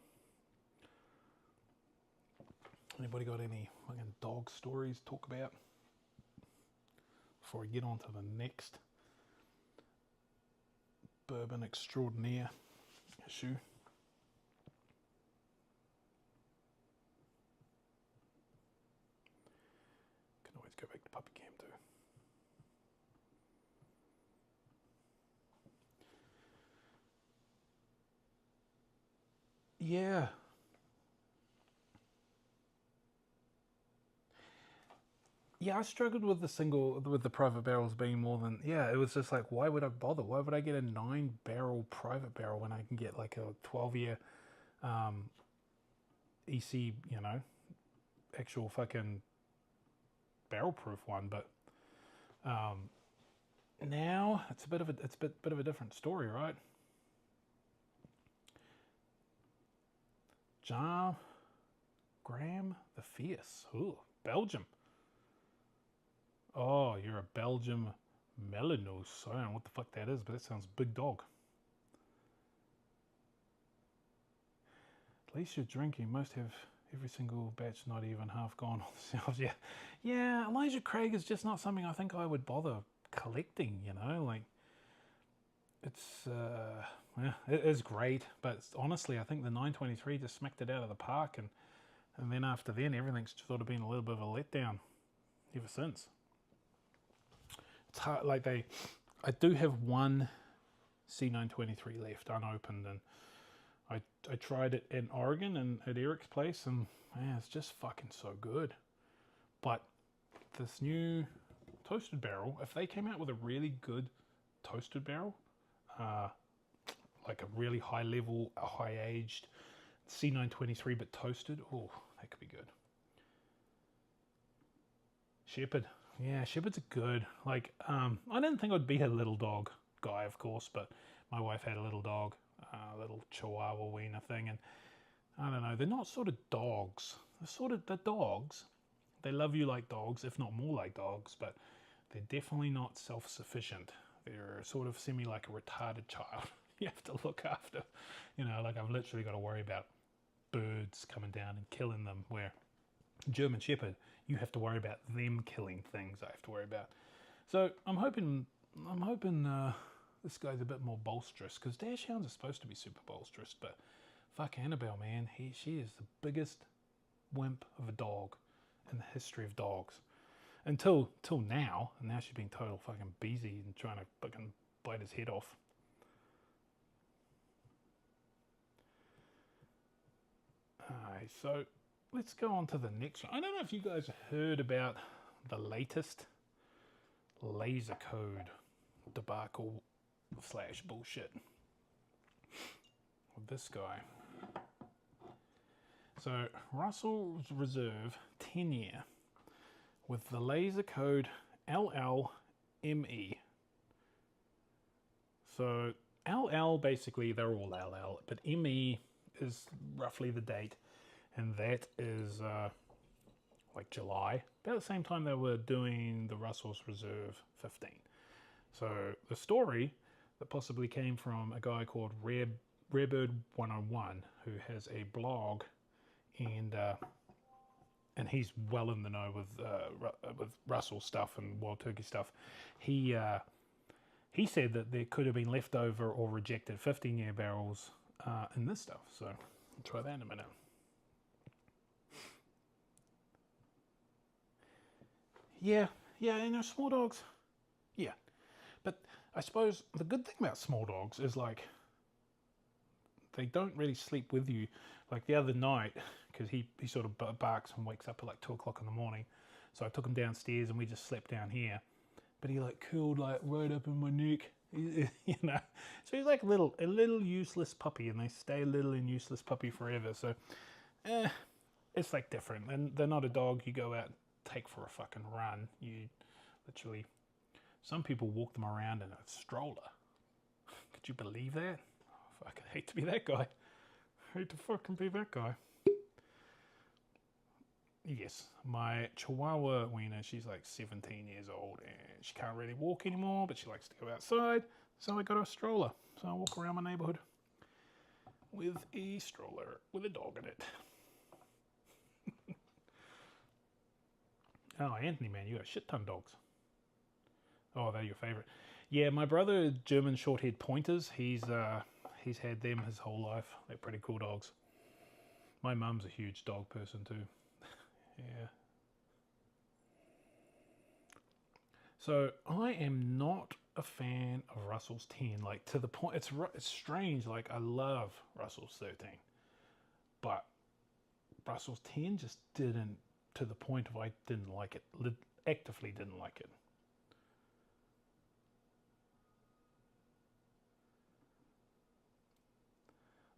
Anybody got any fucking dog stories to talk about before I get on to the next bourbon extraordinaire issue? Can always go back to puppy cam too. Yeah. Yeah, I struggled with the private barrels being more than, yeah, it was just like, why would I bother? Why would I get a 9-barrel private barrel when I can get like a 12-year EC, you know, actual fucking barrel proof one? But now it's a bit of a different story, right? John Graham the Fierce. Ooh, Belgium. Oh, you're a Belgium Melanoos. I don't know what the fuck that is, but it sounds big dog. At least you're drinking. Most have every single batch not even half gone on the shelves. Yeah. Yeah, Elijah Craig is just not something I think I would bother collecting, you know? Like, it's, yeah, it is great, but honestly, I think the 923 just smacked it out of the park, and then after then, everything's sort of been a little bit of a letdown ever since. It's hard, like I do have one C923 left unopened, and I tried it in Oregon and at Eric's place, and man, it's just fucking so good. But this new toasted barrel, if they came out with a really good toasted barrel, like a really high level, a high aged C923 but toasted, oh, that could be good. Shepherd. Yeah, Shepherds are good. Like, I didn't think I'd be a little dog guy, of course, but my wife had a little dog, a little Chihuahua wiener thing, and I don't know, they're not sort of dogs. They're dogs. They love you like dogs, if not more like dogs, but they're definitely not self-sufficient. They're sort of semi like a retarded child. You have to look after, you know, like I've literally got to worry about birds coming down and killing them, where German Shepherd, you have to worry about them killing things I have to worry about. So I'm hoping this guy's a bit more bolsterous, because Dachshunds are supposed to be super bolsterous, but fuck Annabelle, man, she is the biggest wimp of a dog in the history of dogs. Till now, and now she's being total fucking beezy and trying to fucking bite his head off. Alright, so let's go on to the next one. I don't know if you guys heard about the latest laser code debacle / bullshit with this guy. So Russell's Reserve 10-year with the laser code LLME. So LL, basically they're all LL, but ME is roughly the date, and that is like July, about the same time they were doing the Russell's Reserve 15. So the story that possibly came from a guy called Rarebird 101, who has a blog, and he's well in the know with Russell stuff and Wild Turkey stuff. He said that there could have been leftover or rejected 15-year barrels in this stuff. So I'll try that in a minute. Yeah, small dogs. Yeah, but I suppose the good thing about small dogs is like they don't really sleep with you. Like the other night, because he sort of barks and wakes up at like 2 o'clock in the morning, so I took him downstairs and we just slept down here. But he like curled like right up in my neck, you know. So he's like a little useless puppy, and they stay a little and useless puppy forever. So, it's like different. And they're not a dog you go out and take for a fucking run. You literally, some people walk them around in a stroller. Could you believe that? Oh, fuck, I hate to be that guy. I hate to fucking be that guy. Yes, my Chihuahua Wiener, she's like 17 years old and she can't really walk anymore, but she likes to go outside. So I got her a stroller. So I walk around my neighborhood with a stroller with a dog in it. Oh, Anthony, man, you got a shit ton of dogs. Oh, they're your favorite. Yeah, my brother, German short-haired pointers, he's had them his whole life. They're pretty cool dogs. My mum's a huge dog person too. Yeah. So I am not a fan of Russell's 10. Like to the point, it's strange. Like I love Russell's 13, but Russell's 10 just didn't, to the point of I didn't like it. Actively didn't like it.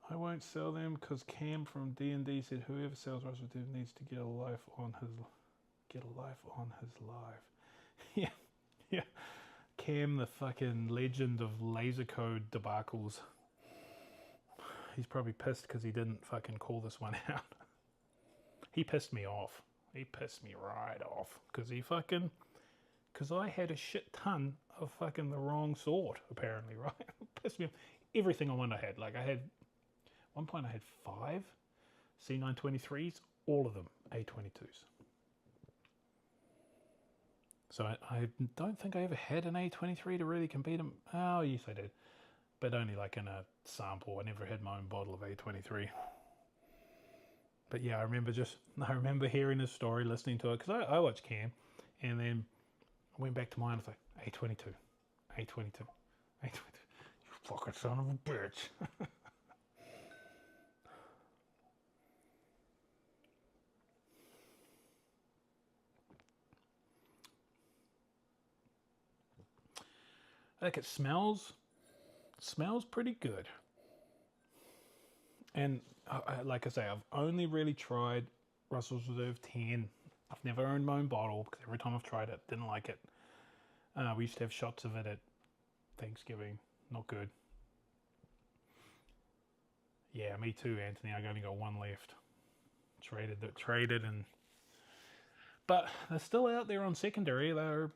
I won't sell them because Cam from D&D said whoever sells Russell 10 needs to get a life on his life. Yeah. Cam, the fucking legend of laser code debacles. He's probably pissed because he didn't fucking call this one out. He pissed me off. He pissed me right off because I had a shit ton of fucking the wrong sort, apparently, right? Pissed me off. Everything on one I had. Like I had, one point I had 5 C923s, all of them A22s. So I don't think I ever had an A23 to really compete them. Oh, yes I did. But only like in a sample. I never had my own bottle of A23. But yeah, I remember hearing his story, listening to it, because I watched Cam, and then I went back to mine, I was like, A22, A22, A22. You fucking son of a bitch. Like it smells pretty good. And like I say, I've only really tried Russell's Reserve 10. I've never owned my own bottle because every time I've tried it, didn't like it. We used to have shots of it at Thanksgiving. Not good. Yeah, me too, Anthony. I only got one left. Traded, but they're still out there on secondary. They're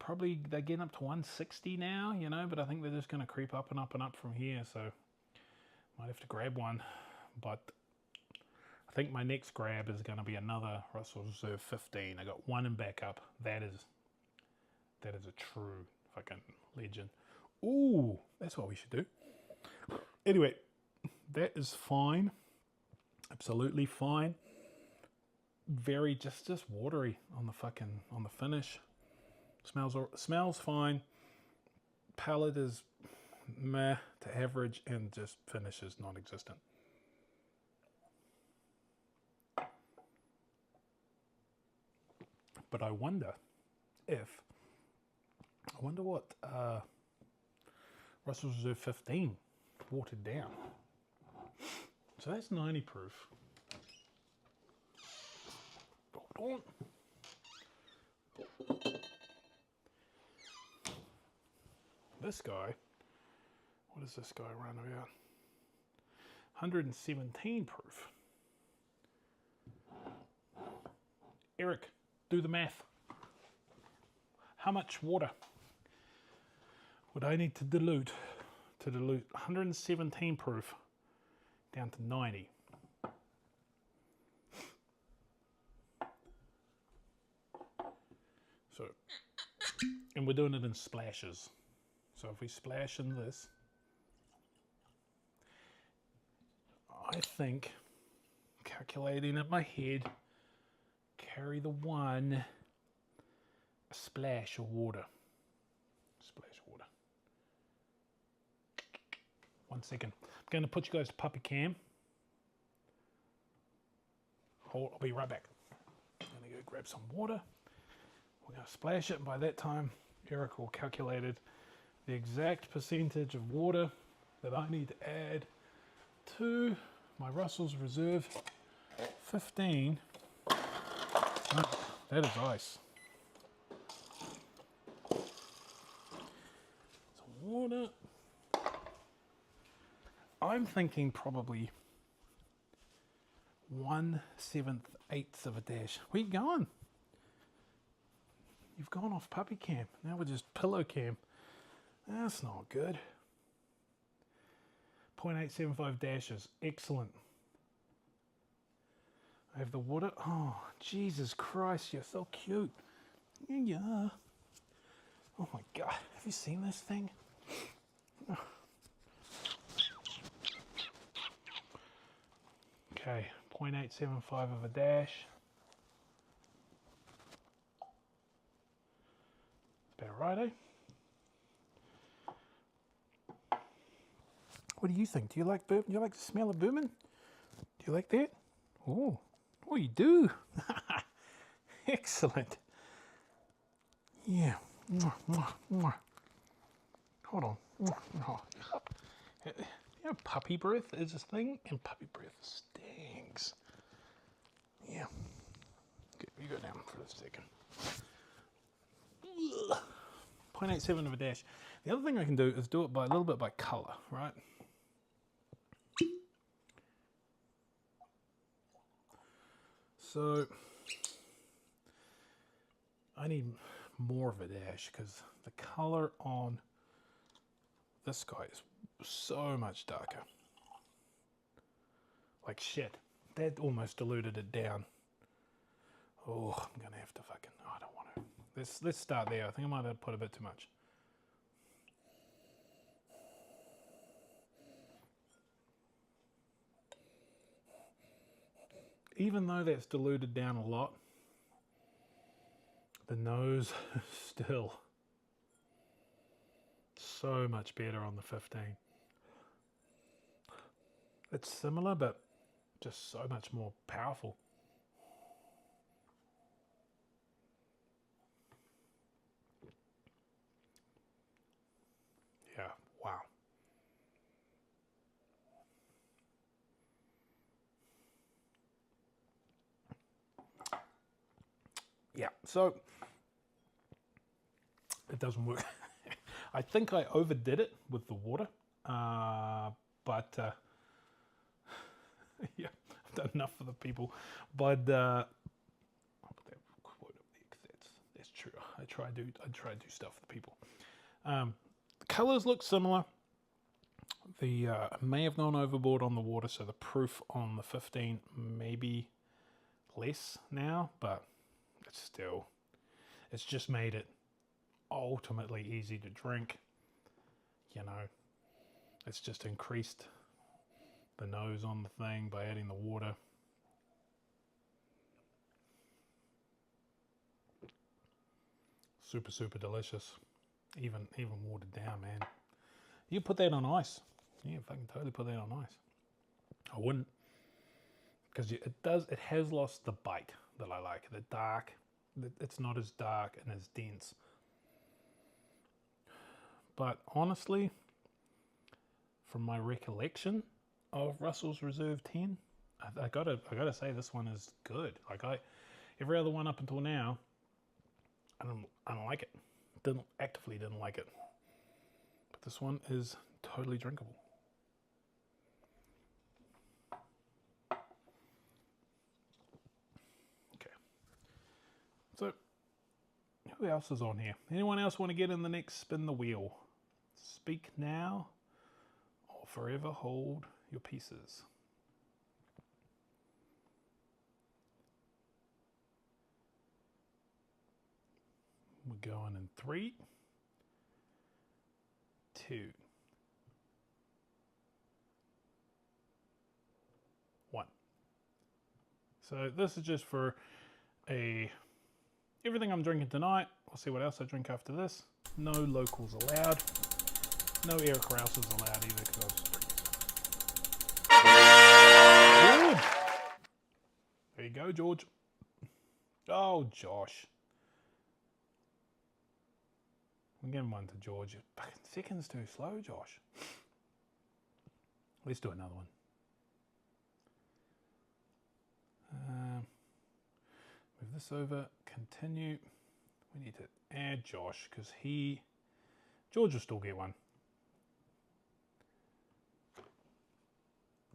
getting up to 160 now, you know, but I think they're just going to creep up and up and up from here, so might have to grab one. But I think my next grab is going to be another Russell's Reserve 15. I got one in backup. That is a true fucking legend. Ooh, that's what we should do. Anyway, that is fine. Absolutely fine. Very just watery on the finish. Smells fine. Palate is meh to average, and just finish is non-existent. But I wonder what Russell's Reserve 15 watered down. So that's 90 proof. Hold on. This guy, what does this guy run about? 117 proof. Eric, do the math. How much water would I need to dilute 117 proof down to 90? So, and we're doing it in splashes. So if we splash in this, I think, calculating in my head, carry the 1, a splash of water. Splash of water. 1 second. I'm going to put you guys to puppy cam. Hold, I'll be right back. I'm going to go grab some water. We're going to splash it, and by that time, Eric will calculated the exact percentage of water that I need to add to my Russell's Reserve 15. Oh, that is ice. Some water. I'm thinking probably 1/7/8 of a dash. Where you going? You've gone off puppy cam. Now we're just pillow cam. That's not good. 0.875 dashes. Excellent. I have the water. Oh, Jesus Christ, you're so cute. Yeah. Oh my God, have you seen this thing? Okay, 0.875 of a dash. About right, eh? What do you think? Do you like bourbon? Do you like the smell of bourbon? Do you like that? Oh, you do. Excellent. Yeah. Hold on. You know, puppy breath is a thing, and puppy breath stinks. Yeah. Okay, you go down for a second. 0.87 of a dash. The other thing I can do is do it by a little bit by color, right? So I need more of a dash because the color on this guy is so much darker. Like shit. That almost diluted it down. Oh, I'm gonna have to fucking. Oh, I don't want to. Let's start there. I think I might have put a bit too much. Even though that's diluted down a lot, the nose is still so much better on the 15. It's similar, but just so much more powerful. Yeah, wow. Yeah, so it doesn't work. I think I overdid it with the water, but yeah, I've done enough for the people. But I'll put that quote up there because that's true. I try to do stuff for the people. The colors look similar. I may have gone overboard on the water, so the proof on the 15 may be less now, but it's just made it ultimately easy to drink. You know, it's just increased the nose on the thing by adding the water. Super, super delicious. Even watered down, man. You put that on ice. Yeah, fucking totally put that on ice. I wouldn't, because it has lost the bite that I like. The dark, it's not as dark and as dense. But honestly, from my recollection of Russell's Reserve 10, I gotta say this one is good. Like every other one up until now, I don't like it. Actively didn't like it. But this one is totally drinkable. Okay. So, who else is on here? Anyone else want to get in the next spin the wheel? Speak now or forever hold your pieces. We're going in 3, 2, 1. So this is just for a everything I'm drinking tonight. We'll see what else I drink after this. No locals allowed. No Eric Rouses allowed either because I'll just drink this. Good. There you go, George. Oh, Josh. I'm giving one to George. Fucking seconds too slow, Josh. Let's do another one. Move this over. Continue. We need to add Josh because George will still get one.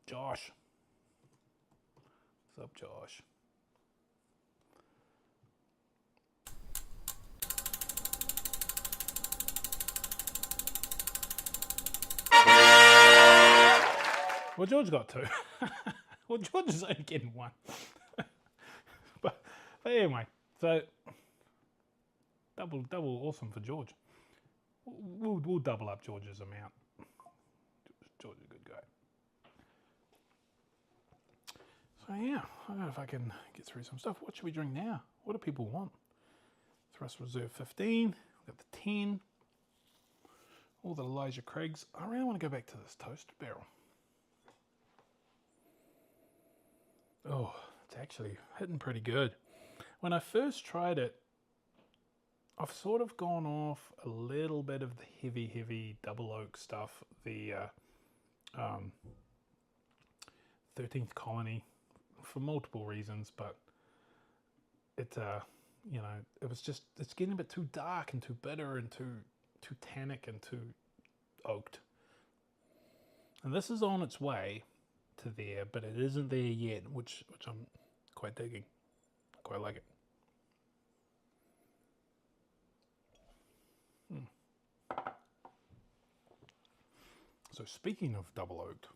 Josh. What's up, Josh? Well, George got two. Well, George is only getting one. but anyway, so double awesome for George. We'll double up George's amount. George is a good guy. So yeah, I don't know if I can get through some stuff. What should we drink now? What do people want? Thrust Reserve 15. We've got the 10. All the Elijah Craigs. I really want to go back to this toasted barrel. Oh, it's actually hitting pretty good. When I first tried it, I've sort of gone off a little bit of the heavy double oak stuff, the 13th Colony, for multiple reasons, but it, you know, it's getting a bit too dark and too bitter and too tannic and too oaked. And this is on its way to there, but it isn't there yet, which I'm quite digging. I quite like it. So speaking of double oaked,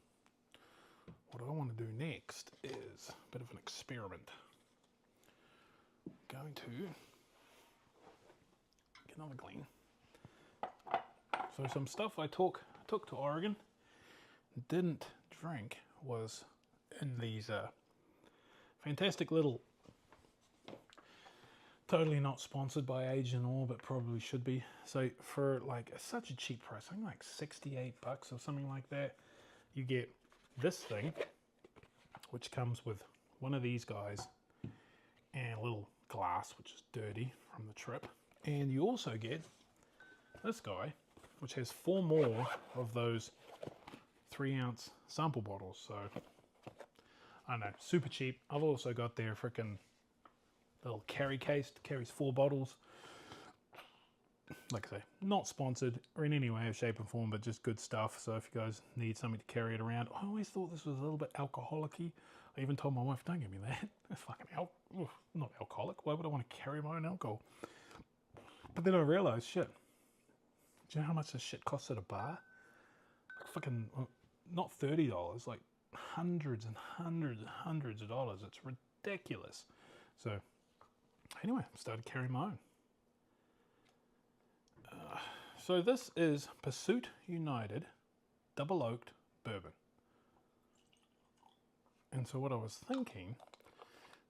what I want to do next is a bit of an experiment. I'm going to get another glean. So some stuff I took to Oregon, didn't drink, was in these fantastic little, totally not sponsored by Age and All, but probably should be. So for like such a cheap price, I think like $68 or something like that, you get this thing, which comes with one of these guys and a little glass, which is dirty from the trip. And you also get this guy, which has 4 more of those 3-ounce sample bottles. So I don't know, super cheap. I've also got their freaking little carry case, carries 4 bottles. Like I say, not sponsored or in any way, shape or form, but just good stuff. So if you guys need something to carry it around, I always thought this was a little bit alcoholic-y. I even told my wife, don't give me that. It's fucking not alcoholic. Why would I want to carry my own alcohol? But then I realized, shit. Do you know how much this shit costs at a bar? Like fucking, not $30, like hundreds and hundreds and hundreds of dollars. It's ridiculous. So anyway, I started carrying my own. So this is Pursuit United Double Oaked Bourbon. And so what I was thinking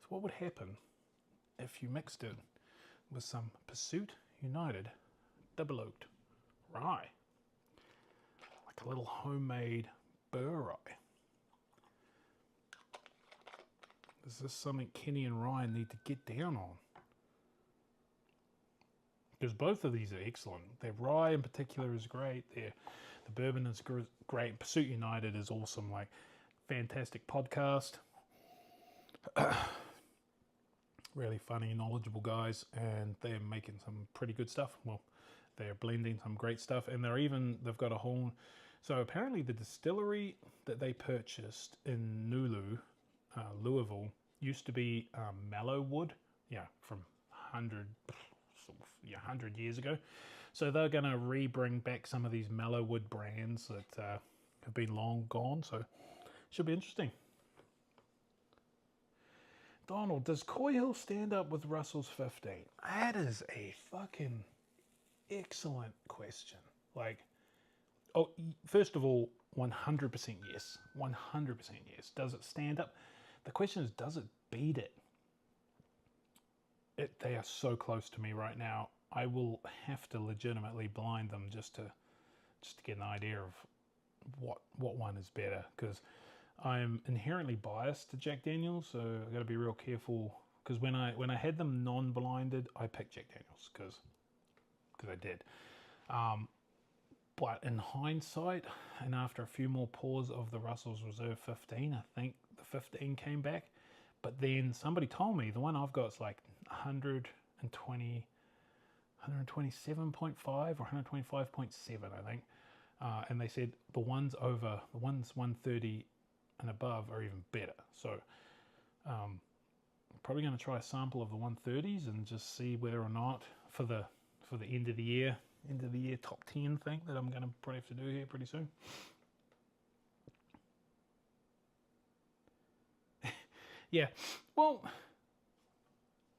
is what would happen if you mixed it with some Pursuit United Double Oaked rye. Like a little homemade burr rye. Is this something Kenny and Ryan need to get down on? Because both of these are excellent. Their rye in particular is great. The bourbon is great. Pursuit United is awesome. Like, fantastic podcast. Really funny, knowledgeable guys, and they're making some pretty good stuff. Well, they're blending some great stuff, and they've got a whole. So apparently, the distillery that they purchased in Louisville, used to be Mellowwood. Yeah, from 100 years ago. So they're going to bring back some of these Mellowwood brands that have been long gone. So should be interesting. Donald, does Coy Hill stand up with Russell's 15? That is a fucking excellent question. Like, first of all, 100% yes. 100% yes. Does it stand up? The question is, does it beat it? they are so close to me right now. I will have to legitimately blind them just to get an idea of what one is better, because I'm inherently biased to Jack Daniels, so I've got to be real careful. Because when I had them non-blinded, I picked Jack Daniels because I did. But in hindsight, and after a few more pours of the Russell's Reserve 15, I think the 15 came back. But then somebody told me the one I've got is like 127.5 or 125.7, I think. And they said the ones 130 and above are even better. So probably going to try a sample of the 130s and just see whether or not for the end of the year top 10 thing that I'm going to probably have to do here pretty soon. Yeah, well,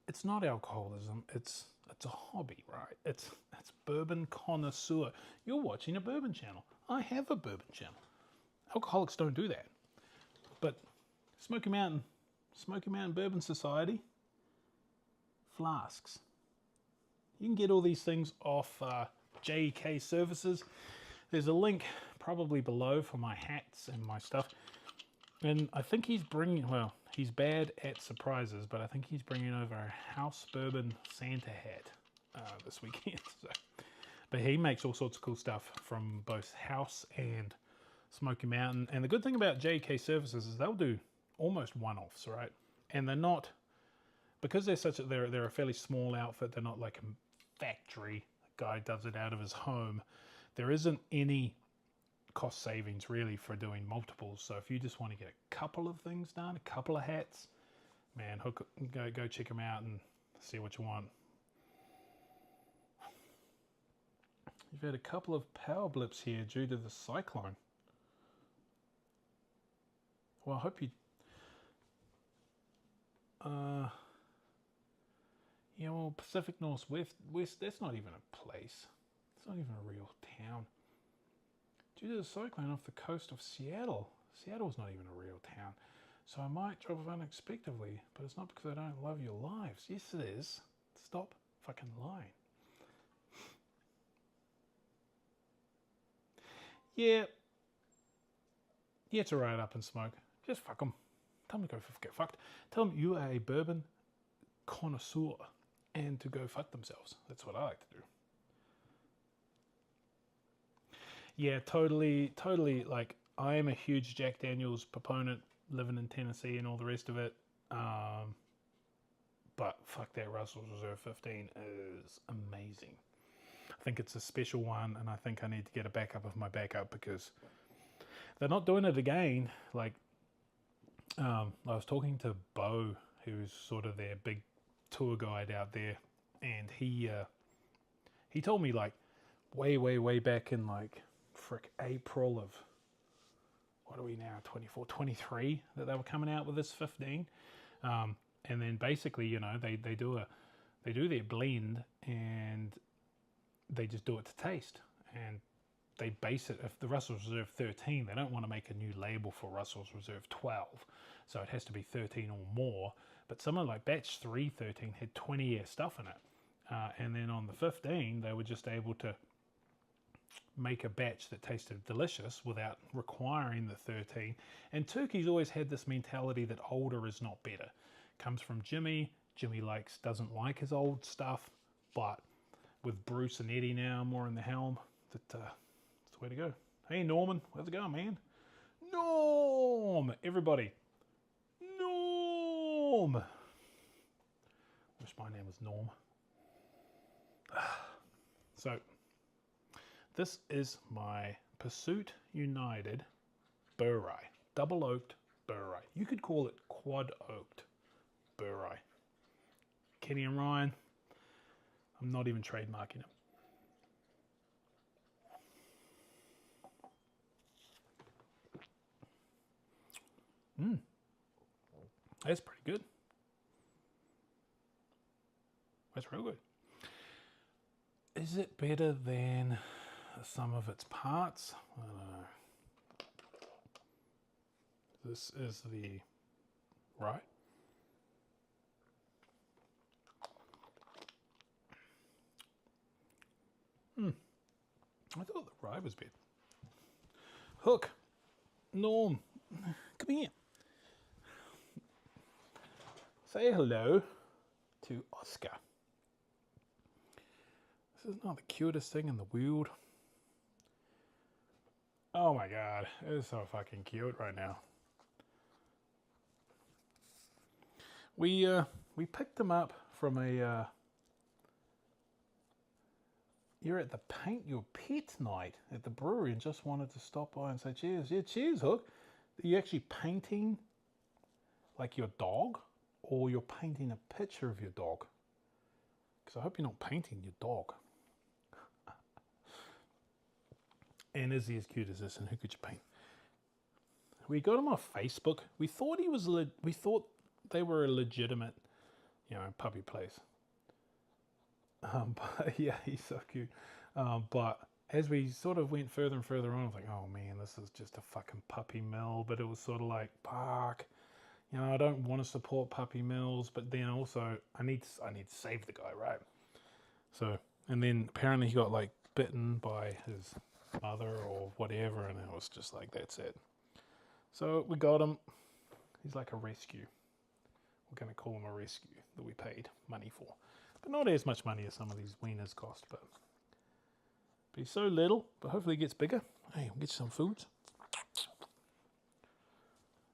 it's not alcoholism. It's a hobby, right? It's bourbon connoisseur. You're watching a bourbon channel. I have a bourbon channel. Alcoholics don't do that. But Smoky Mountain Bourbon Society flasks. You can get all these things off JK Services. There's a link probably below for my hats and my stuff. And I think he's bringing, well, he's bad at surprises, but I think he's bringing over a House Bourbon Santa hat this weekend. So, but he makes all sorts of cool stuff from both House and Smoky Mountain. And the good thing about JK Services is they'll do almost one-offs, right? And they're not, because they're a fairly small outfit, they're not like a factory. A guy does it out of his home. There isn't any cost savings really for doing multiples. So if you just want to get a couple of things done, a couple of hats, man, go check them out and see what you want. You've had a couple of power blips here due to the cyclone. Well, I hope you yeah, well, Pacific Northwest, that's not even a place. It's not even a real town. Due to the cyclone off the coast of Seattle. Seattle's not even a real town. So I might drop off unexpectedly, but it's not because I don't love your lives. Yes, it is. Stop fucking lying. Yeah. Yeah, it's alright up in smoke. Just fuck them. Tell them to go get fucked. Tell them you are a bourbon connoisseur and to go fuck themselves. That's what I like to do. Yeah, totally, like, I am a huge Jack Daniels proponent, living in Tennessee and all the rest of it. But fuck, that Russell's Reserve 15 is amazing. I think it's a special one, and I think I need to get a backup of my backup because they're not doing it again. Like, I was talking to Bo, who's sort of their big tour guide out there, and he told me, like, way back in, like, April of, what are we now, 24, 23, that they were coming out with this 15. And then basically, you know, they do their blend and they just do it to taste. And they base it, if the Russell's Reserve 13, they don't want to make a new label for Russell's Reserve 12. So it has to be 13 or more. But something like batch 313 had 20-year stuff in it. And then on the 15, they were just able to make a batch that tasted delicious without requiring the 13. And Turkey's always had this mentality that older is not better. Comes from Jimmy. Jimmy doesn't like his old stuff, but with Bruce and Eddie now more in the helm, that's the way to go. Hey Norman, how's it going, man? Norm! Everybody. Norm! Wish my name was Norm. So, this is my Pursuit United Burr Rye. Double oaked Burr Rye. You could call it quad oaked Burr Rye. Kenny and Ryan, I'm not even trademarking them. That's pretty good. That's real good. Is it better than some of its parts? I don't know. This is the right. I thought the rye was bad. Hook, Norm, come here. Say hello to Oscar. This is not the cutest thing in the world. Oh my god, it is so fucking cute right now. We picked him up from a you're at the Paint Your Pet night at the brewery and just wanted to stop by and say cheers. Yeah, cheers, Hook. Are you actually painting like your dog, or you're painting a picture of your dog? Because I hope you're not painting your dog. And is he as cute as this? And who could you paint? We got him off Facebook. We thought he was. We thought they were a legitimate, puppy place. But yeah, he's so cute. But as we sort of went further and further on, I was like, oh man, this is just a fucking puppy mill. But it was sort of like, fuck, I don't want to support puppy mills, but then also I need to save the guy, right? So, and then apparently he got like bitten by his mother or whatever, and it was just like, that's it. So we got him. He's like a rescue. We're going to call him a rescue that we paid money for. But not as much money as some of these wieners cost. But he's so little, but hopefully he gets bigger. Hey, we'll get you some foods.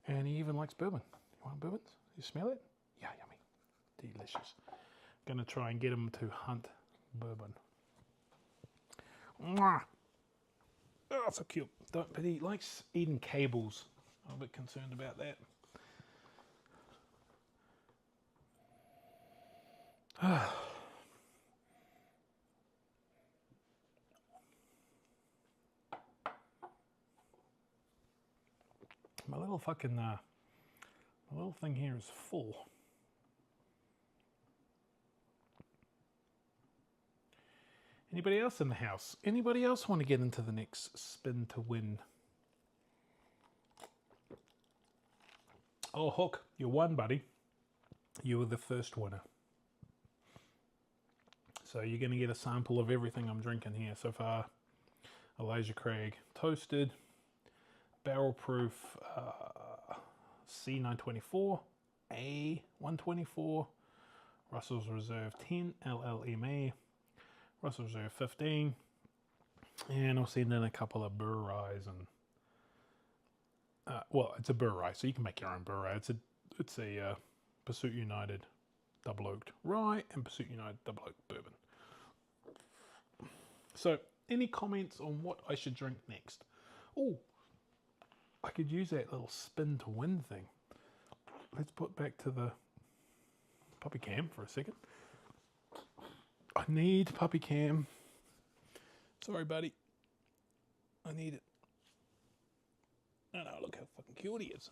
And he even likes bourbon. You want bourbons? You smell it? Yeah, yummy. Delicious. Going to try and get him to hunt bourbon. Mwah! Oh, so cute. But he likes eating cables. I'm a bit concerned about that. My little fucking my little thing here is full. Anybody else in the house? Anybody else want to get into the next spin to win? Oh, Hook, you won, buddy. You were the first winner. So you're going to get a sample of everything I'm drinking here so far. Elijah Craig Toasted, Barrel Proof C924, A124, Russell's Reserve 10, LLMA, Russell's Reserve 15, and I'll send in a couple of burr ryes and well, it's a burr rye, so you can make your own burr rye. It's a Pursuit United double oaked rye and Pursuit United double oaked bourbon. So, any comments on what I should drink next? Oh, I could use that little spin to win thing. Let's put back to the puppy cam for a second. I need puppy cam. Sorry, buddy. I need it. Oh no, look how fucking cute he is.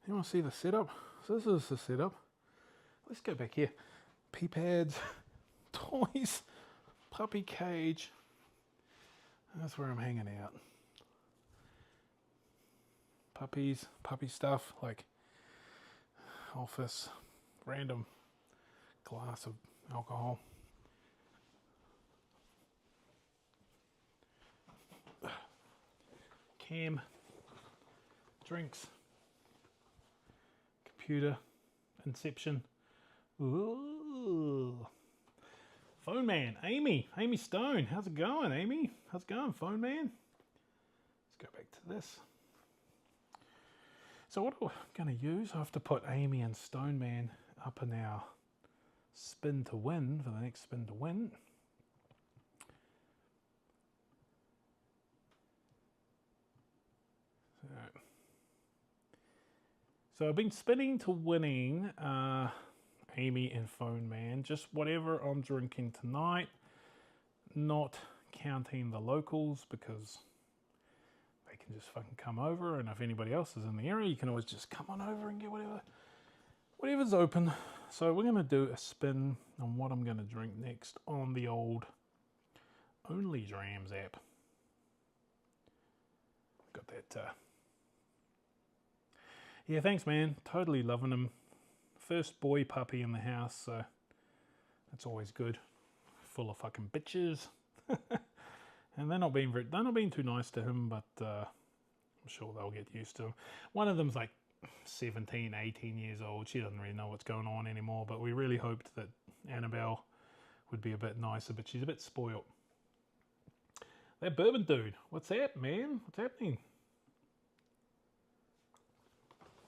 You want to see the setup? So this is the setup. Let's go back here. Pee pads, toys, puppy cage. That's where I'm hanging out. Puppies, puppy stuff, like office, random glass of alcohol. Cam, drinks, computer, Inception. Ooh. Phone Man, Amy Stone. How's it going, Amy? How's it going, Phone Man? Let's go back to this. So what am I going to use? I have to put Amy and Stone Man up in our spin to win for the next spin to win. So I've been spinning to winning Amy and Phone Man, just whatever I'm drinking tonight, not counting the locals because they can just fucking come over, and if anybody else is in the area, you can always just come on over and get whatever's open. So we're going to do a spin on what I'm going to drink next on the old Only Drams app. Got that yeah, thanks, man. Totally loving him. First boy puppy in the house, so that's always good. full of fucking bitches. And they're not being too nice to him, but I'm sure they'll get used to him. One of them's like 17, 18 years old. She doesn't really know what's going on anymore, but we really hoped that Annabelle would be a bit nicer, but she's a bit spoiled. That bourbon dude, what's that, man? What's happening?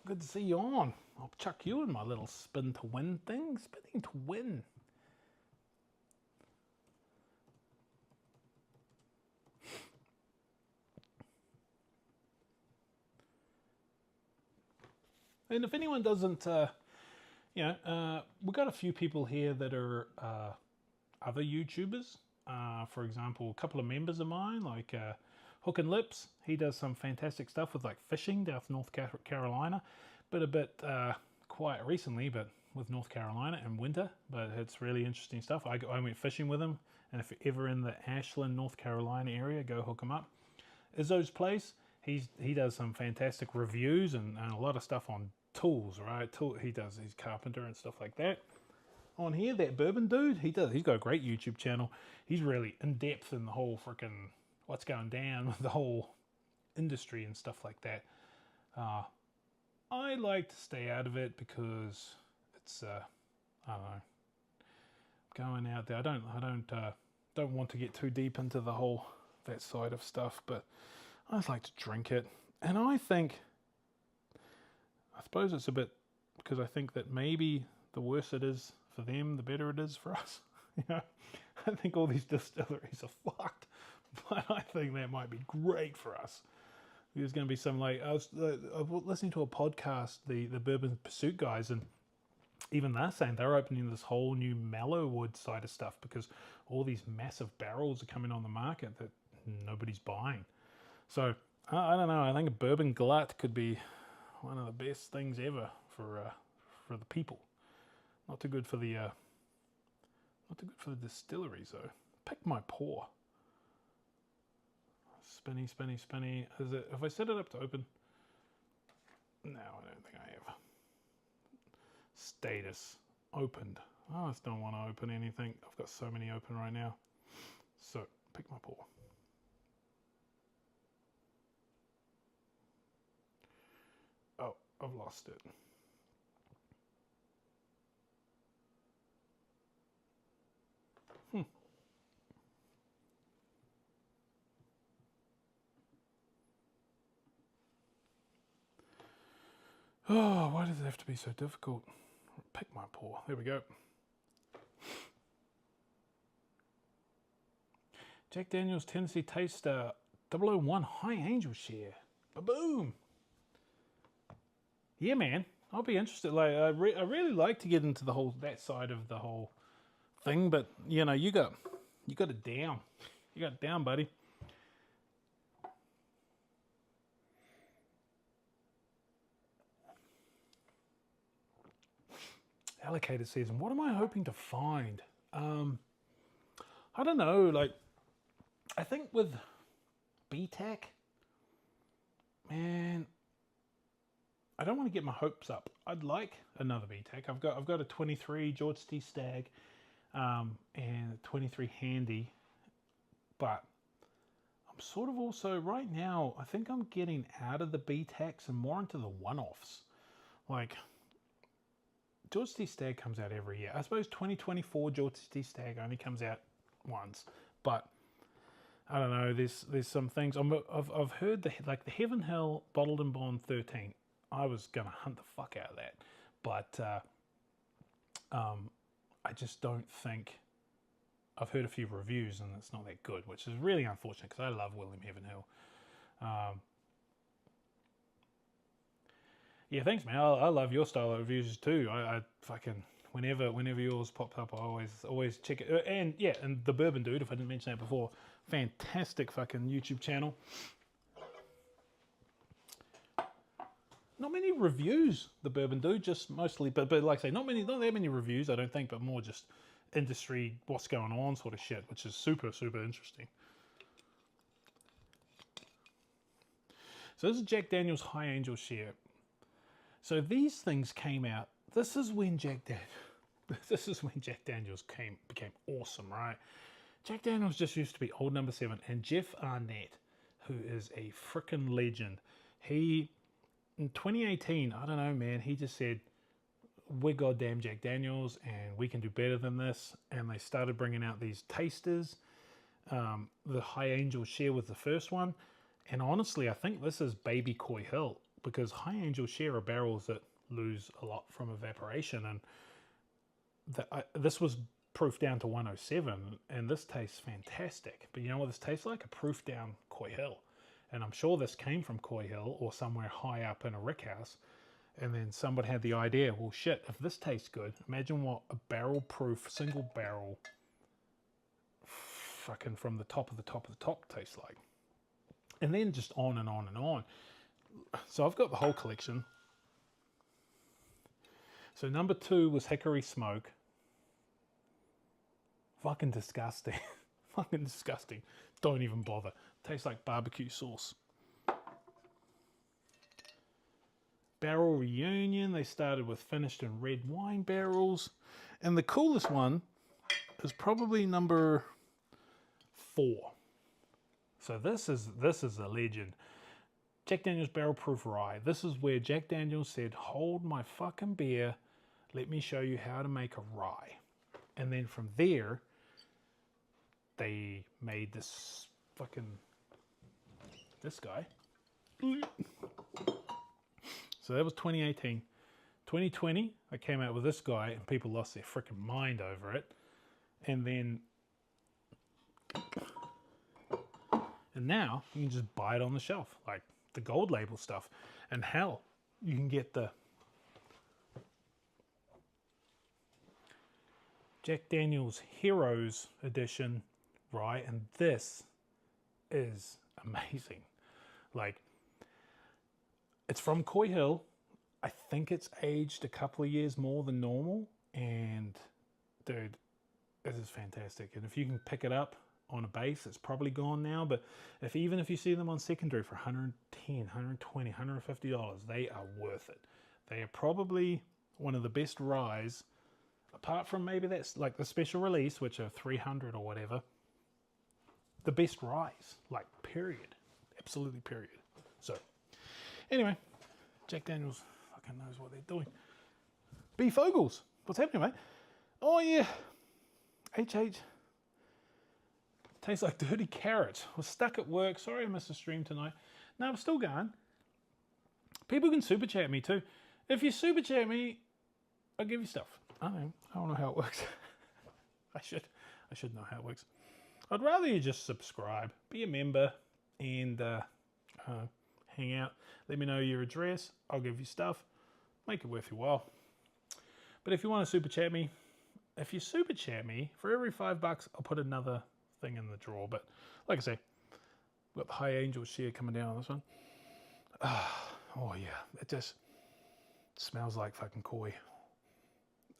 Good to see you on. I'll chuck you in my little spin to win thing. Spinning to win. And if anyone doesn't, we've got a few people here that are other YouTubers. For example, a couple of members of mine, like Hook and Lips. He does some fantastic stuff with like fishing down North Carolina. But a bit quiet recently, but with North Carolina in winter. But it's really interesting stuff. I went fishing with him. And if you're ever in the Ashland, North Carolina area, go hook him up. Izzo's place. He does some fantastic reviews and a lot of stuff on tools, right? He does his carpenter and stuff like that. On here, that bourbon dude, he's got a great YouTube channel. He's really in depth in the whole freaking what's going down with the whole industry and stuff like that. I like to stay out of it because it's I don't know, going out there. I don't want to get too deep into the whole that side of stuff, but I just like to drink it. And I suppose it's a bit because I think that maybe the worse it is for them, the better it is for us. You know, I think all these distilleries are fucked, but I think that might be great for us. There's going to be some I was listening to a podcast, the Bourbon Pursuit guys, and even they're saying they're opening this whole new mellow wood side of stuff because all these massive barrels are coming on the market that nobody's buying. So I don't know. I think a bourbon glut could be one of the best things ever for the people. Not too good for the distilleries though. Pick my paw. Spinny, spinny, spinny. Have I set it up to open? No, I don't think I have. Status opened. I just don't want to open anything. I've got so many open right now. So pick my paw. Oh, I've lost it. Oh, why does it have to be so difficult? Pick my paw. There we go. Jack Daniel's Tennessee Taste 001 High Angel Share. Ba-boom! Yeah, man. I'll be interested. Like, I really like to get into that side of the whole thing, but you know, you got it down. You got it down, buddy. Allocated season. What am I hoping to find? I don't know. Like, I think with BTAC, man, I don't want to get my hopes up. I'd like another BTAC. I've got a 23 George T. Stagg and a 23 Handy, but I'm sort of also right now. I think I'm getting out of the BTACs and more into the one-offs. Like, George T. Stagg comes out every year. I suppose 2024 George T. Stagg only comes out once, but I don't know. There's some things I've heard the Heaven Hill Bottled and Bond 13. I was gonna hunt the fuck out of that, but I just don't think. I've heard a few reviews and it's not that good, which is really unfortunate because I love William Heaven Hill. Yeah, thanks, man. I love your style of reviews too. I fucking whenever yours pops up, I always check it. And yeah, and the Bourbon Dude, if I didn't mention that before, fantastic fucking YouTube channel. Not many reviews, the Bourbon Dude, just mostly, but like I say, not that many reviews, I don't think, but more just industry, what's going on sort of shit, which is super, super interesting. So this is Jack Daniel's High Angel Share. So these things came out. This is when Jack Daniel. This is when Jack Daniels became awesome, right? Jack Daniels just used to be old number 7, and Jeff Arnett, who is a freaking legend, he, in 2018, I don't know, man, he just said, we're goddamn Jack Daniels, and we can do better than this, and they started bringing out these tasters. The High Angel Share was the first one, and honestly, I think this is baby Coy Hill, because High Angel Share are barrels that lose a lot from evaporation, and this was proof down to 107, and this tastes fantastic. But you know what this tastes like? A proof down Coy Hill. And I'm sure this came from Coy Hill or somewhere high up in a rick house, and then somebody had the idea, well shit, if this tastes good, imagine what a barrel proof, single barrel, fucking from the top of the top of the top tastes like. And then just on and on and on. So I've got the whole collection. So number 2 was Hickory Smoke. Fucking disgusting. Fucking disgusting. Don't even bother. Tastes like barbecue sauce. Barrel Reunion. They started with finished in red wine barrels. And the coolest one is probably number 4. So this is a legend. Jack Daniel's Barrel Proof Rye. This is where Jack Daniels said, hold my fucking beer. Let me show you how to make a rye. And then from there, they made this fucking, this guy. So that was 2018. 2020, I came out with this guy and people lost their freaking mind over it. And then, and now you can just buy it on the shelf, like the gold label stuff. And hell, you can get the Jack Daniel's Heroes Edition rye, and this is amazing. Like, it's from Coy Hill. I think it's aged a couple of years more than normal, and dude, this is fantastic. And if you can pick it up on a base, it's probably gone now, but even if you see them on secondary for $110, $120, $150, they are worth it. They are probably one of the best ryes, apart from maybe that's like the special release, which are 300 or whatever. The best ryes, like, period. Absolutely period. So, anyway, Jack Daniels fucking knows what they're doing. B. Fogels, what's happening, mate? Oh, yeah. HH. Tastes like dirty carrots. Was stuck at work. Sorry I missed the stream tonight. No, I'm still going. People can super chat me too. If you super chat me, I'll give you stuff. I don't know how it works. I should know how it works. I'd rather you just subscribe, be a member, and hang out. Let me know your address. I'll give you stuff. Make it worth your while. But if you want to super chat me, if you super chat me, for every $5, I'll put another thing in the drawer. But like I say, we've got the High Angel Share coming down on this one. Oh yeah, it just smells like fucking Coy.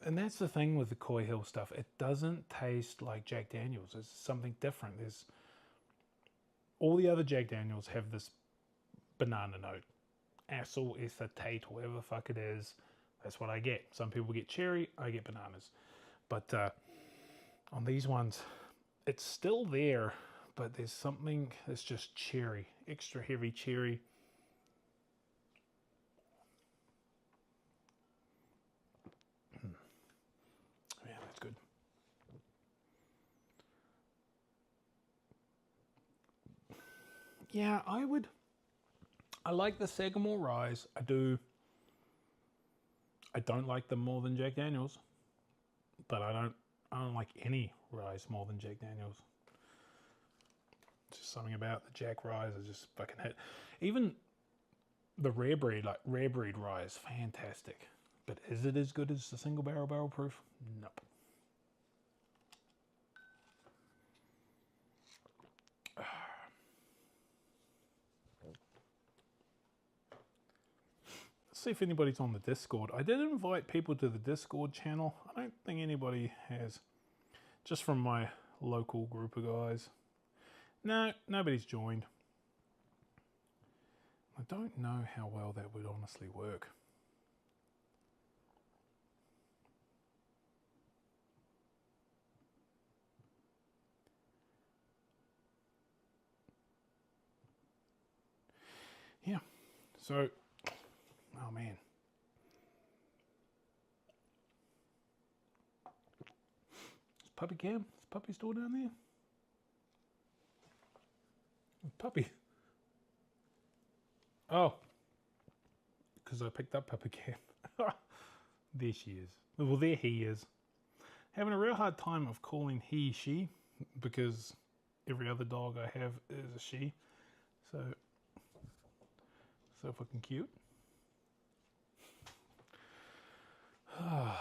And that's the thing with the Coy Hill stuff. It doesn't taste like Jack Daniels. It's something different. There's all the other Jack Daniels have this banana note. Acid, acetate, whatever the fuck it is. That's what I get. Some people get cherry, I get bananas. But on these ones, it's still there, but there's something that's just cherry, extra heavy cherry. Yeah, that's good. Yeah, I like the Sagamore Ryes. I do. I don't like them more than Jack Daniels, but I don't like any Ryes more than Jack Daniels. Just something about the Jack Ryes I just fucking hit. Even the rare breed, like rare breed rye, is fantastic. But is it as good as the single barrel proof? Nope. Let's see if anybody's on the Discord. I did invite people to the Discord channel. I don't think anybody has. Just from my local group of guys. No, nobody's joined. I don't know how well that would honestly work. yeah. So, oh man. Is Puppy Cam? Is Puppy still down there? Puppy. Oh. Because I picked up Puppy Cam. There she is. Well, there he is. Having a real hard time of calling he, she, because every other dog I have is a she. So fucking cute. I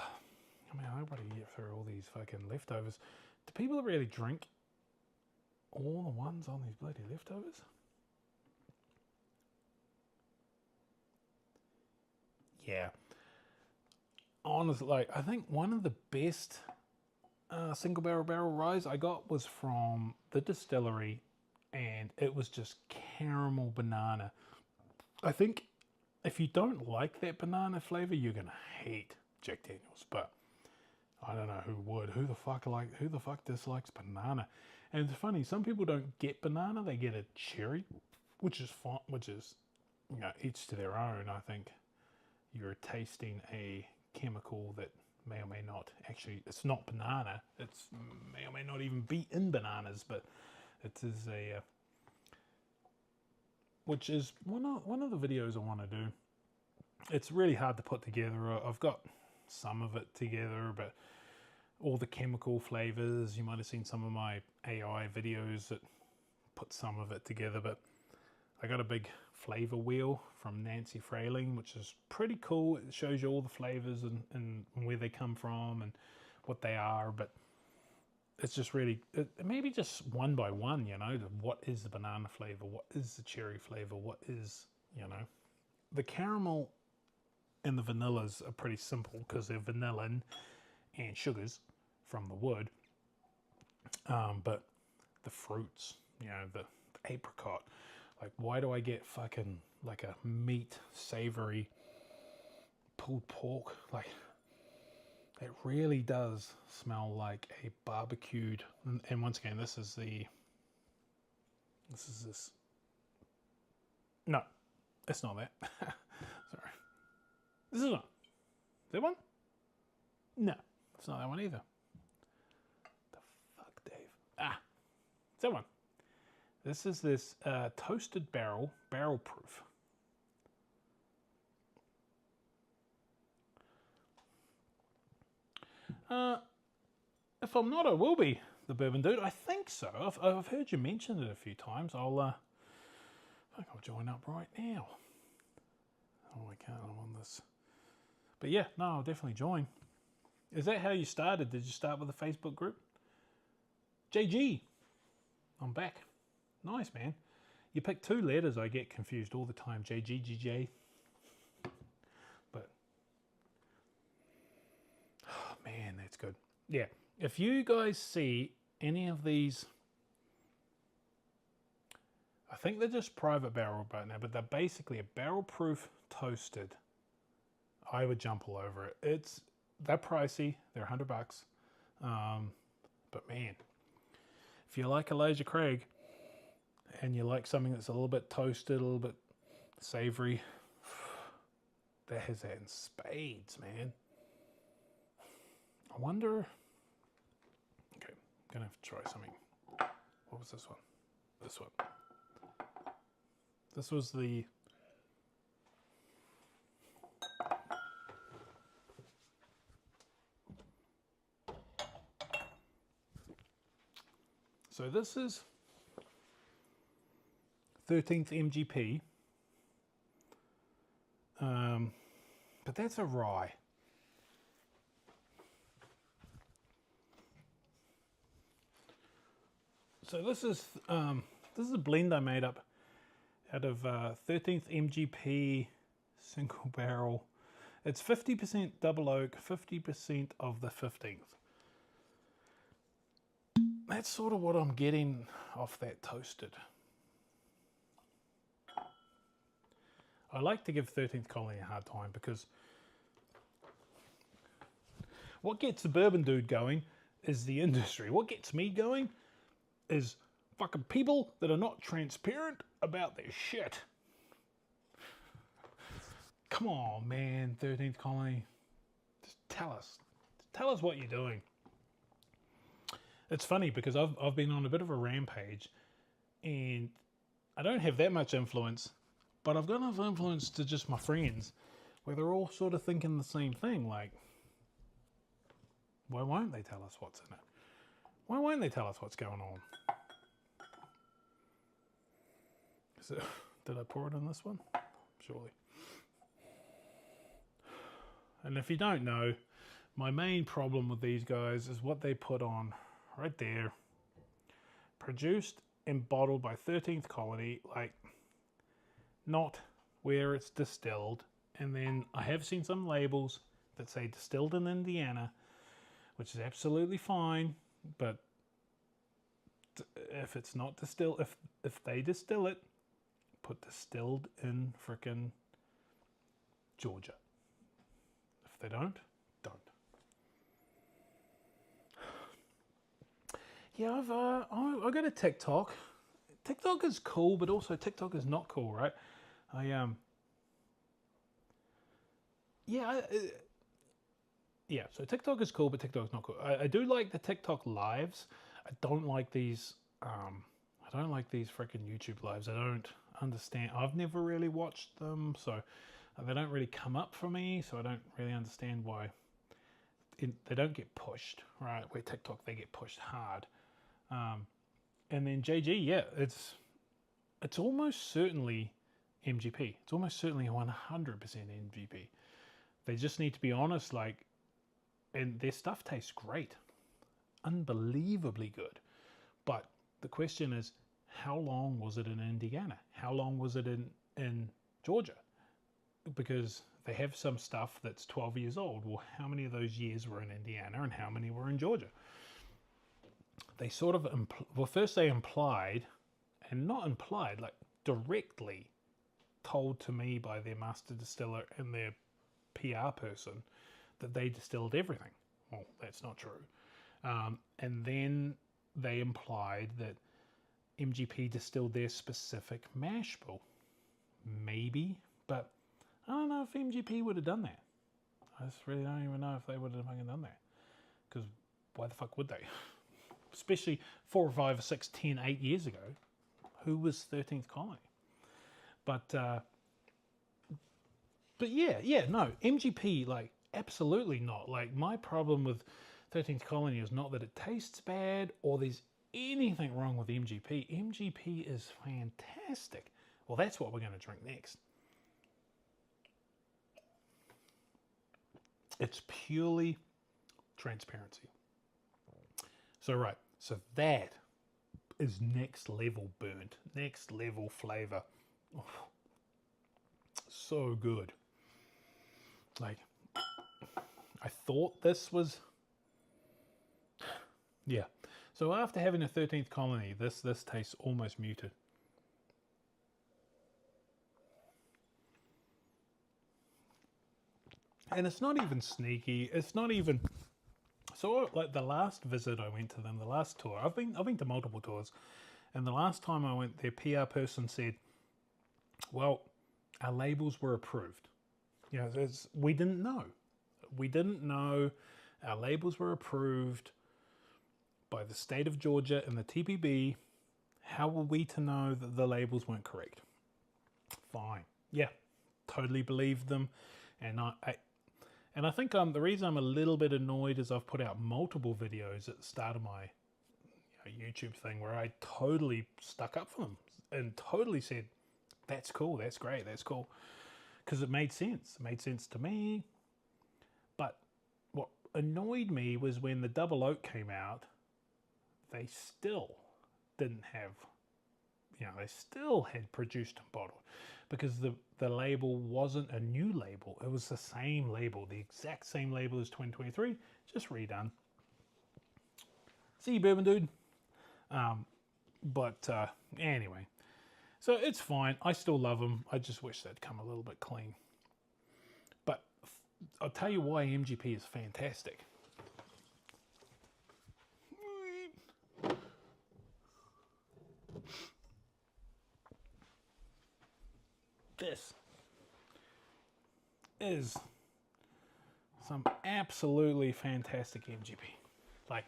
mean, I've got to get through all these fucking leftovers. Do people really drink all the ones on these bloody leftovers? Yeah. Honestly, like, I think one of the best single barrel rye I got was from the distillery, and it was just caramel banana. I think if you don't like that banana flavor, you're gonna hate Jack Daniels, but I don't know who would. Who the fuck dislikes banana? And it's funny, some people don't get banana, they get a cherry, which is fun, which is, you know, each to their own. I think you're tasting a chemical that may or may not actually, it's not banana, it's may or may not even be in bananas, but it is a which is one of the videos I want to do. It's really hard to put together. I've got some of it together, but all the chemical flavors, you might have seen some of my AI videos that put some of it together, but I got a big flavor wheel from Nancy Frayling, which is pretty cool. It shows you all the flavors and where they come from and what they are, but it's just really, maybe just one by one, you know, what is the banana flavor? What is the cherry flavor? What is, you know, the caramel and the vanillas are pretty simple because they're vanillin and sugars from the wood. But the fruits, you know, the apricot, like, why do I get fucking like a meat, savory pulled pork? Like, it really does smell like a barbecued. And once again, this is this. No, it's not that. Sorry. This is not. That one? No, it's not that one either. The fuck, Dave? Ah, it's that one. This is this toasted barrel proof. If I'm not, I will be the Bourbon Dude. I think so. I've heard you mention it a few times. I think I'll join up right now. Oh, I can't. I'm on this. But yeah, no, I'll definitely join. Is that how you started? Did you start with a Facebook group? JG, I'm back. Nice, man. You pick two letters, I get confused all the time. JG, GJ. But, oh man, that's good. Yeah, if you guys see any of these, I think they're just private barrel right now, but they're basically a barrel proof toasted. I would jump all over it. They're pricey. They're $100. But man, if you like Elijah Craig and you like something that's a little bit toasted, a little bit savory, that has that in spades, man. I wonder. Okay, I'm gonna have to try something. What was this one? This one. This was the. So this is 13th MGP, but that's a rye. So this is a blend I made up out of 13th MGP single barrel. It's 50% double oak, 50% of the 15th. That's sort of what I'm getting off that toasted. I like to give 13th Colony a hard time because what gets the Bourbon Dude going is the industry. What gets me going is fucking people that are not transparent about their shit. Come on, man, 13th Colony. Just tell us. Tell us what you're doing. It's funny because I've been on a bit of a rampage, and I don't have that much influence, but I've got enough influence to just my friends, where they're all sort of thinking the same thing. Like, why won't they tell us what's in it? Why won't they tell us what's going on? So, did I pour it in this one? Surely. And if you don't know, my main problem with these guys is what they put on right there. Produced and bottled by 13th Colony, like, not where it's distilled. And then I have seen some labels that say distilled in Indiana, which is absolutely fine, but if it's not distilled, if they distill it, put distilled in frickin' Georgia. If they don't. Yeah, I got a TikTok. TikTok is cool, but also TikTok is not cool, right? So TikTok is cool, but TikTok's not cool. I do like the TikTok lives. I don't like these freaking YouTube lives. I don't understand. I've never really watched them, so they don't really come up for me, so I don't really understand why they don't get pushed, right? Where TikTok, they get pushed hard. And then JG, yeah, it's almost certainly MGP. It's almost certainly 100% MGP. They just need to be honest, like, and their stuff tastes great. Unbelievably good. But the question is, how long was it in Indiana? How long was it in Georgia? Because they have some stuff that's 12 years old. Well, how many of those years were in Indiana and how many were in Georgia? They sort of, first they implied, and not implied, like directly told to me by their master distiller and their PR person that they distilled everything. Well, that's not true. And then they implied that MGP distilled their specific mash bill. Maybe, but I don't know if MGP would have done that. I just really don't even know if they would have fucking done that. Because why the fuck would they? Especially 4 or 5 or 6, 10, 8 years ago. Who was 13th Colony? But no, MGP, like, absolutely not. Like, my problem with 13th Colony is not that it tastes bad or there's anything wrong with MGP. MGP is fantastic. Well, that's what we're going to drink next. It's purely transparency. So, right. So that is next level burnt. Next level flavor. Oh, so good. Like, I thought this was... Yeah. So after having a 13th Colony, this tastes almost muted. And it's not even sneaky. It's not even... So, like, the last visit I went to them, the last tour, I've been to multiple tours, and the last time I went, their PR person said, well, our labels were approved. You know, we didn't know. We didn't know our labels were approved by the state of Georgia and the TPB. How were we to know that the labels weren't correct? Fine. Yeah, totally believed them. And I think the reason I'm a little bit annoyed is I've put out multiple videos at the start of my YouTube thing where I totally stuck up for them and totally said, that's cool, that's great, that's cool. Because it made sense. It made sense to me. But what annoyed me was when the Double Oak came out, they still didn't have, they still had produced and bottled. Because the label wasn't a new label. It was the same label, the exact same label as 2023, just redone. See you, Bourbon Dude. Anyway. So it's fine. I still love them. I just wish they'd come a little bit clean. But I'll tell you why MGP is fantastic. This. Some absolutely fantastic MGP. Like,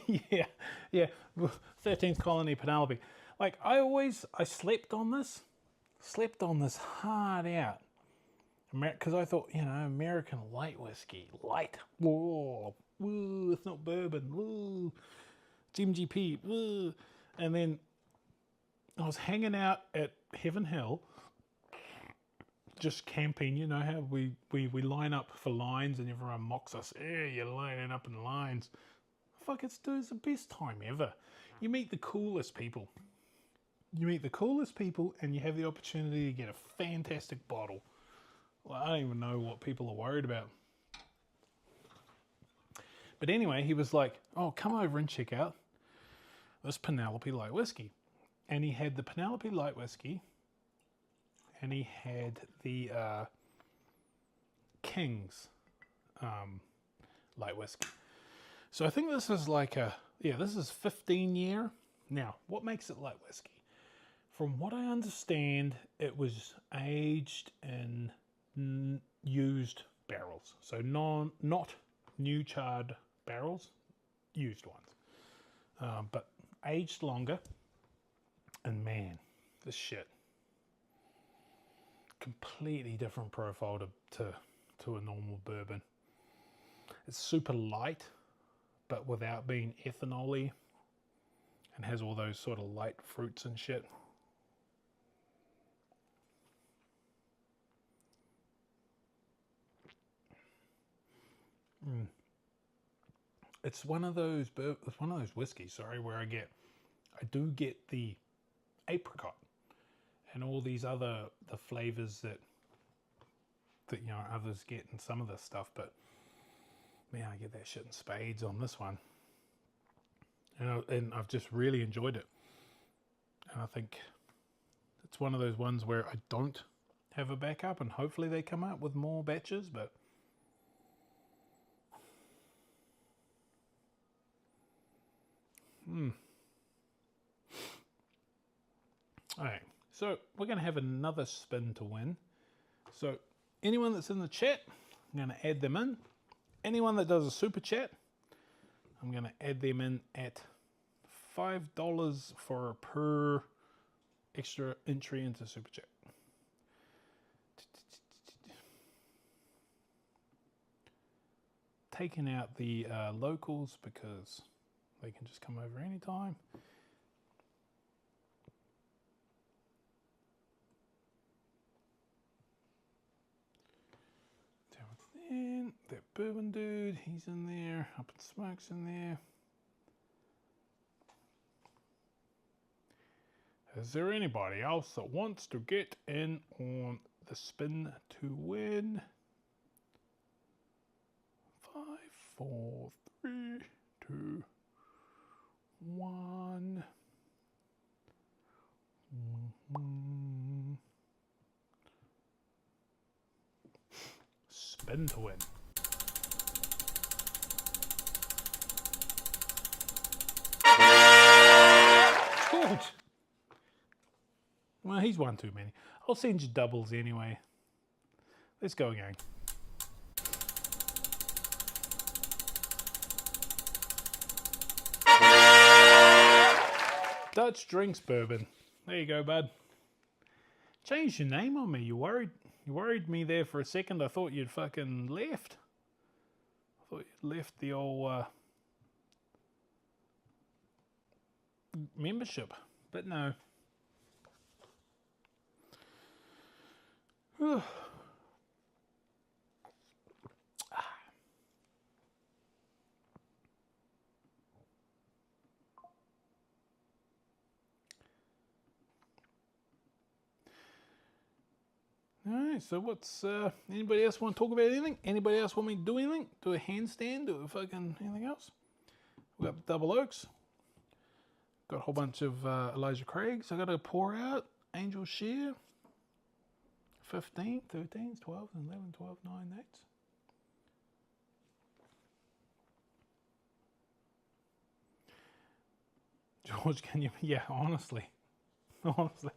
yeah. 13th Colony Penelope. Like, I slept on this hard out. Because I thought, American light whiskey, light. Whoa, it's not bourbon. Whoa, it's MGP. Whoa. And then I was hanging out at Heaven Hill, just camping. You know how we line up for lines and everyone mocks us. Yeah, you're lining up in lines. Fuck, it's the best time ever. You meet the coolest people. And you have the opportunity to get a fantastic bottle. Well, I don't even know what people are worried about. But anyway, he was like, oh, come over and check out this Penelope Light Whiskey. And he had the Penelope Light Whiskey, and he had the King's Light Whiskey. So I think this is like this is 15 year. Now, what makes it light whiskey? From what I understand, it was aged in used barrels. So not new charred barrels, used ones. But aged longer. And man, this shit, completely different profile to a normal bourbon. It's super light, but without being ethanol-y, and has all those sort of light fruits and shit. It's one of those whiskeys, where I do get the apricot and all these the flavors that others get in some of this stuff, but man, I get that shit in spades on this one, and I've just really enjoyed it. And I think it's one of those ones where I don't have a backup, and hopefully they come out with more batches, but Alright, so we're going to have another spin to win. So anyone that's in the chat, I'm going to add them in. Anyone that does a super chat, I'm going to add them in at $5 for per extra entry into super chat. Taking out the locals because they can just come over anytime. And that bourbon dude, he's in there. Up in Smoke's in there. Is there anybody else that wants to get in on the spin to win? 5, 4, 3, 2, 1. Spin to win. Good. Well, he's one too many. I'll send you doubles anyway. Let's go again. Dutch Drinks Bourbon. There you go, bud. Changed your name on me. You worried me there for a second. I thought you'd fucking left. I thought you'd left the old membership, but no. Alright, so what's anybody else want to talk about anything? Anybody else want me to do anything? Do a handstand? Do a fucking anything else? We got double oaks. Got a whole bunch of Elijah Craigs. I got to pour out. Angel Shear. 15, 13, 12, 11, 12, 9, 8. George, can you? Yeah, honestly. Honestly.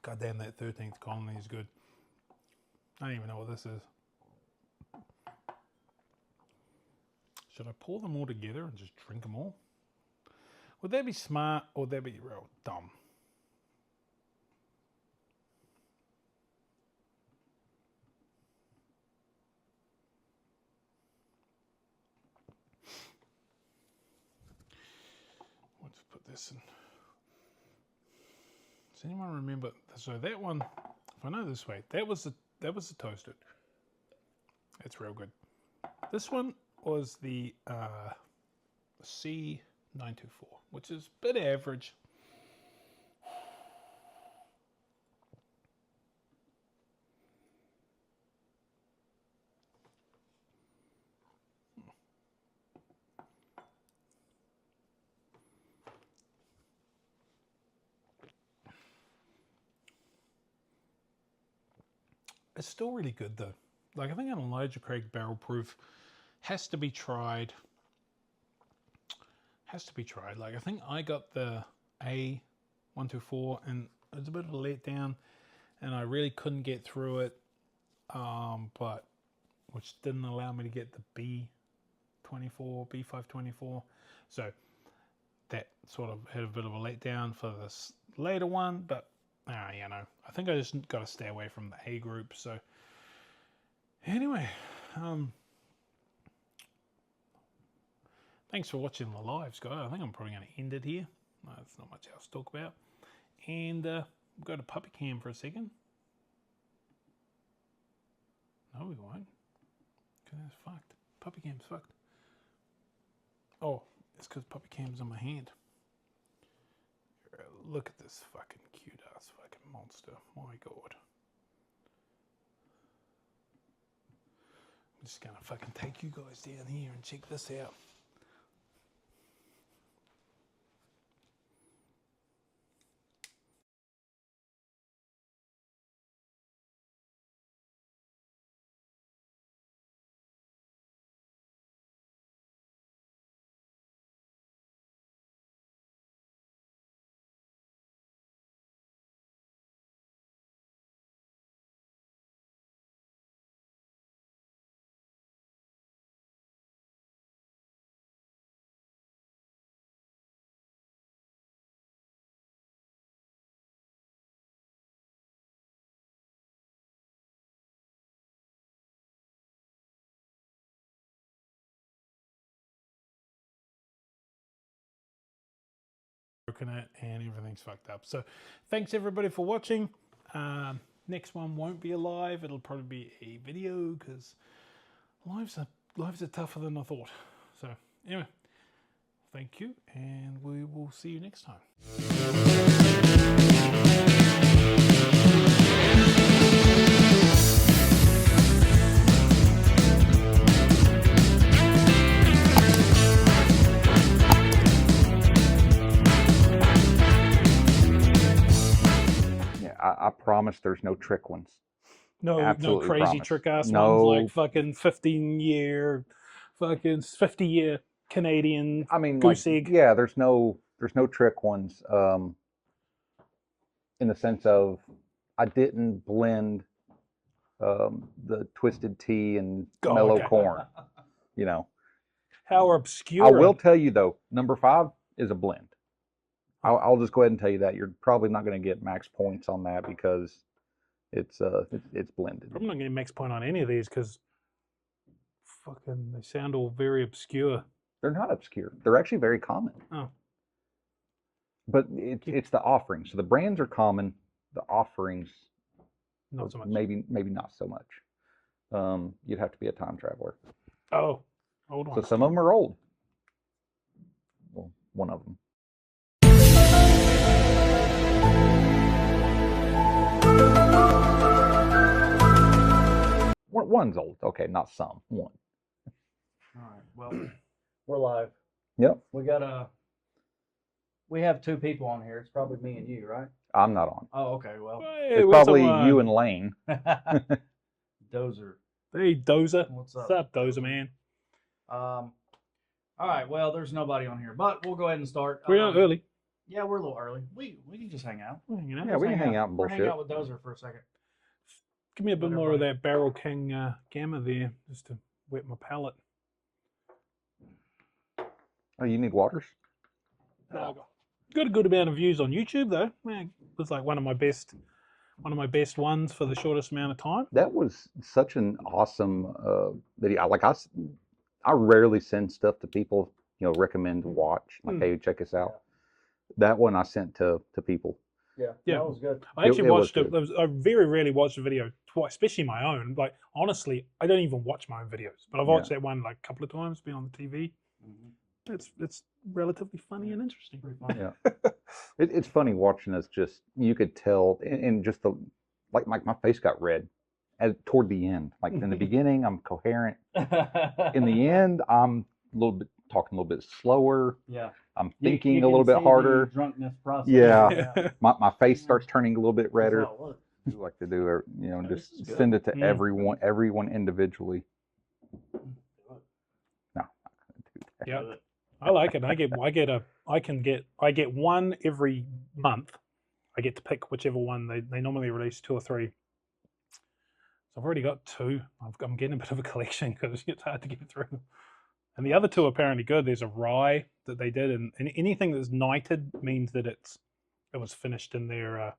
God damn, that 13th colony is good. I don't even know what this is. Should I pour them all together and just drink them all? Would that be smart or would that be real dumb? Let's put this in. Does anyone remember? So that one, if I know this way, that was the toasted. That's real good. This one was the C924, which is a bit average. It's still really good though. Like I think an Elijah Craig barrel proof has to be tried. Like I think I got the A124 and it was a bit of a letdown and I really couldn't get through it. But which didn't allow me to get the B524. So that sort of had a bit of a letdown for this later one, but you know, I think I just got to stay away from the A group. So anyway, thanks for watching the lives, guys. I think I'm probably going to end it here. There's not much else to talk about. And we'll go to puppy cam for a second. No, we won't. Because that's fucked. Puppy cam's fucked. Oh, it's because puppy cam's on my hand. Look at this fucking cute ass fucking monster. My God. I'm just gonna fucking take you guys down here and check this out. Broken it and everything's fucked up. So thanks everybody for watching. Next one won't be a live, it'll probably be a video because lives are tougher than I thought. So anyway, thank you and we will see you next time. I promise there's no trick ones. No Absolutely crazy promise. trick ass No. ones like fucking 50-year Canadian goose egg. Yeah, there's no trick ones. In the sense of I didn't blend the twisted tea and mellow corn. You know. How obscure. I will tell you though, number 5 is a blend. I'll just go ahead and tell you that you're probably not going to get max points on that because it's blended. I'm not getting max point on any of these because fucking they sound all very obscure. They're not obscure. They're actually very common. Oh. But it's the offerings. So the brands are common. The offerings, not so much. Maybe not so much. You'd have to be a time traveler. Oh, hold on. So some of them are old. Well, one of them. One's old. Okay, not some. One. All right. Well, we're live. Yep. We have 2 people on here. It's probably me and you, right? I'm not on. Oh, okay. Well, it's probably you and Lane. Dozer. Hey, Dozer. What's up? What's up, Dozer, man? All right. Well, there's nobody on here, but we'll go ahead and start. We're early. Yeah, we're a little early. We can just hang out. You know, Yeah, we can hang out and We're hang bullshit. out with Dozer for a second. give me a bit more of that Barrel King Gamma there, just to wet my palate. Oh, you need waters? Got a good amount of views on YouTube though. Man, it was like one of my best ones for the shortest amount of time. That was such an awesome video. Like I rarely send stuff to people, recommend to watch. Like, hey, check us out. That one I sent to people. Yeah, that was good. I actually It was watched it. good. I very rarely watch a video twice, especially my own. Like honestly, I don't even watch my own videos, but I've watched that one like a couple of times, been on the TV. It's relatively funny and interesting. Yeah, it's funny watching us. Just you could tell, and just like my face got red toward the end. Like in the beginning, I'm coherent. In the end, I'm talking a little bit slower. Yeah. I'm thinking a little bit harder. Drunkenness process. Yeah. My face starts turning a little bit redder. That's how it looks. We like to do, this is just good. send it to everyone individually. No, Yeah, I like it. I get one every month. I get to pick whichever one they normally release 2 or 3. So I've already got 2. I'm getting a bit of a collection because it's hard to get through. And the other 2 are apparently good. There's a rye that they did, and anything that's knighted means that it was finished in their.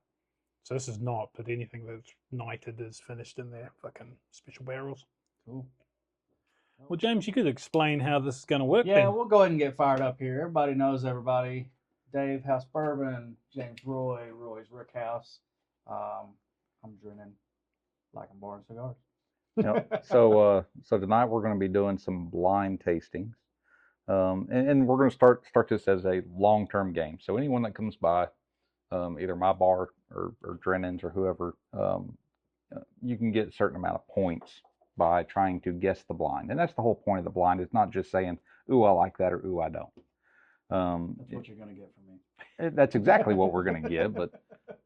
So this is not, but anything that's knighted is finished in their fucking special barrels. Cool. Well, James, you could explain how this is going to work. Yeah, then. we'll go ahead and get fired up here. Everybody knows everybody. Dave, House Bourbon, James Roy's Rick House. I'm drinking like I'm born cigars. So tonight we're going to be doing some blind tastings, and we're going to start this as a long-term game. So anyone that comes by, either my bar or Drennan's or whoever, you can get a certain amount of points by trying to guess the blind, and that's the whole point of the blind. It's not just saying, "Ooh, I like that," or "Ooh, I don't." That's what you're going to get from me. That's exactly what we're going to get. But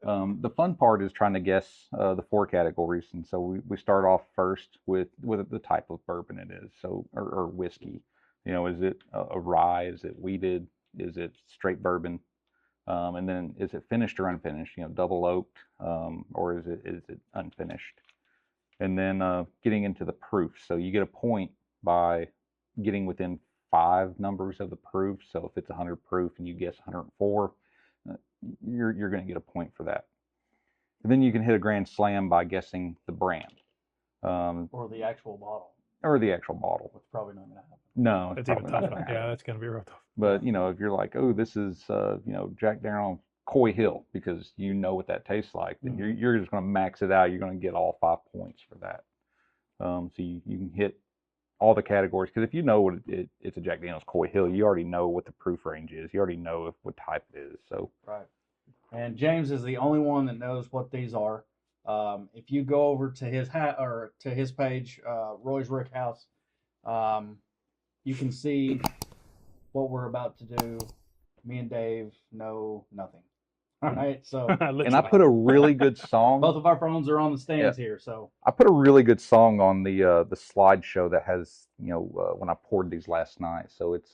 the fun part is trying to guess the 4 categories. And so we start off first with the type of bourbon it is. So or whiskey. Is it a rye? Is it wheated? Is it straight bourbon? And then is it finished or unfinished? Double oaked, or is it unfinished? And then getting into the proof. So you get a point by getting within 5 numbers of the proof. So if it's 100 proof and you guess 104, you're going to get a point for that. And then you can hit a grand slam by guessing the brand. Or the actual bottle. It's probably not going to happen. No, It's even tougher. Yeah, that's going to be real tough. But if you're like, oh, this is Jack Daniel's Coy Hill, because you know what that tastes like, then you're just going to max it out. You're going to get all 5 points for that. So you can hit all the categories, because if you know what it's a Jack Daniel's Coy Hill, you already know what the proof range is. You already know what type it is. So right. And James is the only one that knows what these are. If you go over to his page, Roy's Rick House, you can see what we're about to do. Me and Dave know nothing. All right, so and I put a really good song. Both of our phones are on the stands here, so I put a really good song on the slideshow that has when I poured these last night. So it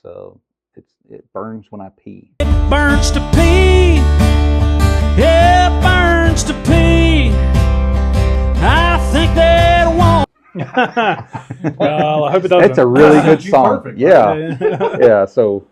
burns when I pee. It burns to pee. It burns to pee. I think that won't. Well, I hope it doesn't. That's a really good song. Perfect, yeah, right? yeah. So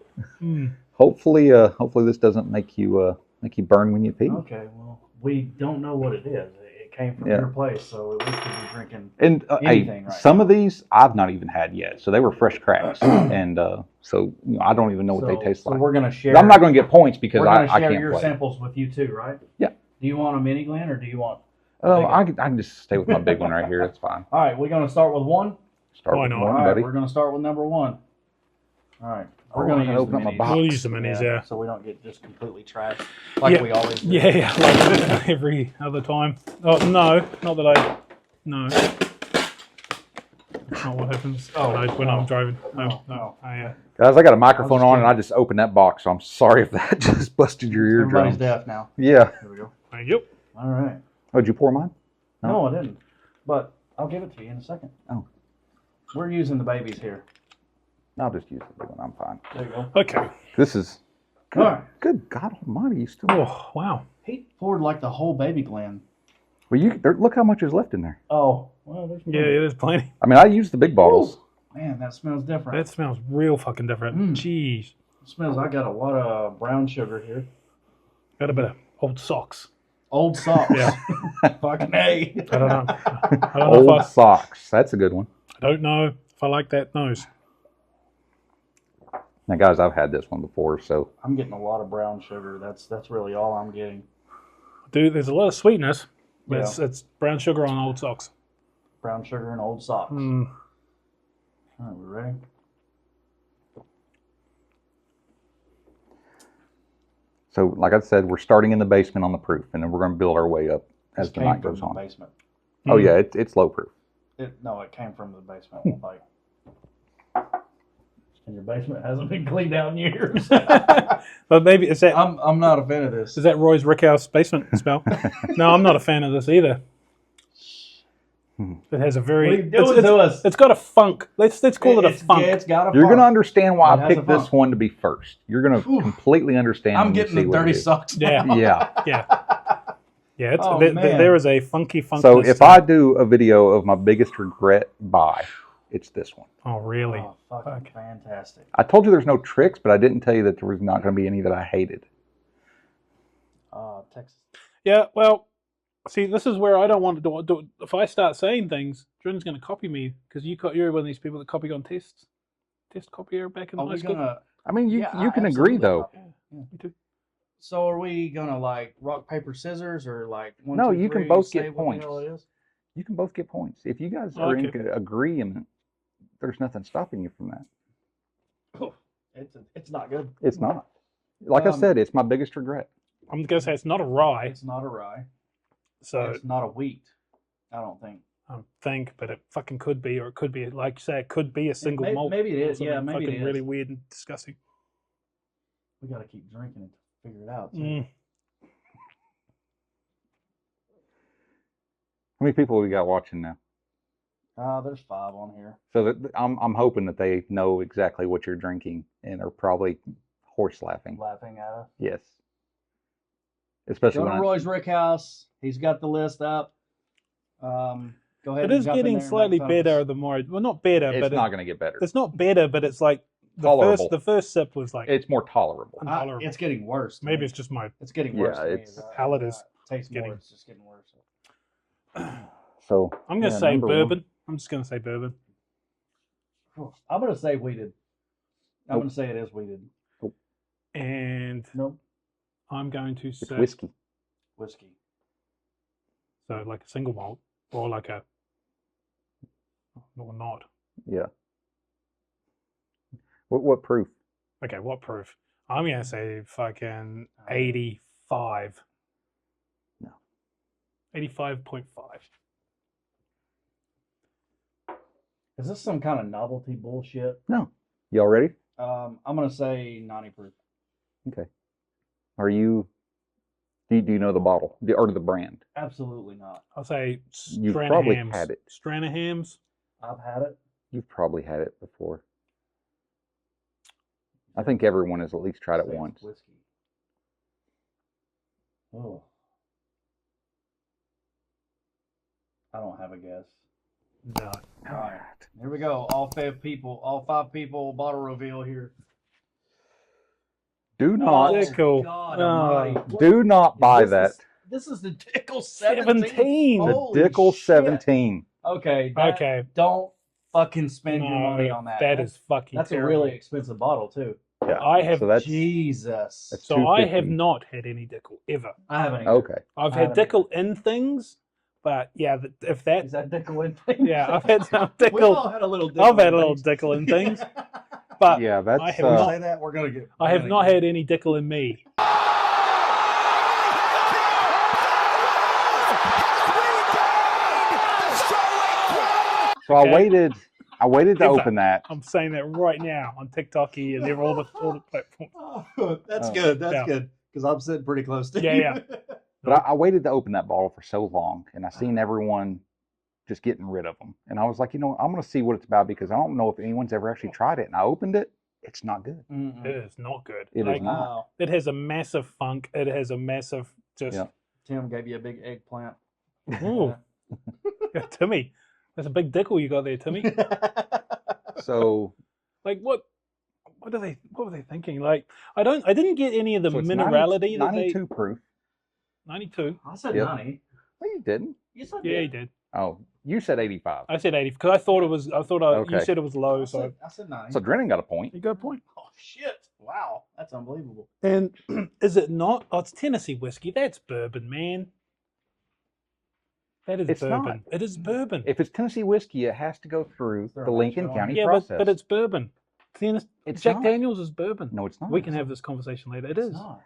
hopefully this doesn't make you burn when you pee. okay. Well, we don't know what it is. It came from your place, so at least we'll be drinking And anything. hey, some of these I've not even had yet, so they were fresh cracks, and so I don't even know what they taste like. We're gonna share. I'm not going to get points because we're I gonna share can't your play. samples with you too, right? Yeah. Do you want a mini Glen or do you want? I can just stay with my big one right here. It's fine. All right, we're gonna start with one. Start with not? one, All right, buddy. we're gonna start with number 1. All right, we're Oh, gonna I gotta use open the up my minis. box. We'll use the minis, yeah. So we don't get just completely trashed like we always do. Yeah, like every other time. Oh no, not that I. No. That's not what happens when I'm driving. No. Guys, I got a microphone on, and I just opened that box, so I'm sorry if that just busted your Everybody's eardrums. deaf now. Yeah. Here we go. Thank you. All right. Oh, did you pour mine? No, I didn't. But I'll give it to you in a second. Oh. We're using the babies here. I'll just use the big one. I'm fine. There you go. Okay. This is Good, All right. good God Almighty! You still? Oh, wow. He poured like the whole baby glen. Well, look how much is left in there. Oh, well, there's Yeah, it is plenty. I mean, I used the big bottles. Man, that smells different. That smells real fucking different. Jeez. It smells. I got a lot of brown sugar here. Got a bit of old socks. Old socks. Yeah. Fucking A. I don't know. I don't know Old socks. That's a good one. I don't know if I like that nose. Now, guys, I've had this one before, so I'm getting a lot of brown sugar. That's really all I'm getting. Dude, there's a lot of sweetness, but Yeah. it's brown sugar on old socks. Brown sugar and old socks. Mm. All right, we ready? So, like I said, we're starting in the basement on the proof, and then we're going to build our way up as This the came night from goes the on. basement. Oh yeah, it's low proof. No, it came from the basement. Like, and your basement hasn't been cleaned out in years. But maybe is that I'm not a fan of this. is that Roy's Rickhouse basement smell? No, I'm not a fan of this either. It has a very. What are you doing to us? It's got a funk. Let's call it a funk. Yeah, it's got a You're going to funk. understand why It I has picked a this funk. one to be first. You're going to completely understand. I'm when you getting see the what it dirty is. socks. Yeah. now. Yeah. Yeah. Yeah. It's, Oh, there, man. there is a funky funk. So if I do a video of my biggest regret buy, it's this one. Oh really? Oh, fucking fantastic. I told you there's no tricks, but I didn't tell you that there was not going to be any that I hated. Texas. Yeah. Well, see, this is where I don't want to do. If I start saying things, Jordan's going to copy me because you're one of these people that copy on tests. Test copier back in Are high we school. gonna? I mean, you Yeah, can I agree absolutely though. copy. Yeah, me too. So are we gonna like rock paper scissors or like one? No, two, you can three, both say get what the points. hell it is? You can both get points if you guys are in Okay. agreement. There's nothing stopping you from that. Oh, it's not good. It's not. Like I Um, Mm. said, it's my biggest regret. I'm going to say it's not a rye, It's not a rye. so It's not a wheat. I don't think. I think, but it fucking could be, or it could be, like you say, it could be a single malt. maybe it or is. Yeah, something maybe it fucking is. really weird and disgusting. We got to keep drinking it to figure it out. too. Mm. How many people we got watching now? There's 5 on here. So that I'm hoping that they know exactly what you're drinking and are probably horse laughing. Laughing at us. Yes. Especially Go to when Roy's Rick House. He's got the list up. Go ahead. It and is jump in getting there and slightly make fun of better us. the more. Well, not better, it's but not going to get better. it's not better, but it's like Tolerable. the first sip was like It's more tolerable. intolerable. It's getting worse. to Maybe me. it's just my. It's getting Yeah, worse. to me. it's- palate is tastes getting- more. It's just getting worse. So I'm going to yeah, say number bourbon. one. I'm just going to say bourbon. I'm gonna say weeded. I'm Nope. gonna say it is weeded. And Nope. I'm going to It's say whiskey. Whiskey. so like a single malt or like a or not. Yeah. What proof? Okay, what proof? I'm going to say fucking 85. No. 85.5. Is this some kind of novelty bullshit? No. Y'all ready? I'm gonna say 90 proof. Okay. Are you? Do you know the bottle or the brand? Absolutely not. I'll say You've probably Stranahams. had it. Stranahams. I've had it. You've probably had it before. I think everyone has at least tried it Say it's once. Whiskey. Oh. I don't have a guess. No. All right. Here we go. All 5 people. Bottle reveal here. Do not, Dickel. God Oh. almighty. do not buy that. This is the Dickel 17. 17. The Holy Dickel shit. 17. Okay. Okay. Don't fucking spend your money No, on that. that is fucking That's terrible. a really expensive bottle too. Yeah. I have- So that's Jesus. That's So I have 250. not had any Dickel ever. I haven't. Either. Okay. I've I had haven't Dickel in things, but yeah, if that, Is that Dickel in things? yeah, I've had some We all Dickel. had a little. Dickel I've had in a little things. Dickel in things, but Yeah, that's I have We'll not. say that we're gonna get. I have not had any Dickel in me. So Okay. I waited to Ever. open that. I'm saying that right now on TikTok and all the platforms. Oh, that's Oh. good. That's Yeah. good because I'm sitting pretty close to Yeah, you. yeah. But I waited to open that bottle for so long, and I seen everyone just getting rid of them. And I was like, I'm going to see what it's about because I don't know if anyone's ever actually tried it. And I opened it. it's not good. It is not good. It is not. Wow. It has a massive funk. It has a massive just. Yeah. Tim gave you a big eggplant. Ooh. Yeah, Timmy, that's a big dickle you got there, Timmy. So, like what were they thinking? Like I didn't get any of the so it's minerality 92 proof. 92. I said Yep. 90. No, you didn't. You said Yeah, he did. Oh, you said 85. I said 80 because I thought it was. You Okay. said it was low, I so said 90. So Drennan got a point. you got a point. Oh shit! Wow, that's unbelievable. And is it not? Oh, it's Tennessee whiskey. That's bourbon, man. That is It's bourbon. not. It is bourbon. If it's Tennessee whiskey, it has to go through there the a Lincoln match County yeah, process. but it's bourbon. It's Jack not. Daniels is bourbon. No, it's not. We can have this conversation later. It It's is. not.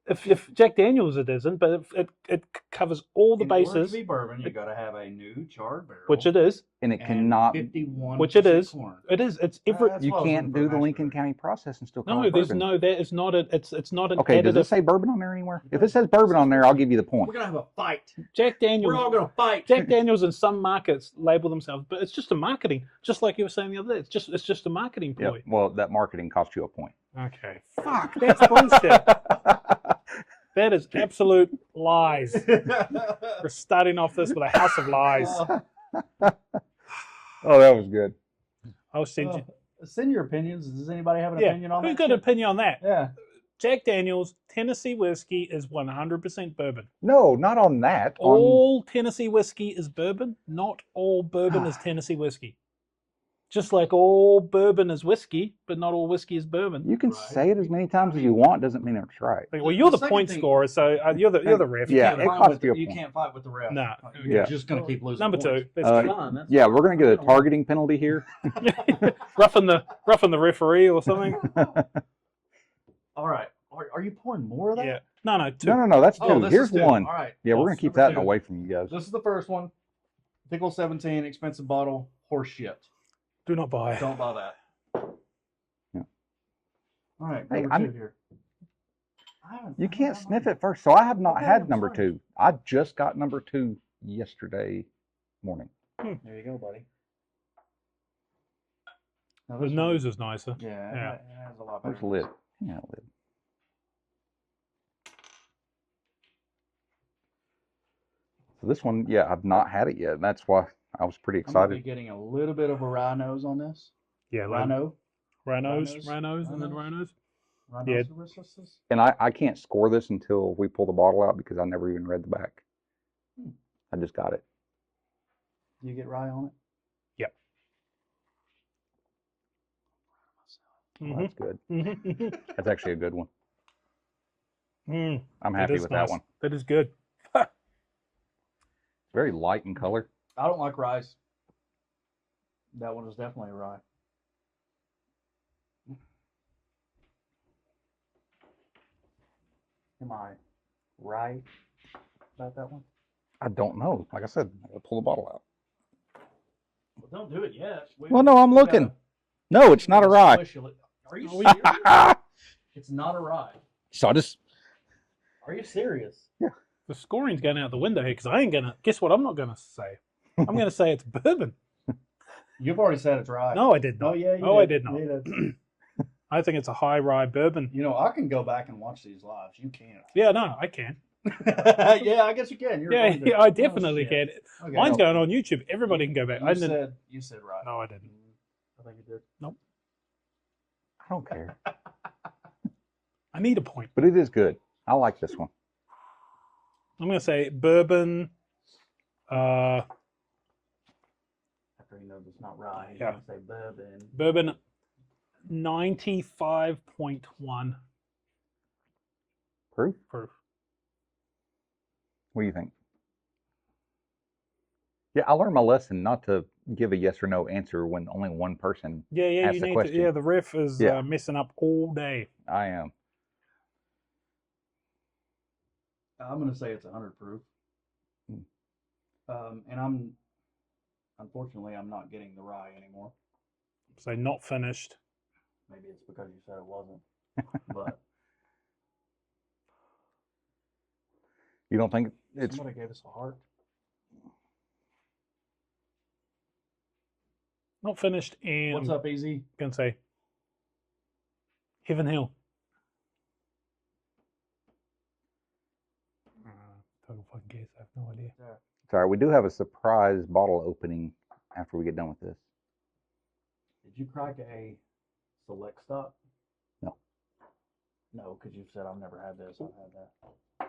If Jack Daniels it isn't, but it covers all the In order bases, to be bourbon, you got to have a new charred barrel, which it is. And it and cannot. 51%. Which it is. corn. It is. It's every. That's You why I was can't looking for a do the mash Lincoln bill. County process and still call No, it there's bourbon. no. That is not a. It's not an Okay, does additive. it say bourbon on there anywhere? If it says bourbon on there, I'll give you the point. We're gonna have a fight. Jack Daniels. We're all gonna fight. Jack Daniels in some markets label themselves, but it's just a marketing. Just like you were saying the other day, it's just a marketing Yeah. ploy. Well, that marketing cost you a point. Okay. Fuck. That's bullshit. That is absolute lies. We're starting off this with a house of lies. Oh, that was good. I'll send you. Send your opinions. Does anybody have an Yeah. opinion on Who's that? got an shit? opinion on that? Yeah. Jack Daniels Tennessee whiskey is 100% bourbon. No, not on that. On All Tennessee whiskey is bourbon. Not all bourbon is Tennessee whiskey. Just like all bourbon is whiskey, but not all whiskey is bourbon. you can Right. say it as many times as you want. Doesn't mean it's right. Well, you're the The second point thing- scorer, so you're the ref. Yeah, Can't it fight costs with you a you point. can't fight with the ref. No. You're Yeah. just gonna keep losing. Number points. two. That's Uh, Fine, that's Yeah, fine. we're gonna get a I don't- targeting penalty here. roughing the referee or something. All right. Are you pouring more of that? Yeah. No, two. No, that's two. Oh, this Here's is two. one. All right. Yeah, we're Well, gonna keep number that two. away from you guys. This is the first one. Pickle 17, expensive bottle, horse shit. Do not buy. Don't buy that. Yeah. All right, Hey, number two here. You can't sniff it first. So I have not Okay, had I'm number sorry. two. I just got number two yesterday morning. There you go, buddy. Now, The this nose is nicer. one- Yeah, Yeah. It has a lot Where's better. the lid? Yeah, lid. So this one, yeah, I've not had it yet. And that's why I was pretty I'm gonna be excited. getting a little bit of a rye nose on this. Yeah, like Rhino. rhinos, Rhinos? and then rhinos. Yeah. Rhinoceroses? And I can't score this until we pull the bottle out because I never even read the back. I just got it. Do you get rye on it? Oh, that's good. Mm-hmm. That's actually a good one. Mm, I'm happy with that one. That is good. Very light in color. I don't like rye. That one is definitely a rye. Am I right about that one? I don't know. Like I said, I gotta pull the bottle out. Well, don't do it yet. Well, no, I'm looking. No, it's not a rye. Are you serious? It's not a rye. So I just, Are you serious? The scoring's going out the window here because I ain't gonna. Guess what? I'm not gonna say. I'm gonna say it's bourbon. You've already said it's rye. No, I did not. Oh yeah. You No, I did. did not. You did. I think it's a high rye bourbon. You know, I can go back and watch these lives. You can't. Yeah, no, I can. Yeah, I guess you can. You're Yeah, going to- yeah, I oh, definitely shit. can. Okay. Mine's going on YouTube. Everybody can go back. I You didn't. said rye. No, I didn't. I think you did. I don't care. I need a point. But it is good. I like this one. I'm gonna say bourbon. After you know it's not rye, you're Yeah. gonna say bourbon. Bourbon. 95.1 Proof? proof. What do you think? Yeah, I learned my lesson not to give a yes or no answer when only one person. Yeah, Ask you the need question. to. Yeah, the ref is Yeah. messing up all day. I am. I'm gonna say it's 100 proof. Hmm. And unfortunately, I'm not getting the rye anymore. So not finished. Maybe it's because you said it wasn't. But You don't think it's somebody gave us a heart. Not finished and What's up, Easy? gonna say Heaven Hill. Total fucking guess. I have no idea. Sorry, we do have a surprise bottle opening after we get done with this. Did you crack a select stop? No. No, because you've said I've never had this. I've had that. I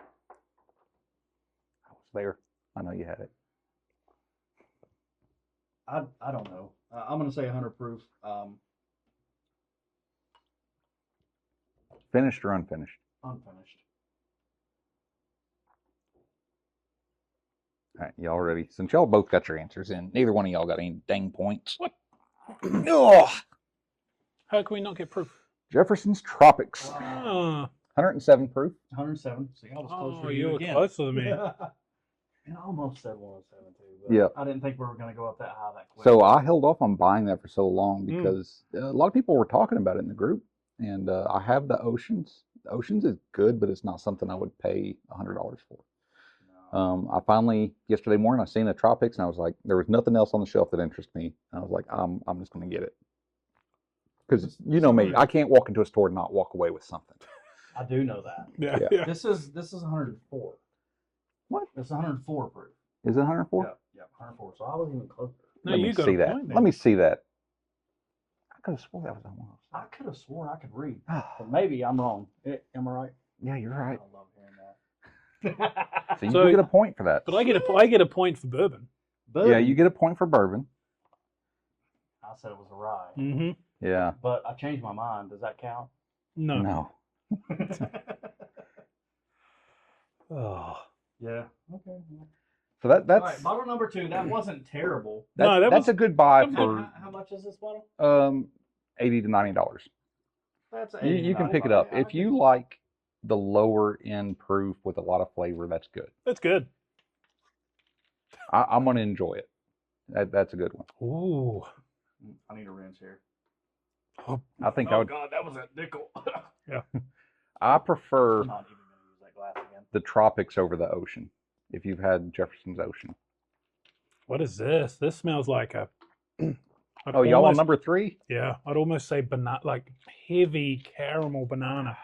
was there. I know you had it. I don't know. I'm gonna say 100 proof. Finished or unfinished? Unfinished. All right, y'all ready? Since y'all both got your answers in, neither one of y'all got any dang points. What? Ugh. How can we not get proof? Jefferson's Tropics. 107 proof. 107. See, I was closer to you you were again. closer than me. And I almost said 107 too. But Yeah. I didn't think we were going to go up that high that quick. So I held off on buying that for so long because a lot of people were talking about it in the group, and I have the Oceans. The Oceans is good, but it's not something I would pay $100 for. No. I finally yesterday morning I seen the Tropics, and I was like, there was nothing else on the shelf that interests me. And I was like, I'm just going to get it because you know me, I can't walk into a store and not walk away with something. I do know that. Yeah. This is 104. What? It's 104 proof. Is it 104? Yeah, 104. So I wasn't even closer. No, Let you me got see a that. point there. Let me see that. I could have sworn that was on one. I could have sworn I could read, but maybe I'm wrong. Am I right? Yeah, you're right. I love hearing that. So you So- do get a point for that. But I get a point for bourbon. Yeah, you get a point for bourbon. I said it was a rye, Mm-hmm. Yeah. but I changed my mind. Does that count? No. No. Oh. Yeah. Okay. So that's All right, bottle number 2. That wasn't terrible. No, that that's was- a good buy How, for how much is this bottle? $80 to $90. That's You can pick it up if you like the lower end proof with a lot of flavor. That's good. That's good. I'm gonna enjoy it. That's a good one. Ooh. I need a rinse here. I think I Oh would. God, that was a nickel. I prefer I'm not even gonna use that glass again. the Tropics over the Ocean. If you've had Jefferson's Ocean. What is this? This smells like a. Oh, y'all on number 3? Yeah, I'd almost say banana, like heavy caramel banana,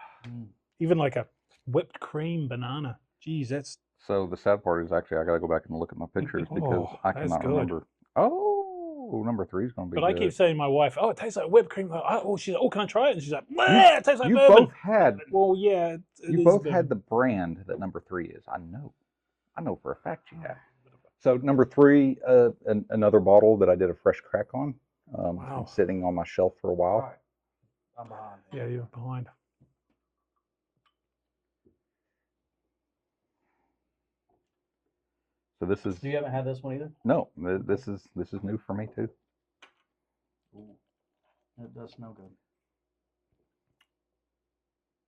even like a whipped cream banana. Jeez, that's. So the sad part is actually I got to go back and look at my pictures because I that's cannot good. remember. Oh, number 3 is going to be But I good. keep saying to my wife, "Oh, it tastes like whipped cream." She's like, "Oh, can I try it?" And she's like, "It tastes like you bourbon." both had. Well, yeah. You both had the brand that number 3 is. I know for a fact you have. So number 3, another bottle that I did a fresh crack on. Wow. Been sitting on my shelf for a while. All right. I'm behind. Yeah, you're behind. So this is So you haven't had this one either? no. This is new for me too. Ooh, that does smell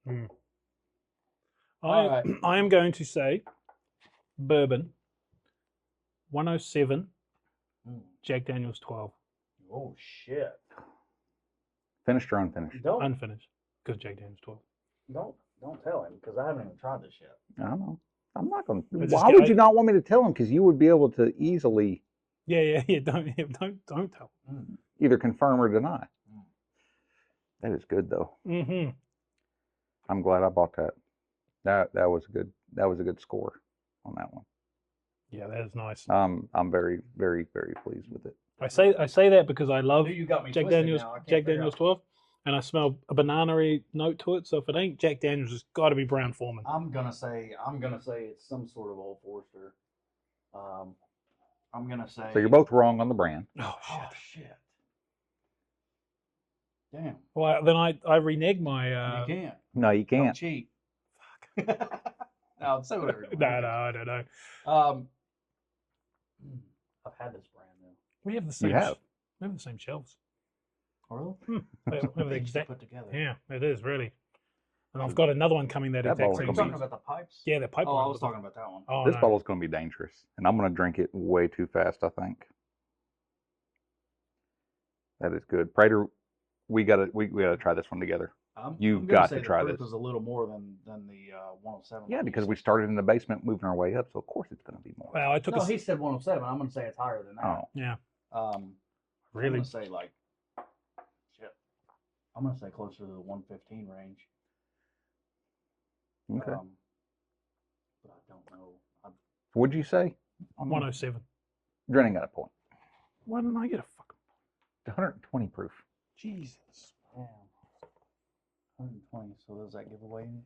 good. I am going to say bourbon 107, Jack Daniel's 12. Oh shit! Finished or unfinished? Don't Unfinished, because Jack Daniel's 12. don't tell him because I haven't even tried this yet. I don't know. I'm not going to. Just Why would you not want me to tell him? Because you would be able to easily Yeah. Don't tell. either confirm or deny. That is good though. Mm-hmm. I'm glad I bought that. That was a good score on that one. Yeah, that is nice. I'm very, very, very pleased with it. I say that because I love You got me Jack twisted Daniel's now. I can't Jack figure Daniel's out. 12, and I smell a banana-y note to it. So if it ain't Jack Daniel's, it's got to be Brown Foreman. I'm gonna say it's some sort of Old Forester. I'm gonna say. So you're both wrong on the brand. Oh Oh shit! Damn. Well, then I renege my. you can't. No, you Don't can't. cheat. No, say whatever. You No, want. I don't know. I've had this brand though. We have the same. have? We have the same shelves. Oh, really? We have the Things to exact. put together. Yeah, it is really. And I've got another one coming that That exact bottle's same You're gonna talking size. about the pipes? Yeah, the pipe. Oh, one I was talking about that one. Oh, This no. bottle's going to be dangerous, and I'm going to drink it way too fast. I think. That is good, Prater. We gotta try this one together. You've I'm gonna got say to the try proof this. is a little more than the 107. Yeah, like because you we said. started in the basement, moving our way up, so of course it's going to be more. Well, I took No, a. he said 107. I'm gonna say it's higher than that. Oh, Yeah, I'm really. gonna say like shit. I'm gonna say closer to the 115 range. Okay. But I don't know. What'd you say? 107. Drennan got a point. Why didn't I get a fucking 120 proof. Jesus? Damn. 120. So does that give away anything?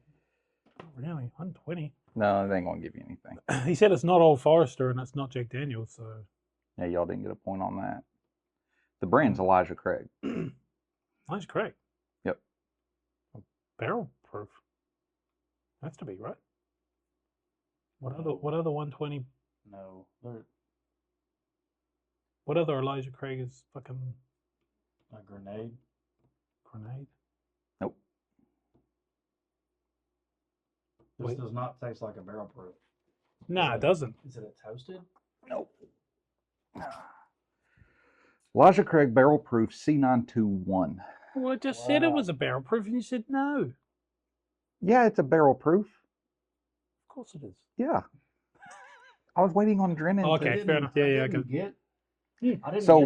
Oh, really? 120? No, they ain't gonna give you anything. He said it's not Old Forester and it's not Jack Daniels, so. Yeah, y'all didn't get a point on that. The brand's Elijah Craig. That's correct. Yep. Barrel proof. Has to be, right? What other 120? No. What other Elijah Craig is fucking A grenade? Grenade? Nope. This does not taste like a barrel proof. Nah, it doesn't. Is it a toasted? Nope. Elijah Craig Barrel Proof C921. Well, I just said it was a barrel proof and you said no. Yeah, it's a barrel proof. Of course it is. Yeah. I was waiting on Drennan. Okay, fair enough. Yeah, I didn't get the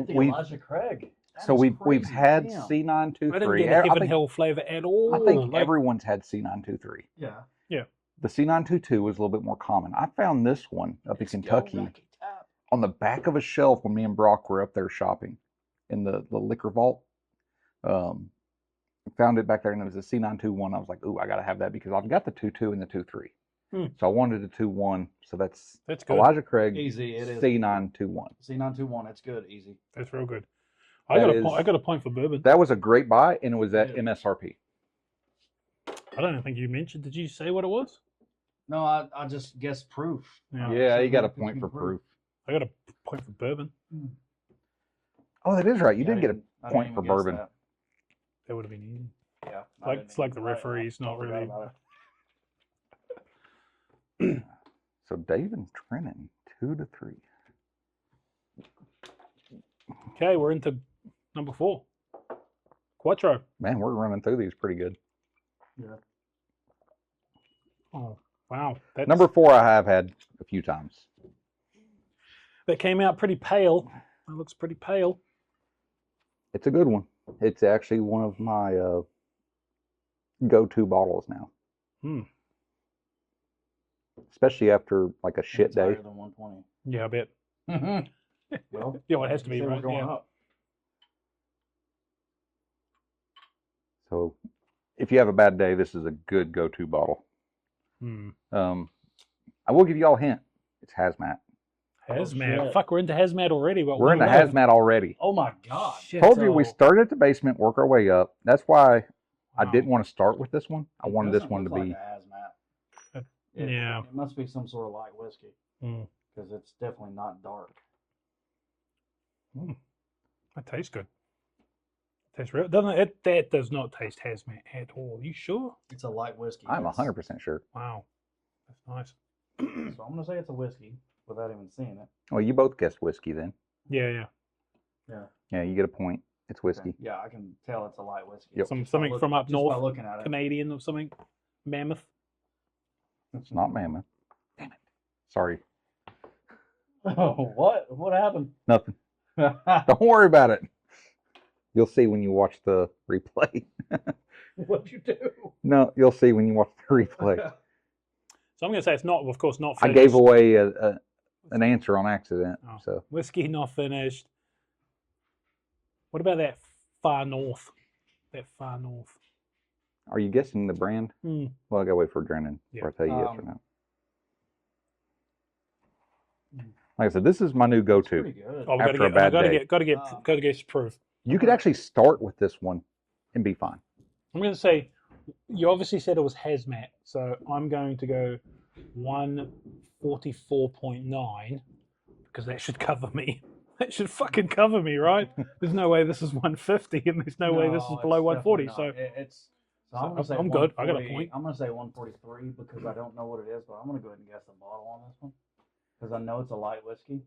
Elijah Craig. So we've had C923. I didn't get a Heaven Hill flavor at all. I think everyone's had C923. Yeah. Yeah. The C922 was a little bit more common. I found this one up in Kentucky on the back of a shelf when me and Brock were up there shopping in the liquor vault. Found it back there and it was a C921. I was like, ooh, I got to have that because I've got the 2.2 and the 2.3. So I wanted a 2.1. So that's good. Elijah Craig Easy, it is. C921. C921, it's good, easy. That's real good. I got a point for bourbon. That was a great buy and it was at MSRP. I don't think you mentioned. Did you say what it was? No, I just guessed proof. Yeah, you got a point for proof. I got a point for bourbon. Oh, that is right. You did get a point for bourbon. That would have been easy. Yeah. It's like the referee's not really. So Dave and Drennan, 2-3. Okay, we're into number 4. Quattro. Man, we're running through these pretty good. Yeah. Oh, wow. Number 4 I have had a few times. That came out pretty pale. It looks pretty pale. It's a good one. It's actually one of my go-to bottles now. Especially after like a shit day. Higher than 120. Yeah, I bet. Well, yeah, it has to be, we're right? going Yeah. up. So if you have a bad day, this is a good go-to bottle. I will give you all a hint. It's hazmat. Hazmat. Fuck, we're into hazmat already. But We're into hazmat already. Oh my god. Shit, Told you we started at the basement, work our way up. That's why I didn't want to start with this one. I wanted this one to be. Like a hazmat. Yeah. It must be some sort of light whiskey. Because it's definitely not dark. That tastes good. Tastes real. Doesn't it? That does not taste hazmat at all. You sure? It's a light whiskey. I'm 100% sure. Wow. That's nice. So I'm going to say it's a whiskey without even seeing it. Well, you both guessed whiskey then. Yeah. Yeah, you get a point. It's whiskey. Okay. Yeah, I can tell it's a light whiskey. Yep. Something from up north. By looking at it. Canadian or something. Mammoth. It's not Mammoth. Damn it. Sorry. Oh, what? What happened? Nothing. Don't worry about it. You'll see when you watch the replay. What'd you do? No, you'll see when you watch the replay. So I'm going to say it's not, of course, not I finished. gave away an answer on accident. Oh. So Whiskey not finished. What about that far north? That far north. are you guessing the brand? Well, I gotta wait for Drennan before I tell you yes or no. Like I said, this is my new go-to after a bad day. Got to get proof. You could actually start with this one and be fine. I'm going to say, you obviously said it was hazmat, so I'm going to go 144.9 because that should cover me. That should fucking cover me, right? There's no way this is 150, and there's no way this is below 140. So I'm good. I got a point. I'm gonna say 143 because I don't know what it is, but I'm gonna go ahead and guess the bottle on this one because I know it's a light whiskey.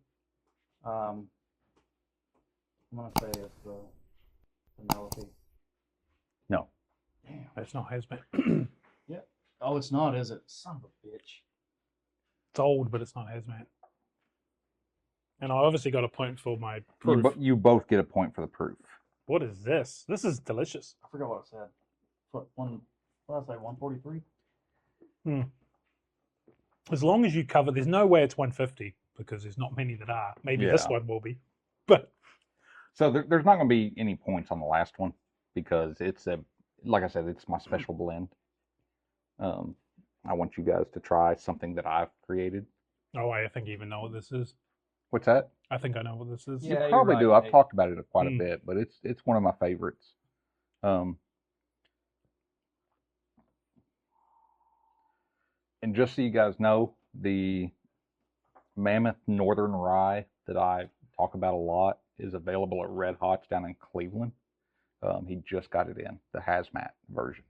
I'm gonna say it's the Penelope. No. Damn, that's not hazmat. Yeah. Oh, it's not, is it? Son of a bitch. It's old, but it's not hazmat. And I obviously got a point for my proof. You both get a point for the proof. What is this? This is delicious. I forgot what I said. What did I say? 143. As long as you cover, there's no way it's 150 because there's not many that are. Maybe this Yeah. one will be, but So there's not going to be any points on the last one because it's like I said, it's my special blend. I want you guys to try something that I've created. oh, I think you even know what this is. What's that? I think I know what this is. Yeah, You you're probably right, do. I've Nate. talked about it quite a bit, but it's one of my favorites. And just so you guys know, the Mammoth Northern Rye that I talk about a lot is available at Red Hot's down in Cleveland. He just got it in, the hazmat version.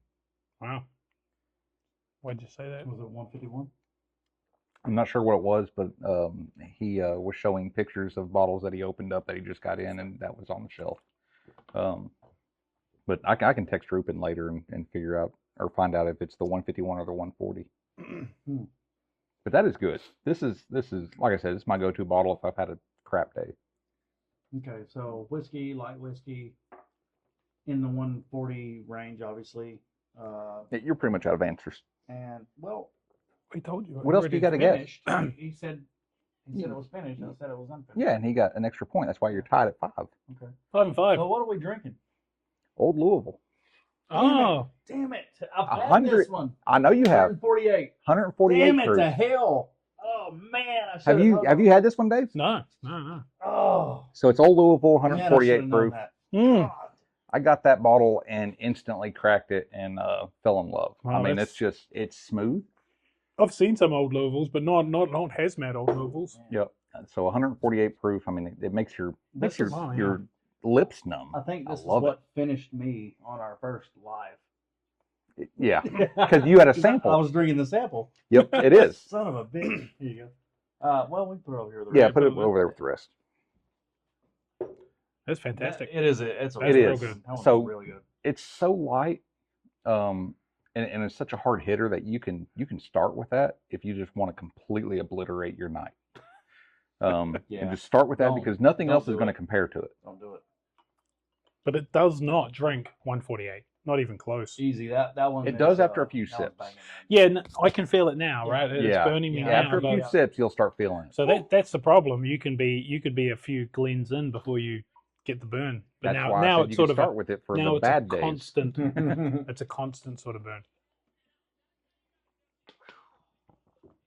Wow. Why'd you say that? Was it 151? I'm not sure what it was, but he was showing pictures of bottles that he opened up that he just got in, and that was on the shelf. But I can text Rupin later and figure out or find out if it's the 151 or the 140. But that is good. This is like I said, it's my go-to bottle if I've had a crap day. Okay, so whiskey, light whiskey, in the 140 range, obviously. You're pretty much out of answers. And well, We told you. What else do you got to guess? finished. He said it was finished. I said it was unfinished. Yeah, and he got an extra point. That's why you're tied at 5. Okay. 5 and 5. So what are we drinking? Old Louisville. Oh, Damn it! I've had 100. this one. I know you have. 148. 148 Damn it proof. to hell! Oh man, I Have you had this one, Dave? no. Oh, So it's Old Louisville, man, I 148 should've known proof. that. Mm. I got that bottle and instantly cracked it and fell in love. Wow, I mean, that's- it's smooth. I've seen some old Louisvilles, but not hazmat old Louisvilles. Yep. So 148 proof. I mean, it makes your Wow, your lips numb. I think this is love what finished me on our first live. Yeah, because you had a sample. I was drinking the sample. Yep, it is. Son of a bitch. Here you go. Well, we put it over here. The Yeah, rest. put it over there with the rest. That's fantastic. It is. It's That's It real is. good. That one's So really good. it's so light, and it's such a hard hitter that you can start with that if you just want to completely obliterate your night. And just start with that because nothing else is going to compare to it. Don't do it. But it does not drink 148. Not even close. Easy. That one. It is, does after a few that one's sips. banging, man. Yeah, I can feel it now, right? It's Yeah. burning me Yeah, now. After a few but- sips, you'll start feeling it. So that's the problem. You could be a few Glens in before you get the burn. But That's why I now said it's you sort can of start with it for now the it's bad a days. constant. It's a constant sort of burn.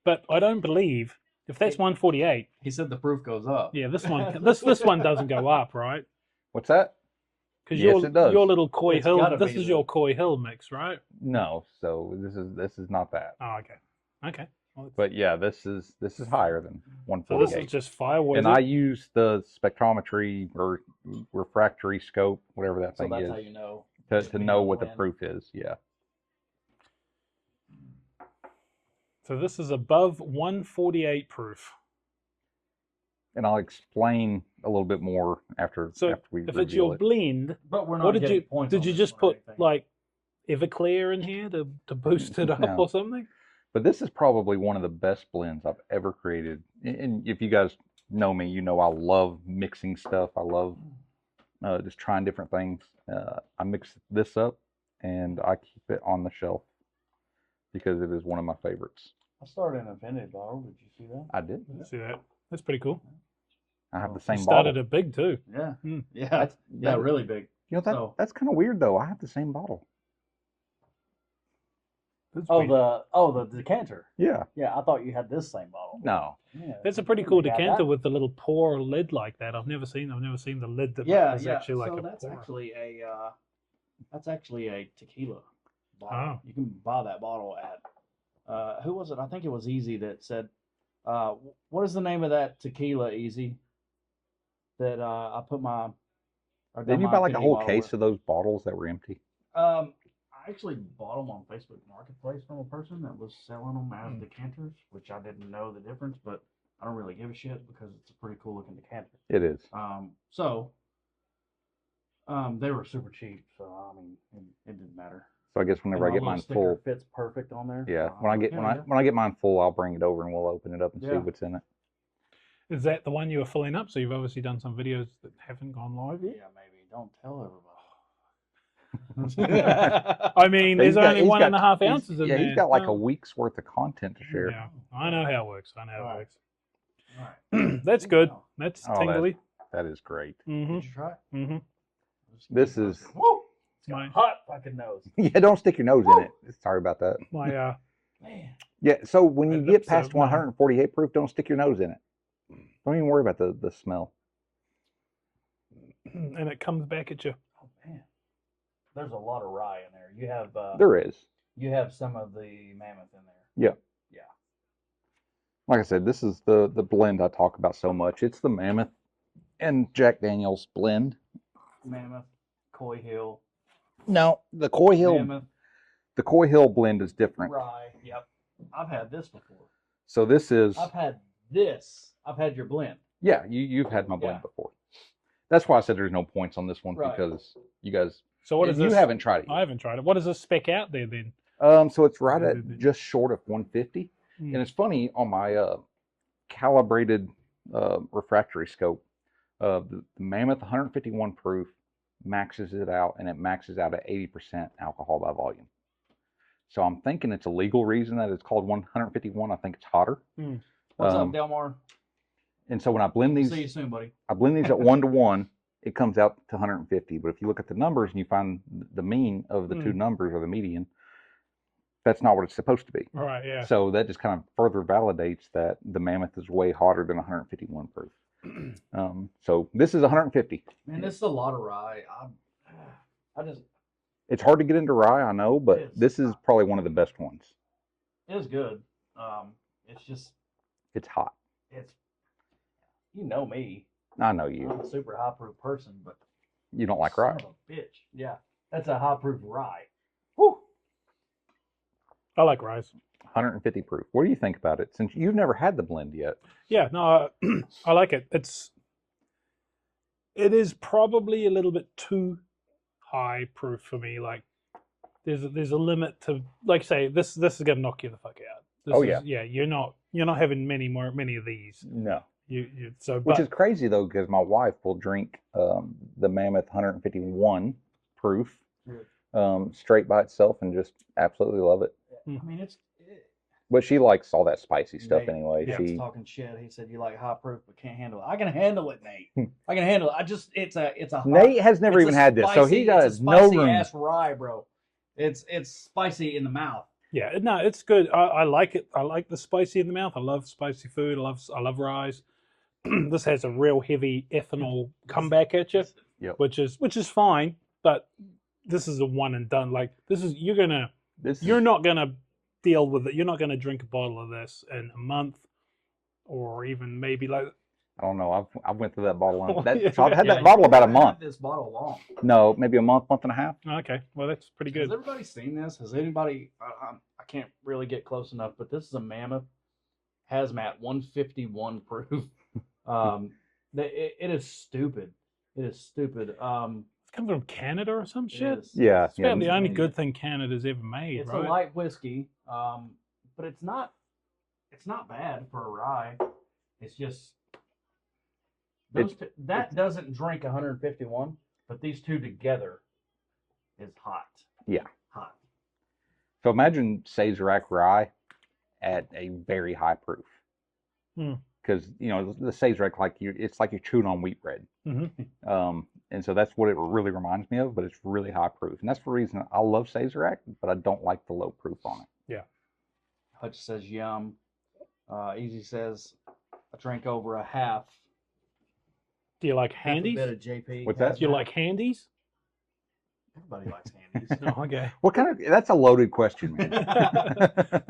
But I don't believe if that's 148. He said the proof goes up. Yeah, this one this one doesn't go up, right? What's that? Because Yes, it does. your little Coy It's Hill. gotta This be is the- your Coy Hill mix, right? No. So this is not that. Oh, okay. Okay. Well, But yeah, this is higher than so this 148. is just fire. What And is I it? use the spectrometry or refractory scope, whatever that So thing that's is, how you know. to know what the blend. proof is. Yeah. So this is above 148 proof. And I'll explain a little bit more after So we if it's reveal your it. blend, But we're not what did getting you points did on you this just one or put anything. like Everclear in here to boost it up No. or something? But this is probably one of the best blends I've ever created. And if you guys know me, you know I love mixing stuff. I love just trying different things. I mix this up and I keep it on the shelf because it is one of my favorites. I started in a vintage bottle. Did you see that? I did. See that? That's pretty cool. I have the You same started bottle. it big too. Yeah. Hmm. Yeah. Yeah. Really big. You know, So- that's kind of weird though. I have the same bottle. That's Oh, pretty- the decanter. Yeah. Yeah, I thought you had this same bottle. No. Yeah. That's a pretty cool Got decanter that? with the little pour lid like that. I've never seen the lid that Yeah, is yeah. actually like so a that's pour. actually a tequila bottle. Oh. You can buy that bottle at who was it? I think it was Easy that said, what is the name of that tequila, Easy? That I put my or Didn't you my buy like a Infinity whole bottle case with. of those bottles that were empty? I actually bought them on Facebook Marketplace from a person that was selling them as decanters, which I didn't know the difference, but I don't really give a shit because it's a pretty cool looking decanter. It is. They were super cheap, so I mean, it didn't matter. So I guess whenever And I my get little mine sticker full, fits perfect on there. yeah. so When I I'm get like, when I get mine full, I'll bring it over and we'll open it up and see Yeah. what's in it. Is that the one you were filling up? So you've obviously done some videos that haven't gone live yeah, yet. maybe Don't tell everybody. I mean, He's there's got- only he's 1.5 got- ounces in yeah, there. he's got like a Well, week's worth of content to share. Yeah, I know how it works. I know how it Alright. works. Alright. That's good. That's Oh, tingly. That is great. Mm-hmm. Did you try it? Mm-hmm. This is Woo! It's got My- a hot fucking nose. yeah. Don't stick your nose in it. Sorry about that. My Man. Yeah. So when you Right, get that's, past no. 148 proof, don't stick your nose in it. Don't even worry about the smell. and it comes back at you. Oh man. There's a lot of rye in there. You have There is. you have some of the mammoth in there. Yeah. Yeah. Like I said, this is the blend I talk about so much. It's the Mammoth and Jack Daniel's blend. Mammoth, Coy Hill, No, the Coy Hill Mammoth, the Coy Hill blend is different. rye. Yep. I've had this before. So this is I've had this. I've had your blend. yeah, you've had my blend Yeah. before. That's why I said there's no points on this one Right. because you guys So what is you this? haven't tried it yet. I haven't tried it. What does this spec out there then? So it's right at just short of 150. Mm. And it's funny on my calibrated refractory scope, the Mammoth 151 proof maxes it out, and it maxes out at 80% alcohol by volume. So I'm thinking it's a legal reason that it's called 151. I think it's hotter. What's up, Delmar? And so when I blend these, See you soon, buddy. I blend these at 1-to-1, it comes out to 150. But if you look at the numbers and you find the mean of the two numbers or the median, that's not what it's supposed to be. Right, yeah. So that just kind of further validates that the Mammoth is way hotter than 151 proof. So this is 150. Man, this is a lot of rye. I just It's hard to get into rye, I know, but It is. this is probably one of the best ones. it is good. It's just It's hot. it's you know me. I know you. I'm a super high proof person, but You don't like son rye. of a bitch. Yeah, that's a high proof rye. Whew. I like rice. 150 proof. What do you think about it? Since you've never had the blend yet. Yeah, no, I like it. It is probably a little bit too high proof for me. Like there's a limit to, like, say this is gonna knock you the fuck out. This Oh, is, yeah. You're not having many of these. No. You so Which but is crazy though, because my wife will drink the Mammoth 151 proof straight by itself and just absolutely love it. I mean, But she likes all that spicy stuff Nate, anyway. Nate's She talking shit. He said you like high proof but can't handle it. I can handle it, Nate. I can handle it. It's a hot, Nate has never it's even a had this, so he spicy- got it's a no spicy room. ass rye, bro. It's spicy in the mouth. yeah, no, it's good. I like it. I like the spicy in the mouth. I love spicy food. I love rice. This has a real heavy ethanol comeback at you, Yep. which is fine. But this is a one and done. Like you're not gonna deal with it. You're not gonna drink a bottle of this in a month, or even maybe like. I don't know. I've went through that bottle. Oh, So I've had Yeah, that bottle about a you've had month. This bottle long. No, maybe a month and a half. Okay, well that's pretty Has good. everybody seen this? Has anybody? I can't really get close enough, but this is a Mammoth Hazmat 151 proof. It is stupid. It is stupid. It's coming from Canada or some shit. is. Yeah. It's about the only Amazing. good thing Canada's ever made, It's right? a light whiskey, but it's not bad for a rye. It's just that doesn't drink 151, but these two together is hot. Yeah. Hot. So imagine Sazerac rye at a very high proof. Because the Sazerac, it's like you're chewing on wheat bread. And so that's what it really reminds me of, but it's really high proof. And that's the reason I love Sazerac, but I don't like the low proof on it. Yeah. Hutch says yum. Easy says I drank over a half. Do you like Half a handies? bit of JP. What's that? Do you like handies? Everybody likes handies. Oh, okay. What kind of? That's a loaded question, man.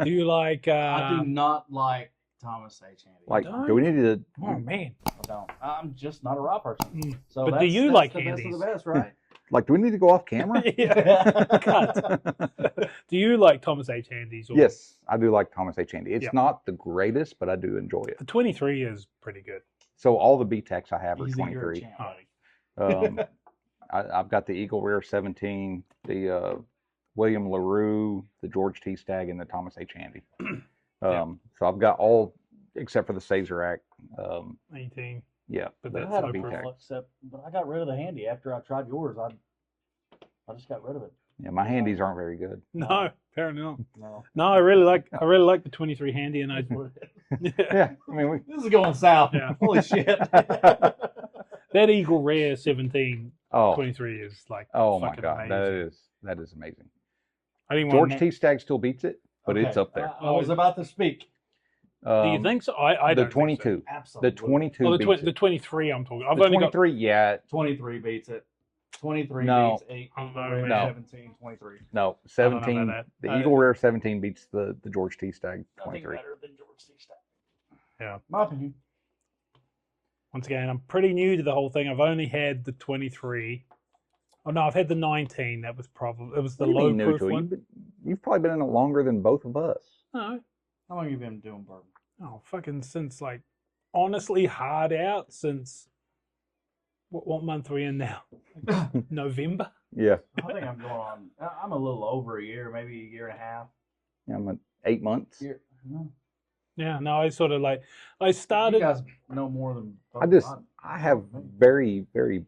Do you like? I do not like Thomas H. Handy. Like, don't? do we need to? Oh man. I don't. I'm just not a raw person. So But do that's- you that's like the best of handies? the best, right? Like, do we need to go off camera? Yeah. Cut. Do you like Thomas H. Handies? Or... Yes, I do like Thomas H. Handy. It's Yeah. not the greatest, but I do enjoy it. The 23 is pretty good. So all the BTECs I have are Easy, you're a 23. champ, buddy. I've got the Eagle Rare 17, the William LaRue, the George T. Stagg, and the Thomas H. Handy. So I've got all except for the Sazerac. 18. Yeah, But that's that's had no a VTEC. barrel, except, but I got rid of the handy after I tried yours. I just got rid of it. Yeah, my handies aren't very good. No, apparently not. No. No, I really like the 23 handy, and I Yeah, I mean, This is going south. Yeah. Holy shit. that Eagle Rare 17 oh, 23 is like oh my fucking God, amazing. that is amazing. I didn't George want T. Stagg still beats it, but it's Okay, up there. I was about to speak. Do you think so? I the don't think so. 22, Absolutely. the 22 Well, beats the it. 23 I'm talking. I've The only got 23, yeah, 23 beats it. 23 No. beats 8. Oh, no, Rare no. 17, 23. no, I don't know 17. about The that. Eagle Rare 17 beats the George T. Stagg Nothing 23. better than George T. Stagg. Yeah. My opinion. Once again, I'm pretty new to the whole thing. I've only had the 23. Oh no, I've had the 19. That was probably the What do you low mean new proof to it? one. You've probably been in it longer than both of us. No, How long have you been doing bourbon? oh fucking since like honestly hard out since what month are we in now? November. Yeah, I think I'm going on. I'm a little over a year, maybe a year and a half. yeah, I'm at 8 months. Year. No. Yeah, no, I sort of like I You started. guys know more than I have very, very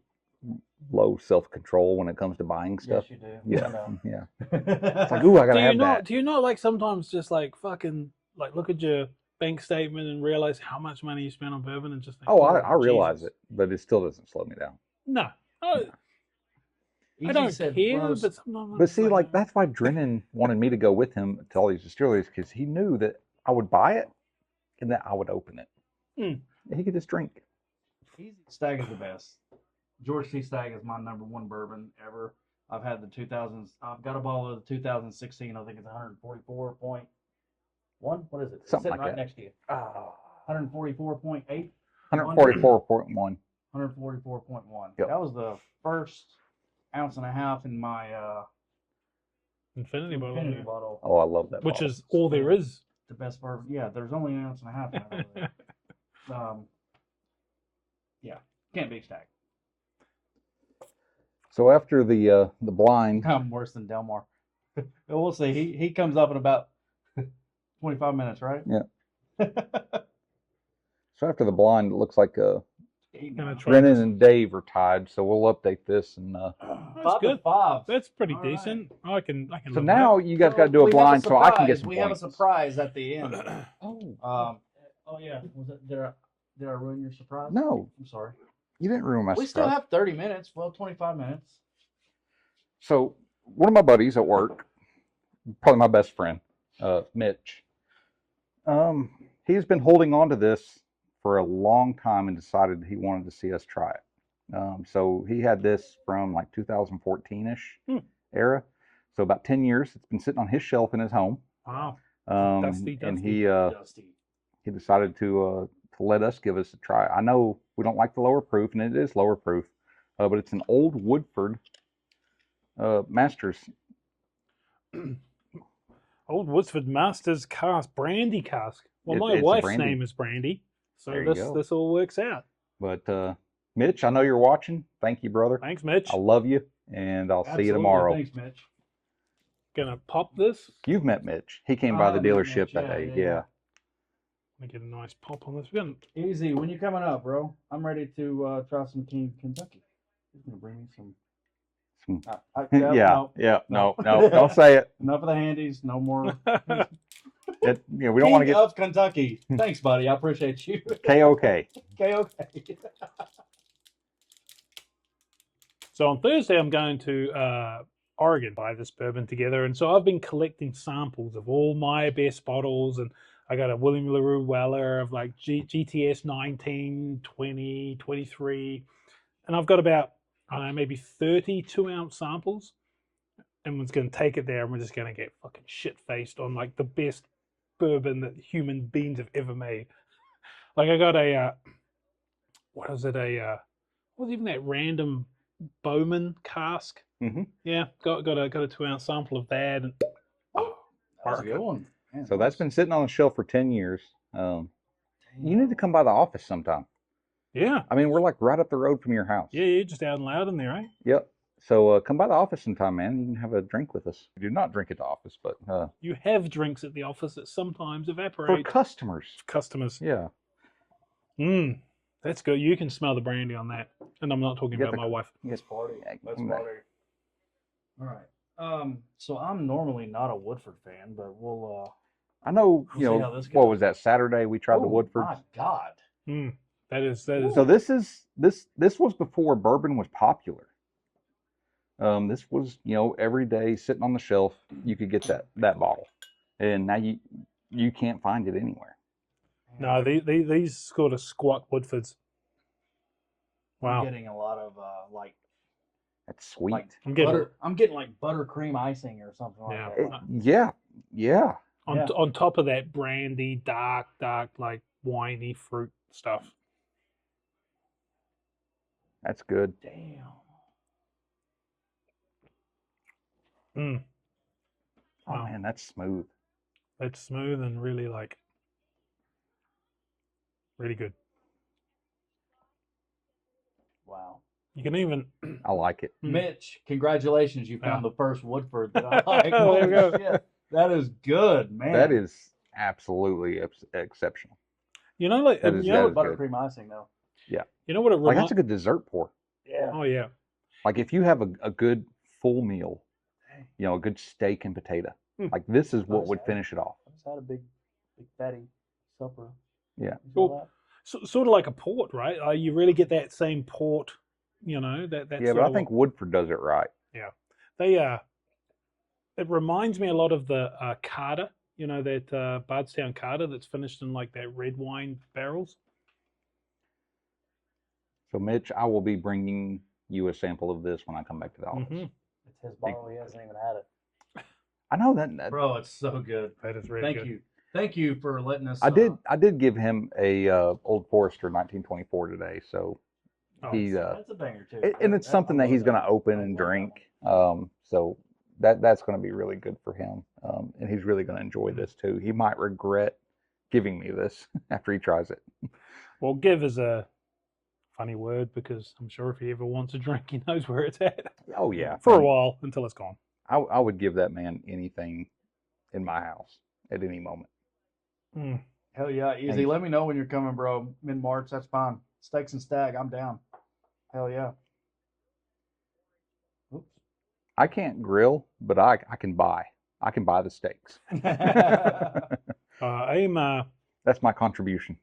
low self-control when it comes to buying stuff. Yes, you do. Yeah, I know. yeah. It's like, ooh, I gotta do you have not? that. Do you not like sometimes just like fucking like look at your bank statement and realize how much money you spent on bourbon and just think, Oh, I realize Jesus. it, but it still doesn't slow me down. No, I Easy don't said care, most- but sometimes I'm But just see, like that's why Drennan wanted me to go with him to all these distilleries because he knew that I would buy it and that I would open it. He could just drink. Easy Stagg is the best. George T. Stagg is my #1 bourbon ever. I've had the 2000s. I've got a bottle of the 2016. I think it's 144.1. What is it? It's Something sitting like right that. next to you. 144.8. 144.1. 144.1. Yep. That was the first ounce and a half in my Infinity bottle, Infinity yeah. bottle. Oh, I love that. which bottle. is all there is. The best bourbon. Yeah, there's only an ounce and a half in it. Yeah, can't beat Stagg. So after the blind, I'm worse than Delmar. We'll see. He comes up in about 25 minutes, right? Yeah. So after the blind, it looks like Gonna try Brennan this. and Dave are tied. So we'll update this and. That's 5 to good. 5. That's pretty All right. decent. I can. So live now with you guys got to do a we have blind so I can get surprise. some We points. have a surprise at the end. Oh. Oh yeah. Was it? Did I ruin your surprise? No, I'm sorry. you didn't ruin my We surprise. still have 30 minutes. Well, 25 minutes. So one of my buddies at work, probably my best friend, Mitch, he's been holding on to this for a long time and decided he wanted to see us try it. So he had this from like 2014-ish era. So about 10 years. It's been sitting on his shelf in his home. Wow. And Dusty. Dusty. he decided to let us give us a try. I know we don't like the lower proof, and it is lower proof, but it's an old Woodford Masters. Old Woodford Masters cask, brandy cask. Well, my It's a wife's brandy. name is Brandy, so There you go. this all works out. But Mitch, I know you're watching. Thank you, brother. Thanks, Mitch. I love you, and I'll see you Absolutely. tomorrow. Thanks, Mitch. Gonna pop this. You've met Mitch. He came by the I've met dealership Mitch, that yeah, day. yeah. Yeah. Let me get a nice pop on this. We're gonna Easy. When you coming up, bro? I'm ready to try some King Kentucky. He's gonna bring me some. Yeah. No. Don't say it. Enough of the handies. No more. We don't want to get of Kentucky. Thanks, buddy. I appreciate you. KOK. Okay. So on Thursday, I'm going to Oregon buy this bourbon together, and so I've been collecting samples of all my best bottles, and I got a William LaRue Weller of like GTS 19, 20, 23, and I've got about I don't know maybe 30 2-ounce samples, and we're going to take it there, and we're just going to get fucking shit faced on like the best bourbon that human beings have ever made. Like I got a what was even that random Bowman cask? Mm-hmm. Yeah, got a 2-ounce sample of that, and That was a good one. Man, So that's been sitting on the shelf for 10 years. You need to come by the office sometime. yeah, I mean, we're like right up the road from your house. yeah, just out and loud in there, right? Yep. So come by the office sometime, man. You can have a drink with us. We do not drink at the office, but You have drinks at the office that sometimes for evaporate. customers. Customers. Yeah. That's good. You can smell the brandy on that, and I'm not talking You got about the- my wife. Yes, Party. Let's Mm. party. All right. So I'm normally not a Woodford fan, but we'll. I know. We'll You see know how this what goes. was that Saturday? We tried the Woodfords. My God. That is. So this was before bourbon was popular. This was, every day sitting on the shelf, you could get that bottle, and now you can't find it anywhere. No, these sort of squat Woodfords. Wow. I'm getting a lot of like. That's sweet. Like I'm getting butter. I'm getting like buttercream icing or something like that. Yeah. On top of that brandy, dark, like winey fruit stuff. That's good. Damn. Mm. Oh Wow. man, that's smooth. It's smooth and really really good. Wow. You can even. I like it. Mitch, congratulations! You found Yeah. the first Woodford that I like. There Holy we go. shit. That is good, man. That is absolutely exceptional. You know, like That is- you know, that is good. buttercream icing though. Yeah. You know what it Like reminds. that's a good dessert pour. Yeah. Oh yeah. Like if you have a good full meal, a good steak and potato, like this is what would finish it off. I just had a big fatty supper. Yeah. You saw that? So, sort of like a port, right? You really get that same port, that. Yeah, sort but I of think Woodford does it right. Yeah, they it reminds me a lot of the Carter, that Bardstown Carter that's finished in like that red wine barrels. So Mitch, I will be bringing you a sample of this when I come back to the office. Mm-hmm. It's his bottle. He hasn't even had it. I know that. Bro, it's so good. That is really Thank good. Thank you for letting us. I did give him a Old Forester 1924 today, so he's That's a banger too. and it's something that he's going to open and drink. So that's going to be really good for him, and he's really going to enjoy this too. He might regret giving me this after he tries it. Well, give is a funny word because I'm sure if he ever wants a drink, he knows where it's at. Oh yeah, For a while until it's gone. I would give that man anything in my house at any moment. Hell yeah, easy. Thanks. Let me know when you're coming, bro. Mid-March, that's fine. Steaks and stag, I'm down. Hell yeah. Oops. I can't grill, but I can buy. I can buy the steaks. That's my contribution.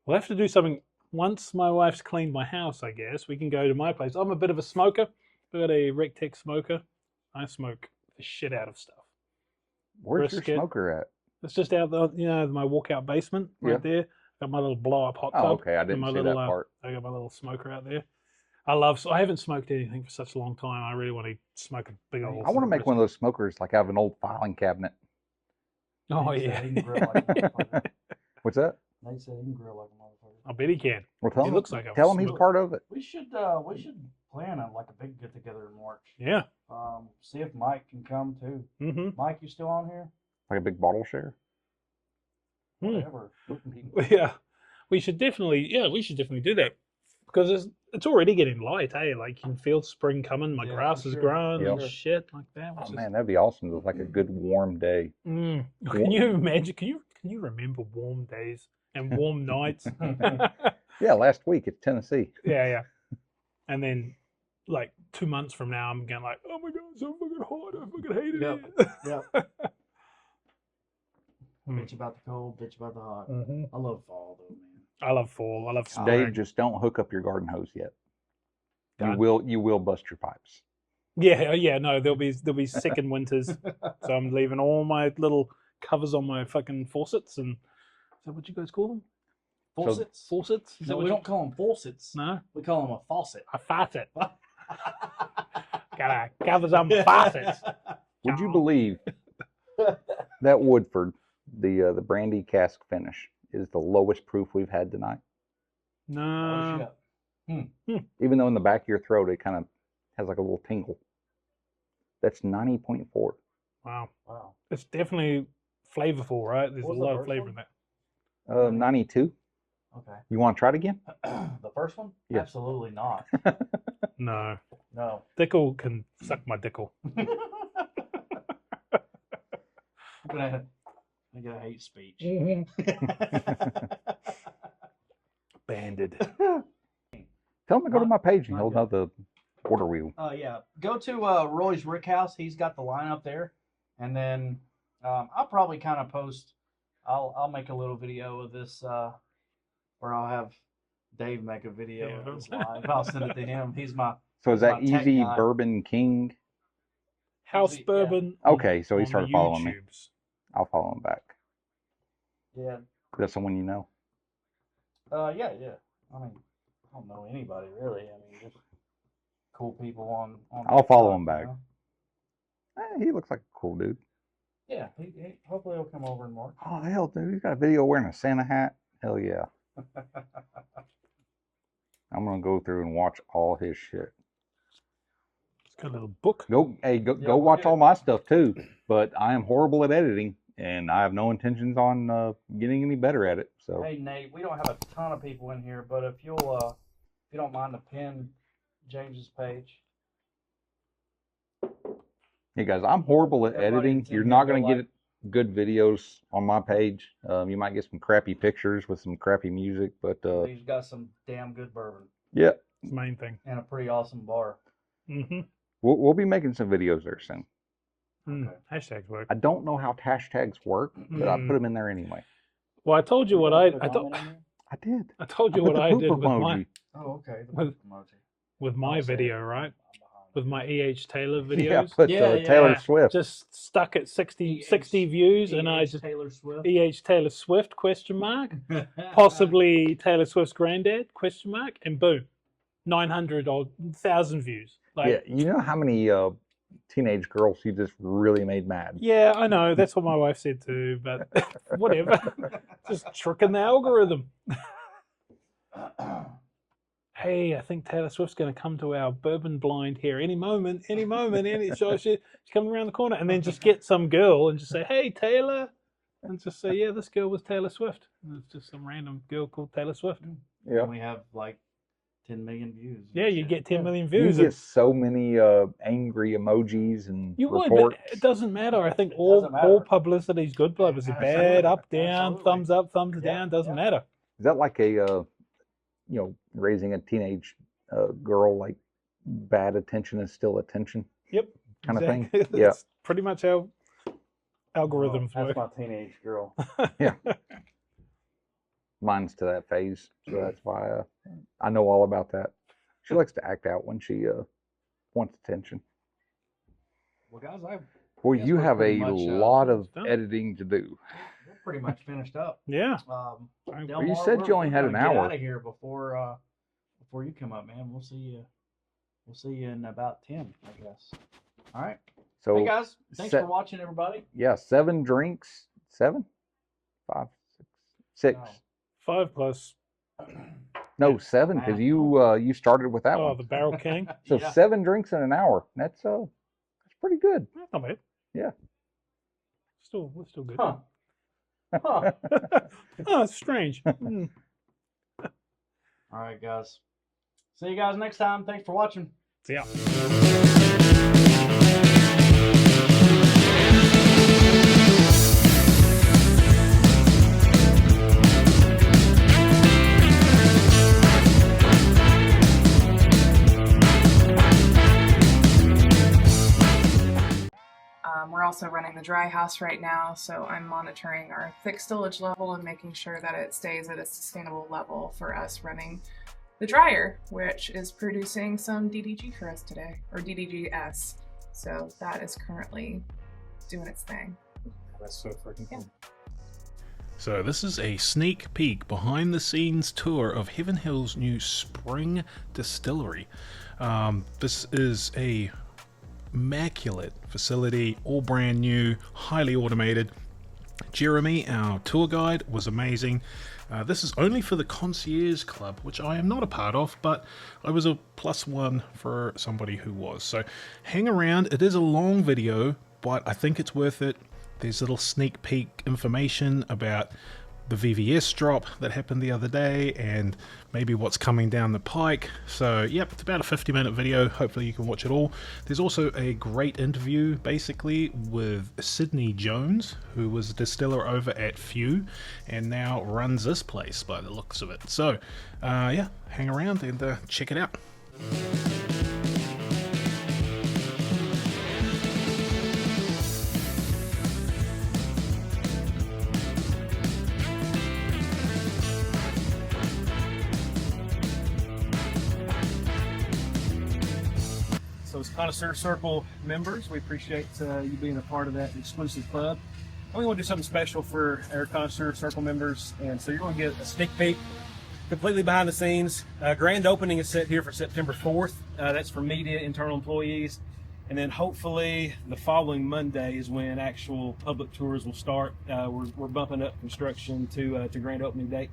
We'll have to do something once my wife's cleaned my house. I guess we can go to my place. I'm a bit of a smoker. I've got a Rectech smoker. I smoke the shit out of stuff. Where's Brisket. your smoker at? It's just out there, my walkout basement right there. Got my little blow up hot tub. Oh, okay. I didn't and my see little, that part. I got my little smoker out there. I haven't smoked anything for such a long time. I really want to smoke a big old. I want to make one of those smokers like out of an old filing cabinet. Oh yeah. He can grill like a motherfucker. What's that? They said he can grill like a motherfucker. I bet he can. Well, tell He him, looks like a tell him he's smoker. part of it. We should plan on like a big get together in March. Yeah. See if Mike can come too. Mm-hmm. Mike, you still on here? Like a big bottle share. Whatever. Yeah, we should definitely do that because it's already getting light, eh? Like you can feel spring coming. My grass is growing and shit like that. Oh man, that'd be awesome. It's like a good warm day. Can you imagine? Can you remember warm days and warm nights? Yeah, last week it's Tennessee. Yeah. And then like 2 months from now, I'm going like, oh my god, it's so fucking hot. I fucking hate it. Yep. Bitch about the cold, bitch about the hot. Mm-hmm. I love fall though, man. I love fall. I love spring. Dave, just don't hook up your garden hose yet. You will bust your pipes. Yeah. No, there'll be second winters, so I'm leaving all my little covers on my fucking faucets. And is that what you guys call them? Faucets? Faucets? Is that No, what we you- don't call them faucets. No, We call them a faucet. a faucet. Gotta cover some faucets. Would you believe that Woodford, the brandy cask finish, is the lowest proof we've had tonight? No. Even though in the back of your throat it kind of has like a little tingle. That's 90.4. Wow. Wow. It's definitely flavorful, right? There's a What was the lot of first flavor one? in that. 92. Okay. You want to try it again? The first one? Yeah. Absolutely not. No. No. Dickle can suck my dickle. I'm gonna get a hate speech. Ban handed. Tell him to go to my page and he'll know the order wheel. Yeah, go to Roy's Rick House. He's got the line up there, and then I'll probably kind of post. I'll make a little video of this, or I'll have Dave make a video of this live. I'll send it to him. He's my. So is that my tech Easy guy. Bourbon King? House Bourbon. Okay, so he on started the following me. YouTubes. I'll follow him back. Yeah. That's someone you know? Yeah. I mean, I don't know anybody really. I mean, just cool people on. I'll follow TikTok, him back. you know? He looks like a cool dude. Yeah, he hopefully he'll come over and work. Oh, hell, dude. He's got a video wearing a Santa hat. Hell yeah. I'm going to go through and watch all his shit. It's got a little book. Go watch all my stuff too. But I am horrible at editing, and I have no intentions on getting any better at it. So Hey Nate, we don't have a ton of people in here, but if you don't mind to pin James's page. hey guys, I'm horrible at editing. You're not going to get good videos on my page. You might get some crappy pictures with some crappy music, but He's got some damn good bourbon. Yeah, it's the main thing. And a pretty awesome bar. Mm-hmm. We'll be making some videos there soon. Hashtags work. I don't know how hashtags work, but I put them in there anyway. Well, I told you what I did. I told you put what the I poop did with my emoji. Oh, okay. with my video, right? With my E.H. Taylor videos. Yeah, put Taylor Swift. Just stuck at 60 views, and I just Taylor Swift. E.H. Taylor Swift ? Possibly Taylor Swift's granddad ? And boom, 900 or 1,000 views. Like, Yeah, you know how many teenage girls you just really made mad? yeah, I know. That's what my wife said too. But whatever. Just tricking the algorithm. Hey, I think Taylor Swift's going to come to our bourbon blind here any moment. So she's coming around the corner, and then just get some girl and just say, "Hey, Taylor," and just say, "Yeah, this girl was Taylor Swift." And it's just some random girl called Taylor Swift. Yeah. And we have like 10 million views. Yeah, you get 10 million You views. get so many angry emojis and You would, reports. but it doesn't matter. I think all publicity is good publicity. Bad, up, down, thumbs up, thumbs down, doesn't matter. Is that like a raising a teenage girl, like bad attention is still attention? Yep. Kind of thing. Exactly. Yeah. That's pretty much how algorithms That's work. my teenage girl. Yeah. Mine's to that phase, so that's why I know all about that. She likes to act out when she wants attention. Well, guys, Boy, guess you we're have a pretty much, lot of done. editing to do. we're pretty much finished up. Yeah. Delmar, you said you only had an we're gonna hour. Get out of here before you come up, man. We'll see you. We'll see you in about 10, I guess. All right. So, hey guys, thanks for watching, everybody. Yeah, 7 drinks. 7? 5, 6. 6. 5 plus. No, 7 because you started with that Oh, one. the Barrel King. So 7 drinks in an hour. That's pretty good. That's not bad. Yeah. We're still good. Huh. Oh, it's strange. All right, guys. See you guys next time. Thanks for watching. See ya. We're also running the dry house right now, so I'm monitoring our thick stillage level and making sure that it stays at a sustainable level for us running the dryer, which is producing some DDG for us today, or DDGS. So that is currently doing its thing. That's so freaking cool. So this is a sneak peek behind the scenes tour of Heaven Hill's new spring distillery. This is a immaculate facility, all brand new, highly automated. Jeremy, our tour guide, was amazing. This is only for the Concierge Club, which I am not a part of, but I was a +1 for somebody who was. So hang around. It is a long video, but I think it's worth it. There's little sneak peek information about the VVS drop that happened the other day, and maybe what's coming down the pike. So yep, it's about a 50-minute video. Hopefully you can watch it all. There's also a great interview basically with Sydney Jones, who was a distiller over at Few and now runs this place by the looks of it. So yeah, hang around and check it out. So as Connoisseur Circle members, we appreciate you being a part of that exclusive club. And we want to do something special for our Connoisseur Circle members, and so you're going to get a sneak peek completely behind the scenes. Grand opening is set here for September 4th. That's for media, internal employees. And then hopefully the following Monday is when actual public tours will start. We're bumping up construction to grand opening date.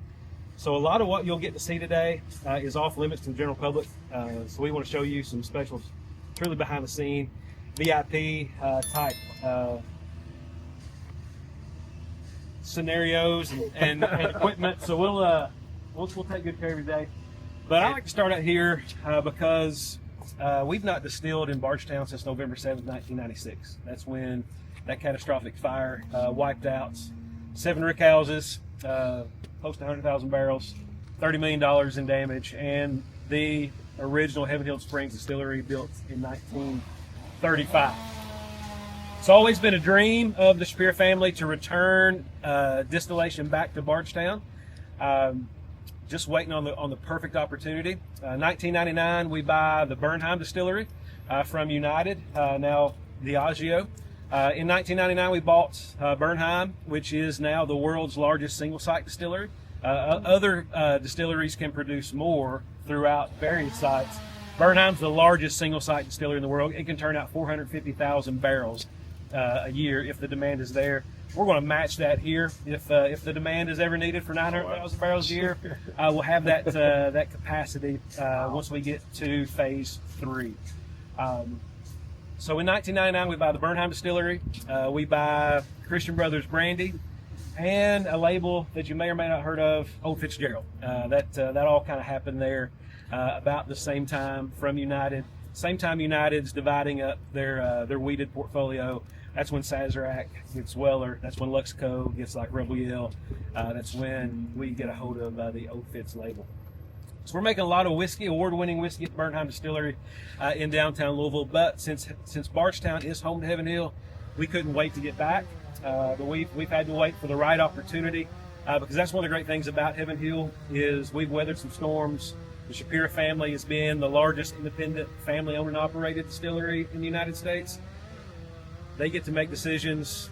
So a lot of what you'll get to see today is off limits to the general public. So we want to show you some special, truly behind the scene, VIP type scenarios and equipment. So we'll take good care of your day. But I like to start out here because we've not distilled in Bardstown since November 7th, 1996. That's when that catastrophic fire wiped out 7 rick houses, close to 100,000 barrels, $30 million in damage, and the original Heaven Hill Springs distillery built in 1935. It's always been a dream of the Shapiro family to return distillation back to Bardstown. Just waiting on the perfect opportunity. 1999, we buy the Bernheim distillery from United, now Diageo. In 1999, we bought Bernheim, which is now the world's largest single-site distillery. Other distilleries can produce more throughout various sites. Bernheim's the largest single-site distillery in the world. It can turn out 450,000 barrels a year if the demand is there. We're going to match that here. If the demand is ever needed for 900,000 barrels a year, we'll have that capacity once we get to phase 3. So in 1999, we buy the Bernheim distillery. We buy Christian Brothers brandy and a label that you may or may not heard of, Old Fitzgerald. That all kind of happened there about the same time from United. Same time United's dividing up their weeded portfolio. That's when Sazerac gets Weller. That's when Luxco gets like Rebel Yell. That's when we get a hold of the Old Fitz label. So we're making a lot of whiskey, award-winning whiskey at the Bernheim Distillery in downtown Louisville. But since Bardstown is home to Heaven Hill, we couldn't wait to get back. But we've had to wait for the right opportunity because that's one of the great things about Heaven Hill is we've weathered some storms. The Shapiro family has been the largest independent family-owned and operated distillery in the United States. They get to make decisions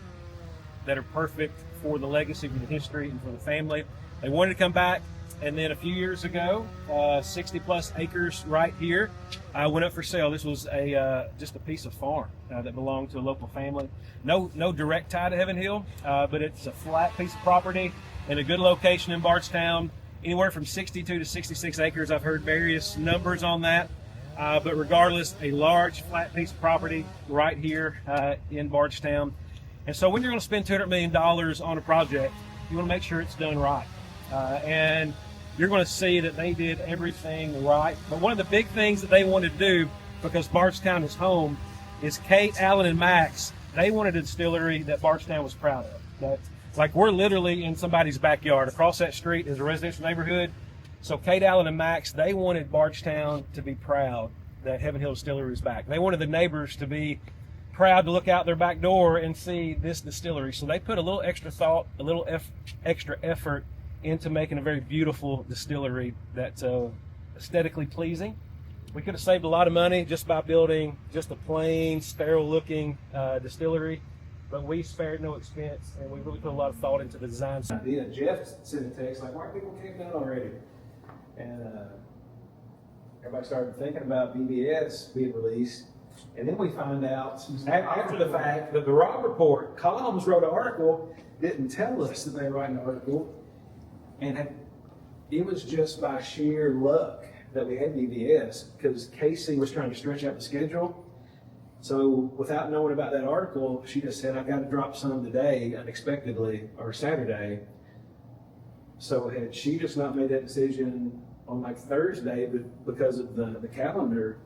that are perfect for the legacy, for the history, and for the family. They wanted to come back, and then a few years ago, 60-plus acres right here went up for sale. This was just a piece of farm that belonged to a local family. No direct tie to Heaven Hill, but it's a flat piece of property in a good location in Bardstown. Anywhere from 62 to 66 acres. I've heard various numbers on that. But regardless, a large flat piece of property right here in Bardstown. And so when you're going to spend $200 million on a project, you want to make sure it's done right. And you're going to see that they did everything right. But one of the big things that they wanted to do, because Bardstown is home, is Kate, Alan, and Max. They wanted a distillery that Bardstown was proud of. Like we're literally in somebody's backyard. Across that street is a residential neighborhood. So Kate, Allen, and Max, they wanted Bardstown to be proud that Heaven Hill Distillery is back. They wanted the neighbors to be proud to look out their back door and see this distillery. So they put a little extra thought, a little extra effort into making a very beautiful distillery that's aesthetically pleasing. We could have saved a lot of money just by building just a plain, sterile-looking distillery. But we spared no expense, and we really put a lot of thought into the design. Jeff sent a text like, "Why are people came down already?" And everybody started thinking about BBS being released. And then we find out after the fact that the Robb Report, Columns wrote an article, didn't tell us that they were writing an article. And it was just by sheer luck that we had BBS because Casey was trying to stretch out the schedule. So without knowing about that article, she just said, "I've got to drop some today unexpectedly, or Saturday." So had she just not made that decision on like Thursday, but because of the calendar,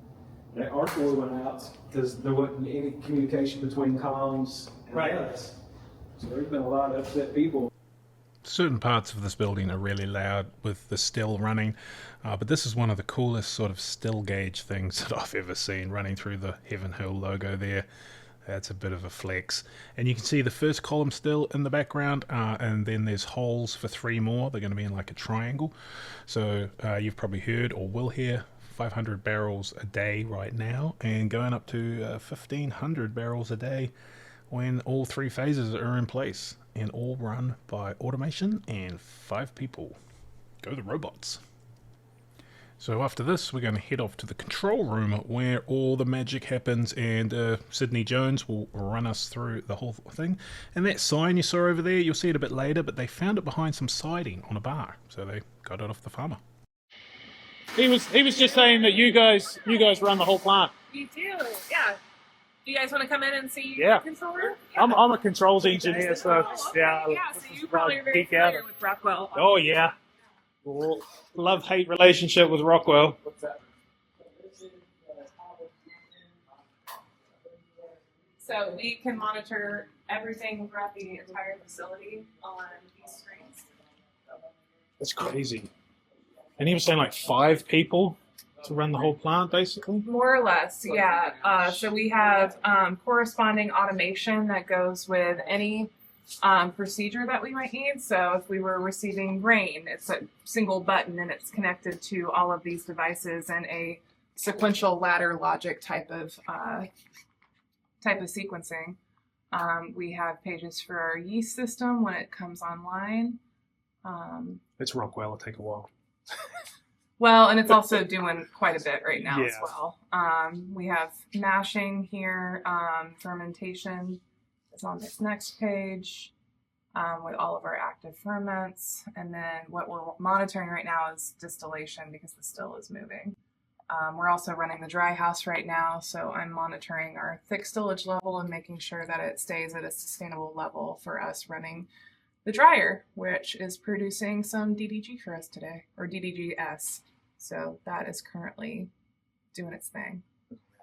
that artwork went out because there wasn't any communication between comms and us. So there's been a lot of upset people. Certain parts of this building are really loud with the still running, but this is one of the coolest sort of still gauge things that I've ever seen running through the Heaven Hill logo there. That's a bit of a flex. And you can see the first column still in the background, and then there's holes for 3 more. They're going to be in like a triangle. So you've probably heard or will hear 500 barrels a day right now, and going up to 1,500 barrels a day when all 3 phases are in place, and all run by automation and 5 people. Go the robots. So after this, we're going to head off to the control room where all the magic happens, and Sydney Jones will run us through the whole thing. And that sign you saw over there, you'll see it a bit later, but they found it behind some siding on a bar, so they got it off the farmer. He was just saying that you guys run the whole plant. We do, yeah. Do you guys want to come in and see Yeah. the controller? I'm a controls engineer, so yeah. Yeah, so you probably are very familiar with Rockwell. Oh yeah. Love-hate relationship with Rockwell. So we can monitor everything throughout the entire facility on these screens. That's crazy. And he was saying like 5 people to run the whole plant, basically? More or less, yeah. So we have corresponding automation that goes with any procedure that we might need. So if we were receiving grain, it's a single button and it's connected to all of these devices in a sequential ladder logic type of sequencing. We have pages for our yeast system when it comes online. It's Rockwell, it'll take a while. Well, and it's also doing quite a bit right now as Yeah. well. We have mashing here, fermentation is on this next page with all of our active ferments. And then what we're monitoring right now is distillation because the still is moving. We're also running the dry house right now, so I'm monitoring our thick stillage level and making sure that it stays at a sustainable level for us running the dryer, which is producing some DDG for us today, or DDGS. So that is currently doing its thing.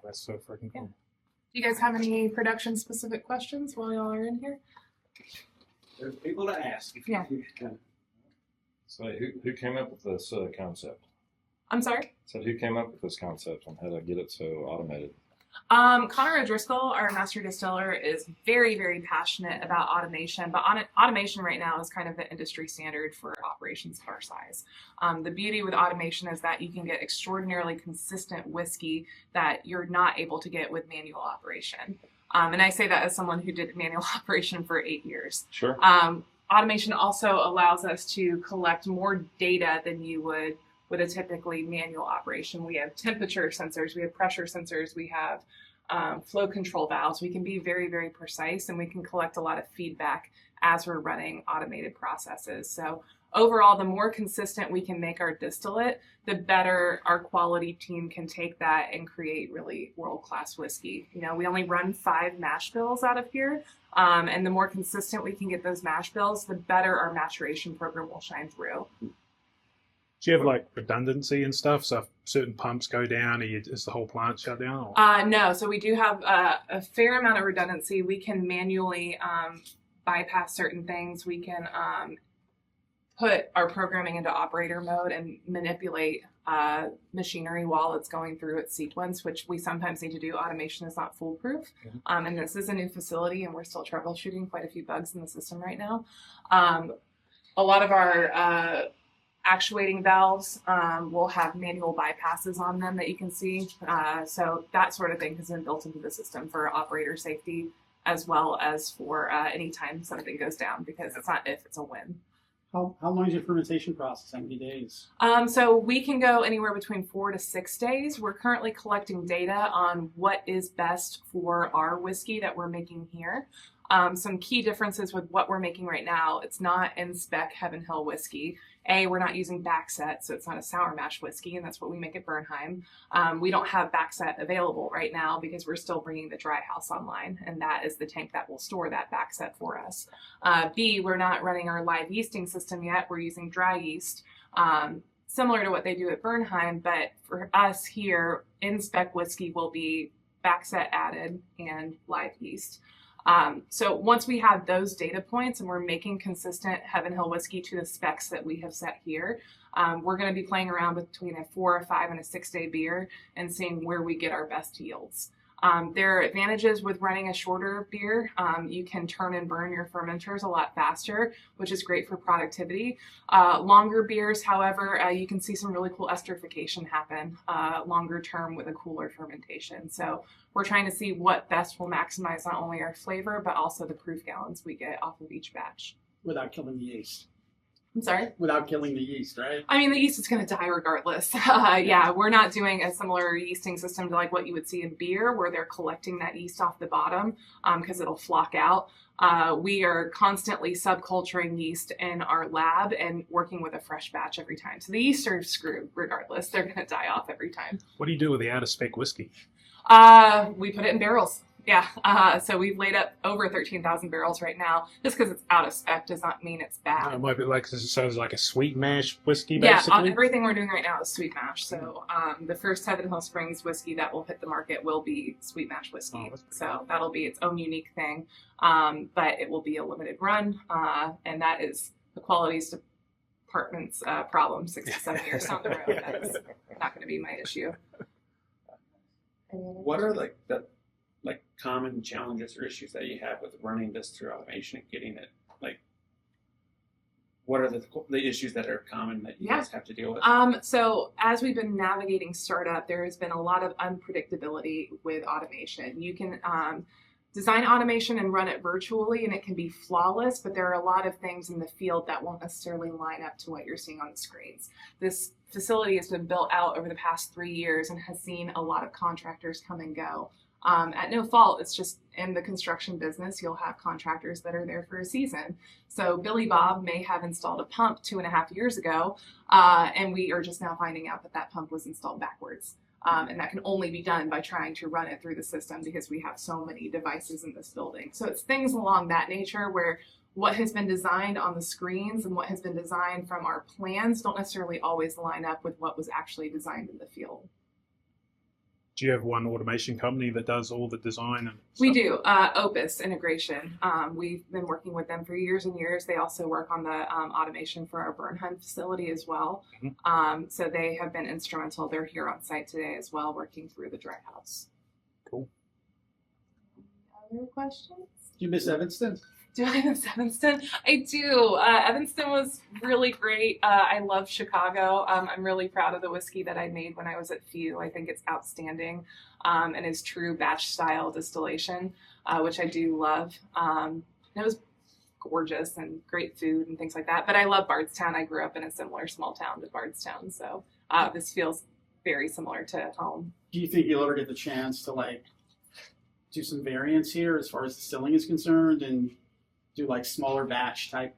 That's so freaking cool. Do you guys have any production specific questions while y'all are in here? There's people to ask. Yeah. So who came up with this concept? I'm sorry? So who came up with this concept on how to get it so automated? Connor O'Driscoll, our master distiller, is very, very passionate about automation, but automation right now is kind of the industry standard for operations of our size. The beauty with automation is that you can get extraordinarily consistent whiskey that you're not able to get with manual operation. And I say that as someone who did manual operation for 8 years. Sure. Automation also allows us to collect more data than you would with a typically manual operation. We have temperature sensors, we have pressure sensors, we have flow control valves. We can be very, very precise, and we can collect a lot of feedback as we're running automated processes. So overall, the more consistent we can make our distillate, the better our quality team can take that and create really world-class whiskey. You know, we only run 5 mash bills out of here, and the more consistent we can get those mash bills, the better our maturation program will shine through. Do you have like redundancy and stuff? So if certain pumps go down, is the whole plant shut down? Or? No, so we do have a fair amount of redundancy. We can manually bypass certain things. We can put our programming into operator mode and manipulate machinery while it's going through its sequence, which we sometimes need to do. Automation is not foolproof. And this is a new facility, and we're still troubleshooting quite a few bugs in the system right now. A lot of our actuating valves will have manual bypasses on them that you can see. So that sort of thing has been built into the system for operator safety, as well as for any time something goes down, because it's not if, it's a when. How long is your fermentation process? How many days? So we can go anywhere between 4 to 6 days. We're currently collecting data on what is best for our whiskey that we're making here. Some key differences with what we're making right now, it's not in spec Heaven Hill whiskey. We're not using backset, so it's not a sour mash whiskey, and that's what we make at Bernheim. We don't have backset available right now because we're still bringing the dry house online, and that is the tank that will store that backset for us. B, we're not running our live yeasting system yet. We're using dry yeast, similar to what they do at Bernheim, but for us here, in spec whiskey will be backset added and live yeast. So once we have those data points and we're making consistent Heaven Hill whiskey to the specs that we have set here, we're going to be playing around between a 4, a 5, and a 6-day beer and seeing where we get our best yields. There are advantages with running a shorter beer. You can turn and burn your fermenters a lot faster, which is great for productivity. Longer beers, however, you can see some really cool esterification happen longer term with a cooler fermentation. So we're trying to see what best will maximize not only our flavor, but also the proof gallons we get off of each batch. Without killing the yeast. I'm sorry? Without killing the yeast, right? I mean, the yeast is going to die regardless. Yeah, we're not doing a similar yeasting system to like what you would see in beer, where they're collecting that yeast off the bottom because it'll flock out. We are constantly subculturing yeast in our lab and working with a fresh batch every time. So the yeast are screwed regardless. They're going to die off every time. What do you do with the out-of-spec whiskey? We put it in barrels. Yeah, so we've laid up over 13,000 barrels right now. Just because it's out of spec does not mean it's bad. It might be like, so it's like a sweet mash whiskey, basically? Yeah, everything we're doing right now is sweet mash. So the first Heaven Hill Springs whiskey that will hit the market will be sweet mash whiskey. So that'll be its own unique thing, but it will be a limited run, and that is the qualities department's problem 6 to 7 years down the road. That's not going to be my issue. What are like the common challenges or issues that you have with running this through automation and getting it, like, what are the issues that are common that you guys have to deal with? So as we've been navigating startup, there has been a lot of unpredictability with automation. You can design automation and run it virtually and it can be flawless, but there are a lot of things in the field that won't necessarily line up to what you're seeing on the screens. This facility has been built out over the past 3 years and has seen a lot of contractors come and go. At no fault, it's just in the construction business, you'll have contractors that are there for a season. So Billy Bob may have installed a pump 2.5 years ago, and we are just now finding out that that pump was installed backwards. And that can only be done by trying to run it through the system because we have so many devices in this building. So it's things along that nature where what has been designed on the screens and what has been designed from our plans don't necessarily always line up with what was actually designed in the field. Do you have one automation company that does all the design? And we do. Opus Integration. We've been working with them for years and years. They also work on the automation for our Bernheim facility as well. Mm-hmm. So they have been instrumental. They're here on site today as well, working through the dry house. Cool. Other questions? Do you miss Evanston? Do I miss Evanston? I do. Evanston was really great. I love Chicago. I'm really proud of the whiskey that I made when I was at Few. I think it's outstanding and is true batch style distillation, which I do love. It was gorgeous and great food and things like that. But I love Bardstown. I grew up in a similar small town to Bardstown. So this feels very similar to home. Do you think you'll ever get the chance to like do some variants here as far as distilling is concerned and do like smaller batch type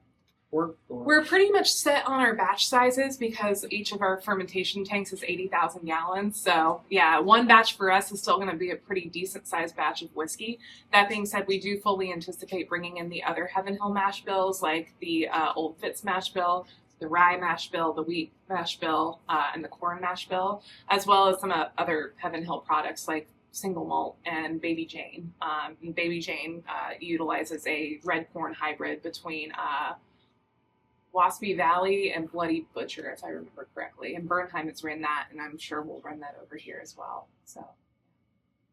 work? Or? We're pretty much set on our batch sizes because each of our fermentation tanks is 80,000 gallons. So yeah, one batch for us is still going to be a pretty decent sized batch of whiskey. That being said, we do fully anticipate bringing in the other Heaven Hill mash bills like the Old Fitz mash bill, the rye mash bill, the wheat mash bill, and the corn mash bill, as well as some other Heaven Hill products like single malt and Baby Jane. And Baby Jane utilizes a red corn hybrid between Waspy Valley and Bloody Butcher, if I remember correctly. And Bernheim has ran that, and I'm sure we'll run that over here as well. So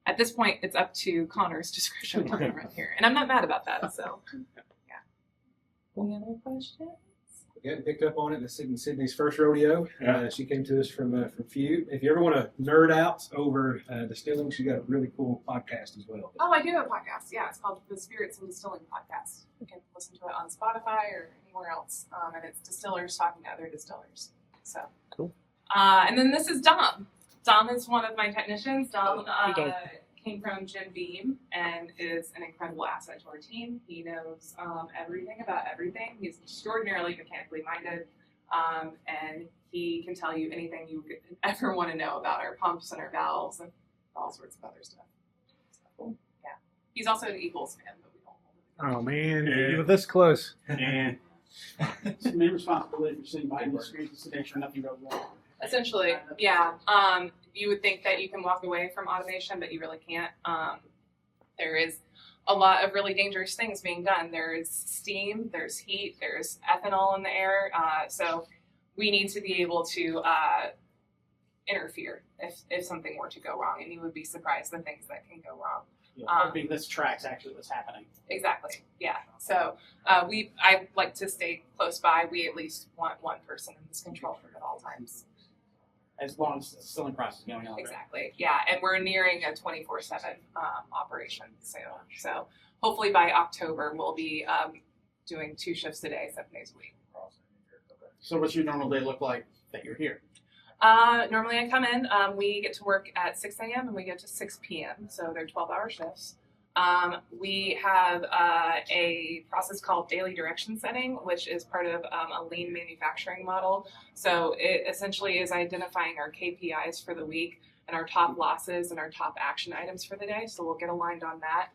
at this point, it's up to Connor's discretion what we run here. And I'm not mad about that, so yeah. Any other questions? Getting picked up on it in Sydney's first rodeo. She came to us from Few. If you ever want to nerd out over distilling, she got a really cool podcast as well. Oh, I do have a podcast. Yeah, it's called the Spirits and Distilling Podcast. You can listen to it on Spotify or anywhere else. And it's distillers talking to other distillers. So cool. And then this is Dom. Dom is one of my technicians. Dom came from Jim Beam and is an incredible asset to our team. He knows everything about everything. He's extraordinarily mechanically minded, and he can tell you anything you could ever want to know about our pumps and our valves and all sorts of other stuff. So, yeah. He's also an Eagles fan, but we don't hold it. Oh man, you were this close. And it's the main responsibility for sitting behind the screen to make sure nothing goes wrong. Essentially, yeah. You would think that you can walk away from automation, but you really can't. There is a lot of really dangerous things being done. There's steam, there's heat, there's ethanol in the air. So we need to be able to interfere if something were to go wrong, and you would be surprised the things that can go wrong. Yeah, this track's actually what's happening. Exactly. Yeah. So I like to stay close by. We at least want one person in this control room at all times. As long as the distilling process is going on. Exactly. Right? Yeah, and we're nearing a 24/7 operation soon. So hopefully by October we'll be doing 2 shifts a day, 7 days a week. So what's your normal day look like that you're here? Normally I come in, we get to work at 6 a.m. and we get to 6 p.m. So they're 12-hour shifts. We have a process called daily direction setting, which is part of a lean manufacturing model. So it essentially is identifying our KPIs for the week and our top losses and our top action items for the day. So we'll get aligned on that.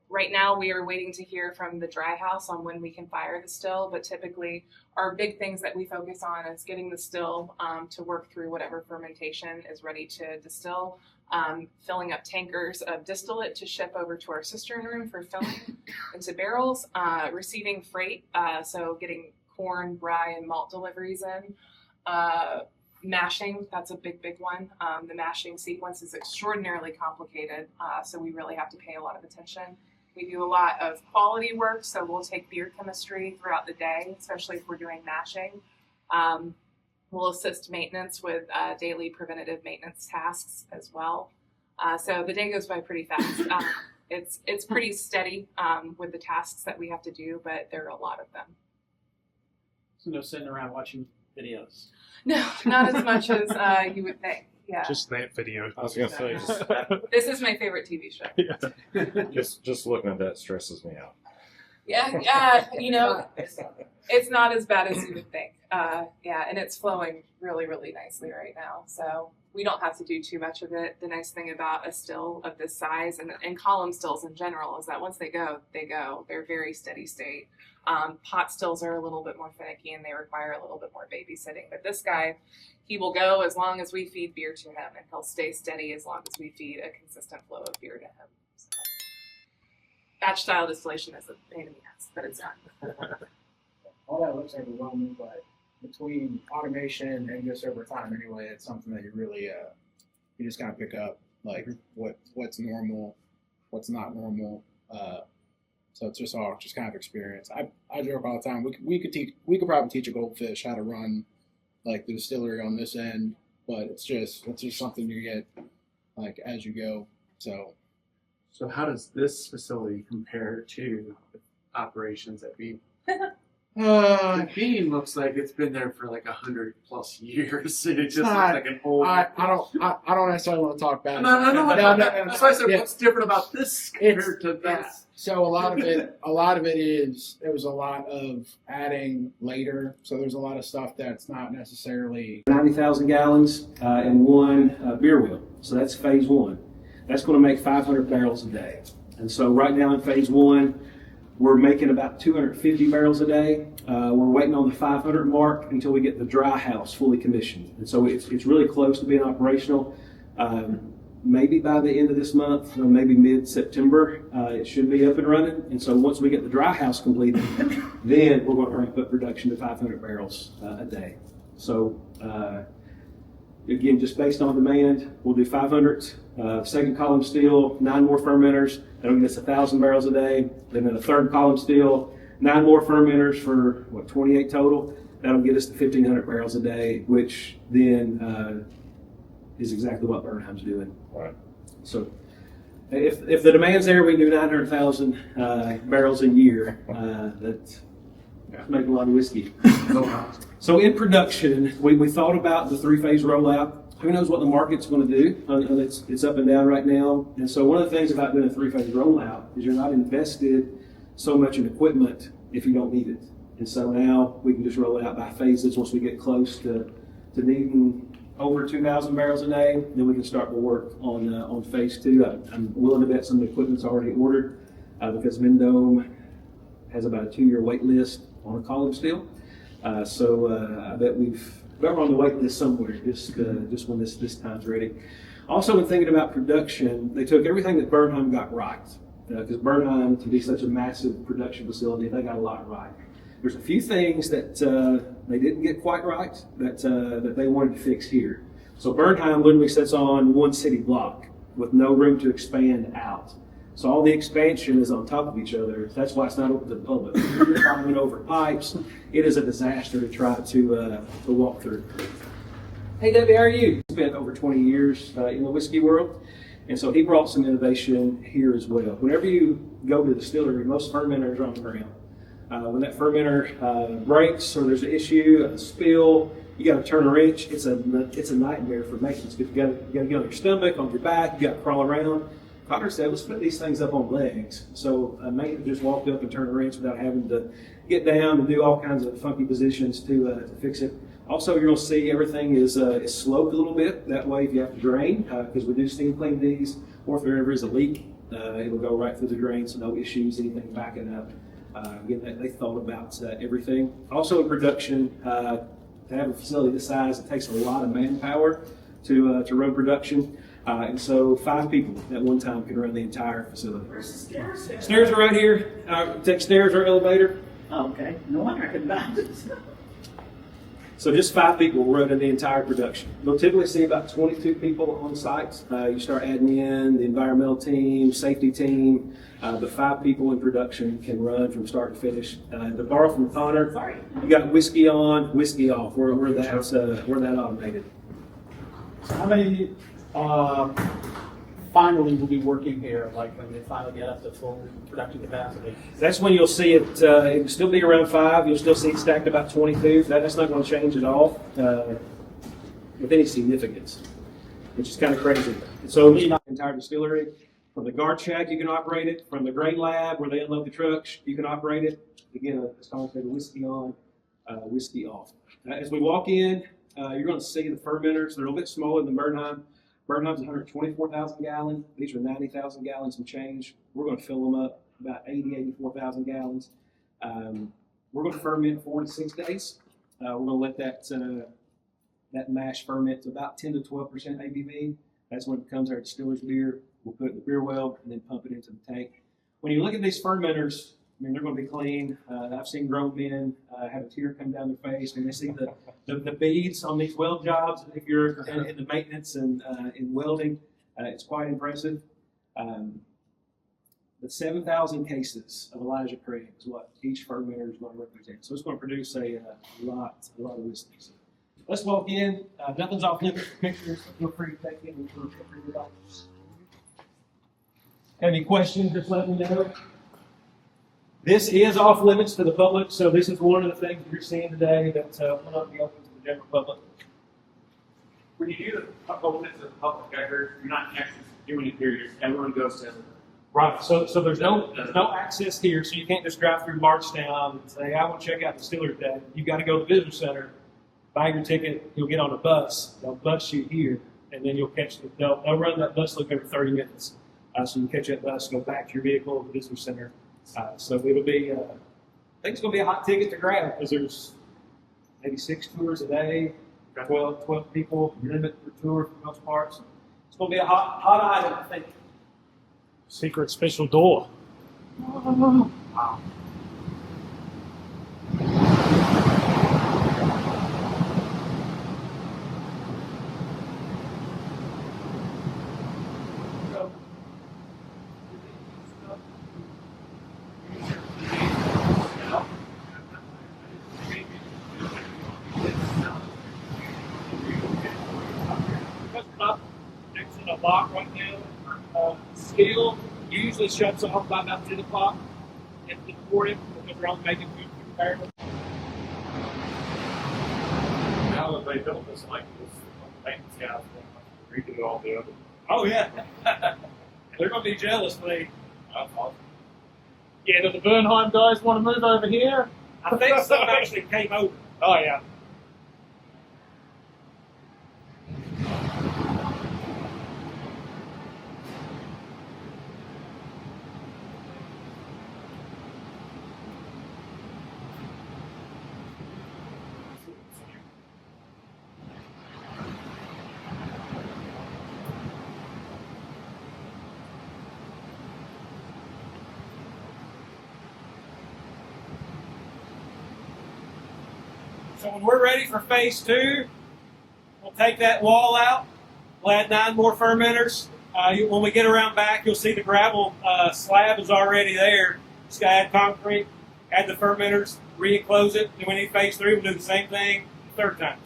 Right now, we are waiting to hear from the dry house on when we can fire the still, but typically our big things that we focus on is getting the still to work through whatever fermentation is ready to distill, filling up tankers of distillate to ship over to our cistern room for filling into barrels, receiving freight, so getting corn, rye, and malt deliveries in, mashing, that's a big one. The mashing sequence is extraordinarily complicated, so we really have to pay a lot of attention. We do a lot of quality work, so we'll take beer chemistry throughout the day, especially if we're doing mashing. We'll assist maintenance with daily preventative maintenance tasks as well. So the day goes by pretty fast. It's pretty steady with the tasks that we have to do, but there are a lot of them. So no sitting around watching videos? No, not as much as you would think. Yeah. Just that video. I was gonna say. This is my favorite TV show. Yeah. just looking at that stresses me out. Yeah, you know, it's not as bad as you would think. Yeah, and it's flowing really, really nicely right now. So we don't have to do too much of it. The nice thing about a still of this size and column stills in general is that once they go, they go. They're very steady state. Pot stills are a little bit more finicky and they require a little bit more babysitting. But this guy, he will go as long as we feed beer to him, and he'll stay steady as long as we feed a consistent flow of beer to him. So, batch style distillation is a pain in the ass, but it's done. All that looks overwhelming, but between automation and just over time anyway, it's something that you really you just kind of pick up, like what's normal, what's not normal. So it's just all just kind of experience. I joke all the time. We could probably teach a goldfish how to run like the distillery on this end, but it's just something you get like as you go. So how does this facility compare to operations at Beam? Beam looks like it's been there for like 100+ years. It just looks like an old. I don't necessarily want to talk bad. No. That's why I said, what's different about this compared to that? So a lot of it is there was a lot of adding later. So there's a lot of stuff that's not necessarily 90,000 gallons in one beer wheel. So that's phase 1. That's going to make 500 barrels a day. And so right now in phase 1, we're making about 250 barrels a day. We're waiting on the 500 mark until we get the dry house fully commissioned. And so it's really close to being operational. Maybe by the end of this month, maybe mid-September, it should be up and running. And so once we get the dry house completed, then we're going to ramp up production to 500 barrels a day. So again, just based on demand, we'll do 500 second column steel, 9 more fermenters. That'll get us 1,000 barrels a day. Then a third column steel, 9 more fermenters for 28 total. That'll get us to 1,500 barrels a day, which then is exactly what Bernheim's doing. Right. So if the demand's there, we can do 900,000 barrels a year. That's making a lot of whiskey. So in production, we thought about the 3-phase rollout. who knows what the market's going to do? It's up and down right now. And so one of the things about doing a 3-phase rollout is you're not invested so much in equipment if you don't need it. And so now we can just roll it out by phases. Once we get close to needing over 2,000 barrels a day, then we can start to work on phase 2. I'm willing to bet some of the equipment's already ordered because Mendome has about a 2-year wait list on a column still. So I bet we're on the wait list somewhere just when this time's ready. Also, when thinking about production, they took everything that Bernheim got right. Because Bernheim, to be such a massive production facility, they got a lot right. There's a few things that they didn't get quite right that they wanted to fix here. So Bernheim literally sits on one city block with no room to expand out. So all the expansion is on top of each other. That's why it's not open to the public. If you're climbing over pipes, it is a disaster to try to walk through. Hey Debbie, how are you? Spent over 20 years in the whiskey world. And so he brought some innovation here as well. Whenever you go to the distillery, most fermenters are on the ground. When that fermenter breaks or there's an issue, a spill, you got to turn a wrench. It's a nightmare for maintenance because you got to get on your stomach, on your back, you got to crawl around. Connor said, let's put these things up on legs. So maintenance just walked up and turned a wrench without having to get down and do all kinds of funky positions to fix it. Also, you're going to see everything is sloped a little bit. That way, if you have to drain, because we do steam clean these, or if there ever is a leak, it'll go right through the drain, so no issues, anything backing up. Again, they thought about everything. Also, in production, to have a facility this size, it takes a lot of manpower to run production. And so 5 people at one time can run the entire facility. Where's the stairs? Stairs are right here. Take stairs or elevator. Oh, okay. No wonder I couldn't find it. So just 5 people running the entire production. You'll typically see about 22 people on site. You start adding in the environmental team, safety team, but 5 people in production can run from start to finish. To borrow from Connor, you got whiskey on, whiskey off. We're that automated. How many finally will be working here, like when they finally get up to full production capacity? That's when you'll see it. It'll still be around 5. You'll still see it stacked about 22. That's not going to change at all with any significance, which is kind of crazy. So the entire distillery, from the guard shack, you can operate it. From the grain lab, where they unload the trucks, you can operate it. Again, it's called whiskey on, whiskey off. As we walk in, you're going to see the fermenters. They're a little bit smaller than Bernheim. Bernheim's 124,000 gallons. These are 90,000 gallons and change. We're going to fill them up about 84,000 gallons. We're going to ferment 4 to 6 days. We're going to let that mash ferment to about 10 to 12% ABV. That's when it becomes our distiller's beer. We'll put it in the beer well and then pump it into the tank. When you look at these fermenters, I mean, they're going to be clean. I've seen grown men have a tear come down their face when they see the beads on these weld jobs. If you're in the maintenance and in welding, it's quite impressive. The 7,000 cases of Elijah Craig is what each fermenter is going to represent. So it's going to produce a lot of whiskey. So let's walk in. Nothing's off limits for pictures. Feel free to take it. Have any questions, just let me know. This is off limits to the public, so this is one of the things you're seeing today that will not be open to the general public. When you do the open to the public, I heard you're not actually doing it here. Everyone goes to. Right. So there's no access here, so you can't just drive through Marchtown and say, I want to check out the distillery today. You've got to go to the visitor center, buy your ticket, you'll get on a bus, they'll bus you here, and then you'll catch they'll run that bus loop every 30 minutes. So you catch that bus, go back to your vehicle at the visitor center. So it'll be, I think it's going to be a hot ticket to grab because there's maybe 6 tours a day, 12 people, limit per tour for most parts. It's going to be a hot item, I think. Secret special door. Wow. Lock right now. Steel usually shuts off by about 10 o'clock in the morning because we're only making food for the barrel. Now that they built this like this, maintenance guys redo all the other. Oh yeah, they're gonna be jealous, but yeah. Do the Bernheim guys want to move over here? I think some actually came over. Oh yeah. So when we're ready for phase 2, we'll take that wall out. We'll add 9 more fermenters. When we get around back, you'll see the gravel slab is already there. Just got to add concrete, add the fermenters, re-enclose it. Then we need phase 3. We'll do the same thing the third time.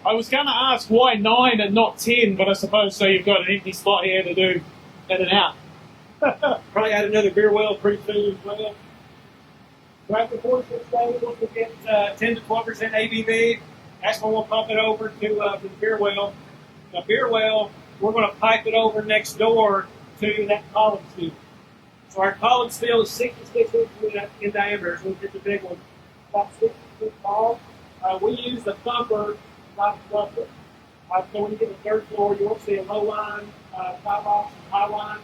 I was going to ask why 9 and not 10, but I suppose so you've got an empty spot here to do in and out. Probably add another beer well pretty soon as well. Throughout the course of the day, once we get 10 to 12% ABV, that's when we'll pump it over to the beer well. The beer well, we're going to pipe it over next door to that column steel. So our column steel is 66 inches in diameter, so it's a big one, about 6 feet tall. We use the thumper. So when you get to the 3rd floor, you won't see a low line, top box, and high line.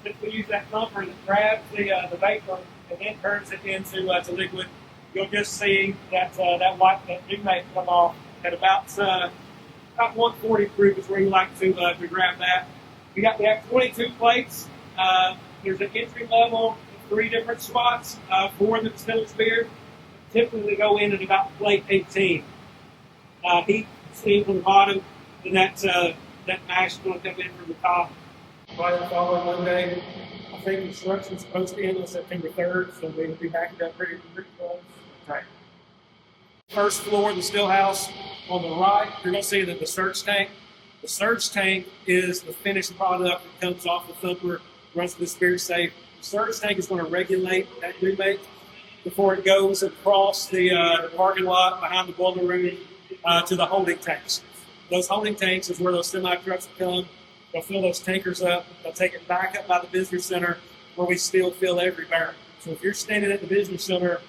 Since we use that thumper that grabs the vapor and then turns it into to liquid, you'll just see that that new mate come off at about 140 proof is where you like to grab that. We have 22 plates. There's an entry level, 3 different spots for the distiller's beer. Typically they go in at about plate 18. Heat steam from the bottom, and that mash is going to come in from the top. Right the following Monday, I think construction's supposed to end on September 3rd, so we'll be back up pretty close. Right. First floor of the still house on the right, you're going to see the surge tank. The surge tank is the finished product that comes off the thumper, runs to the spirit safe. The surge tank is going to regulate that new make before it goes across the parking lot behind the boiler room to the holding tanks. Those holding tanks is where those semi-trucks will come. They'll fill those tankers up. They'll take it back up by the visitor center where we still fill every barrel. So if you're standing at the visitor center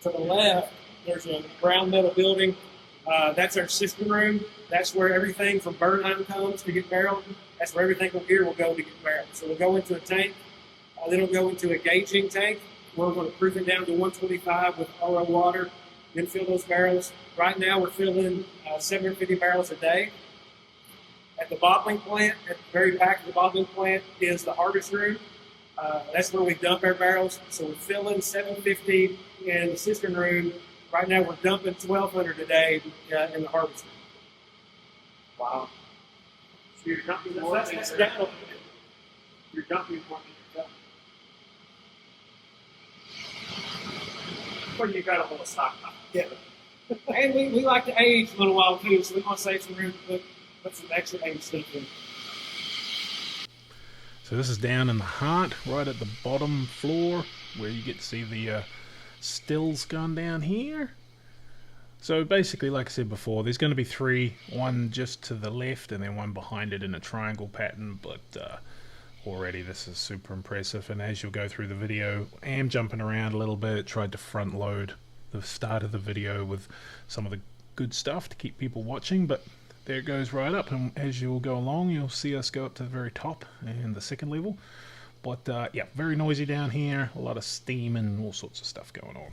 to the left, there's a brown metal building. That's our system room. That's where everything from Bernheim comes to get barreled. That's where everything from here will go to get barreled. So we'll go into a tank. Then it'll go into a gauging tank. We're going to proof it down to 125 with RO water. Then fill those barrels. Right now we're filling 750 barrels a day. At the bottling plant, at the very back of the bottling plant is the harvest room. That's where we dump our barrels. So we're filling 750 in the cistern room. Right now we're dumping 1,200 a day in the harvest room. Wow. So you're dumping more than you're dumping more than you're dumping. Or you got a whole stockpile. Yeah. And we like to age a little while too, so we want to save some room to put some extra age stuff in. So this is down in the heart, right at the bottom floor, where you get to see the stills going down here. So basically, like I said before, there's going to be 3, one just to the left and then one behind it in a triangle pattern, but already this is super impressive. And as you'll go through the video, I am jumping around a little bit, tried to front load the start of the video with some of the good stuff to keep people watching, but there it goes right up, and as you'll go along you'll see us go up to the very top and the 2nd level. But yeah, very noisy down here, a lot of steam and all sorts of stuff going on.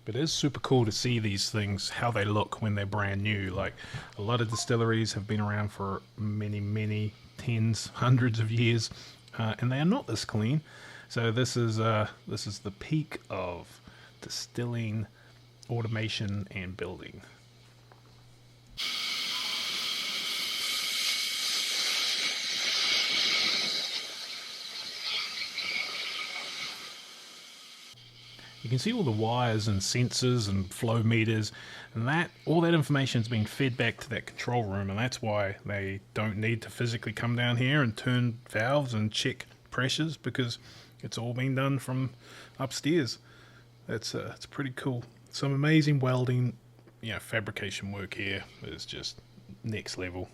But it is super cool to see these things, how they look when they're brand new. Like, a lot of distilleries have been around for many tens, hundreds of years, and they are not this clean. So this is the peak of distilling, automation, and building. You can see all the wires and sensors and flow meters, and all that information is being fed back to that control room, and that's why they don't need to physically come down here and turn valves and check pressures, because It's all been done from upstairs. It's pretty cool. Some amazing welding, fabrication work here is just next level.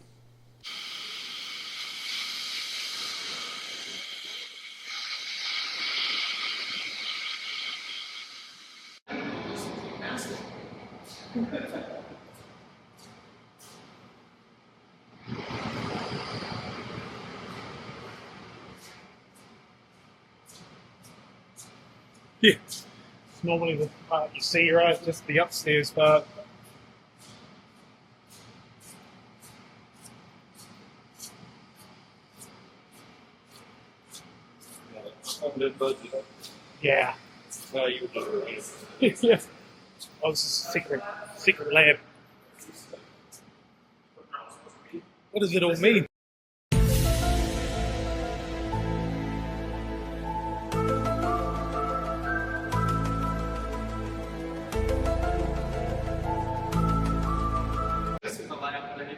Yeah, it's normally the part you see, right? Just the upstairs part. Funded budget. Yeah. No, you were Yeah. Oh, this is a secret lab. What does it all mean? This is the lab that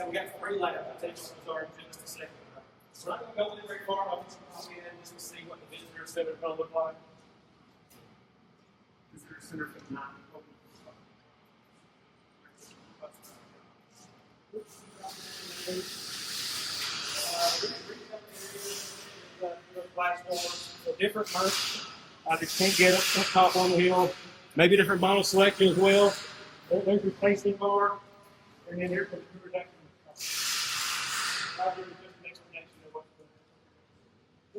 we got 3 labs. I'll tell you what those are in just a second. So I'm not going to go very far. I'll just pop in just to see what the visitor center is going to look like. Visitor center for the 9. Different merch. I just can't get up top on the hill. Maybe different bottle selection as well. There's your tasting bar. And then here's the production.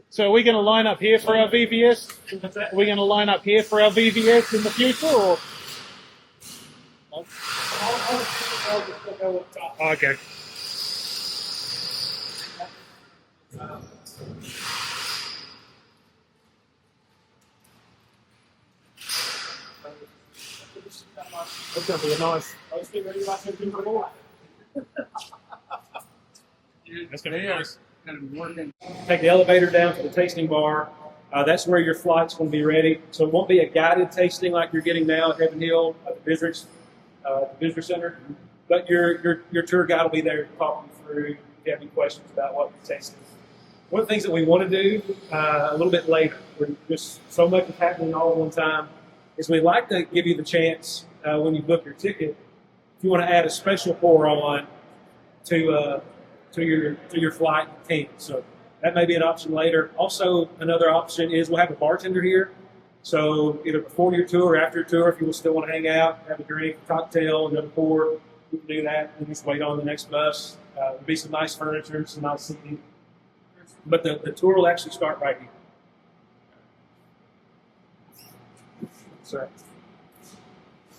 So are we going to line up here for our VVS? Are we going to line up here for our VVS in the future, or? Okay. That's going to be a nice. That's going to be nice. Take the elevator down to the tasting bar. That's where your flight's going to be ready. So it won't be a guided tasting like you're getting now at Heaven Hill at the visitor center. But your tour guide will be there to talk you through if you have any questions about what you're tasting. One of the things that we want to do a little bit later, where just so much is happening all at one time, is we'd like to give you the chance when you book your ticket, if you want to add a special pour on to your flight team. So that may be an option later. Also, another option is we'll have a bartender here. So either before your tour or after your tour, if you still want to hang out, have a drink, cocktail, another pour, you can do that and just wait on the next bus. There'll be some nice furniture, some nice seating. But the tour will actually start right here. So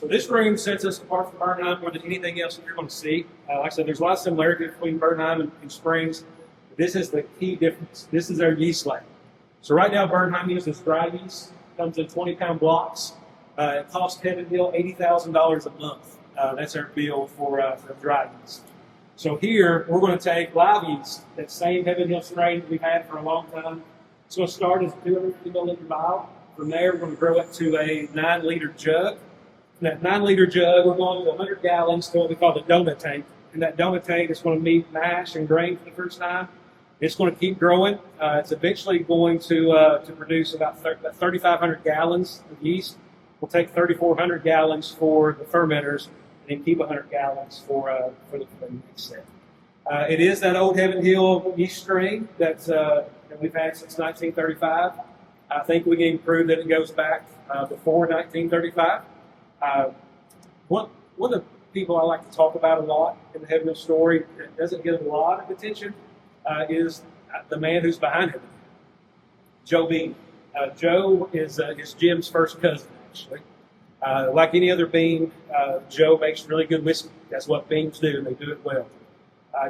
this room sets us apart from Bernheim more than anything else that you're going to see. Like I said, there's a lot of similarity between Bernheim and Springs. This is the key difference. This is our yeast lab. So right now, Bernheim uses dry yeast. Comes in 20-pound blocks. It costs Heaven Hill $80,000 a month. That's our bill for dry yeast. So here, we're going to take live yeast, that same Heaven Hill strain that we've had for a long time. It's going to start as a 250 milliliter vial. From there, we're going to grow it to a 9-liter jug. In that 9-liter jug, we're going to 100 gallons to what we call the donut tank. In that donut tank, it's going to meet mash and grain for the first time. It's going to keep growing. It's eventually going to produce about 3,500 gallons of yeast. We'll take 3,400 gallons for the fermenters and then keep 100 gallons for the next step. It is that old Heaven Hill yeast strain that we've had since 1935. I think we can prove that it goes back before 1935. One of the people I like to talk about a lot in the Heaven Hill story that doesn't get a lot of attention is the man who's behind it, Joe Beam. Joe is Jim's first cousin, actually. Like any other Beam, Joe makes really good whiskey. That's what Beams do, and they do it well.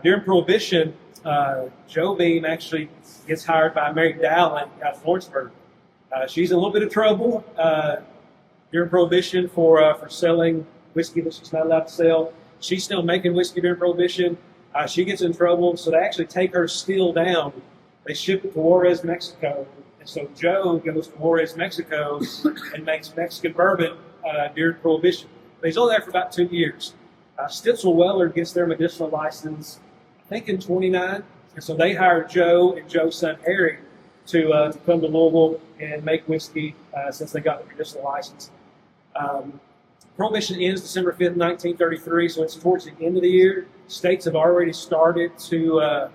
During Prohibition, Joe Beam actually gets hired by Mary Dowling out of Lawrenceburg. She's in a little bit of trouble during Prohibition for selling whiskey that she's not allowed to sell. She's still making whiskey during Prohibition. She gets in trouble, so they actually take her still down. They ship it to Juarez, Mexico. And so Joe goes to Juarez, Mexico, and makes Mexican bourbon during Prohibition. But he's only there for about 2 years. Stitzel Weller gets their medicinal license, I think, in 29. And so they hire Joe and Joe's son Harry to come to Louisville and make whiskey since they got the medicinal license. Prohibition ends December 5th, 1933, so it's towards the end of the year. States have already started to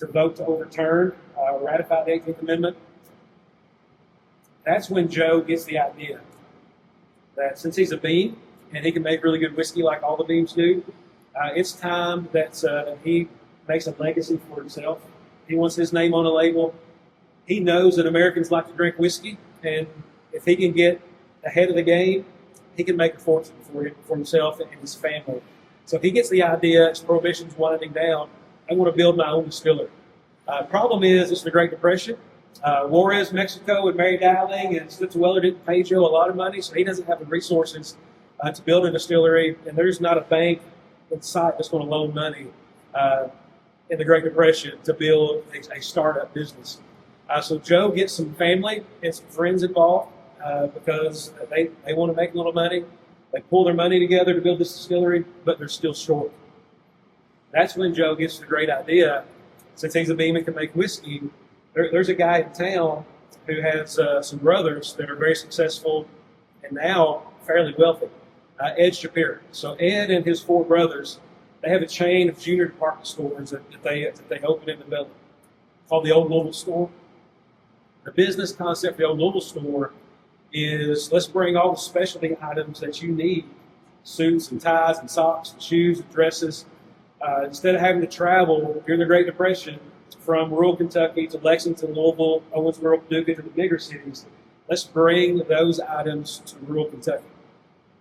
vote to overturn or ratify the 18th Amendment. That's when Joe gets the idea that since he's a beam and he can make really good whiskey like all the beams do, it's time that he makes a legacy for himself. He wants his name on a label. He knows that Americans like to drink whiskey, and if he can get ahead of the game, he can make a fortune for himself and his family. So he gets the idea, as Prohibition's winding down, I want to build my own distillery. Problem is, it's the Great Depression. Juarez, Mexico, and Mary Dowling and Stitzelweller didn't pay Joe a lot of money, so he doesn't have the resources to build a distillery, and there's not a bank in sight that's going to loan money in the Great Depression to build a startup business. So Joe gets some family and some friends involved because they want to make a little money. They pull their money together to build this distillery, but they're still short. That's when Joe gets the great idea. Since he's a beam and can make whiskey, there's a guy in town who has some brothers that are very successful and now fairly wealthy. Ed Shapiro. So Ed and his 4 brothers, they have a chain of junior department stores that they open in the building called the Old Louisville Store. The business concept of the Old Louisville Store is let's bring all the specialty items that you need, suits and ties and socks and shoes and dresses. Instead of having to travel during the Great Depression from rural Kentucky to Lexington, Louisville, Owensboro, Paducah to the bigger cities, let's bring those items to rural Kentucky.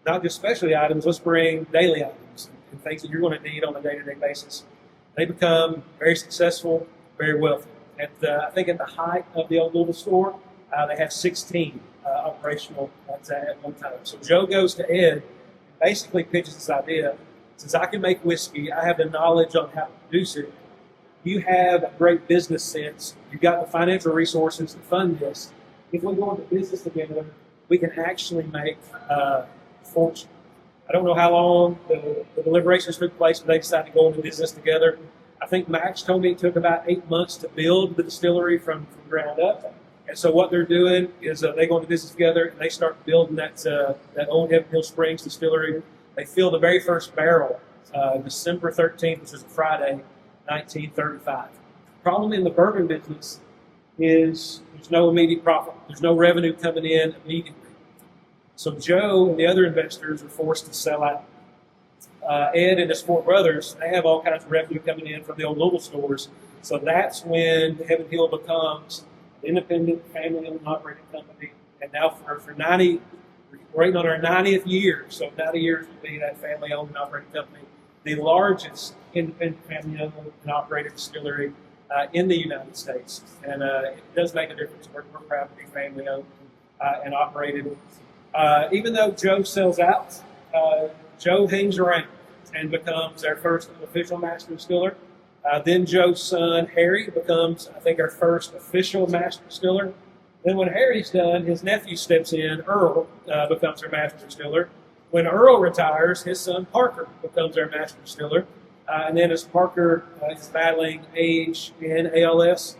Not just specialty items, let's bring daily items and things that you're going to need on a day-to-day basis. They become very successful, very wealthy. I think at the height of the Old Louisville Store, they had 16 operational at one time. So Joe goes to Ed and basically pitches this idea. Since I can make whiskey, I have the knowledge on how to produce it. You have a great business sense. You've got the financial resources to fund this. If we go into business together, we can actually make fortune. I don't know how long the deliberations took place, but they decided to go into business together. I think Max told me it took about 8 months to build the distillery from ground up. And so what they're doing is they go into business together and they start building that old Heaven Hill Springs distillery. They fill the very first barrel December 13th, which is a Friday, 1935. The problem in the bourbon business is there's no immediate profit. There's no revenue coming in immediately. So Joe and the other investors are forced to sell out. Ed and his 4 brothers, they have all kinds of revenue coming in from the Old Louisville stores. So that's when Heaven Hill becomes an independent, family-owned operating company. And now for 90, we're waiting on our 90th year. So 90 years will be that family-owned and operating company, the largest independent, family-owned and operated distillery in the United States. And it does make a difference. We're proud to be family-owned and operated. Even though Joe sells out, Joe hangs around and becomes our first official master distiller. Then Joe's son, Harry, becomes, I think, our first official master distiller. Then when Harry's done, his nephew steps in, Earl, becomes our master distiller. When Earl retires, his son, Parker, becomes our master distiller. And then as Parker is battling age and ALS,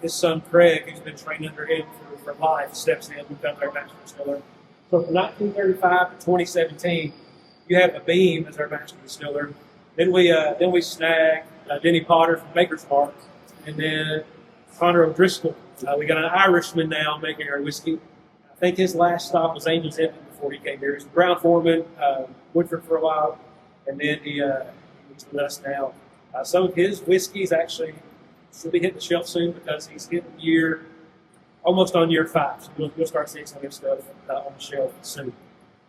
his son, Craig, who's been trained under him for life, steps in and becomes our master distiller. So from 1935 to 2017, you have a beam as our master distiller. Then we snag Denny Potter from Baker's Park, and then Connor O'Driscoll. We got an Irishman now making our whiskey. I think his last stop was Angel's Heaven before he came here. He's Brown Foreman, Woodford for a while, and then he's with us now. Some of his whiskeys actually should be hitting the shelf soon because he's hitting almost on year 5. So we'll start seeing some of his stuff on the shelf soon.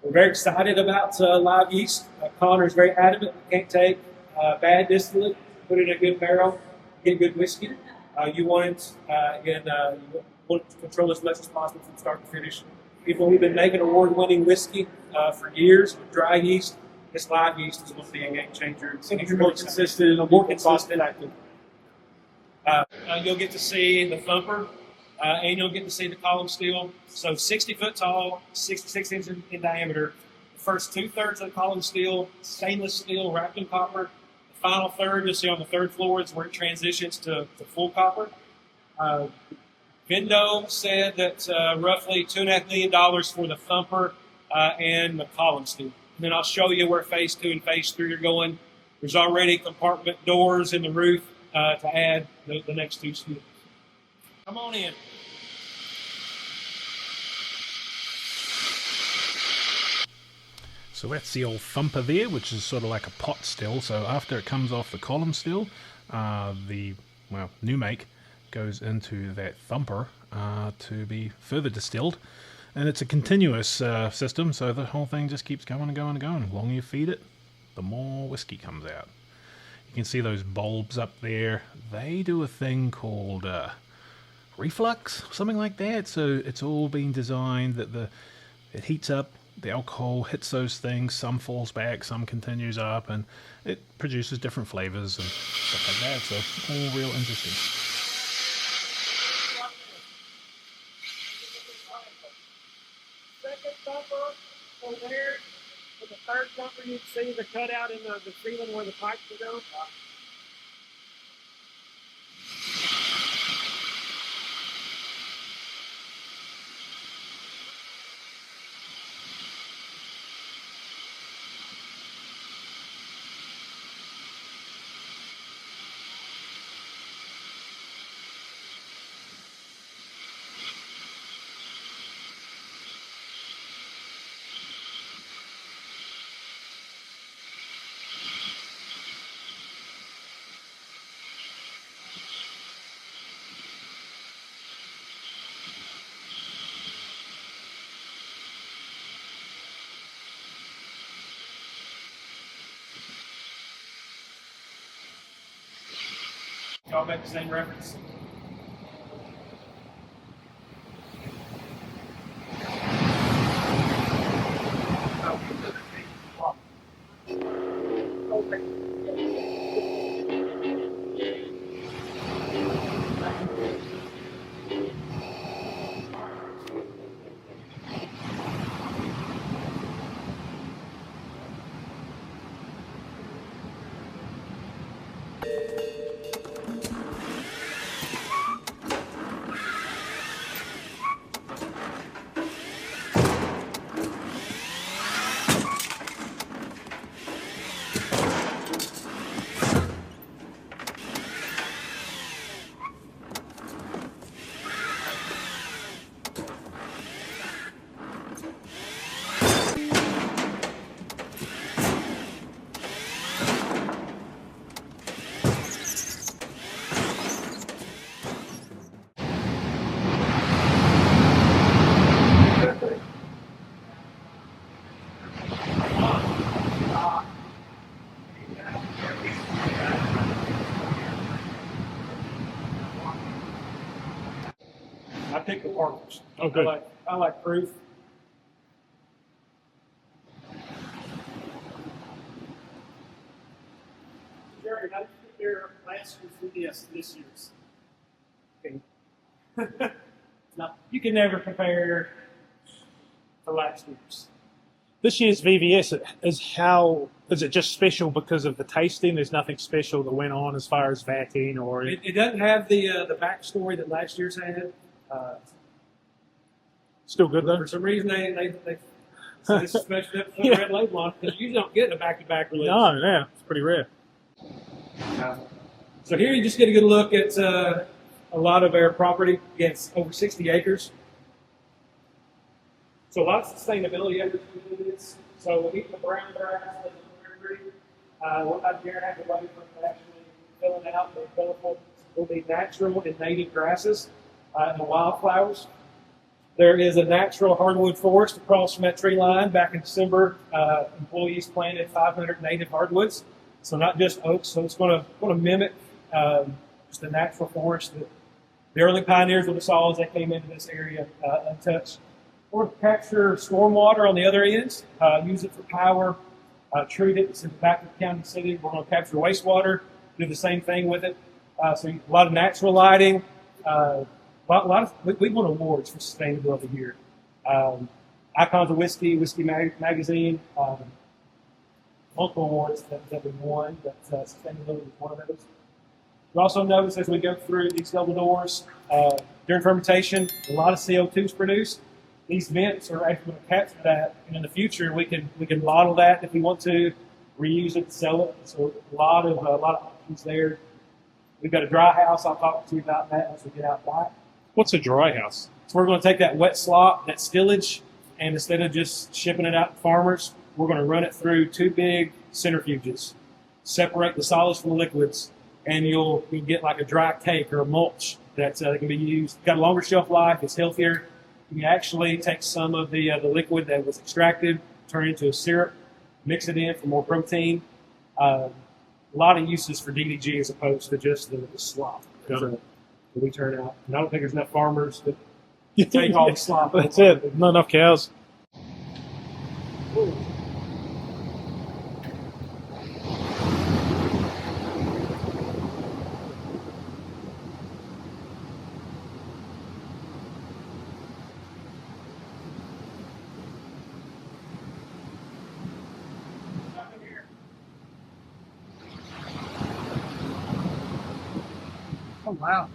We're very excited about live yeast. Connor's very adamant. You can't take bad distillate, put it in a good barrel, get good whiskey. You want it to control as much as possible from start to finish. People who've been making award-winning whiskey for years with dry yeast, this live yeast is going to be a game changer. It's more consistent, more consistent. You'll get to see the thumper, and you'll get to see the column steel. So 60 foot tall, 66 inches in diameter. The first 2/3 of the column steel, stainless steel wrapped in copper. The final third, you'll see on the 3rd floor, is where it transitions to full copper. Vendo said that roughly $2.5 million for the thumper and the column steel. And then I'll show you where phase 2 and phase 3 are going. There's already compartment doors in the roof to add the next 2 steels. Come on in. So that's the old thumper there, which is sort of like a pot still. So after it comes off the column still, the new make goes into that thumper to be further distilled. And it's a continuous system, so the whole thing just keeps going and going and going. The longer you feed it, the more whiskey comes out. You can see those bulbs up there. They do a thing called reflux, something like that. So it's all been designed that it heats up, the alcohol hits those things, some falls back, some continues up, and it produces different flavors and stuff like that. So all real interesting. Second thumper over there. For the third thumper, you can see the cutout in the ceiling where the pipes will go. Y'all make the same reference? I pick the partners. Oh, good. I like proof. Jerry, how did you compare last year's this year's? Okay. No, you can never compare to last year's. This year's VVS is it just special because of the tasting? There's nothing special that went on as far as vatting or It doesn't have the backstory that last year's had. Still good though. For some reason, they so this is special to put a red label on because you don't get a back-to-back release. No, yeah, it's pretty rare. So here you just get a good look at a lot of our property. Again, it's over 60 acres. So a lot of sustainability efforts into this. So we keep the brown grass as a tree. We're not guaranteed away from actually filling out the colorful. Will be natural and native grasses and the wildflowers. There is a natural hardwood forest across from that tree line. Back in December, employees planted 500 native hardwoods. So not just oaks. So it's going to mimic just a natural forest that the early pioneers would have saw as they came into this area untouched. Or capture stormwater on the other ends, use it for power, treat it. It's in the back of the county city. We're going to capture wastewater, do the same thing with it. So a lot of natural lighting. We won awards for sustainability here. Icons of Whiskey Magazine, multiple awards that we won, but sustainability is one of those. You also notice as we go through these double doors, during fermentation, a lot of CO2 is produced. These vents are actually going to capture that, and in the future we can bottle that if we want to, reuse it, sell it. So a lot of options there. We've got a dry house. I'll talk to you about that once we get out back. What's a dry house? So we're going to take that wet slop, that stillage, and instead of just shipping it out to farmers, we're going to run it through 2 big centrifuges, separate the solids from the liquids, and you'll get like a dry cake or a mulch that can be used. Got a longer shelf life. It's healthier. You actually take some of the liquid that was extracted, turn it into a syrup, mix it in for more protein. A lot of uses for DDG as opposed to just the slop that we turn out. And I don't think there's enough farmers that take all the slop. That's it. Not enough cows. Ooh. Oh, wow.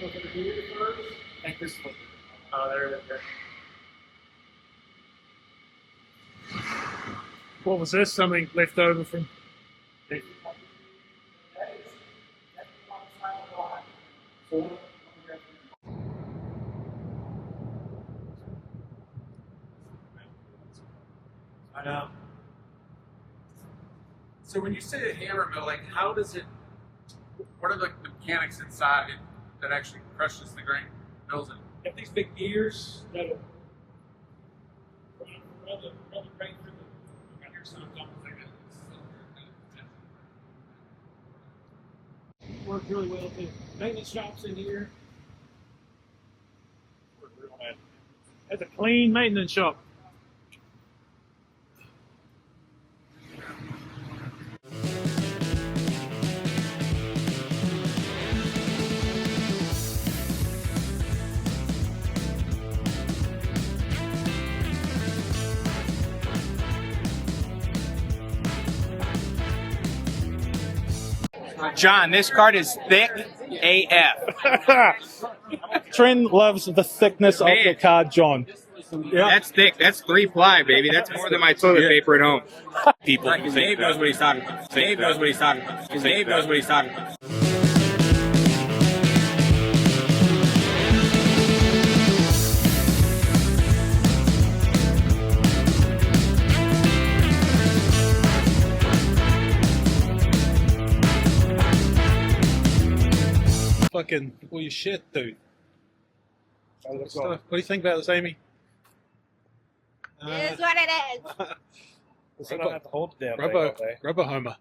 Look at the beer first. I think this one. Oh, there it is. What was this? Something left over from? I know. So when you say a hammer mill, like how does it? What are the mechanics inside it that actually crushes the grain, mills it? You have these big gears that'll run the grain through the. I hear some almost like that. Worked really well too. Maintenance shops in here. That's a clean maintenance shop. John, this card is thick AF. Trent loves the thickness of the card, John. Yeah. That's thick. That's 3 ply, baby. That's more than my toilet paper at home. People. Dave knows what he's talking about. Dave knows what he's talking about. Dave knows what he's talking about. Fucking, well, you shit, dude. What do you think about this, Amy? It is what it is. So I don't have to hold it down. Rubber Homer.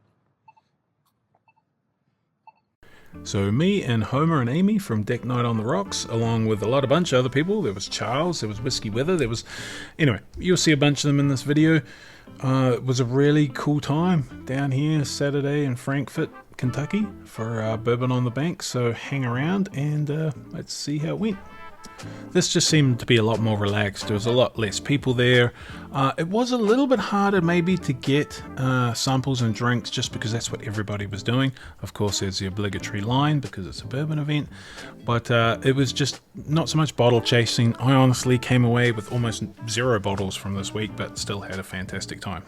So me and Homer and Amy from Deck Night on the Rocks, along with a bunch of other people. There was Charles, there was Whiskey Weather, anyway, you'll see a bunch of them in this video. It was a really cool time down here Saturday in Frankfort, Kentucky for Bourbon on the Bank. So hang around and let's see how it went. This just seemed to be a lot more relaxed. There was a lot less people there. It was a little bit harder maybe to get samples and drinks just because that's what everybody was doing. Of course, there's the obligatory line because it's a bourbon event, but it was just not so much bottle chasing. I honestly came away with almost 0 bottles from this week, but still had a fantastic time.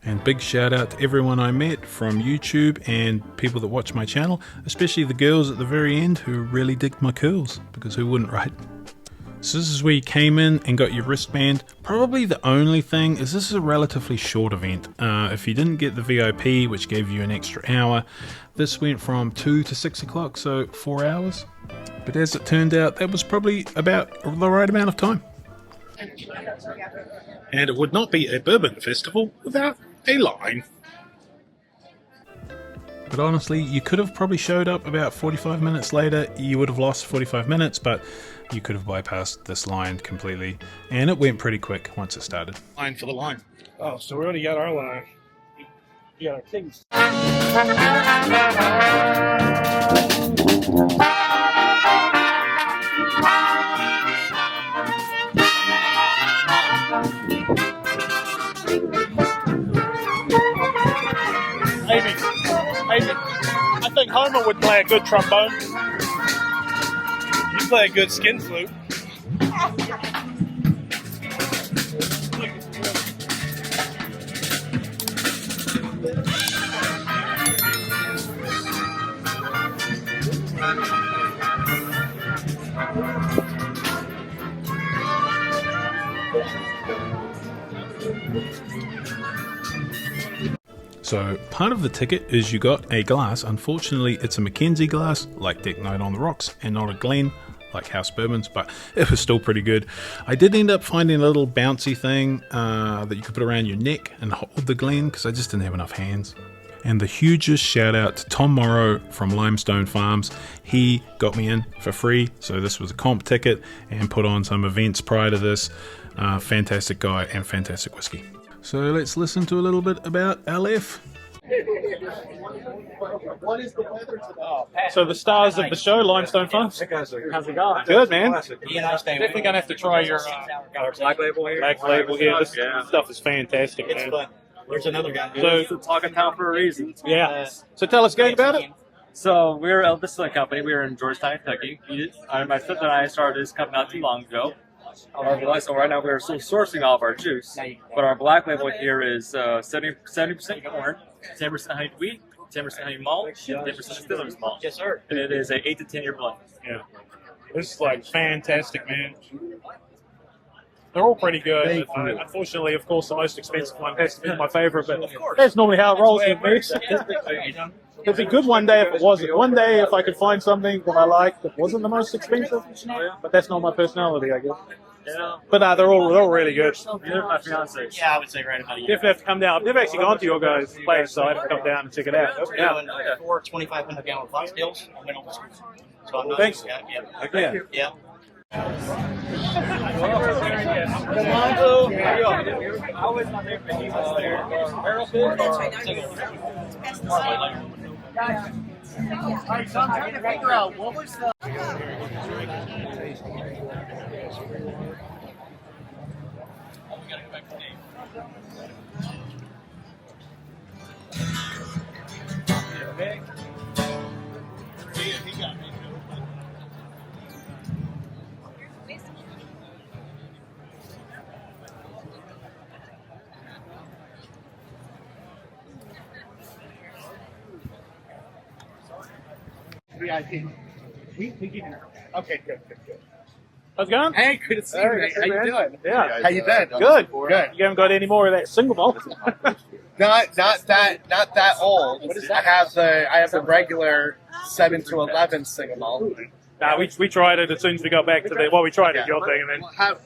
And big shout out to everyone I met from YouTube and people that watch my channel, especially the girls at the very end who really digged my curls, because who wouldn't, right? So this is where you came in and got your wristband. Probably the only thing is this is a relatively short event. If you didn't get the VIP, which gave you an extra hour, this went from 2 to 6 o'clock, so 4 hours. But as it turned out, that was probably about the right amount of time. And it would not be a bourbon festival without a line. But honestly, you could have probably showed up about 45 minutes later. You would have lost 45 minutes, but you could have bypassed this line completely. And it went pretty quick once it started. Line for the line. Oh, so we already got our line. We got our things. Maybe. I think Homer would play a good trombone. You play a good skin flute. So part of the ticket is you got a glass. Unfortunately, it's a Mackenzie glass, like Deck Night on the Rocks, and not a Glen, like House Bourbons, but it was still pretty good. I did end up finding a little bouncy thing that you could put around your neck and hold the Glen, because I just didn't have enough hands. And the hugest shout out to Tom Morrow from Limestone Farms. He got me in for free, so this was a comp ticket and put on some events prior to this. Fantastic guy and fantastic whiskey. So let's listen to a little bit about LF. What is the weather today? So the stars of the show, Limestone Farms. How's it going? Good, man. Definitely gonna have to try your black label here. Black label here. This stuff is fantastic, man. Fun. There's another guy. So talking town for a reason. Yeah. So tell us, Gabe, about it. So we're this is a company. We are in Georgetown, Kentucky. My sister and I started this company not too long ago. So right now we're still sourcing all of our juice, but our black label here is 70% corn, 10% honey wheat, 10% honey malt, 10% distiller's malt. Yes, sir. And it is a 8 to 10 year blend. Yeah. This is like fantastic, man. They're all pretty good. Unfortunately, of course, the most expensive one has to be my favorite, but that's normally how it rolls with me. It'd be good one day if it wasn't. One day if I could find something that I liked that wasn't the most expensive, but that's not my personality, I guess. Yeah. But they're all really good. You're my fiance. Yeah, I would say right about you. Definitely have to come down. I've never actually gone to your guys' place, so I have to come down and check it out. We're doing 4 2,500-gallon flask deals. So I'm not. Thanks. Yeah. I'm trying to figure out what was the. VIP. We can. Okay, good. How's it going? Hey, good to see you. Hey, How you doing? Yeah. How you been? Good. Good. You haven't got any more of that single malt? Not that old. What is that? I have the regular 7 to 11 single malt. Nah, we tried it as soon as we got back to the. Well, we tried it, your thing, and then.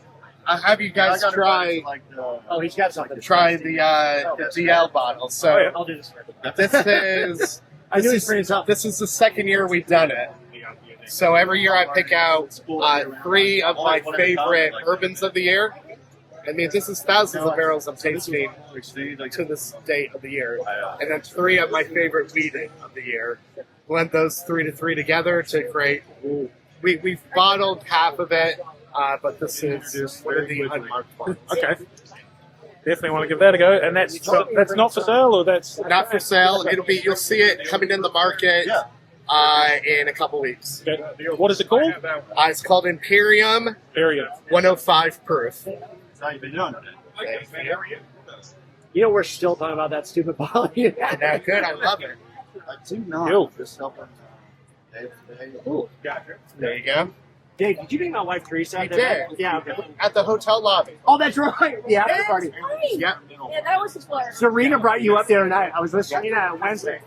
Have you guys try? Oh, he's got something. Try the DL bottle. So I'll do this. This is the second year we've done it. So every year I pick out 3 of my favorite bourbons of the year. I mean, this is thousands of barrels I'm tasting to this date of the year. And then 3 of my favorite wheating of the year. Blend those 3 to 3 together to create. We've bottled half of it, but this is one of the unmarked ones. Okay. Definitely want to give that a go. And that's not for sale, or that's not for sale. You'll see it coming in the market in a couple weeks. Okay. What is it called? It's called Imperium. 105 proof. How you been doing? You know, we're still talking about that stupid bottle. Yeah, good. I love it. I do not. Just helping. Ooh. There you go. Dave, did you meet my wife Teresa? I did. Yeah, okay. At the hotel lobby. Oh, that's right. Yeah, after party. Yeah. Yeah, that was his flair. Serena brought you up the other night. I was listening on Wednesday.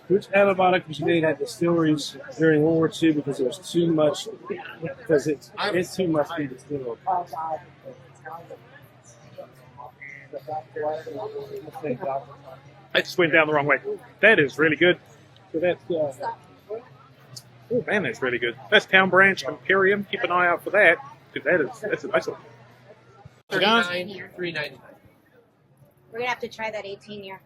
Which antibiotic was made at distilleries during World War II because it was too much, because it's too much to be distilled. I just went down the wrong way. That is really good. So that's. Oh man, that's really good. That's Town Branch Imperium. Keep an eye out for that because that's a nice one. $39, $3.99. We're gonna have to try that 18-year.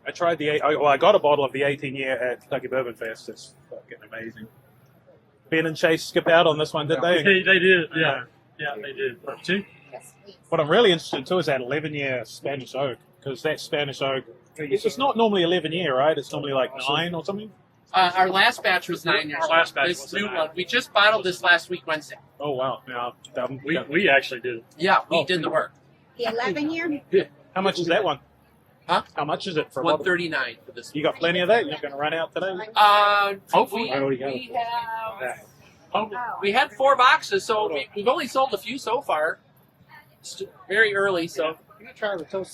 I tried I got a bottle of the 18-year at Kentucky Bourbon Fest. It's fucking amazing. Ben and Chase skip out on this one, did they? They did, yeah. Yeah, they did. Two? What I'm really interested in too is that 11-year Spanish oak, because that Spanish oak, it's not normally 11-year, right? It's normally like 9 or something. Our last batch was 9 years. Our last batch This was new 9. one. We just bottled this last week Wednesday. Oh wow! Now We actually did. Yeah, we did the work. The 11-year? Yeah. How much is that one? Huh? How much is it for a bottle? $139 for this. You got plenty of that? You're not going to run out today? Hopefully. We had 4 boxes, so we've only sold a few so far. It's very early, so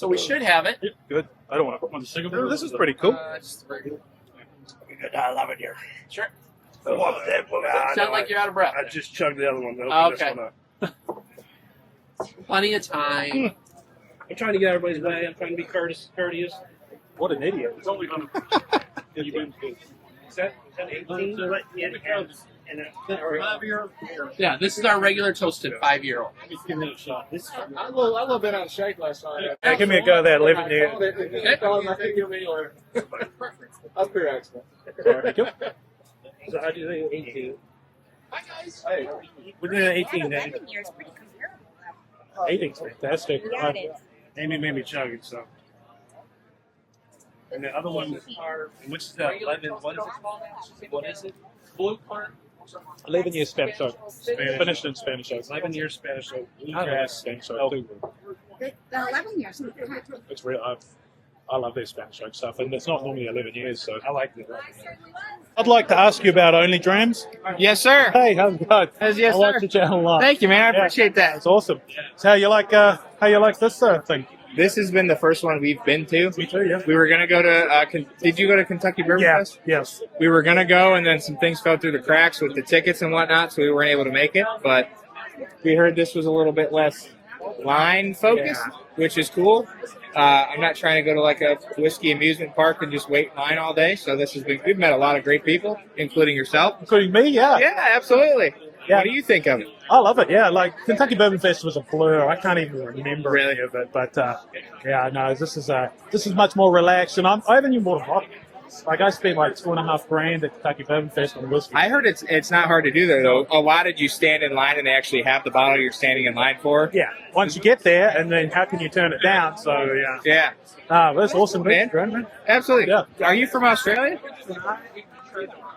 we should have it. Good. I don't want to put one cigarette. This is pretty cool. I love it here. Sure. Sound Sound like you're out of breath. I just chugged the other one. To open Okay. This one up. Plenty of time. I'm trying to get everybody's way. I'm trying to be courteous. What an idiot. It's only going to... Is that 18? Yeah, this is our regular toasted 5-year-old. Give me a shot. I a little bit on shake last night. Yeah, give me a go of that 11-year. That's pretty excellent. So I do 18. Hi, guys. Hey, we're doing 18 then. 11 years pretty comparable. 18's fantastic. Yeah, it is. Amy made me chug it, so. And the other ones are, which is the 11, what is it? What is it? Blue part? 11-year Spanish oak. Finished in Spanish oak. 11 years Spanish oak. Bluegrass Spanish oak too. The 11 years. It's real. I love their Spanish oak stuff, and it's not normally 11 years, so I like it. I'd like to ask you about Only Drams. Yes, sir. Hey, how's it going? Yes, I watch sir. the channel a lot. Thank you, man. I appreciate that. It's awesome. So how you like this thing? This has been the first one we've been to. Me too, yeah. We were going to go to, did you go to Kentucky Bourbon Fest? Yes. We were going to go, and then some things fell through the cracks with the tickets and whatnot, so we weren't able to make it. But we heard this was a little bit less line focused, which is cool. I'm not trying to go to like a whiskey amusement park and just wait in line all day. So this has been, we've met a lot of great people, including yourself. Including me, yeah. Yeah, absolutely. Yeah. What do you think of it? I love it, yeah. Like, Kentucky Bourbon Fest was a blur. I can't even remember any of it. But, yeah, no, this is much more relaxed. And I haven't even bought a bottle. Like, I spent like $2,500 at Kentucky Bourbon Fest on whiskey. I heard it's not hard to do there, though. A lot of you stand in line and they actually have the bottle you're standing in line for. Yeah, once you get there, and then how can you turn it down? So, yeah. Yeah. That's awesome, man. Absolutely. Yeah. Are you from Australia?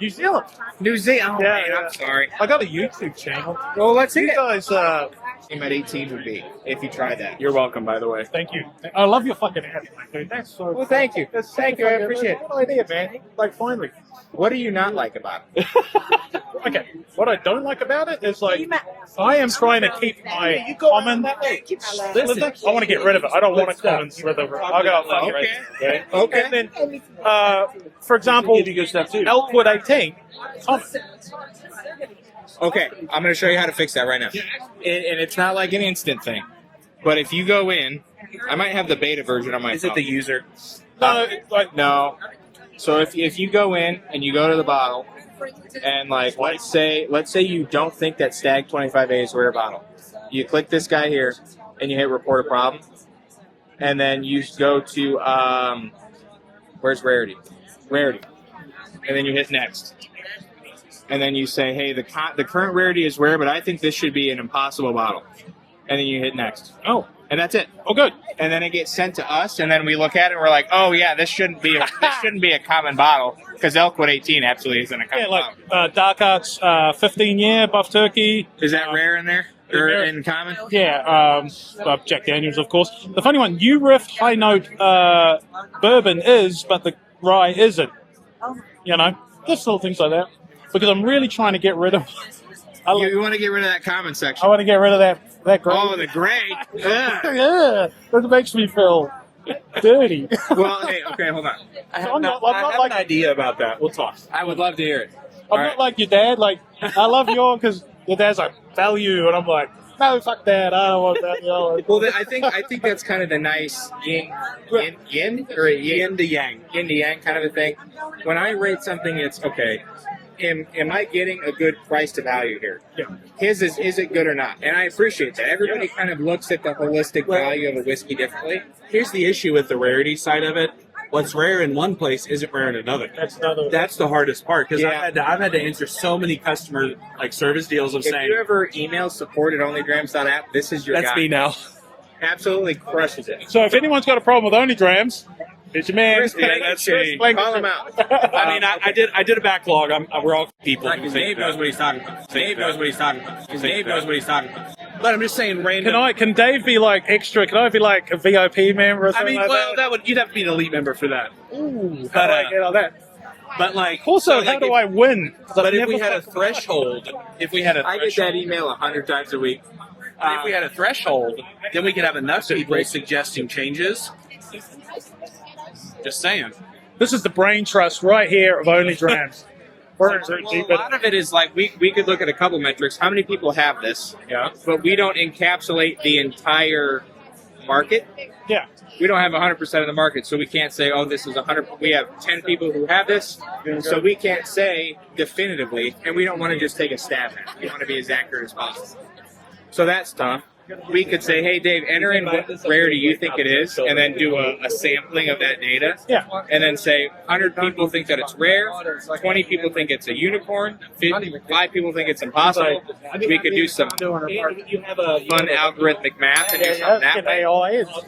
New Zealand. New Zealand. Oh, Yeah, man, yeah. I'm sorry. I got a YouTube channel. Well, let's see You it. guys, At 18 would be if you tried that. You're welcome, by the way. thank you. I love your fucking ad, dude. That's so Well, thank you. That's Thank you. I appreciate it. What idea, man. Like, finally. What do you not like about it? Okay, what I don't like about it is like I am trying to keep my common slither. I want to get rid of it. I don't want a common slither. I got fucking Okay. Okay. And then, for example, Elkwood 18. Common. Okay, I'm going to show you how to fix that right now. And it's not like an instant thing. But if you go in, I might have the beta version on my phone. Is it the user? No, like No. So if you go in and you go to the bottle, and like let's say you don't think that Stag 25A is a rare bottle, you click this guy here and you hit report a problem, and then you go to where's rarity, and then you hit next, and then you say, hey, the current rarity is rare, but I think this should be an impossible bottle, and then you hit next. Oh. And that's it. Oh, good. And then it gets sent to us, and then we look at it and we're like, oh yeah, this shouldn't be a common bottle, because Elkwood 18 absolutely isn't a common bottle. Dark Arts 15-year Buff Turkey. Is that rare in there? Or in common? Yeah, Jack Daniels, of course. The funny one, New Riff High Note Bourbon is, but the rye isn't. You know, just little things like that. Because I'm really trying to get rid of... You want to get rid of that common section. I want to get rid of that gray. Oh, the gray. Yeah. Yeah, that makes me feel dirty. Well, hey, okay, hold on. I have an idea about that. We'll talk. I would love to hear it. I'm not like your dad. Like, I love you all because Your dad's like, value, and I'm like, no, fuck that. I don't want value. Well, I think that's kind of the nice yin to yang kind of a thing. When I rate something, it's okay. Am I getting a good price to value here? Yeah. Is it good or not? And I appreciate that. Everybody kind of looks at the holistic value of a whiskey differently. Here's the issue with the rarity side of it. What's rare in one place isn't rare in another. That's the hardest part because I've had to answer so many customer service deals of If saying, you ever email support at onlygrams.app, this is your that's guy. me now. Absolutely crushes it. So if anyone's got a problem with OnlyGrams, it's your man. Yeah, that's me. Call him out. I mean, I did a backlog. We're all people. Like, Dave knows what he's talking about. Dave knows what he's talking about. Dave knows what he's talking about. But I'm just saying, random. Can Dave be like extra? Can I be like a VIP member or I something mean, like well, that? you'd have to be an elite member for that. Ooh, But, how do I get all that? But like, Also, so, how do I win? 'Cause I've But if never we had a fucking- threshold, I get that email 100 times a week. if we had a threshold, then we could have enough people suggesting changes. Just saying. This is the brain trust right here of OnlyGrams. Well, a lot of it is like we could look at a couple metrics. How many people have this? Yeah. But we don't encapsulate the entire market. Yeah. We don't have 100% of the market, so we can't say, oh, this is 100. We have 10 people who have this, so we can't say definitively, and we don't want to just take a stab at it. We want to be as accurate as possible. So that's tough. We could say, hey, Dave, enter in what rarity you think it is, and then do a sampling of that data. Yeah. And then say 100 people think that it's rare, 20 people think it's a unicorn, 5 people think it's impossible. We could do some fun algorithmic math and do something that way.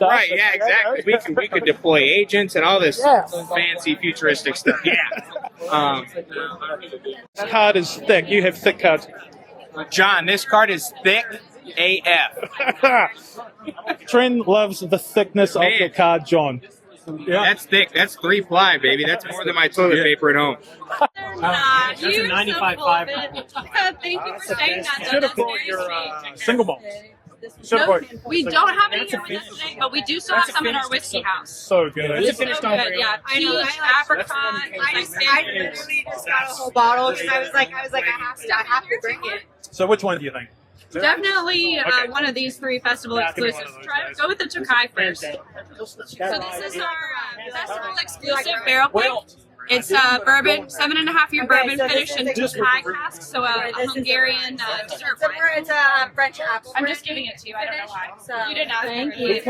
Right, yeah, exactly. We could deploy agents and all this fancy futuristic stuff. Yeah. This card is thick. You have thick cards. John, this card is thick AF. Trent loves the thickness of your card, John. That's thick. That's 3-ply, baby. That's more than my toilet paper at home. That's a 95.5. Thank you for saying that. Should have brought your single malt. We don't have any here with us today, but we do still have some in our whiskey house. So good. It's so good, yeah. Peach, apricot. I literally just got a whole bottle because I was like, I have to bring it. So which one do you think? Definitely one of these 3 festival exclusives. Go with the Tokai first. So this is our festival exclusive barrel plate. It's a bourbon, 7.5-year bourbon finished in Tokai cask, so a Hungarian dessert wine. It's a French apple. I'm just giving it to you. I don't know why. You didn't ask. Thank you.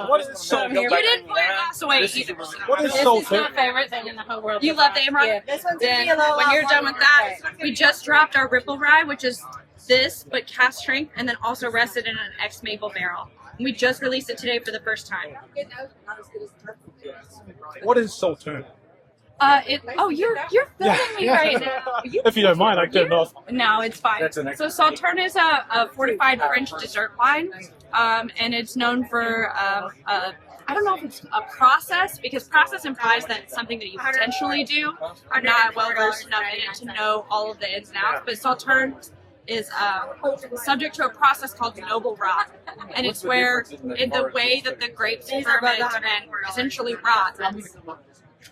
What is Salt? You didn't put your glass away either. What is Salt? This is my favorite thing in the whole world. You love the Amaranth? Yeah, this one's Then gonna be a little when you're done with that, okay. we just dropped our Ripple Rye, which is this, but cast strength, and then also rested in an ex-maple barrel. We just released it today for the first time. What is Saltern? You're filming me right now. If you don't mind, I can turn it off. No, it's fine. That's an So Sauterne is a fortified French dessert wine, and it's known for I don't know if it's a process, because process implies that it's something that you potentially do. I'm not well versed enough in it to know all of the ins and outs, but Sauterne is subject to a process called noble rot, and it's where in the way that the grapes ferment and essentially rot.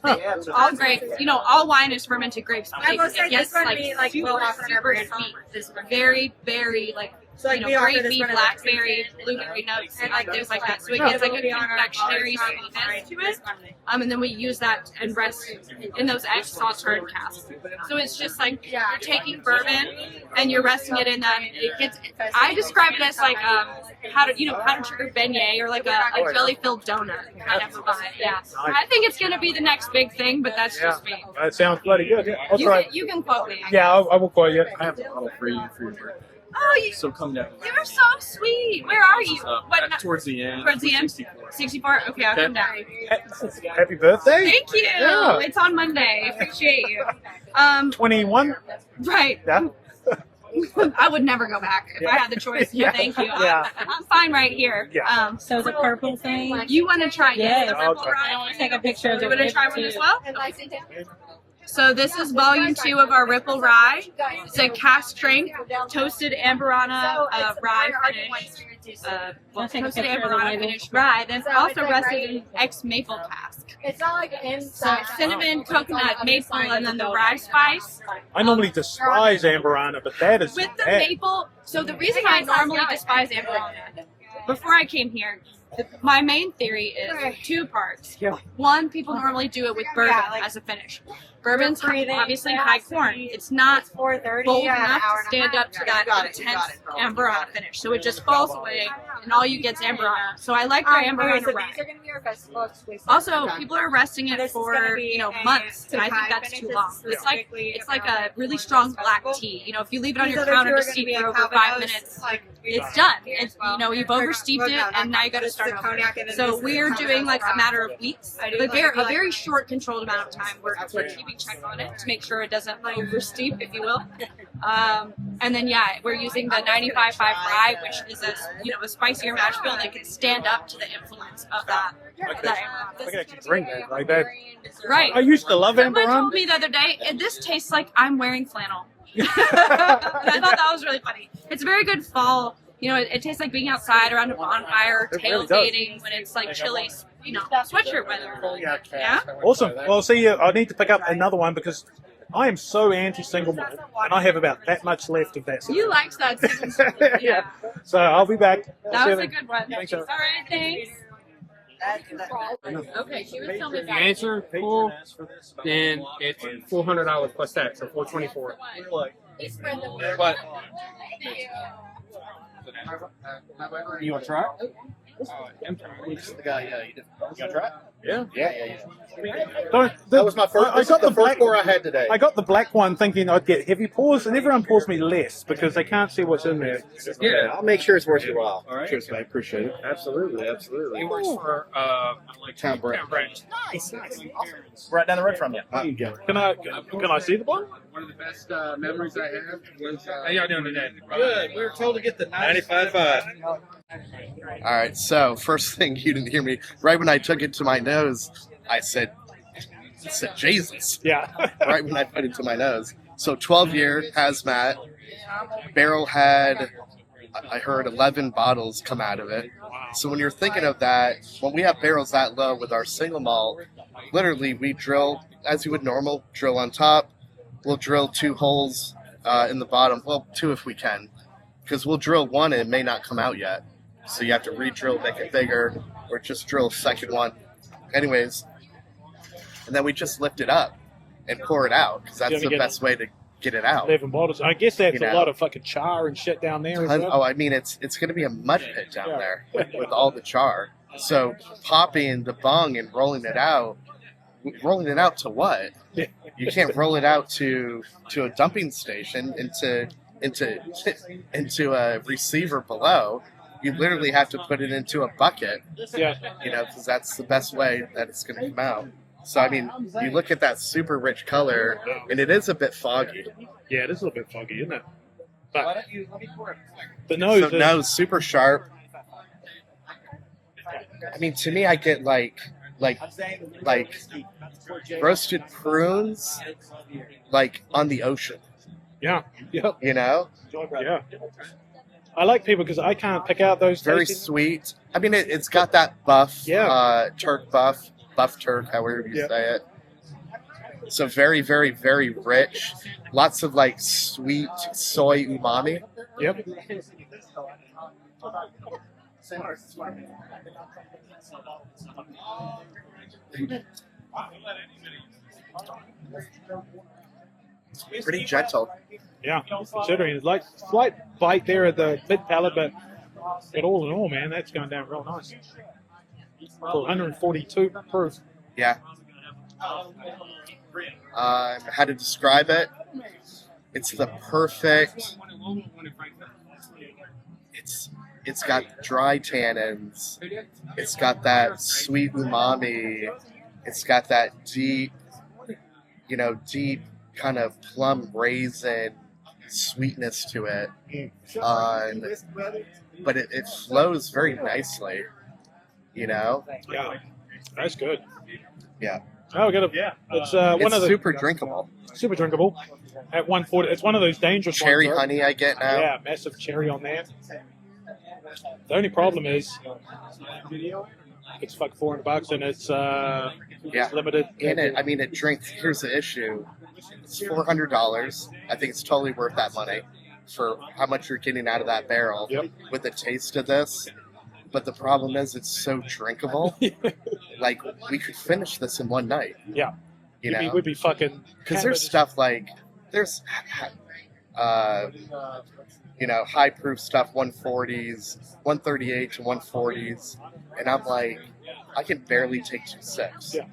All grapes, all wine is fermented grapes. I will say Yes, this one be like super, well off on our super brand sweet. This very, very grapey, blackberry, blueberry notes, and things like that. So it gets like a confectionery sweetness to it. And then we use that and rest in those ex-Sauterne casks. So it's just like you're taking bourbon and you're resting it in that. I describe it as like powdered sugar beignet or like a jelly-filled donut kind of vibe. Yeah, I think it's gonna be the next big thing, but that's just me. That sounds bloody good. Yeah, I'll try. You can quote me. Yeah, I will quote you. I have a bottle for you for your birthday. Oh, So come down. you're so sweet. Where are you? Towards the end. Towards the end? 64? Okay, I'll come down. Happy birthday. Thank you. Yeah. It's on Monday. Appreciate you. 21. Right. Yeah. I would never go back if I had the choice. Yeah. Thank you. Yeah. I'm fine right here. Yeah. So the purple thing. You want to try Yes. the purple Okay. rye? I want to take a picture of You the want to try Ripple one as too. well? So this is volume 2 of our Ripple Rye. It's a cast strength toasted Amberana rye finish. toasted Amberana finished rye. Then also rested in ex-maple cask. It's not like So inside. cinnamon, coconut, maple, and then the rye spice. I normally despise Amberana, but that is With the that. maple, so the reason I normally despise Amberana, before I came here, my main theory is two parts. One, people normally do it with bourbon as a finish. Bourbon's obviously high corn. It's not bold enough to stand up to that intense Amberana finish. So it just falls away, and all you get is Amberana. So I like their Amberana rye. These are going to be our festival exclusive. Also, people are resting it for months, and I think that's too long. It's like a really strong black tea. If you leave it on your counter to steep for over 5 minutes, it's done. It's you've oversteeped it, and now you got to start over. So we're doing like a matter of weeks, a very short, controlled amount of time. We're keeping check on it to make sure it doesn't oversteep, if you will. And then we're using the 95.5 rye, which is a spicier mash bill that can stand up to the influence of that. I can actually drink that like that. Right. I used to love Someone Amberana. told me the other day, this tastes like I'm wearing flannel. And I thought that was really funny. It's a very good fall. It tastes like being outside around a bonfire, tailgating when it's like chilly, sweatshirt weather. Yeah. Awesome. Well, see, I need to pick up another one because I am so anti-single malt, and I have about that much left of that. You liked that single. Yeah. So I'll be back. That was a good one. Thanks, All right, thanks. Okay, she was telling me The answer, cool. Then it's $400 plus tax, so $424. But You want to try? the guy, you want to try? Yeah. Yeah. That was my first- this is the first pour I had today. I got the black one thinking I'd get heavy pours, and everyone pours me less because they can't see what's in there. Yeah, I'll make sure it's worth your while. All right. Cheers, mate. Appreciate it. Absolutely. He works for Town Branch. Nice. Right down the road from you. There you go. Can I see the bottle? One of the best memories I have was. How y'all doing today? Good. We were told to get the 95.5. All right, so first thing, you didn't hear me. Right when I took it to my nose, I said Jesus. Yeah. Right when I put it to my nose. So 12-year hazmat. Barrel had, I heard, 11 bottles come out of it. So when you're thinking of that, when we have barrels that low with our single malt, literally we drill, as you would normal, drill on top. We'll drill 2 holes in the bottom. Well, 2 if we can. Because we'll drill 1 and it may not come out yet. So you have to re-drill, make it bigger, or just drill a second one. Anyways, and then we just lift it up and pour it out, because that's the best way to get it out. 11 bottles. I guess that's a lot of fucking char and shit down there. Oh, I mean, it's going to be a mud pit down there with all the char. So popping the bung and rolling it out to what? You can't roll it out to a dumping station into a receiver below. You literally have to put it into a bucket. Yeah. Because that's the best way that it's going to come out. So, I mean, you look at that super rich color, and it is a bit foggy. Yeah, it is a little bit foggy, isn't it? But The nose, super sharp. I mean, to me, I get like roasted prunes, like on the ocean. Yeah. Yep. Yeah. I like people because I can't pick out those. Very tasting. sweet. I mean, it's got that buff, Turk buff Turk, however you say it. So very, very, very rich. Lots of like sweet soy umami. Yep. Pretty gentle. Yeah, considering it's like slight bite there at the mid palate, but all in all, man, that's going down real nice. For 142 proof. Yeah. How to describe it? It's the perfect. It's got dry tannins. It's got that sweet umami. It's got that deep kind of plum raisin sweetness to it. But it flows very nicely. Yeah, that's good. Yeah. Oh, we got it's one of the super drinkable. Super drinkable. At 140, it's one of those dangerous cherry ones, honey I get now. Yeah, massive cherry on that. The only problem is it's like $400 and it's limited. And it drinks. Here's the issue: it's $400. I think it's totally worth that money for how much you're getting out of that barrel with the taste of this. But the problem is, it's so drinkable. Like, we could finish this in one night. Yeah. We'd be fucking. Because there's stuff like there's high proof stuff, 140s, 138 to 140s, and I'm like, I can barely take 2 sips. Yeah.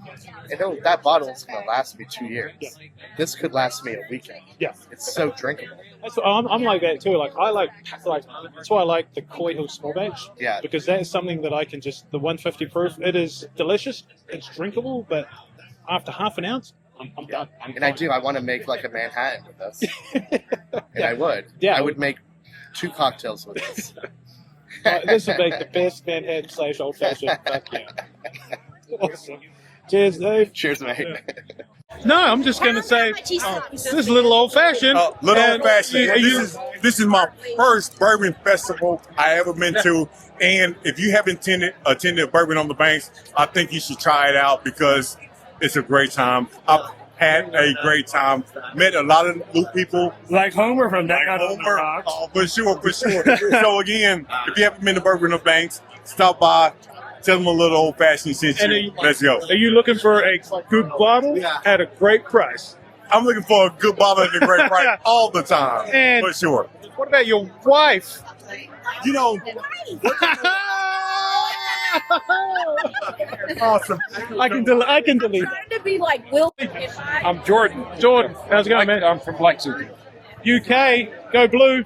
And that bottle is going to last me 2 years. Yeah. This could last me a weekend. Yeah. It's so drinkable. I'm like that too. Like that's why I like the Coy Hill small batch. Yeah. Because that is something that I can just the 150 proof. It is delicious. It's drinkable, but after half an ounce, I'm done. I want to make like a Manhattan with this. And I would. Yeah. I would make 2 cocktails with this. This would make the best Manhattan / old fashioned. Fuck yeah. Awesome. Cheers, Dave. Cheers, mate. No, I'm just going to say this is a little old fashioned. Little old fashioned. This is my first bourbon festival I ever been to, and if you haven't attended Bourbon on the Banks, I think you should try it out because it's a great time. I've had a great time. Met a lot of new people. Like Homer from that guy on the rocks. Oh, for sure. So again, if you haven't been to Bourbon on the Banks, stop by. Tell them a little old fashioned since let's go. Are you looking for a good bottle at a great price? I'm looking for a good bottle at a great price all the time. And for sure. What about your wife? Awesome. I can delete. Trying to be like Will. I'm Jordan. Jordan, how's it going, man? I'm from Lexington. UK, go blue.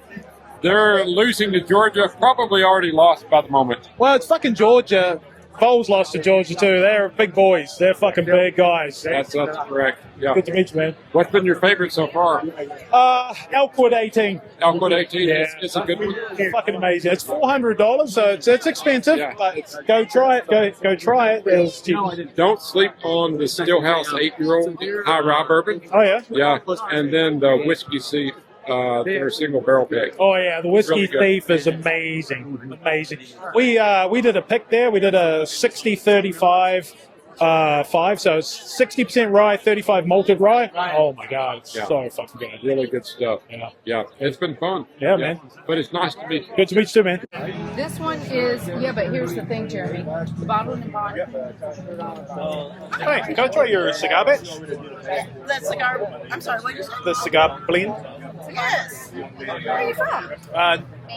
They're losing to Georgia. Probably already lost by the moment. Well, it's fucking Georgia. Vols lost to Georgia too. They're big boys. They're fucking big guys. That's correct. Yeah. Good to meet you, man. What's been your favorite so far? Elkwood 18. Elkwood 18. Yeah. It's a good one. It's fucking amazing. It's $400, so it's expensive. Yeah. But go try it. Go try it. It's cheap. Don't sleep on the Stillhouse 8-year-old high rye bourbon. Oh yeah. Yeah, and then the whiskey seat. Their single barrel pick. Oh yeah, the whiskey Really thief is amazing. We did a pick there. We did a 60-35 5, so it's 60% rye, 35 malted rye. Oh my god, it's so fucking good. Really good stuff. Yeah, it's been fun. Yeah, man. But it's nice to meet you. Good to meet you too, man. This one is, but here's the thing, Jeremy. The bottle and the bottle. Hey, can I try your cigar batch? That cigar, I'm sorry, what did you say? The cigar blend? Yes. Where are you from?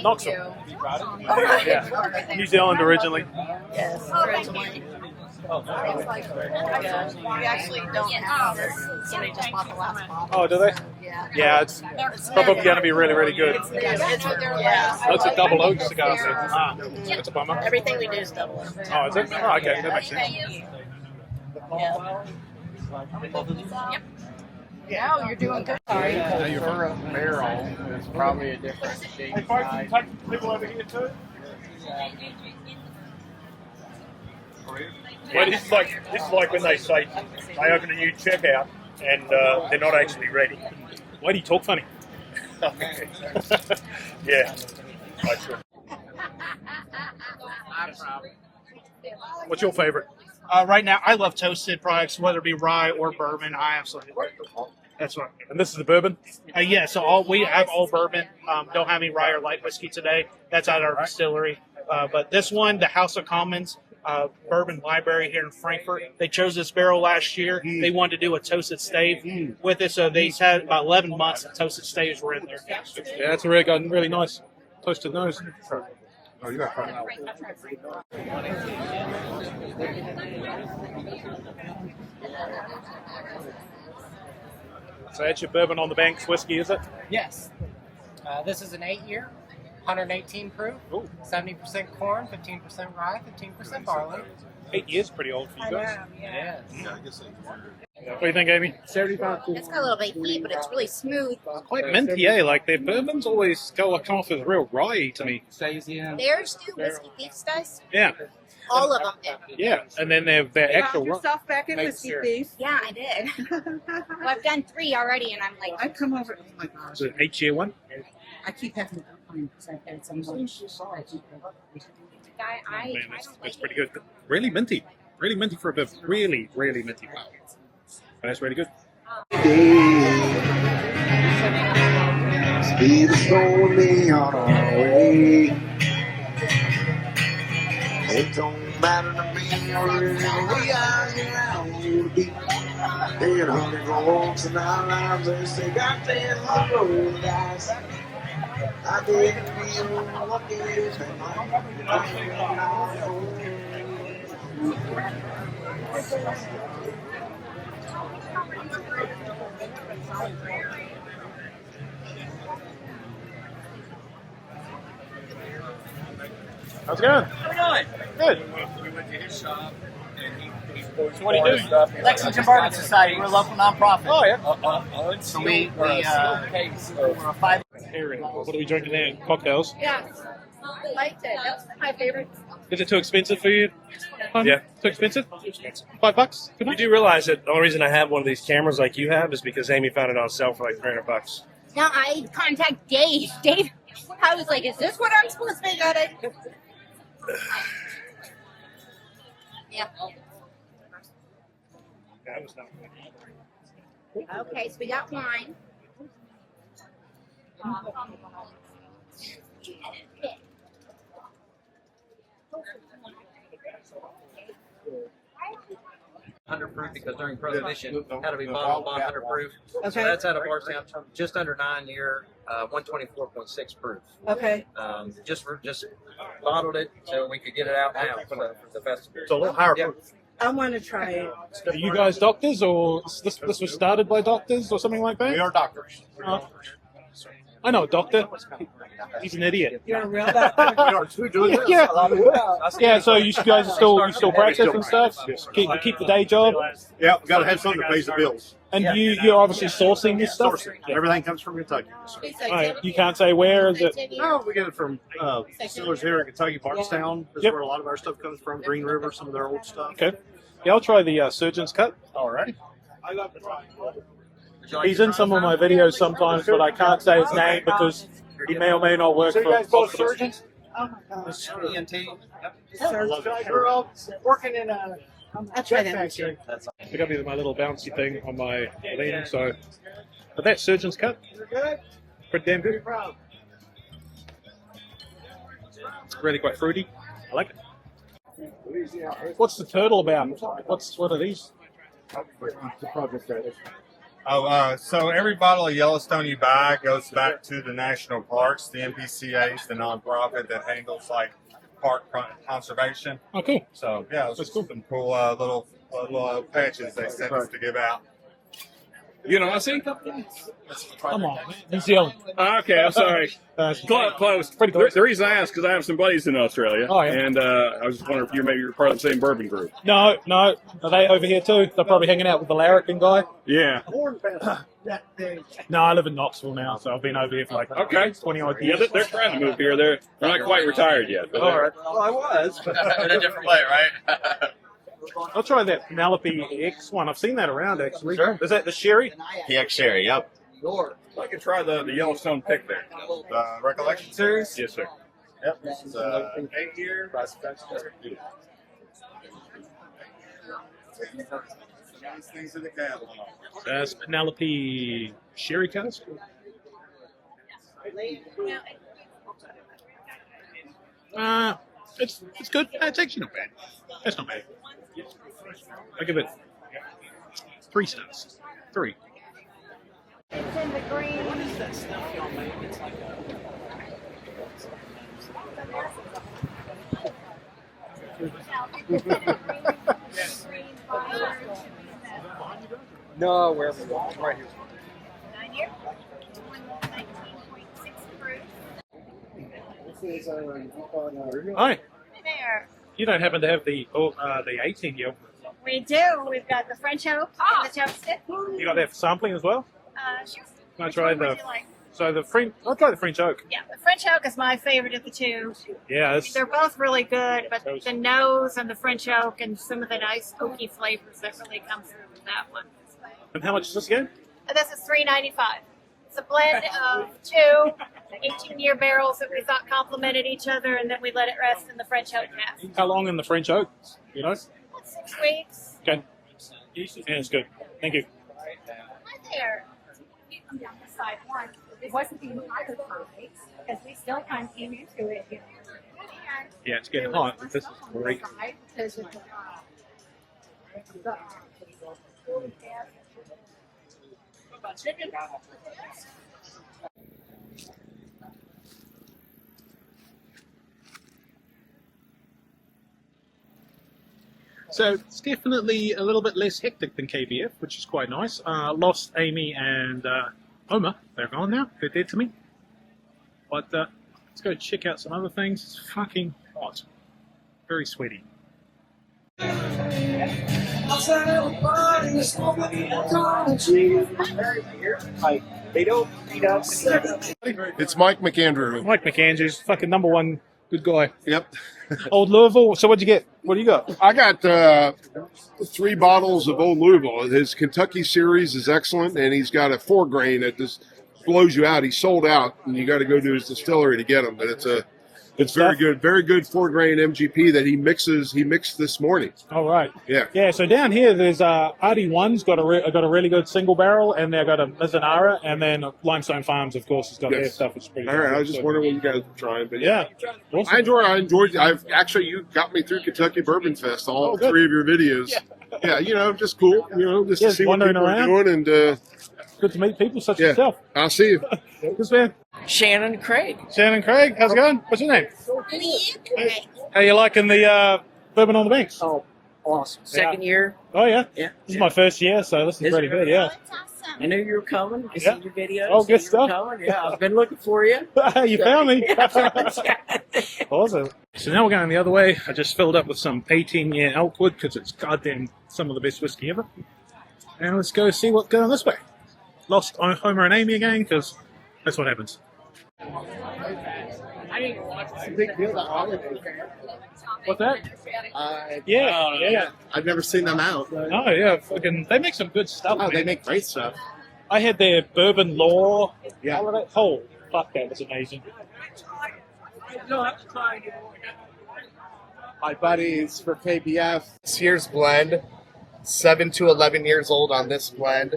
Knoxville. Oh, Yeah. New Zealand originally. Yes, originally. We actually don't have this. Somebody just bought the last bottle. Oh, do they? Yeah. Yeah, it's probably going to be really, really good. It's what they're last. That's a double oak cigar. That's a bummer. Everything we do is double. Oh, is it? Oh, okay, that makes sense. Yeah. Yep. Yeah, you're doing good. Sorry. Your barrel is probably a different shape. People over here too. Well, this is like when they say they open a new checkout and they're not actually ready. Why do you talk funny? Yeah. What's your favorite? Right now, I love toasted products, whether it be rye or bourbon. I absolutely love it. That's right. And this is the bourbon? Yeah, so we have all bourbon. Don't have any rye or light whiskey today. That's at our distillery. But this one, the House of Commons Bourbon Library here in Frankfurt, they chose this barrel last year. They wanted to do a toasted stave with it, so they had about 11 months of toasted staves were in there. Yeah, that's a really nice toasted nose. Oh, you got So that's your bourbon on the banks whiskey, is it? Yes. This is an 8-year, 118 proof, 70% corn, 15% rye, 15% barley. 8 years, pretty old for you guys. Yeah. What do you think, Amy? 75. It's got a little bit of heat, but it's really smooth. Quite minty, eh? Like their bourbons always come off as real rye to me. Theirs do, Whiskey Thief's does. Yeah. All of them do. Yeah, and then their actual. yourself back in Whiskey Thief. Yeah, I did. Well, I've done 3 already, and I'm like, I come over. Oh my gosh. Is it an 8-year one? I keep having. Man, that's pretty good. Really minty. Really minty for a bit. Really, really minty. Wow. That's really good. Speed is slowly on our way. It don't matter to me wherever we are, yeah, I want you to be. They had 100 volts in our lives, they say, God damn, my roll the dice. I didn't feel lucky if How's it going? How we doing? Good. We went to his shop, and he What do you do? Lexington Bourbon Society. We're a local nonprofit. Oh, yeah. So we're a 5. What are we drinking there? Cocktails? Yeah, I liked it. That was my favorite. Is it too expensive for you? Yeah. Too expensive? $5? You do realize that the only reason I have one of these cameras like you have is because Amy found it on sale for like $300. Now I contact Dave. Dave, I was like, is this what I'm supposed to be good at? Yeah. Okay, so we got wine. Proof because during Prohibition it had to be bottled on 100 proof. Okay. So that's out of Bardstown, just under 9 year, 124.6 proof. Okay. Just bottled it so we could get it out now for the festival. It's a little higher proof. I want to try it. Are you guys doctors, or this was started by doctors, or something like that? We are doctors. I know a doctor. He's an idiot. You're a real doctor. We are too doing this. Yeah. So you guys are still practice and stuff. Keep the day job. Yeah, we got to have something that pays the bills. And you're obviously sourcing this stuff. Sourcing. Everything comes from Kentucky. All right. You can't say where is it. No, we get it from distillers here in Kentucky, Bardstown. That's where a lot of our stuff comes from. Green River, some of their old stuff. Okay. Yeah, I'll try the Surgeon's Cut. All right. He's in some of my videos sometimes, but I can't say his name because he may or may not work So for you guys both hospitals. surgeons? Oh my gosh. ENT. I grew up working in a jet factory. I got me my little bouncy thing on my lean, so. But that Surgeon's Cut, You're good? pretty damn Pretty good. proud. Really quite fruity. I like it. What's the turtle about? What are these? The project right. So every bottle of Yellowstone you buy goes back to the national parks. The NPCA is the nonprofit that handles like park conservation. Okay. So yeah, it's cool. Some cool little patches they sent us to give out. You know, I see. Come on, man. New Zealand. Okay, I'm sorry. Close. Pretty close. The reason I asked because I have some buddies in Australia. Oh, yeah. And I was just wondering if you maybe you're part of the same bourbon group. No. Are they over here too? They're probably hanging out with the larrikin guy. Yeah. No, I live in Knoxville now, so I've been over here for like 20 odd Yeah, years. they're trying to move here. They're not quite retired yet. But All right. Well, I was, but In a different way, right? I'll try that Penelope X one. I've seen that around actually. Sure. Is that the sherry? PX Sherry, yep. I could try the Yellowstone pick there. The Recollection Series? Yes, sir. Yep. This is 8 year. Nice things in the catalog. That's Penelope sherry cask. It's good. It's actually not bad. That's not bad. I give it 3 stars. 3. It's in the green. what is that stuff y'all make? It's like No, wherever. Right here. 9 year. 19.6 proof. This is Hi. There. You don't happen to have the 18 year? We do. We've got the French oak and the chopstick. You got that for sampling as well? Sure. Can I Which try one the? would you like? So the French. I'll try the French oak. Yeah, the French oak is my favorite of the two. Yeah, it's, They're both really good, but the nose and the French oak and some of the nice oaky flavors that really come through with that one. and how much is this again? And this is $3.95. It's a blend of two 18-year barrels that we thought complemented each other, and then we let it rest in the French oak cask. How long in the French oak? You know? 6 weeks. Okay. Yeah, it's good. Thank you. Hi there. Down the side one. It wasn't even either perfect because we still kind of came into it. You know. Yeah, it's getting hot, but this is great. So it's definitely a little bit less hectic than KBF, which is quite nice. Lost Amy and Homer. They're gone now. They're dead to me. But let's go check out some other things. It's fucking hot. Very sweaty. It's Mike McAndrew. Mike McAndrews, fucking number one good guy. Yep. Old Louisville. So what'd you get? What do you got? I got 3 bottles of Old Louisville. His Kentucky series is excellent, and he's got a 4 grain that just blows you out. He's sold out, and you got to go to his distillery to get him. But it's very good 4 grain MGP that he mixed this morning. All right. Yeah. Yeah. So down here, there's RD1's got a really good single barrel, and they've got a Mizunara, and then Limestone Farms, of course, has got their stuff. Which is pretty All good. right. I was just wondering what you guys were trying, but yeah. Awesome. I enjoyed. You got me through Kentucky Bourbon Fest. All 3 of your videos. Yeah. Just cool. Just to see what people are doing and. Good to meet people such as yourself. I'll see you. Good man. Shannon Craig. Shannon Craig, how's it going? What's your name? How you liking the Bourbon on the Banks? Oh, awesome. Second year. Oh, yeah? Yeah. This is my first year, so this is pretty good, yeah. I knew you were coming. I seen your videos. Oh, good stuff. Yeah, I've been looking for you. You found me. Awesome. So now we're going the other way. I just filled up with some 18-year Elkwood because it's goddamn some of the best whiskey ever. And let's go see what's going this way. Lost Homer and Amy again because that's what happens. It's a big deal. What's that? Yeah. I've never seen them out. Oh yeah, fucking. They make some good stuff. Oh, man. they make great stuff. I had their bourbon law. Yeah. All of that. Oh, fuck that was amazing. My buddies for KBF. This year's blend, 7 to 11 years old on this blend.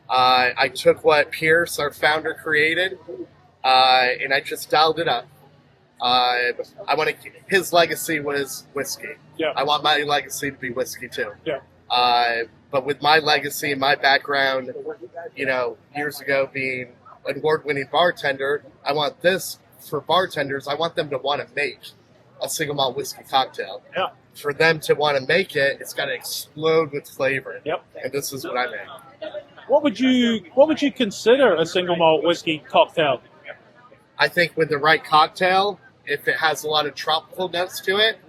I took what Pierce, our founder, created, and I just dialed it up. His legacy was whiskey. Yeah. I want my legacy to be whiskey too. Yeah. But with my legacy and my background, years ago being an award-winning bartender, I want this for bartenders. I want them to want to make a single malt whiskey cocktail. Yeah. For them to want to make it, it's got to explode with flavor. Yep. And this is what I make. What would you consider a single malt whiskey cocktail? I think with the right cocktail, if it has a lot of tropical notes to it,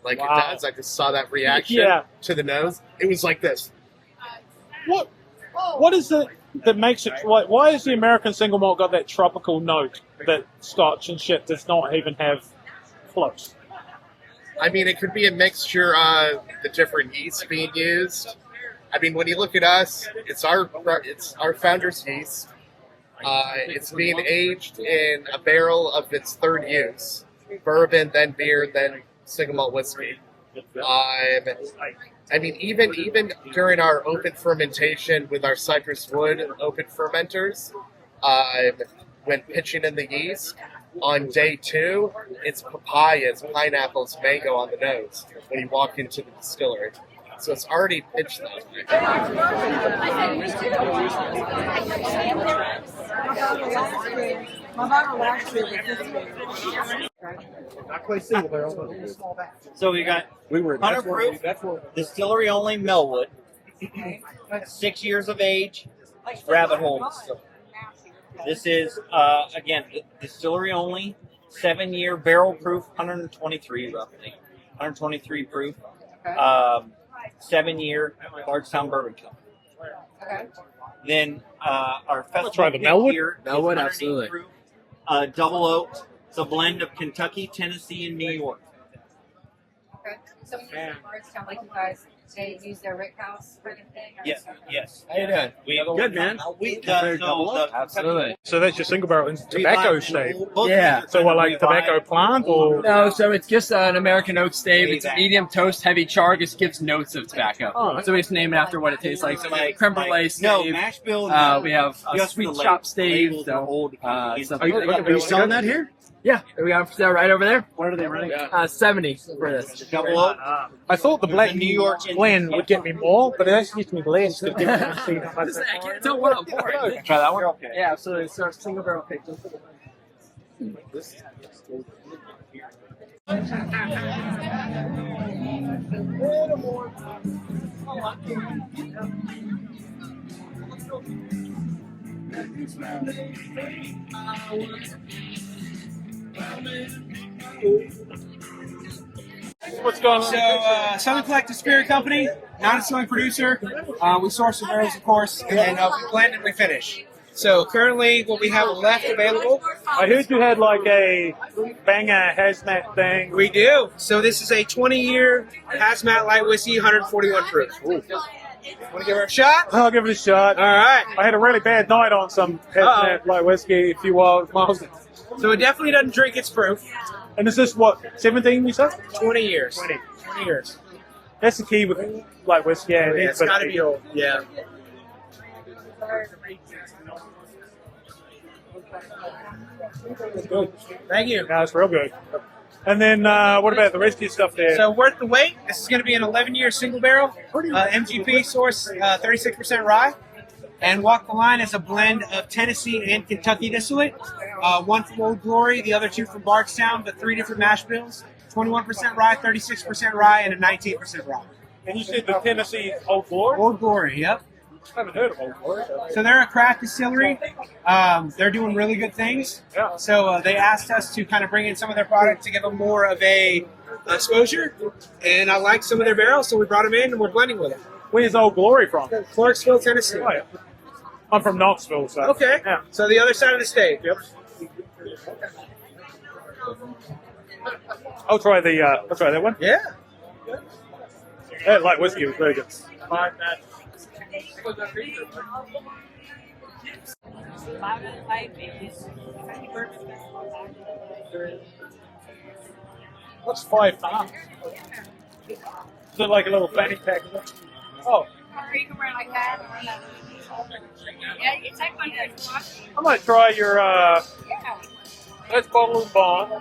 like it does, I just saw that reaction to the nose. It was like this. What is it that makes it? Why has the American single malt got that tropical note that Scotch and shit does not even have close? I mean, it could be a mixture of the different yeasts being used. I mean, when you look at us, it's our founder's yeast. It's being aged in a barrel of its 3rd use. Bourbon, then beer, then single malt whiskey. I mean, even during our open fermentation with our cypress wood open fermenters, when pitching in the yeast, on day 2, it's papayas, pineapples, mango on the nose when you walk into the distillery. So it's already pitched that way. So we got 100 proof, distillery only Melwood, 6 years of age, rabbit hole. This is, again, distillery only, 7-year barrel proof, 123 roughly, 123 proof. 7-year Bardstown Bourbon Company. Okay. Then our festival try the Melwood. Here is Melwood, 108 absolutely. proof, double oaked. It's a blend of Kentucky, Tennessee, and New York. Okay. So when you say Bardstown, like you guys They use their Rick House friggin' thing. Yes, yes. How you doing? Good, man. Absolutely. So that's your single barrel in tobacco state. Yeah. So what, like tobacco plant or? No, so it's just an American oak stave. It's medium toast, heavy char. Just gives notes of tobacco. Oh. So we just name it after what it tastes like. So we have creme brulee stave. No, mash bill. We have a sweet shop stave. So, stuff Are you selling that here? Yeah, we got them for sale right over there. What are they running? 70 for this. Double oak. I thought the black New York blend would get me more, but it actually gets me less. I can't tell what I'm pouring. Try that one? Okay. Yeah, absolutely. So it's single barrel pick. What's going on? So, Southern Collective Spirit Company, non-distilling producer. We source the barrels, of course, and then we blend and we finish. So, currently, what we have left available. I heard you had like a banger hazmat thing. We do. So, this is a 20-year hazmat light whiskey, 141 proof. Want to give her a shot? I'll give it a shot. All right. I had a really bad night on some hazmat light whiskey a few miles. So, it definitely doesn't drink its proof. And is this what, 17 you said? 20 years. 20 years. That's the key with light whiskey. Yeah, It's got to be old. Yeah. It's good. Thank you. No, it's real good. And then what about the rest of your stuff there? So worth the wait. This is going to be an 11-year single barrel, MGP source, 36% rye, and Walk the Line is a blend of Tennessee and Kentucky distillate. One from Old Glory, the other two from Bardstown, but 3 different mash bills. 21% rye, 36% rye, and a 19% rye. And you said the Tennessee Old Glory? Old Glory, yep. I haven't heard of Old Glory. So they're a craft distillery. They're doing really good things. Yeah. So they asked us to kind of bring in some of their product to give them more of a exposure. And I like some of their barrels, so we brought them in and we're blending with them. Where's Old Glory from? Clarksville, Tennessee. Oh, yeah. I'm from Knoxville, so. Okay. Yeah. So the other side of the state. Yep. I'll try that one. Yeah. That light whiskey was very good. What's 5 pounds? Is it like a little fanny pack? Oh. Or you can wear it like that. Yeah, you can take one. I might try your, that's bottle and bond.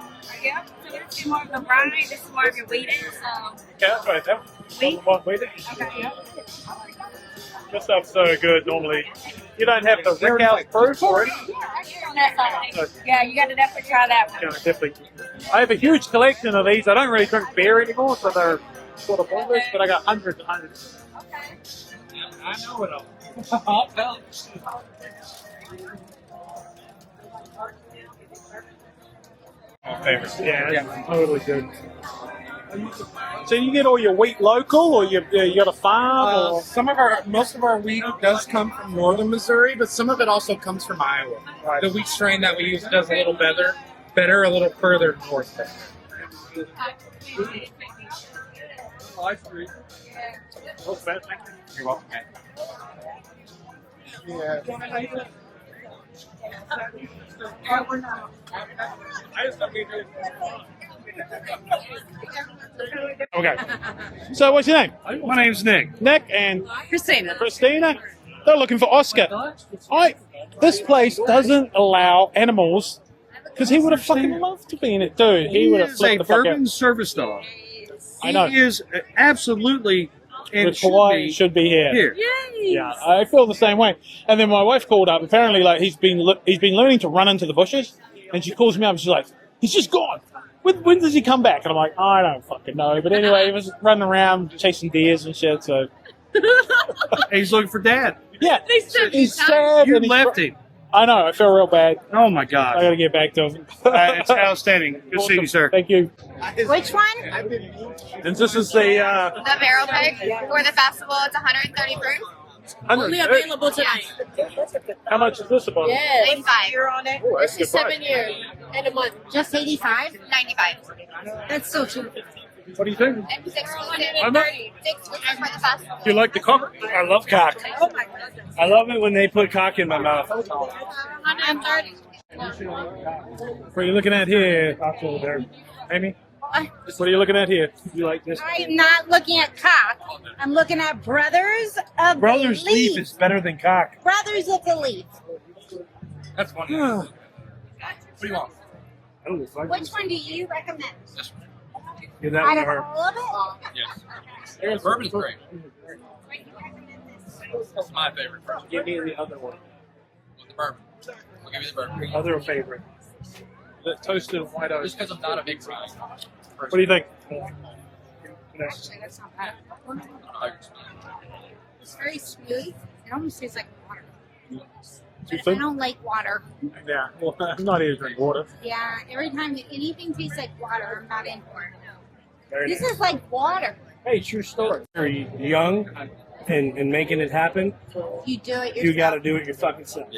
Yeah, so this is more of the brine, this is more of your wheated, so. Okay, I'll try that. Wheat? Bottle and bond wheated. Okay, yeah. This stuff's so good normally. You don't have to rick out first or anything. Yeah, you got to definitely try that one. Yeah, definitely. I have a huge collection of these. I don't really drink beer anymore, so they're sort of pointless, but I got hundreds and hundreds. I know it all. I'll tell My favorite. Yeah, totally good. So you get all your wheat local, or you got a farm? Or? Most of our wheat does come from northern Missouri, but some of it also comes from Iowa. Right. The wheat strain that we use does a little better a little further north. You're welcome. Yeah. Okay. So what's your name? My name's Nick. Nick and Christina. Christina. They're looking for Oscar. This place doesn't allow animals because he would have fucking loved to be in it, dude. He would have is a flipped the fuck bourbon out. service dog. I know. He is absolutely and Which Hawaii should be here. Yeah, I feel the same way. And then my wife called up. Apparently, like he's been learning to run into the bushes, and she calls me up. And she's like, "He's just gone. When does he come back?" And I'm like, "I don't fucking know." But anyway, he was running around chasing deers and shit. So he's looking for Dad. Yeah, he's sad. You and left him. I know. I feel real bad. Oh my god! I got to get back to him. It's outstanding. Good seeing you, sir. Thank you. Which one? And this is the The barrel pick for the festival. It's 130 proof. Only available tonight. How much is this about? Yes. 85. You're on it. Oh, that's This is good price. 7 years and a month. Just 85? 95. That's so cheap. What do you think? I'm 30. 6 weeks for the festival. Do you like the cock? I love cock. Oh my goodness. I love it when they put cock in my mouth. I'm 30. What are you looking at here? Over there. Amy? What are you looking at here? You like this? I'm not looking at cock. I'm looking at Brothers of Brothers the Leaf. Leaf is better than cock. Brothers of the Leaf. That's one. What do you want? Which one do you recommend? Give that Out one to of her. all of it? Yes. Bourbon's great. That's my favorite. Give me the other one. The bourbon. I'll give you the bourbon. Other favorite. The toasted white oak. Just because I'm not a big fan. What do you think? Actually, that's not bad. It's very smooth. It almost tastes like water. You But I think? don't like water. Yeah. Well, I'm not here to drink water. Yeah, every time anything tastes like water, I'm not in for it. Very This nice. is like water. Hey, true story. You're young and making it happen. You do it yourself. You got to do it your fucking self.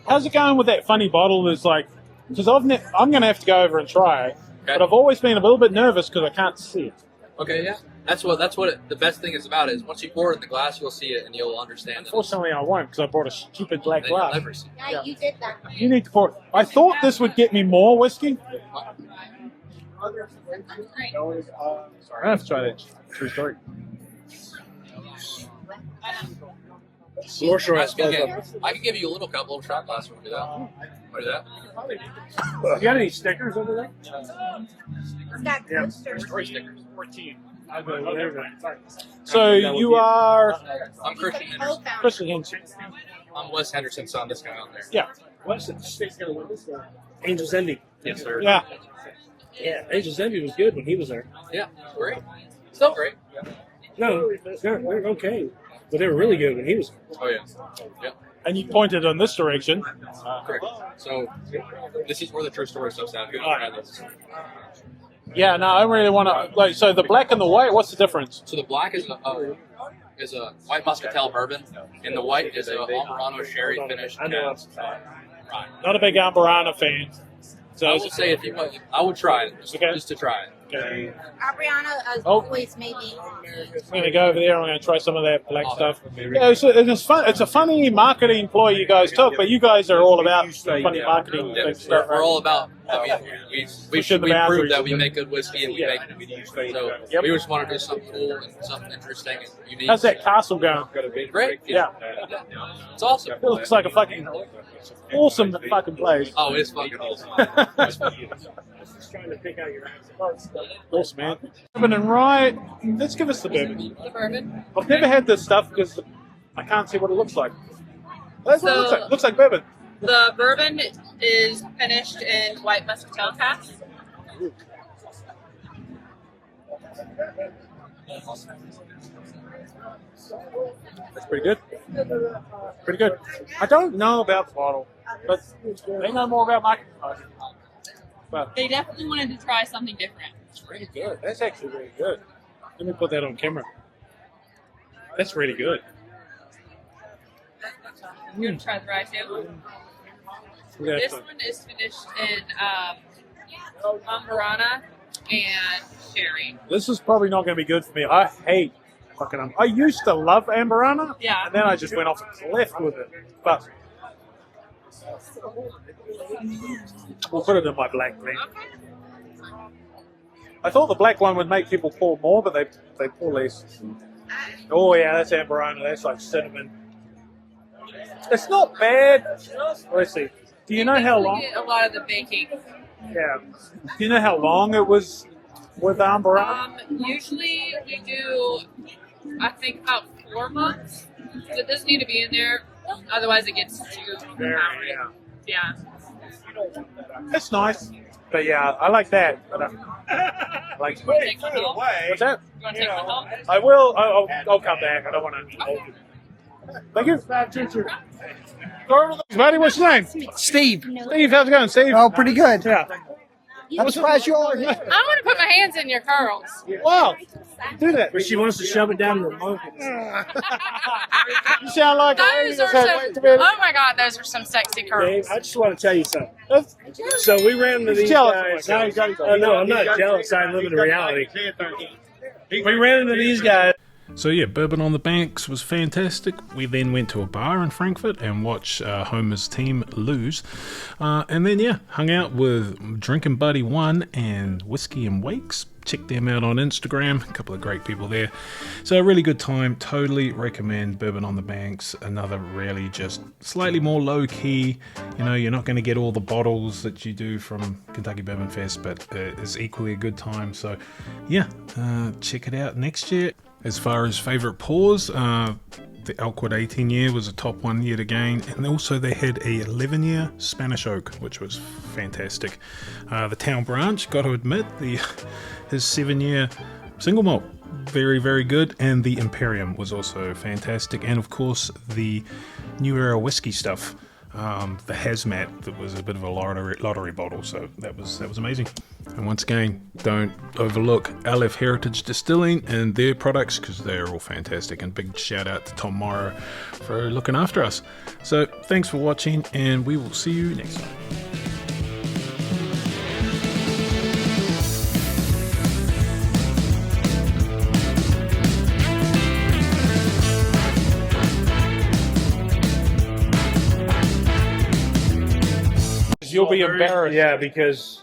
How's it going with that funny bottle? That's like, because I'm going to have to go over and try it, but I've always been a little bit nervous because I can't see it. Okay, yeah. That's what the best thing is about it, is once you pour it in the glass, you'll see it and you'll understand it. Unfortunately, I won't because I brought a stupid black Then you'll glass. never see Yeah, you did that. You need to pour it. I thought this would get me more whiskey. I have to try that. True story. I can give you a little cup, little shot glass when we do that. Want to do that? You got any stickers over there? Yeah. Story stickers. 14. So you are I'm Christian Henderson. Christian Henderson. I'm Wes Henderson's son, this guy on there. Yeah. What's it? Angel's Envy. Yes, sir. Yeah. Yeah, Angel's Envy was good when he was there. Yeah, great. Still great. No, they're okay. But they were really good when he was there. Oh, yeah. Yep. And you pointed in this direction. Correct. So, this is where the true story stuff's at. If you want to try this. Yeah, no, I really want to. Like, so the black and the white, what's the difference? So the black is a white muscatel bourbon, and the white is a Almirano sherry finished. Not a big Amberana fan. So I will say if you want, I would try it just to try it. Okay. Ariana, as Oh. always, maybe. I'm going to go over there. I'm going to try some of that black stuff. Yeah, it's fun. It's a funny marketing ploy you guys took, but you guys are all about funny marketing Yeah, stuff. we're all about. I mean, we Pushing the proved boundaries. that we make good whiskey and we make. So we just want to do something cool and something interesting and unique. How's that castle going? Great. Yeah. It's awesome. It looks like a fucking awesome fucking place. Oh, it's fucking awesome. Just trying to pick out your Awesome, man. Bourbon and rye. Let's give us the bourbon. The bourbon. I've never had this stuff because I can't see what it looks like. That's what it looks like. It looks like bourbon. The bourbon is finished in white muscatel casks. That's pretty good. Pretty good. I don't know about the bottle, but they know more about marketing. But They definitely wanted to try something different. it's really good. That's actually really good. Let me put that on camera. That's really good. You want to try the rye too? Yeah, This so- one is finished in Amberana and sherry. This is probably not going to be good for me. I hate fucking. I used to love Amberana, Yeah. and then I just went off a cliff with it. But we'll put it in my black thing. I thought the black one would make people pour more, but they pour less. Oh yeah, that's Amberana. That's like cinnamon. It's not bad. Let's see. Do you know how long? Get a lot of the baking. Yeah. Do you know how long it was with Amberana? Usually we do, I think, about 4 months. So it doesn't need to be in there, otherwise it gets too powdery. Yeah. It's nice, but yeah, I like that. But I like. Take one home. What's that? You want to take one home? I will. I'll come back. I don't want to. Thank you. Buddy, what's your name? Steve. Steve, how's it going, Steve? Oh, pretty good. Yeah. I'm surprised you all are here. I want to put my hands in your curls. Wow. Do that. But she wants to shove it down your monkey. You sound like a lady Those that's are had some, wait a minute. oh my God, those are some sexy curls. Dave, I just want to tell you something. So we ran into these guys. No, I'm not jealous. I live in reality. We ran into these guys. So yeah, Bourbon on the Banks was fantastic. We then went to a bar in Frankfurt and watched Homer's team lose. And then yeah, hung out with Drinking Buddy 1 and Whiskey and Wakes. Check them out on Instagram. A couple of great people there. So a really good time. Totally recommend Bourbon on the Banks. Another really just slightly more low key. You know, you're not going to get all the bottles that you do from Kentucky Bourbon Fest, but it's equally a good time. So yeah, check it out next year. As far as favourite pours, the Elkwood 18 year was a top one yet again, and also they had a 11 year Spanish Oak, which was fantastic. The Town Branch, got to admit, his 7 year single malt, very, very good, and the Imperium was also fantastic, and of course the New Era whiskey stuff. The Hazmat, that was a bit of a lottery bottle, so that was amazing. And once again, don't overlook LF Heritage Distilling and their products, because they're all fantastic, and big shout out to Tom Morrow for looking after us. So thanks for watching, and we will see you next time. You'll be embarrassed. Yeah, because.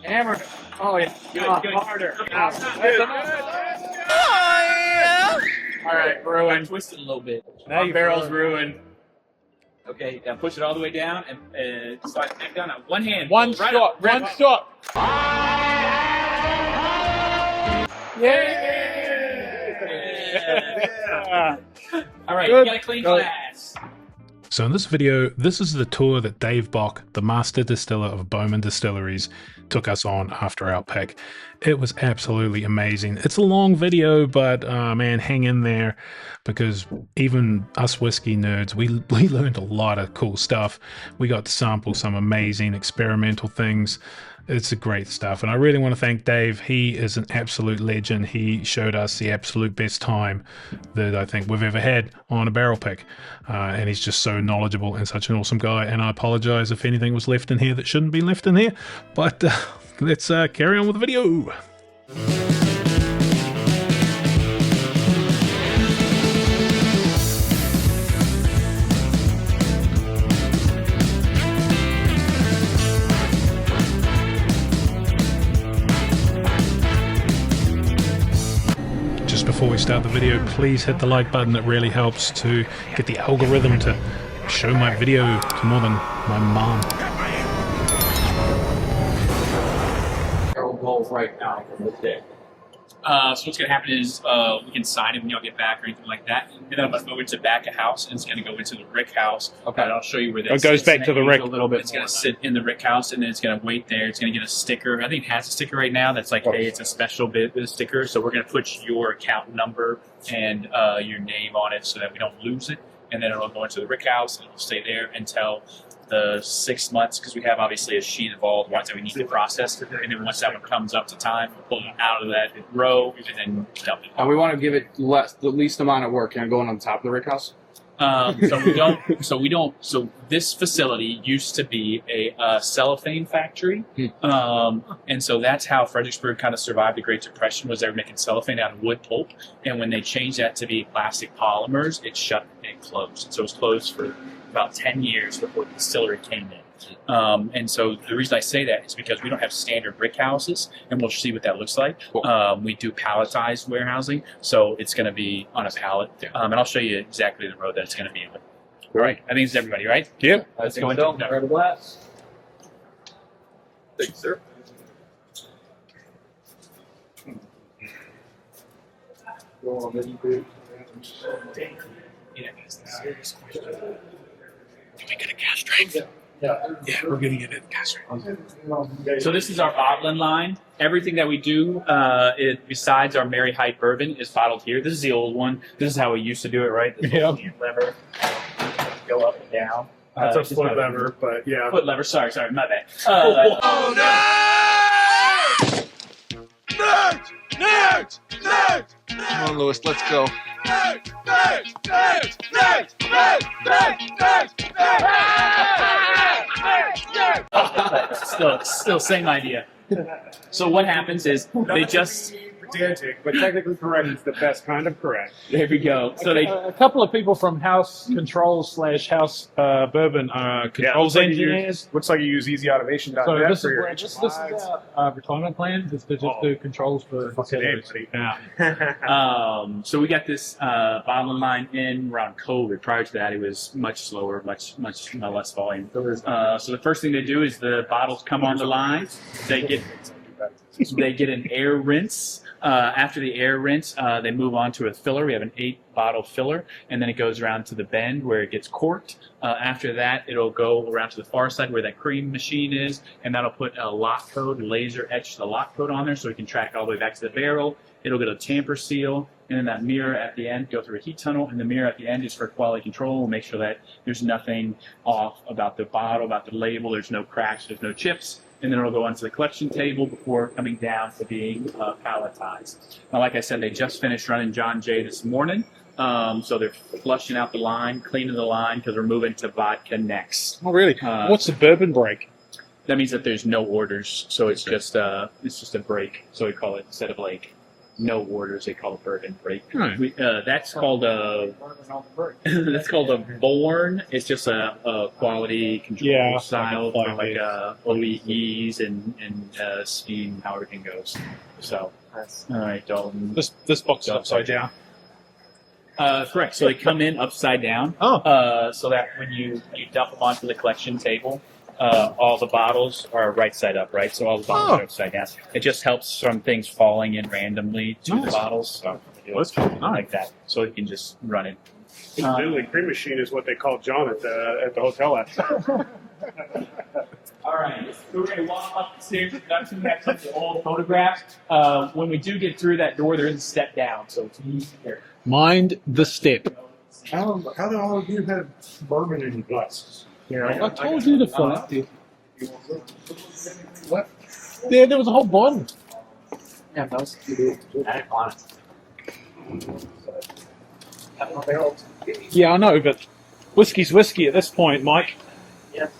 Hammer. Oh, yeah. Harder. All right, ruined. Twist it a little bit. Now Your barrel's ruined. Okay, now push it all the way down and slide the neck down. Now, one hand. One right shot. up, right One up. shot. Yeah. All right, Good. you got a clean glass. So in this video, this is the tour that Dave Bock, the master distiller of Bowman Distilleries, took us on after our pick. It was absolutely amazing. It's a long video, but man, hang in there, because even us whiskey nerds, we learned a lot of cool stuff. We got to sample some amazing experimental things. It's a great stuff, and I really want to thank Dave. He is an absolute legend. He showed us the absolute best time that I think we've ever had on a barrel pick, and he's just so knowledgeable and such an awesome guy. And I apologize if anything was left in here that shouldn't be left in here, but let's carry on with the video. Before we start the video, please hit the like button. It really helps to get the algorithm to show my video to more than my mom. Barrel goals right now from the day. So what's going to happen is we can sign it when y'all get back or anything like that. And then I'm going to move it to back of house, and it's going to go into the rick house. Okay. And I'll show you where that It goes sits back to the rick a little bit. It's going to sit in the rick house, and then it's going to wait there. It's going to get a sticker. I think it has a sticker right now that's like, hey, it's a special bit of sticker. So we're going to put your account number and your name on it so that we don't lose it. And then it'll go into the rick house, and it'll stay there until the 6 months, because we have obviously a sheet of all the ones that we need to process, and then once that one comes up to time, we'll pull it out of that row and then dump it. We want to give it the least amount of work. Going on top of the rick house. So this facility used to be a cellophane factory, and so that's how Fredericksburg kind of survived the Great Depression. Was they were making cellophane out of wood pulp, and when they changed that to be plastic polymers, it shut and closed. So it was closed for about 10 years before the distillery came in. And so the reason I say that is because we don't have standard brick houses, and we'll see what that looks like. We do palletized warehousing, so it's going to be on a pallet. And I'll show you exactly the road that it's going to be in. All right. I think it's everybody, right? Yeah. Let's go into the glass. Thank you, sir. Serious question. Do we get a gas strength? Yeah, we're going to get it gas strength. So this is our bottling line. Everything that we do, besides our Mary Hyde bourbon, is bottled here. This is the old one. This is how we used to do it, right? This lever. Go up and down. That's a foot lever, but yeah. Foot lever. Sorry, my bad. Oh no! Come on, Lewis, let's go. Still same idea. So what happens is they just Pedantic, but technically correct is the best kind of correct. there we go. So they A couple of people from House Controls / House Bourbon controls engineers. Looks like you use easyautomation.net So this is for your where this is our retirement plan. Just to just do controls for anybody. Yeah. So we got this bottling line in around COVID. Prior to that, it was much slower, much less volume. So the first thing they do is the bottles come on the line. They get an air rinse. After the air rinse, they move on to a filler. We have an 8-bottle filler, and then it goes around to the bend where it gets corked. After that, it'll go around to the far side where that cream machine is, and that'll put a lock code, laser etch the lock code on there so we can track all the way back to the barrel. It'll get a tamper seal, and then that mirror at the end, go through a heat tunnel, and the mirror at the end is for quality control. We'll make sure that there's nothing off about the bottle, about the label, there's no cracks, there's no chips. And then it'll go onto the collection table before coming down to being palletized. Now, like I said, they just finished running John Jay this morning. So they're flushing out the line, cleaning the line, because we're moving to vodka next. Oh, really? What's the bourbon break? That means that there's no orders, so it's just a break. So we call it, instead of like no orders, they call it bourbon break. Right. That's called a Born. It's just a quality control style for like OEEs and steam, how everything goes. So, all right, Dalton. This box is upside down. Correct. So they come in upside down. So that when you dump them onto the collection table, all the bottles are right side up, right? So all the bottles are upside down. It just helps from things falling in randomly to the bottles. So like that. So you can just run it. Incidentally, cream machine is what they called John at the hotel last time. All right, so we're going to walk up the stairs of production. We have some of the old photographs. When we do get through that door, there is a step down, so it's easy here. Mind the step. How do all of you have bourbon in your glasses? I told you to fill it. What? There was a whole bottle. Yeah, those two. I didn't want it. Yeah, I know, but whiskey's whiskey at this point, Mike. Yes.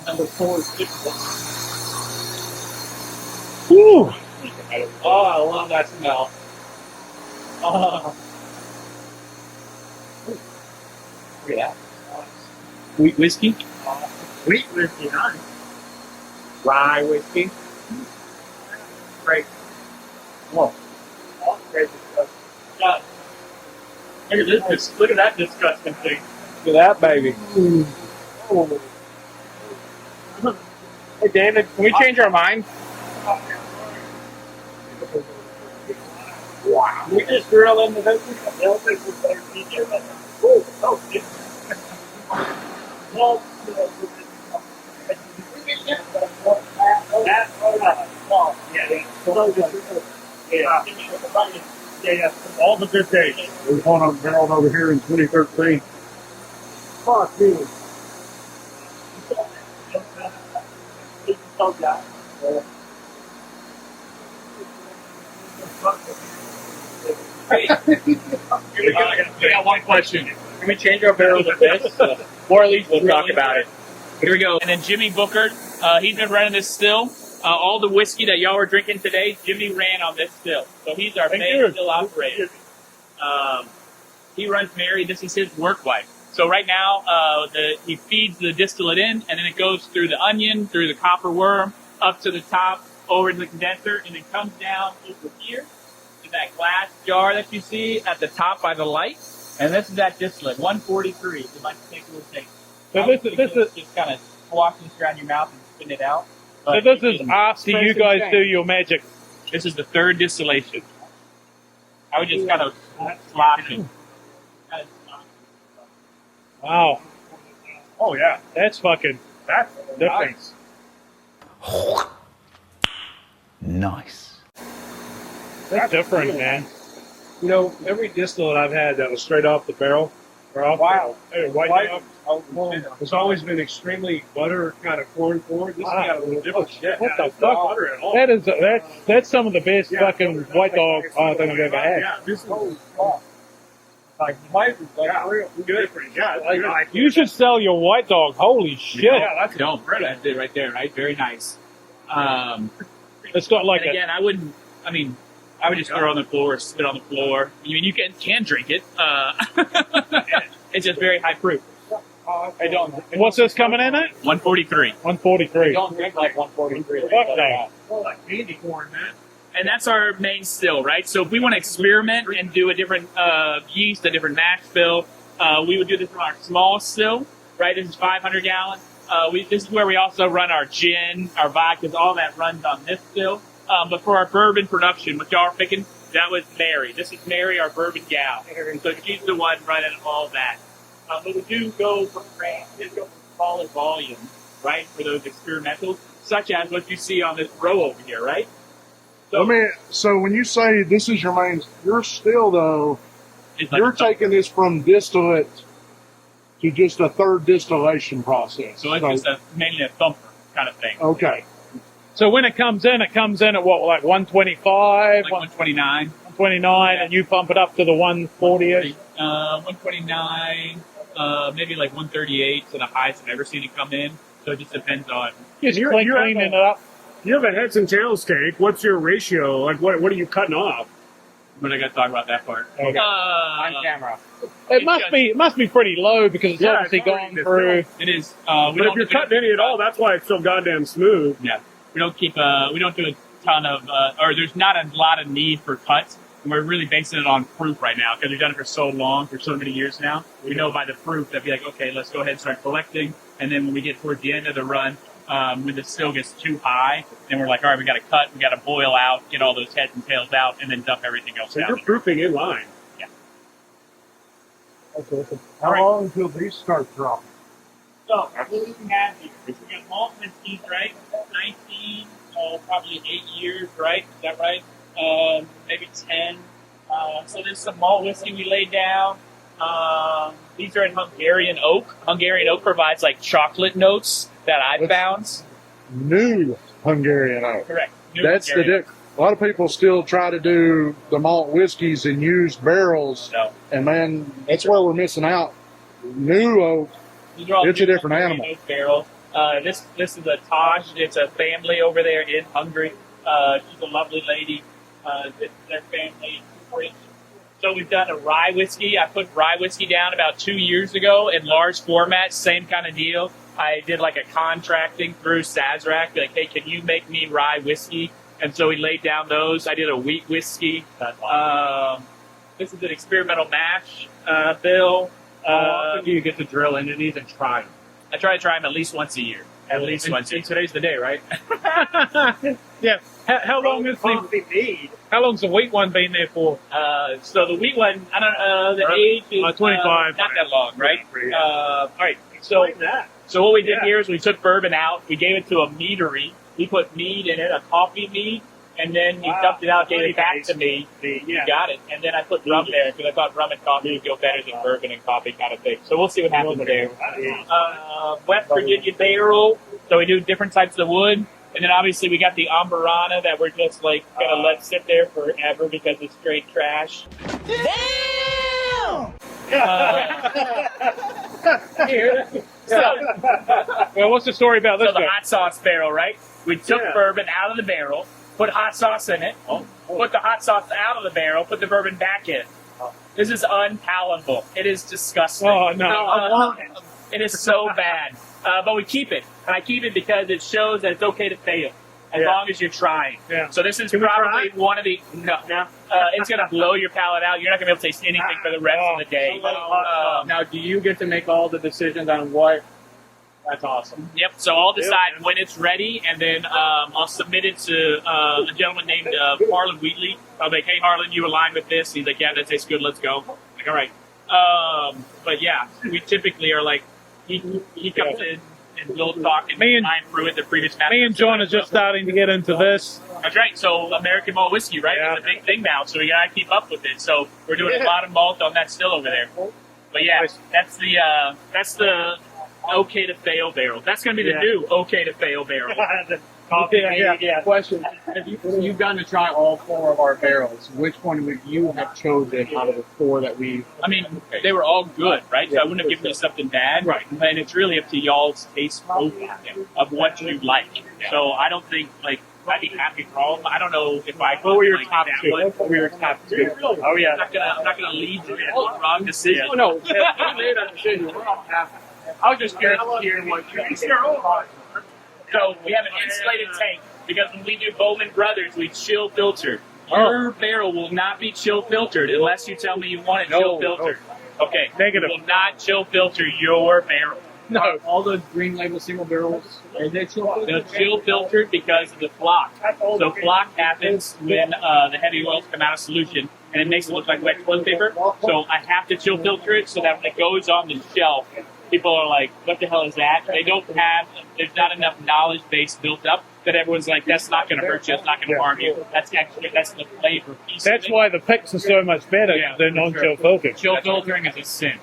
Number 4 is good. Woo! Oh, I love that smell. Look at that. Wheat whiskey? Wheat whiskey, nice. Rye whiskey. Great. Whoa. Great. Look at that disgusting thing. Look at that, baby. Oh. Hey, David, can we change our mind? Wow. We just drill into this. Yeah. All the good days. We was on a barrel over here in 2013. Fuck you. We got one question. Can we change our barrels of this? Or at least we'll talk about it. Here we go. And then Jimmy Booker, he's been running this still. All the whiskey that y'all were drinking today, Jimmy ran on this still. So he's our main still operator. He runs Mary. This is his work wife. So right now, he feeds the distillate in, and then it goes through the onion, through the copper worm, up to the top, over to the condenser, and it comes down over here to that glass jar that you see at the top by the light. And this is that distillate, 143. If you'd like to take a little taste. So this is just kind of squash this around your mouth and spin it out. So this is after you guys do your magic. This is the third distillation. I would just kind of slosh it. Wow. Oh, yeah. That's different. Nice. That's different, man. You know, every distillate I've had that was straight off the barrel Wow. Hey, white dog. It's always been extremely butter kind of corn forward. This has got a little different shit. What the It's not fuck? butter at all. That's some of the best fucking white dog thing I've ever had. Yeah, this is like white is like real good. Yeah, like, You should sell your white dog. Holy shit! Yeah, that's Don't. That's it right there, right? Very nice. It's got like and again, I would just throw it on the floor, spit on the floor. I mean, you can drink it. It's just very high proof. I don't. And what's this coming in at? 143. 143. Don't drink like 143. Fuck that. like candy corn, man. And that's our main still, right? So if we want to experiment and do a different yeast, a different mash bill, we would do this from our small still, right? This is 500 gallon. This is where we also run our gin, our vodkas, all that runs on this still. But for our bourbon production, what y'all are picking, that was Mary. This is Mary, our bourbon gal. So she's the one running all that. But we do go from smaller volume, right, for those experimentals, such as what you see on this row over here, right? So when you say this is your main, you're still though, It's like you're taking this from distillate to just a third distillation process. So it's just mainly a thumper kind of thing. Okay. So when it comes in at what, like 125, Like 129. 129, and you pump it up to the 140. 129, maybe like 138 to the highest I've ever seen it come in. So it just depends on. Just cleaning it up. You have a heads and tails cake. What's your ratio? Like, what are you cutting off? But I got to talk about that part. Okay. On camera. It must be pretty low because it's obviously going through. It is. But if you're cutting any at all, that's why it's so goddamn smooth. Yeah. We don't keep. We don't do a ton of. Or there's not a lot of need for cuts. And we're really basing it on proof right now because we've done it for so long, for so many years now. We know by the proof that be like, okay, let's go ahead and start collecting. And then when we get towards the end of the run, when the still gets too high, then we're like, all right, we got to cut, we got to boil out, get all those heads and tails out, and then dump everything else So out. you're proofing in line. Yeah. Okay. How long until these start dropping? So, what do we have here? We got malt whiskeys, right? 19, probably 8 years, right? Is that right? Maybe 10. So there's some malt whiskey we laid down. These are in Hungarian oak. Hungarian oak provides like chocolate notes that I found. New Hungarian oak. Correct. New That's Hungarian. A lot of people still try to do the malt whiskeys and use barrels. No. And man, that's where we're missing out. New oak, These are all it's a different Hungarian animal. oak barrel. This is a Taj. It's a family over there in Hungary. She's a lovely lady. This is their family. So we've done a rye whiskey. I put rye whiskey down about 2 years ago in large formats, same kind of deal. I did like a contracting through Sazerac, like, hey, can you make me rye whiskey? And so we laid down those. I did a wheat whiskey. This is an experimental mash bill. How often do you get to drill into these and try them? I try to try them at least once a year. At least once a year. Today's the day, right? Yeah. How long is How long's the wheat one been there for? So the wheat one, I don't know, the age is 25. not that long, right? All right. So what we did here is we took bourbon out. We gave it to a meadery. We put mead in it, a coffee mead, and then he dumped it out, gave it back to me. You got it. And then I put rum there because I thought rum and coffee would go better than bourbon and coffee kind of thing. So we'll see what happens there. West Virginia barrel. So we do different types of wood. And then obviously we got the Amburana that we're just like gonna let sit there forever because it's straight trash. Damn! Well, what's the story about this So the guy? hot sauce barrel, right? We took bourbon out of the barrel, put hot sauce in it, put the hot sauce out of the barrel, put the bourbon back in. This is unpalatable. It is disgusting. Oh, no. It is so bad. But we keep it. And I keep it because it shows that it's okay to fail. As long as you're trying. Yeah. So this is probably one of the... No. It's going to blow your palate out. You're not going to be able to taste anything for the rest of the day. Now, do you get to make all the decisions on what? That's awesome. Yep. So I'll decide when it's ready, and then I'll submit it to a gentleman named Harlan Wheatley. I'll be like, hey, Harlan, you align with this? He's like, yeah, that tastes good. Let's go. I'm like, all right. But yeah, we typically are like, he comes in and we'll talk and line through it. The previous master. Me and John are just starting to get into this. That's right. So American malt whiskey, right? It's a big thing now. So we gotta keep up with it. So we're doing a lot of malt on that still over there. But yeah, that's the okay to fail barrel. That's going to be the new okay to fail barrel. Question: if you've gotten to try all 4 of our barrels, which one would you have chosen out of the 4 that we? I mean, they were all good, right? So I wouldn't have given you something bad. Right. And it's really up to y'all's taste profile of what you like. So I don't think, like, I'd be happy for all of them. I don't know if I could. What were your like top that 2? one. What were your top 2? Oh yeah. I'm not gonna lead you in one wrong decision. Oh, no, I made that decision. We're not happy. I was just curious to hear what you. So we have an insulated tank because when we do Bowman Brothers, we chill filter. Your barrel will not be chill filtered unless you tell me you want it chill filtered. Okay, negative. We will not chill filter your barrel. No, all those green label single barrels, are they chill filtered? They're chill filtered because of the flock. So flock happens when the heavy oils come out of solution, and it makes it look like wet toilet paper. So I have to chill filter it so that when it goes on the shelf, people are like, what the hell is that? They don't have, there's not enough knowledge base built up that everyone's like, that's not going to hurt you, it's not going to harm you. That's actually, that's the flavor piece. That's why the picks are so much better than non-chill filtering. Chill filtering is a sin.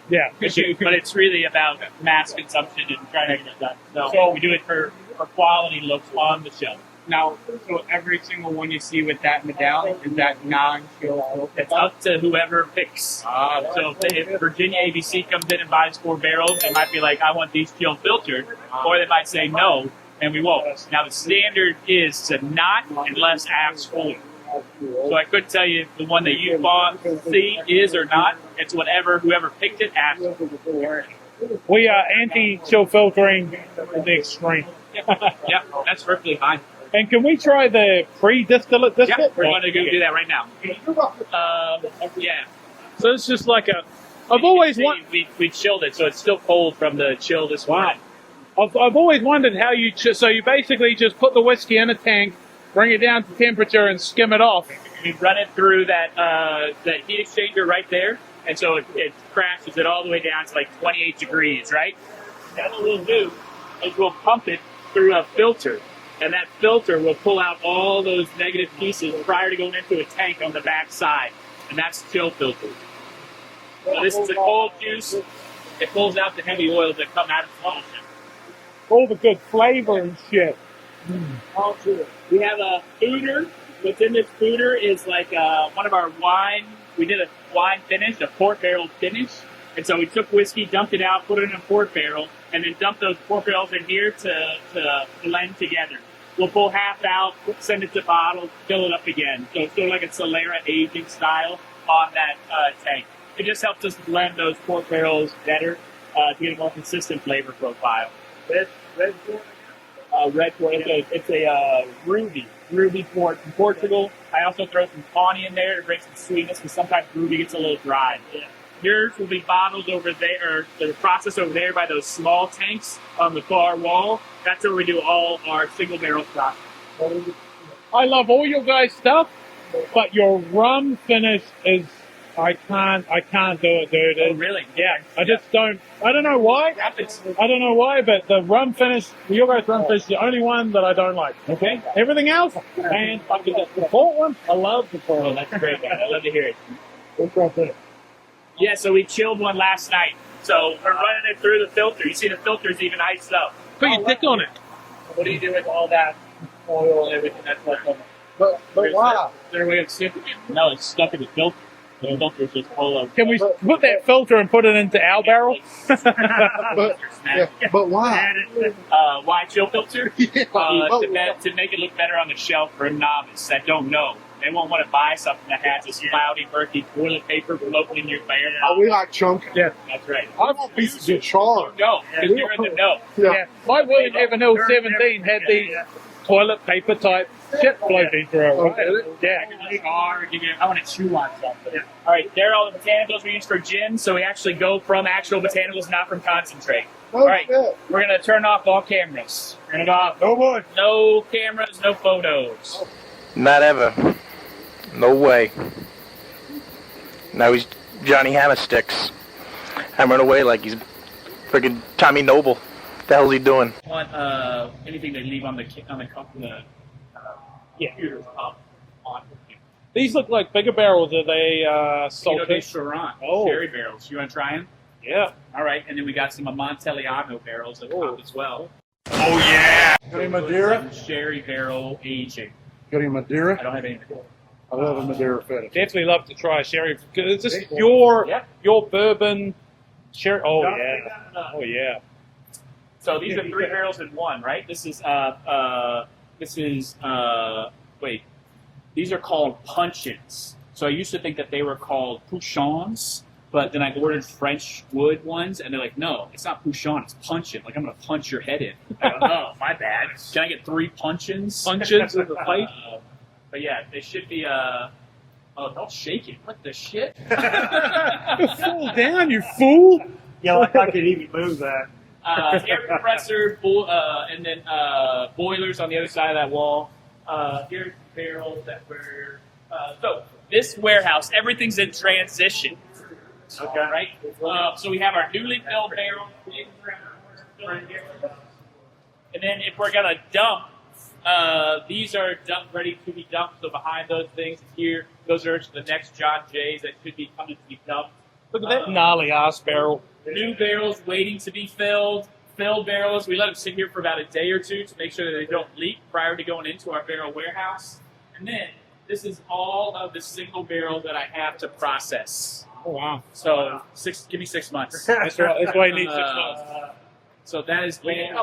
Yeah. But it's really about mass consumption and trying to get it done. So we do it for quality looks on the shelf. Now, so every single one you see with that medallion is that non-chill filter? It's up to whoever picks. So if Virginia ABC comes in and buys 4 barrels, they might be like, I want these chill filtered. Or they might say no, and we won't. Now, the standard is to not unless asked for. So I couldn't tell you if the one that you bought is or not. It's whatever whoever picked it asked for. We are anti-chill filtering in the extreme. Yeah, that's perfectly fine. And can we try the pre-distillate Yeah, distillate? we're going to go do that right now. Yeah. So it's just like a. I've always wanted. We chilled it, so it's still cold from the chill this morning. I've always wondered how you. So you basically just put the whiskey in a tank, bring it down to temperature, and skim it off. We run it through that heat exchanger right there, and so it crashes it all the way down to like 28 degrees, right? Then what we'll do is we'll pump it through a filter. And that filter will pull out all those negative pieces prior to going into a tank on the back side. And that's chill filtered. So this is a cold juice. It pulls out the heavy oils that come out of the solution. All the good flavor and shit. All true. We have a foeder. What's in this foeder is like one of our wine. We did a wine finish, a port barrel finish. And so we took whiskey, dumped it out, put it in a port barrel, and then dumped those port barrels in here to blend together. We'll pull half out, send it to bottle, fill it up again. So it's sort of like a Solera aging style on that tank. It just helps us blend those port barrels better to get a more consistent flavor profile. Red port. It's a ruby port from Portugal. I also throw some tawny in there to bring some sweetness because sometimes ruby gets a little dry. Yeah. Yours will be bottled over there, or the process over there by those small tanks on the far wall. That's where we do all our single barrel stuff. I love all your guys' stuff, but your rum finish is I can't do it, dude. Oh, really? Yeah. I just don't. I don't know why. I don't know why, but the rum finish, your guys' rum finish, is the only one that I don't like. Okay. Everything else, and the port one, I love the port. Oh, that's great, man. I love to hear it. What's right there? Yeah, so we chilled one last night. So we're running it through the filter. You see the filter's even iced up. Put your dick on it. What do you do with all that oil and everything that's left over? But why? Is there a way of sifting it? No, it's stuck in the filter. The filter's just full of... Can we put that filter and put it into our barrel? But why? Why chill filter? To make it look better on the shelf for a novice that don't know. They won't want to buy something that has this cloudy, murky toilet paper floating in your bear. Oh, we like chunk. Yeah, that's right. I want pieces of char. No, because you're in the know. Yeah. My William Evan 17 had these toilet paper type shit floating through it. Right? Yeah. I want to chew on something. Yeah. All right, there are all the botanicals we use for gin, so we actually go from actual botanicals, not from concentrate. All right, we're going to turn off all cameras. Turn it off. No more. No cameras, no photos. Not ever. No way. Now he's Johnny Hammersticks. Hammering away like he's freaking Tommy Noble. What the hell's he doing? Want anything they leave on the computers on. These look like bigger barrels. Are they Pinot de salted? Chiron, Oh. sherry barrels. You want to try them? Yeah. All right, and then we got some Amontillado barrels that top as well. Oh yeah. Got any Madeira? Some sherry barrel aging. Got any Madeira? I don't have any. I love a Madeira fetish. Definitely love to try a sherry. Is this your bourbon sherry? Oh yeah. Oh yeah. So these are 3 barrels in one, right? This is wait. These are called puncheons. So I used to think that they were called pouchons, but then I ordered French wood ones, and they're like, no, it's not pouchon, it's puncheon. Like, I'm going to punch your head in. I go, oh, my bad. Can I get 3 puncheons? Puncheons in the plate? But yeah, they should be, oh, don't shake it. What the shit? Fall down, you fool! Yeah, like I could even move that. Air compressor, and then boilers on the other side of that wall. Here's barrels that were, so this warehouse, everything's in transition. Okay. Right? So we have our newly filled barrel. And then if we're going to dump, these are ready to be dumped. So behind those things here, those are the next John Jays that could be coming to be dumped. Look at that gnarly ass barrel. New barrels waiting to be filled. Filled barrels, we let them sit here for about a day or two to make sure that they don't leak prior to going into our barrel warehouse. And then this is all of the single barrel that I have to process. Oh wow! So give me 6 months. That's right. That's why you need 6 months. So that is waiting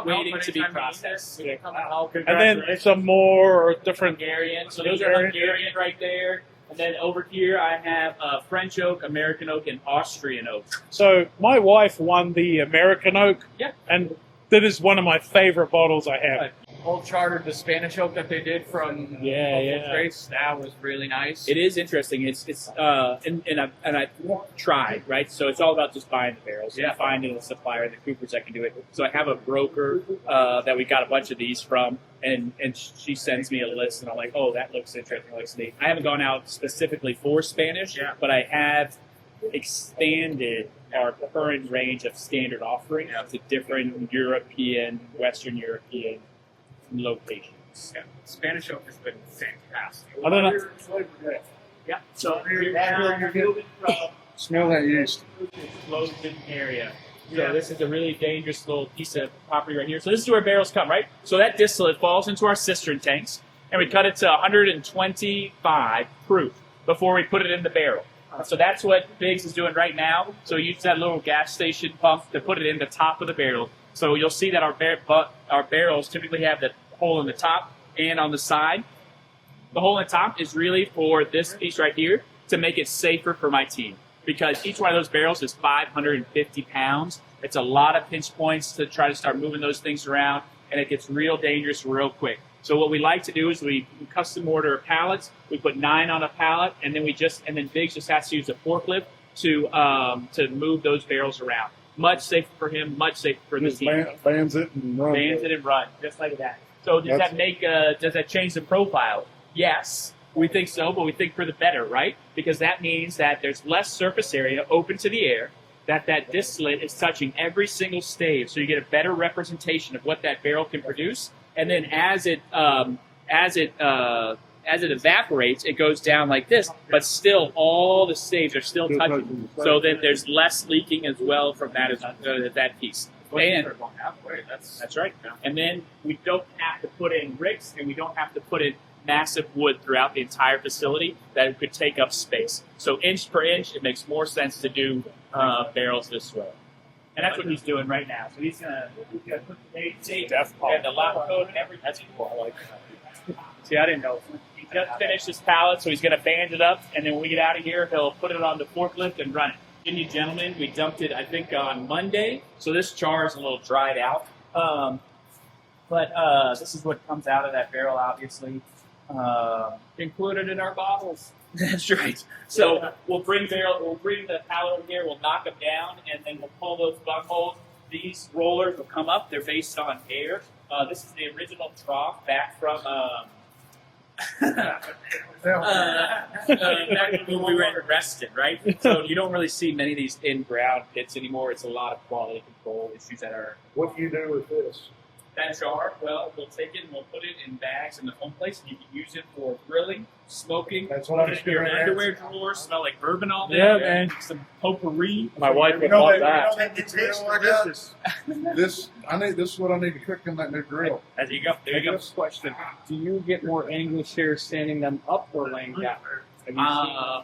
to be processed. And then some more different Hungarian. So those are Hungarian right there. And then over here I have French oak, American oak, and Austrian oak. So my wife won the American oak. Yeah. And that is one of my favorite bottles I have. Old Chartered, the Spanish oak that they did from Trace, that was really nice. It is interesting. And I tried, right? So it's all about just buying the barrels and finding a supplier and the coopers that can do it. So I have a broker that we got a bunch of these from, and she sends me a list, and I'm like, oh, that looks interesting. That looks neat. I haven't gone out specifically for Spanish, but I have expanded our current range of standard offerings to different European, Western European locations. Yeah. Spanish oak has been fantastic. I don't know. Yeah. So we're moving from Smell that yeast. explosion area. So this is a really dangerous little piece of property right here. So this is where barrels come, right? So that distillate falls into our cistern tanks, and we cut it to 125 proof before we put it in the barrel. So that's what Biggs is doing right now. So we use that little gas station pump to put it in the top of the barrel. So you'll see that our barrels typically have the hole in the top and on the side. The hole in the top is really for this piece right here to make it safer for my team, because each one of those barrels is 550 pounds. It's a lot of pinch points to try to start moving those things around, and it gets real dangerous real quick. So what we like to do is we custom order pallets. We put 9 on a pallet, and then Biggs just has to use a forklift to move those barrels around. Much safer for him, much safer for the team. Bands it and run. Bands it and run, just like that. So does that change the profile? Yes, we think so, but we think for the better, right? Because that means that there's less surface area open to the air, that distillate is touching every single stave, so you get a better representation of what that barrel can produce. And then as it evaporates, it goes down like this, but still all the staves are still touching. So then there's less leaking as well from that piece. And that's right. And then we don't have to put in bricks, and we don't have to put in massive wood throughout the entire facility that could take up space. So inch per inch, it makes more sense to do barrels this way. And that's what he's doing right now. So he's gonna put the tape and the lock code and everything. That's cool. I like that. See, I didn't know. He just finished his pallet, so he's gonna band it up, and then when we get out of here, he'll put it on the forklift and run it. Indian gentlemen, we dumped it, I think, on Monday. So this jar is a little dried out. But this is what comes out of that barrel, obviously. Included in our bottles. That's right. So we'll bring the pallet in here, we'll knock them down, and then we'll pull those bung holes. These rollers will come up. They're based on air. This is the original trough back from back when we were in Reston, right? So you don't really see many of these in-ground pits anymore. It's a lot of quality control issues that are. What do you do with this? That jar, well, we'll take it and we'll put it in bags in the home place, and you can use it for grilling, smoking. That's what I'm put it in your doing. underwear drawer, smell like bourbon all day. Yeah, man. Some potpourri. My wife would love that. This is what I need to cook in that new grill. There you go. There you go. Question: do you get more English here standing them up or laying down? Have you I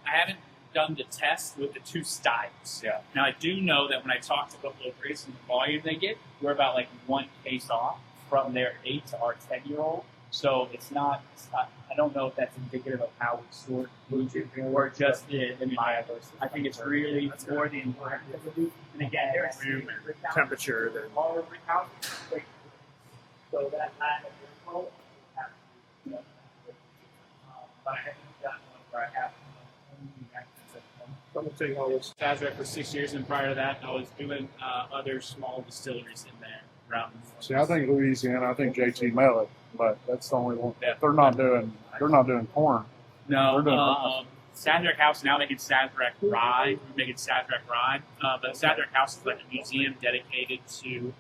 haven't done the test with the two styles. Yeah. Now I do know that when I talk to local race and the volume they get, we're about like one case off from their 8 to our 10-year-old. So it's not. I don't know if that's indicative of how we sort food or just in my. I think it's really more the environment. And again, there's temperature. So that but I haven't gotten one where I have. I'm gonna take all this. Sazerac for 6 years, and prior to that, I was doing other small distilleries in there around. See, I think Louisiana. I think JT Mallet, but that's the only one. Yeah. They're not doing corn. No, They're doing rye. Sazerac House now making Sazerac Rye. We're making Sazerac Rye, but Sazerac House is like a museum dedicated to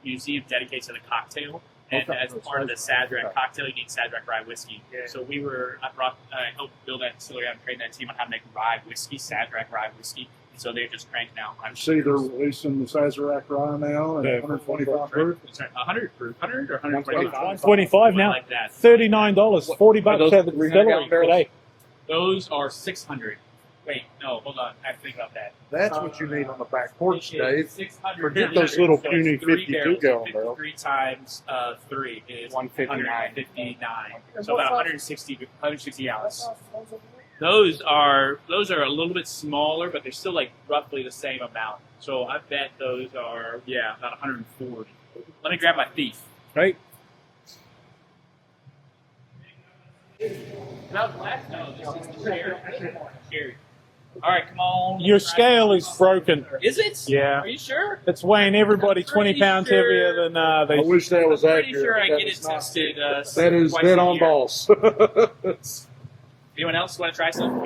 the cocktail. And as part of the Sazerac cocktail, you need Sazerac Rye whiskey. Yeah. So I helped build that distillery and train that team on how to make rye whiskey, Sazerac Rye whiskey. And so they're just cranking out. I see they're releasing the Sazerac Rye now at 125 proof. 100 proof, 100 or 125? 25 now. Like that. $39, $40 at the distillery today. Those are 600. Wait, no, hold on. I have to think about that. That's what you need on the back porch, Dave. 600 Forget those little so puny it's 3 52 gallon barrels. 3 times 3 is 159. So about 160 ounce. Those are a little bit smaller, but they're still like roughly the same amount. So I bet those are about 140. Let me grab my thief. Right. No, this is the cherry. All right, come on. Your scale is broken. Is it? Yeah. Are you sure? It's weighing everybody 20 pounds heavier than they. I wish that was I'm pretty accurate. sure I That get is it not- tested. That is twice dead a on year. balls. Anyone else want to try some?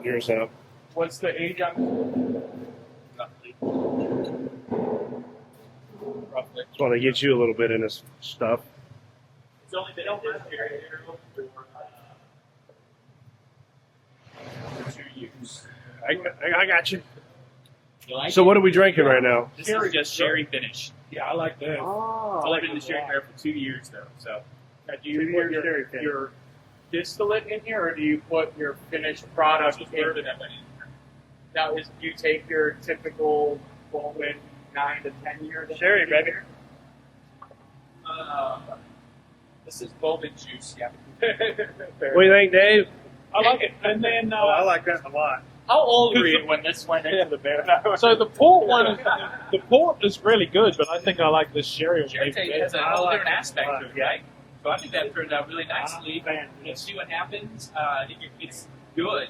Here's how. What's the age on? Roughly. Just want to get you a little bit in this stuff. It's only been over here for 2 years. I got you. You like So it? what are we drinking right now? This is just sherry finish. Yeah, I like that. I've lived in the sherry barrel for 2 years though. So Now, do you put your distillate in here, or do you put your finished product in? Now, do you take your typical Bourbon 9 to 10 year Sherry, baby. This is Bourbon juice. Yeah. What do you think, Dave? I like it. And then I like that a lot. how old were you when this went into the barrel? So the port one, the port is really good, but I think I like this sherry. Sherry has a whole different aspect to it, right? So I think that turned out really nicely. Let's see what happens. I think it's good,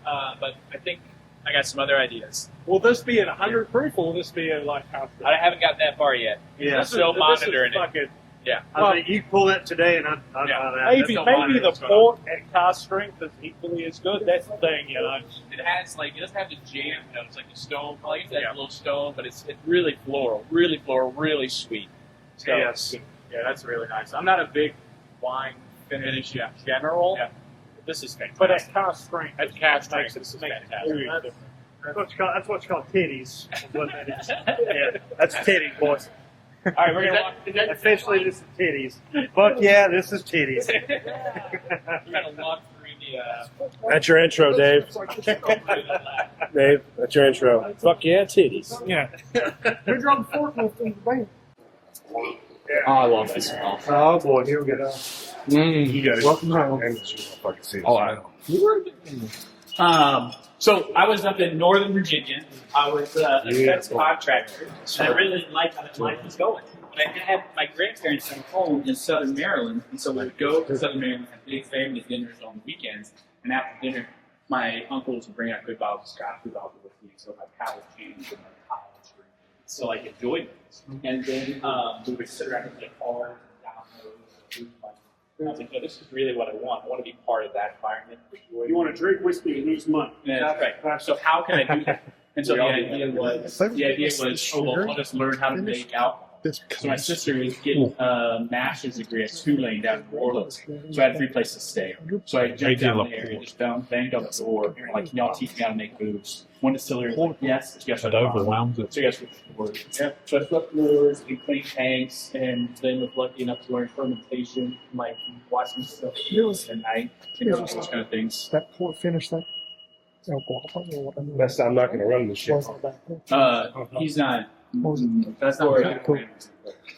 but I think I got some other ideas. Will this be at 100 proof, or will this be at like half? I haven't gotten that far yet. Yeah. I'm still monitoring it. Yeah. I think you pull that today, and I'm Maybe the port and cask strength is equally as good. That's the thing, you know. It has it doesn't have the jam notes like the stone. I like that little stone, but it's really floral, really sweet. So, Yes. Yeah, that's really nice. I'm not a big wine finish general. Yeah. This is fantastic. But at cask strength, At cask strength, this is fantastic. That's what's called titties. Is what that is. Yeah, that's titties, boys. All right, we're gonna Officially, this is titties. Fuck yeah, this is titties. We're gonna walk through the. That's your intro, Dave. Dave, that's your intro. Fuck yeah, titties. Yeah. Who dropped the fork from the bank? Oh, I love this smell. Oh boy, here we go. You got it. Welcome home. Oh, I know. So I was up in Northern Virginia. I was a defense contractor, and I really liked how the life was going. And I had my grandparents come home in Southern Maryland, and so we would go to Southern Maryland and have big family dinners on the weekends. And after dinner, my uncles would bring out good bottles of scotch, good bottles of whiskey, so my palate changed and my college room. So I enjoyed this. And then we would sit around and play cards and downloads and and I was like, no, this is really what I want. I want to be part of that environment. You want to drink whiskey and lose money. Yeah, that's right. So how can I do that? And so the idea was, oh, well, I'll just learn how to make out. So my sister was getting master's degree at Tulane down in New Orleans. So I had 3 places to stay. So I jumped down there and just banged on the door. Like, can y'all teach me how to make booze? One distillery was like, yes. You guys It overwhelms it. So you guys were yeah. So I flipped floors and cleaned tanks, and then was lucky enough to learn fermentation, like watching stuff at night, those kind of things. That port finish that. That's I'm not going to run this shit. He's not. That's not right.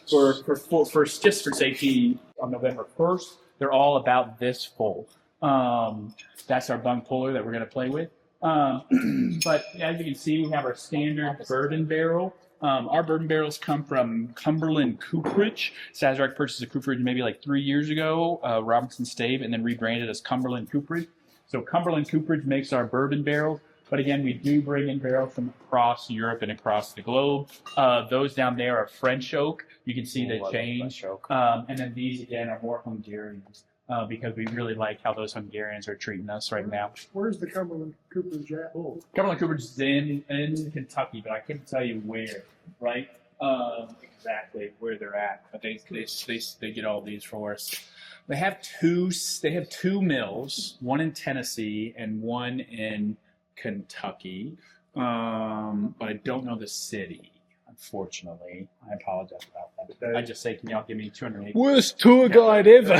For just for safety on November 1st, they're all about this full. That's our bung puller that we're going to play with. But as you can see, we have our standard bourbon barrel. Our bourbon barrels come from Cumberland Cooperage. Sazerac purchased a Cooperage maybe like 3 years ago, Robinson Stave, and then rebranded as Cumberland Cooperage. So Cumberland Cooperage makes our bourbon barrels. But again, we do bring in barrels from across Europe and across the globe. Those down there are French oak. You can see the change. And then these, again, are more Hungarians because we really like how those Hungarians are treating us right now. Where's the Cumberland Cooperage at? Cumberland Cooperage is in Kentucky, but I couldn't tell you where, right? Exactly where they're at. But they get all these for us. They have two mills, one in Tennessee and one in Kentucky, but I don't know the city, unfortunately. I apologize about that. I just say, can y'all give me 280? Worst tour guide ever.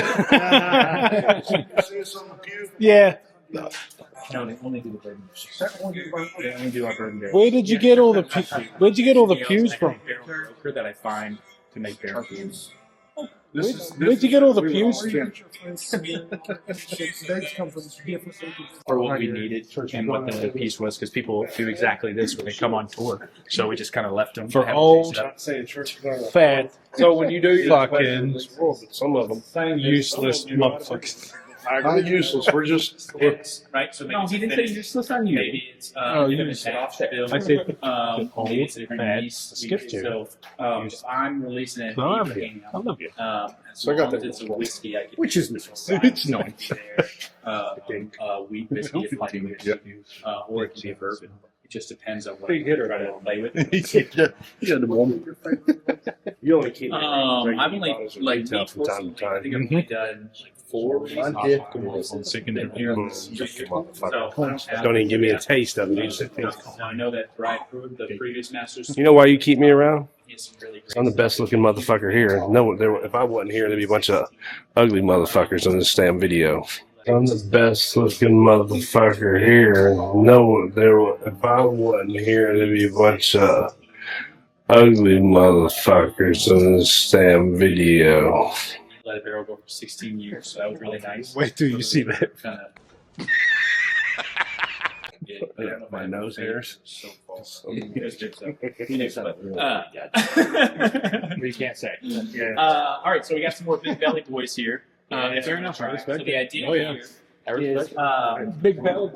Yeah. No, they only do the bourbon. They only do our bourbon barrels. Where did you get all the pews from? Broker that I find to make barrel pews. Where'd you get all the pews from? For what we needed and what the piece was, because people do exactly this when they come on tour. So we just kind of left them for old, fat. So when you do fucking some of them useless motherfuckers. Not useless. We're just right. So no, he didn't say useless on you. Maybe it's I said old, bad. Skipped you. So if I'm releasing it, I love you. I love you. So I got that. It's a whiskey. I can which is nice. It's nice. Wheat whiskey, if I do or it can be a bourbon. It just depends on what I try to play with. You only keep. I've only like from time to time. I think I've only done like 4 Don't even give me a taste of it. I know that Brian proved the previous masters. You know why you keep me around? I'm the best looking motherfucker here. No, if I wasn't here, there'd be a bunch of ugly motherfuckers on this damn video. I'm the best looking motherfucker here. No, if I wasn't here, there'd be a bunch of ugly motherfuckers on this damn video. Let a barrel go for 16 years, so that was really nice. Wait till you see that. Yeah, my nose hairs. So false. You can't say. All right, so we got some more Big Belly boys here. Fair enough. So the idea here is Big Belly.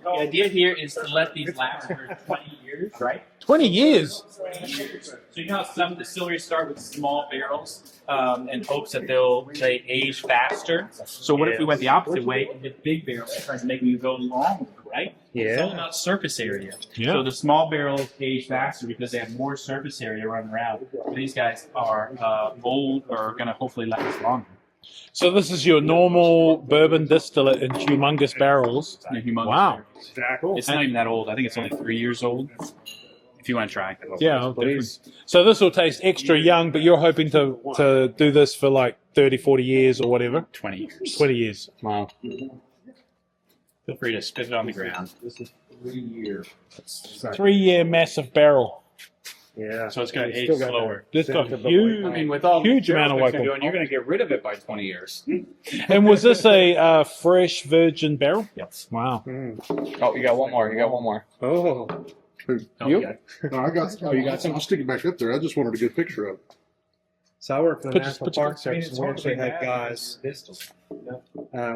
the idea here is to let these last for 20 years, right? 20 years. 20 years. So you know how some distilleries start with small barrels in hopes that they age faster. So what if we went the opposite way and did big barrels to try to make them go longer, right? Yeah. It's all about surface area. Yeah. So the small barrels age faster because they have more surface area running around. These guys are old or going to hopefully last longer. So this is your normal bourbon distillate in humongous barrels. Wow. It's not even that old. I think it's only 3 years old. If you want to try. Yeah. So this will taste extra young, but you're hoping to do this for like 30, 40 years or whatever? 20 years. 20 years. Wow. Feel free to spit it on the ground. This is 3 years. 3 year massive barrel. Yeah. So it's going to age slower. This got a huge, I mean, with all huge amount of you're alcohol. doing, you're going to get rid of it by 20 years. And was this a fresh virgin barrel? Yes. Wow. Oh, you got one more. You got one more. Oh. You? No, I got. Oh, you got some. I'll stick it back up there. I just wanted a good picture of it. So I work for the Put- National put- Park I mean, Service. it's We hard to actually say had that. guys.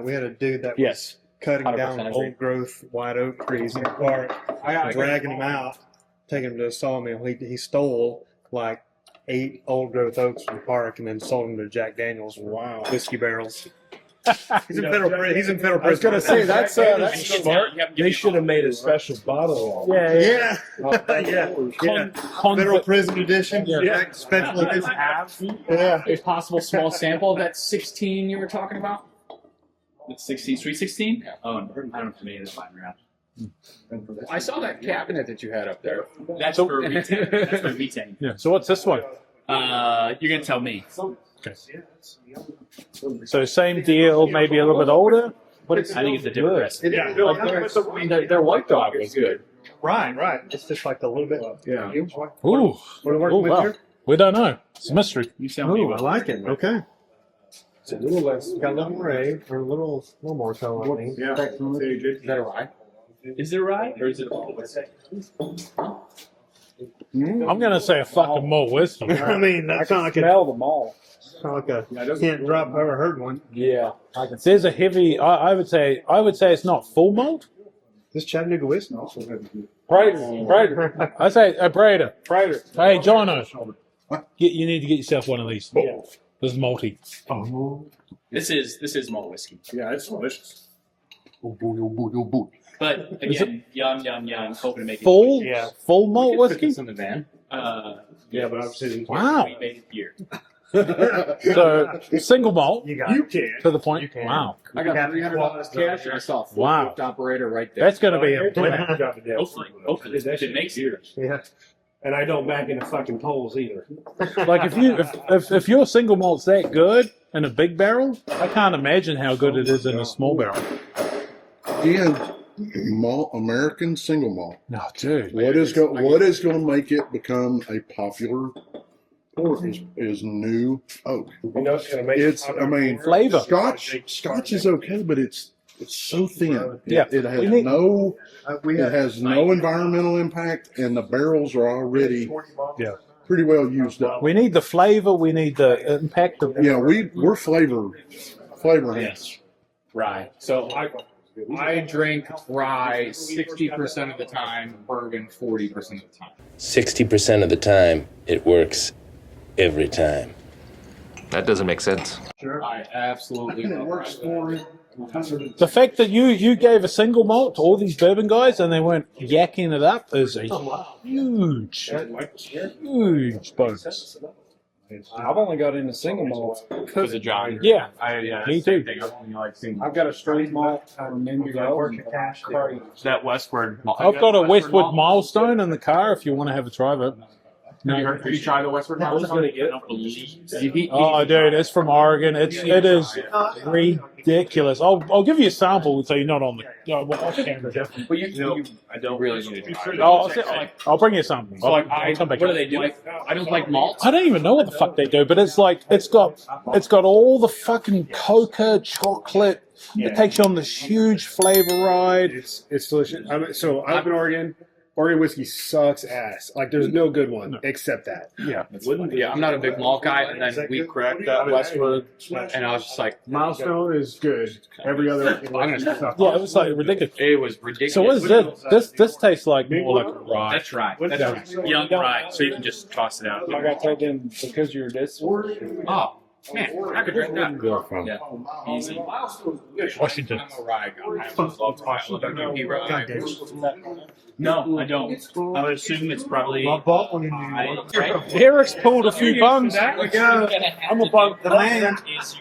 We had a dude that Yes. was cutting 100% down agree. old growth white oak trees in the park, dragging them out, taking them to a sawmill. He stole like 8 old growth oaks from the park and then sold them to Jack Daniels for whiskey barrels. He's in federal prison. He's in federal prison. I was gonna say that's smart. They should have made a special bottle. Yeah. Con- Federal prison edition. Yeah. Special edition. Have a possible small sample of that 16 you were talking about? The 16, sweet 16? Oh, I don't know if any of this lying around. I saw that cabinet that you had up there. That's for V10. That's for V10. Yeah. So what's this one? You're gonna tell me. Okay. So same deal, maybe a little bit older. I think it's a different recipe. Yeah, their white dog was good. Right. It's just like a little bit. Yeah. Ooh. What are we working with Wow. here? We don't know. It's a mystery. You tell me. I like it. Okay. It's a little less. Got a little gray or a little more color on me. Yeah. Is that a rye? Is it right or is it all? I'm gonna say a fucking malt whiskey. I mean, that's not like Smell them all. like a can't drop. I've ever heard one. Yeah. There's a heavy. I would say it's not full malt. This Chattanooga whiskey. Prater. I say a Prater. Hey, Jono, you need to get yourself one of these. Yeah. This is malty. This is malt whiskey. Yeah, it's delicious. But again, young, hoping to make it Full, Yeah. full malt whiskey. in the van. Yeah, but I'm saying Wow. We made it here. So single malt you can. to the point. You can. Wow, I got $300 cash and I saw a Wow. forklift operator right there. that's gonna be a Hopefully, it makes it. Yeah. And I don't back into fucking polls either. like if your single malt's that good in a big barrel, I can't imagine how good it is in a small barrel. And malt, American single malt. No, dude. What is going to make it become a popular port is new oak. You know it's gonna make Flavor. Scotch is okay, but it's so thin. Yeah. It has We need- no environmental impact, and the barrels are already pretty well used up. We need the flavor. We need the impact of. Yeah, we're flavor heads. Rye. So I drink rye 60% of the time, bourbon 40% of the time. 60% of the time, it works every time. That doesn't make sense. Sure. I absolutely love rye. The fact that you gave a single malt to all these bourbon guys and they weren't yakking it up is a huge bonus. I've only got into single malt because of John. Yeah, Me too. Thing. I've only like single. I've got a straight malt from Indigo. That Westward. I've got a Westwood Milestone in the car if you want to have a try of it. Have you tried the Westward Milestone? Oh, dude, it's from Oregon. It is ridiculous. I'll give you a sample so you're not on the camera. Well, I don't really need to try. I'll bring you a sample. So like, I'll come back. what do they do? I don't like malt. I don't even know what the fuck they do, but it's like it's got all the fucking coca, chocolate. It takes you on this huge flavor ride. It's delicious. So I'm in Oregon. Oregon whiskey sucks ass. Like there's no good one except that. Yeah. Yeah, I'm not a big malt guy, and then we cracked that Westwood, and I was just like, Milestone is good. Every other. Yeah, it was like ridiculous. It was ridiculous. So what is this? This tastes like more like rye. That's right. That's right. Young rye, so you can just toss it out. I got told in because you're this. Oh, man, I could drink that. Yeah, easy. Washington. I'm a rye guy. No, I don't. I would assume it's probably. Eric's pulled a few bungs. I'm a bug. The man is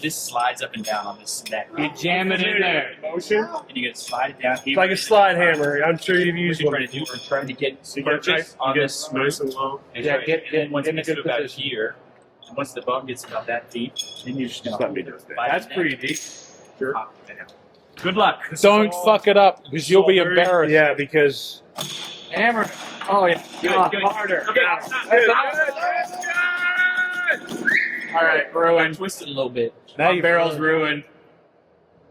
this slides up and down on this stack. You jam it in there. And you can slide it down. It's like a slide hammer. I'm sure you've used What one. you're trying to do is trying to get purchase on this nice and low. Yeah, get once it gets to about here. Once the bug gets about that deep, then you're just gonna let me do it. That's pretty deep. Sure. Good luck. Don't fuck it up because you'll be embarrassed. Yeah, because Hammer. Oh yeah. Good. Harder. Okay. All right, ruined. Twist it a little bit. Now your barrel's ruined.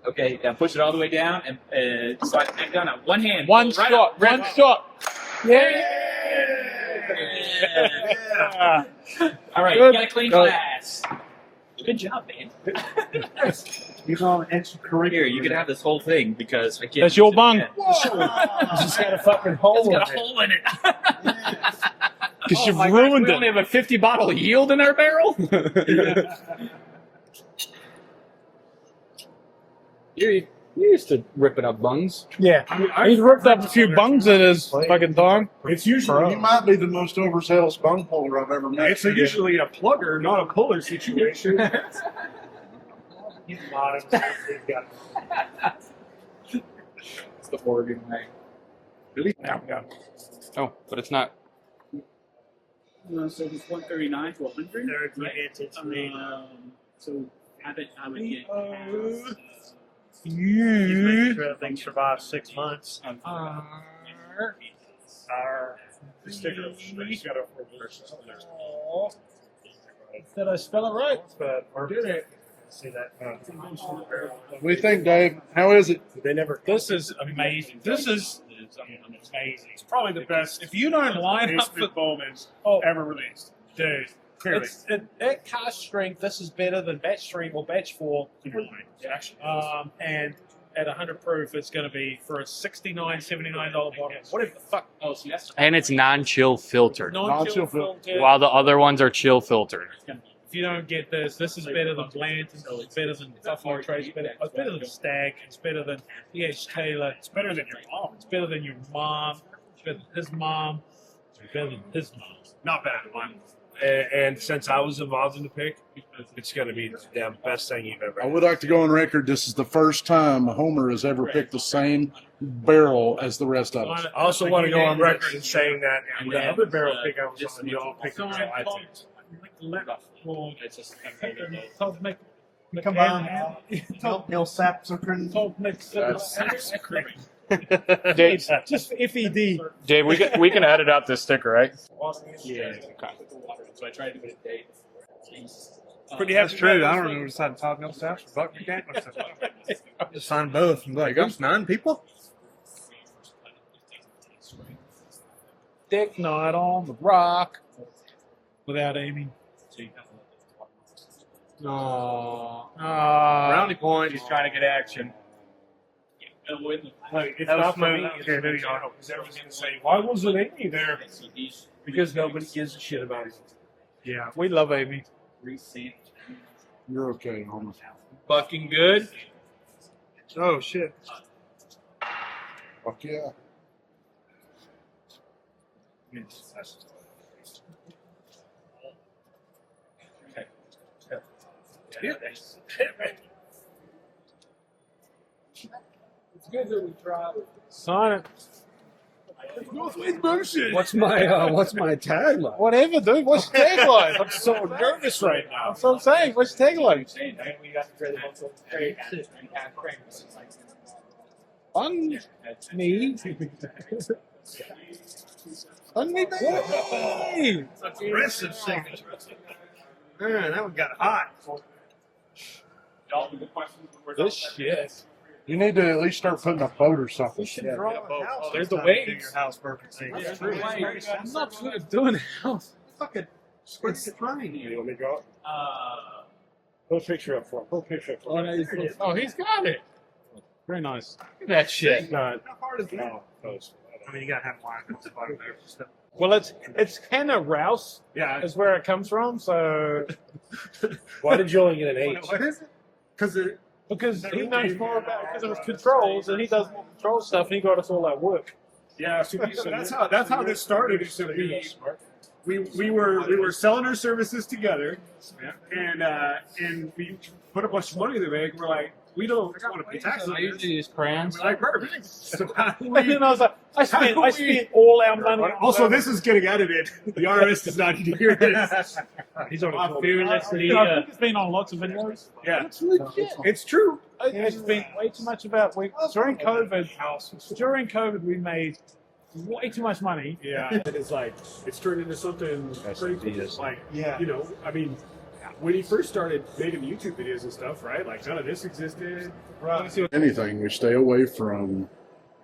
Okay, now push it all the way down and slide it back down. Now, one hand. One right shot. up. One shot. Yeah. All right, you got a clean glass. Good job, man. He's on an extra Here, you can have this whole thing because I can't. That's your bung. just got a fucking hole It's in got a it. hole in it. Because you've my ruined God, we it. only have a 50 bottle yield in our barrel. You used to ripping up bungs. Yeah, he's ripped up a few bungs in his fucking time. It's usually He might be the most overzealous bung puller I've ever met. it's usually a plugger, not a puller situation. It's the Oregon way. Really? Oh, but it's not. So it's 139 to 100. So I would get Things survive 6 months. The sticker got a Did I spell it right? did it? See that? What do you think, Dave? How is it? They never. This is amazing. This is Amazing. It's probably the best. if you don't line up for Bowman's oh, ever released, dude. Clearly. it's at cast strength. This is better than batch strength or batch 4. And at 100 proof, it's going to be for a $69, $79 bottle. Whatever the fuck. Oh, see, that's And it's non-chill filtered, Non-chill filtered. while the other ones are chill filtered. If you don't get this is better than Blanton. It's better than Buffalo Trace. It's better than Stag. It's better than E.H. Taylor. It's better than your mom. It's better than your mom. It's better than his mom. It's better than his mom. Not bad, mine. And since I was involved in the pick, it's going to be the damn best thing you've ever I had. would like to go on record. This is the first time Homer has ever picked the same barrel as the rest of us. I also want to go on record in saying that the other barrel pick I was on, you all picked on iTunes. Come on. Dave, Just FED. Dave, we can edit out this sticker, right? Yeah. So I tried to put a date. Pretty happy. That's true. I don't know. Decided Todd Mills House or Buck Mechanic. Just sign both. There you go. 9 people. Dick night on the rock without aiming. Brownie point. He's trying to get action. It's not smooth. Because everyone's going to say, why wasn't Amy there? Because nobody gives a shit about it. Yeah, we love Amy. You're okay, Homer. Fucking good. Oh shit. Fuck yeah. It's good that we tried. Sign it. What's my tagline? Whatever, dude. What's your tagline? I'm so nervous right now. That's what I'm saying. What's your tagline? On me. On me, baby. Aggressive signature. Man, that one got hot. This shit. You need to at least start putting a boat or something. We should draw a house. There's the waves. Your House Bourbon thing. That's true. I'm not good at doing a house. Fucking what's the trying? You want me to go? Pull a picture up for him. Pull a picture up for him. Oh, he's got it. Very nice. Look at that shit. Not, How hard is that? I mean, you got to have wine at the bottom there. Stuff. Well, it's Hannah Rouse. Yeah. Is where it comes from. So Why did you only get an H? What is it? because he knows more about because it was controls and he does more control stuff and he got us all that work. Yeah, so that's how this started. Is that we were selling our services together, and we put a bunch of money in the bank. We're like, we don't want to pay taxes. I usually use crayons. We're like, perfect. So And then I was like, I spent all our money. also, this is getting edited. The IRS does not need to hear this. He's on Fearlessly. It's been on lots of videos. Yeah, It's legit. it's true. It's been way too much about during COVID. During COVID, we made way too much money. Yeah, it's like it's turned into something pretty cool. Like, you know, I mean, when he first started making YouTube videos and stuff, right? Like none of this existed. Right. Anything. We stay away from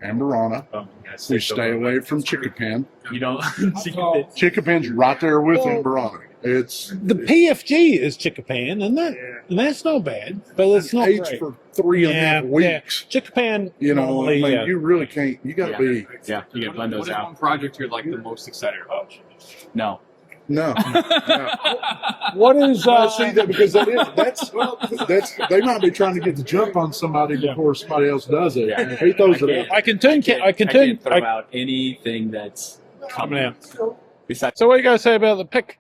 Amberana. We stay away from Chicopan. You don't. Chicopan's right there with Amberana. It's The PFG is Chicopan, isn't it? Yeah. And that's not bad, but it's not aged great. for 3.5 weeks. Chicopan, You know, I normally, mean, you really can't. You got to be. Yeah, you can blend What those is out. one project you're like the most excited about? No. No. What is see that because that's they might be trying to get the jump on somebody before somebody else does it. And if he throws it out. I can turn. I can throw turn. out anything that's Coming out. So what do you guys say about the pick?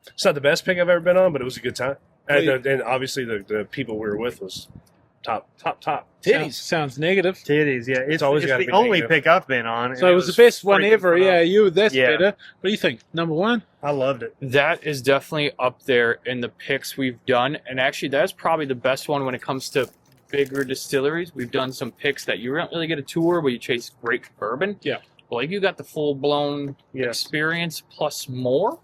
It's not the best pick I've ever been on, but it was a good time. And obviously the people we were with was top. Titties sounds negative. Titties, yeah. It's always it's gotta the be only negative. pick I've been on. So it was the best one freaking ever. phenomenal. Yeah, you. That's Yeah. better. What do you think? Number one. I loved it. That is definitely up there in the picks we've done. And actually, that's probably the best one when it comes to bigger distilleries. We've done some picks that you don't really get a tour where you chase great bourbon. Yeah. Like you got the full-blown experience plus more.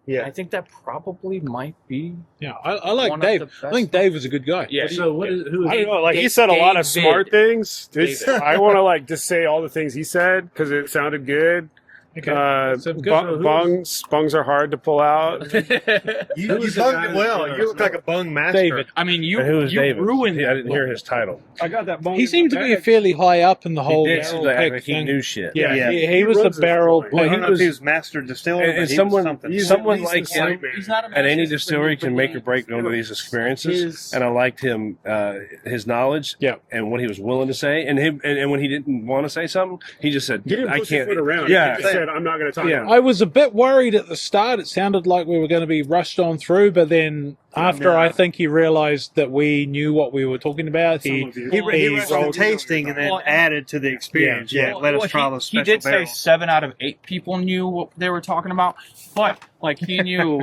Yeah. I think that probably might be. Yeah, I like one of Dave. the best I think Dave was a good guy. Yeah. So what is who? I don't know, Like he said a lot of smart things. I want to like just say all the things he said because it sounded good. Okay. Bungs are hard to pull out. You bunged it well. You look like a bung master. David. I mean, And who was David? ruined I didn't hear his title. I got that bung. He seemed to be fairly high up in the whole He did barrel seem to act pick like he thing. knew shit. Yeah, Yeah. he was the runs this barrel. joint. Well, I He don't know if was. he was master distiller, And but he was someone, something. someone like him He's not a at any master distillery distiller, can make or break one of these experiences. And I liked him, his knowledge, and what he was willing to say, and when he didn't want to say something, he just said, He didn't "I put his can't." foot around. Yeah, He just said, I'm not going to talk about it. I was a bit worried at the start. It sounded like we were going to be rushed on through, but then after I think he realized that we knew what we were talking about, he was rolled. tasting and then added to the experience. Yeah, let us try those He special did say barrels. 7 out of 8 people knew what they were talking about, but like he knew.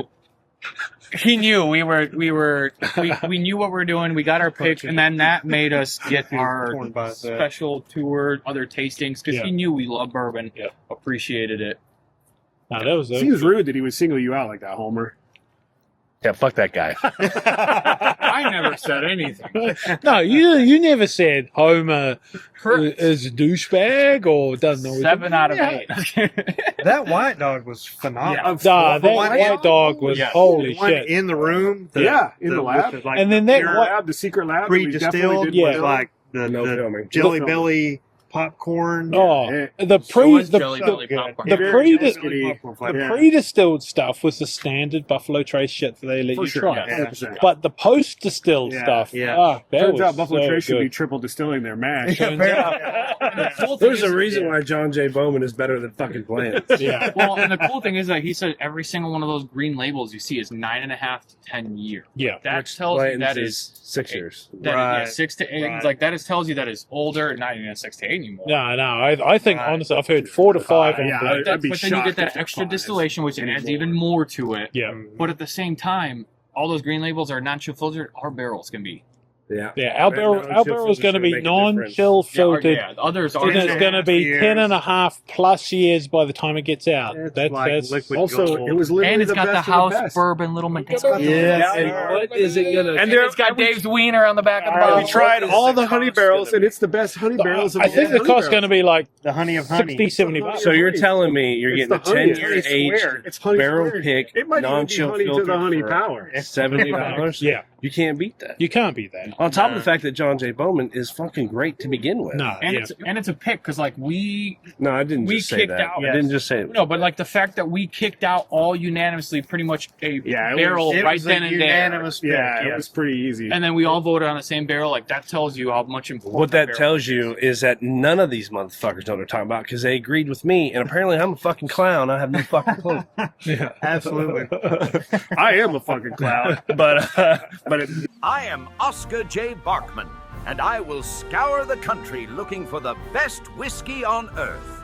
He knew we knew what we were doing. We got our pick, and then that made us get our special tour, other tastings, because he knew we love bourbon, appreciated it. No, that was Seems rude that he would single you out like that, Homer. Yeah, fuck that guy. I never said anything. No, you never said Homer is a douchebag or doesn't know. 7 out of 8. That white dog was phenomenal. That white dog was holy the one shit. in the room. In the lab. with the, like, And then the that pure white- The secret lab. pre-distilled Yeah. with like the filming. Jelly No Belly popcorn. Oh, the So pre was the Jelly Belly popcorn. the pre Yeah. pre-distilled stuff was the standard Buffalo Trace shit that they let For you sure, try. yeah, 100%. But the post-distilled Yeah, stuff, yeah. that Turns was out Buffalo so Trace should good. be triple distilling their mash. Turns out- There's a reason why John J. Bowman is better than fucking Bland. Yeah. Well, and the cool thing is that he said every single one of those green labels you see is 9.5 to 10 years. Yeah. That tells you that Bland's is 6 years. that, Right, yeah, 6 to 8. right. Like that tells you that is older, not even 6 to 8 anymore. No. I think honestly, I've heard 4 to 5 on yeah, Blend. I'd be But then you shocked get if that they're extra 5 distillation, which adds anymore. even more to it. Yeah. But at the same time, all those green labels are non-chill filtered. Our barrels can be. Yeah. Yeah, our barrel is going to be make a difference. non-chill filtered. Yeah, the others are. And it's going to be years. 10.5 plus years by the time it gets out. It's That's like liquid Also, gold. it was literally And it's the got the best of House best. Bourbon little McDonald's. Yeah. And what is it gonna? And it's got Dave's wiener on the back of the We bottle. tried all the honey barrels, and it's the best honey barrels of I think the honey cost's barrels. going to be like The honey of honey. 60, 70 bucks. So you're telling me you're It's getting a the honey. 10-year I swear. aged It's honey barrel squared. pick, It might even be non-chill honey to filter the honey for power. $70? Yeah. You can't beat that. You can't beat that. On top of the fact that John J. Bowman is fucking great to begin with. No, And yeah. it's a pick because like we No, I didn't We just say kicked that. out- I didn't just say it. no, but like the fact that we kicked out all unanimously pretty much a Yeah, it barrel It right was then a and there, unanimous pick. Yeah, it was pretty easy. and then we all voted on the same barrel. Like that tells you how much important What that barrel tells is. you is that none of these motherfuckers know what they're talking about because they agreed with me, and apparently I'm a fucking clown. I have no fucking clue. Yeah. Absolutely. I am a fucking clown, but I am Oscar J. Barkman, and I will scour the country looking for the best whiskey on earth.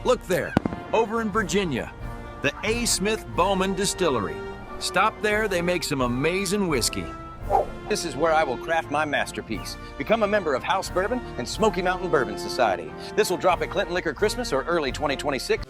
Look there, over in Virginia, the A. Smith Bowman Distillery. Stop there, they make some amazing whiskey. This is where I will craft my masterpiece. Become a member of House Bourbon and Smoky Mountain Bourbon Society. This will drop at Clinton Liquor Christmas or early 2026.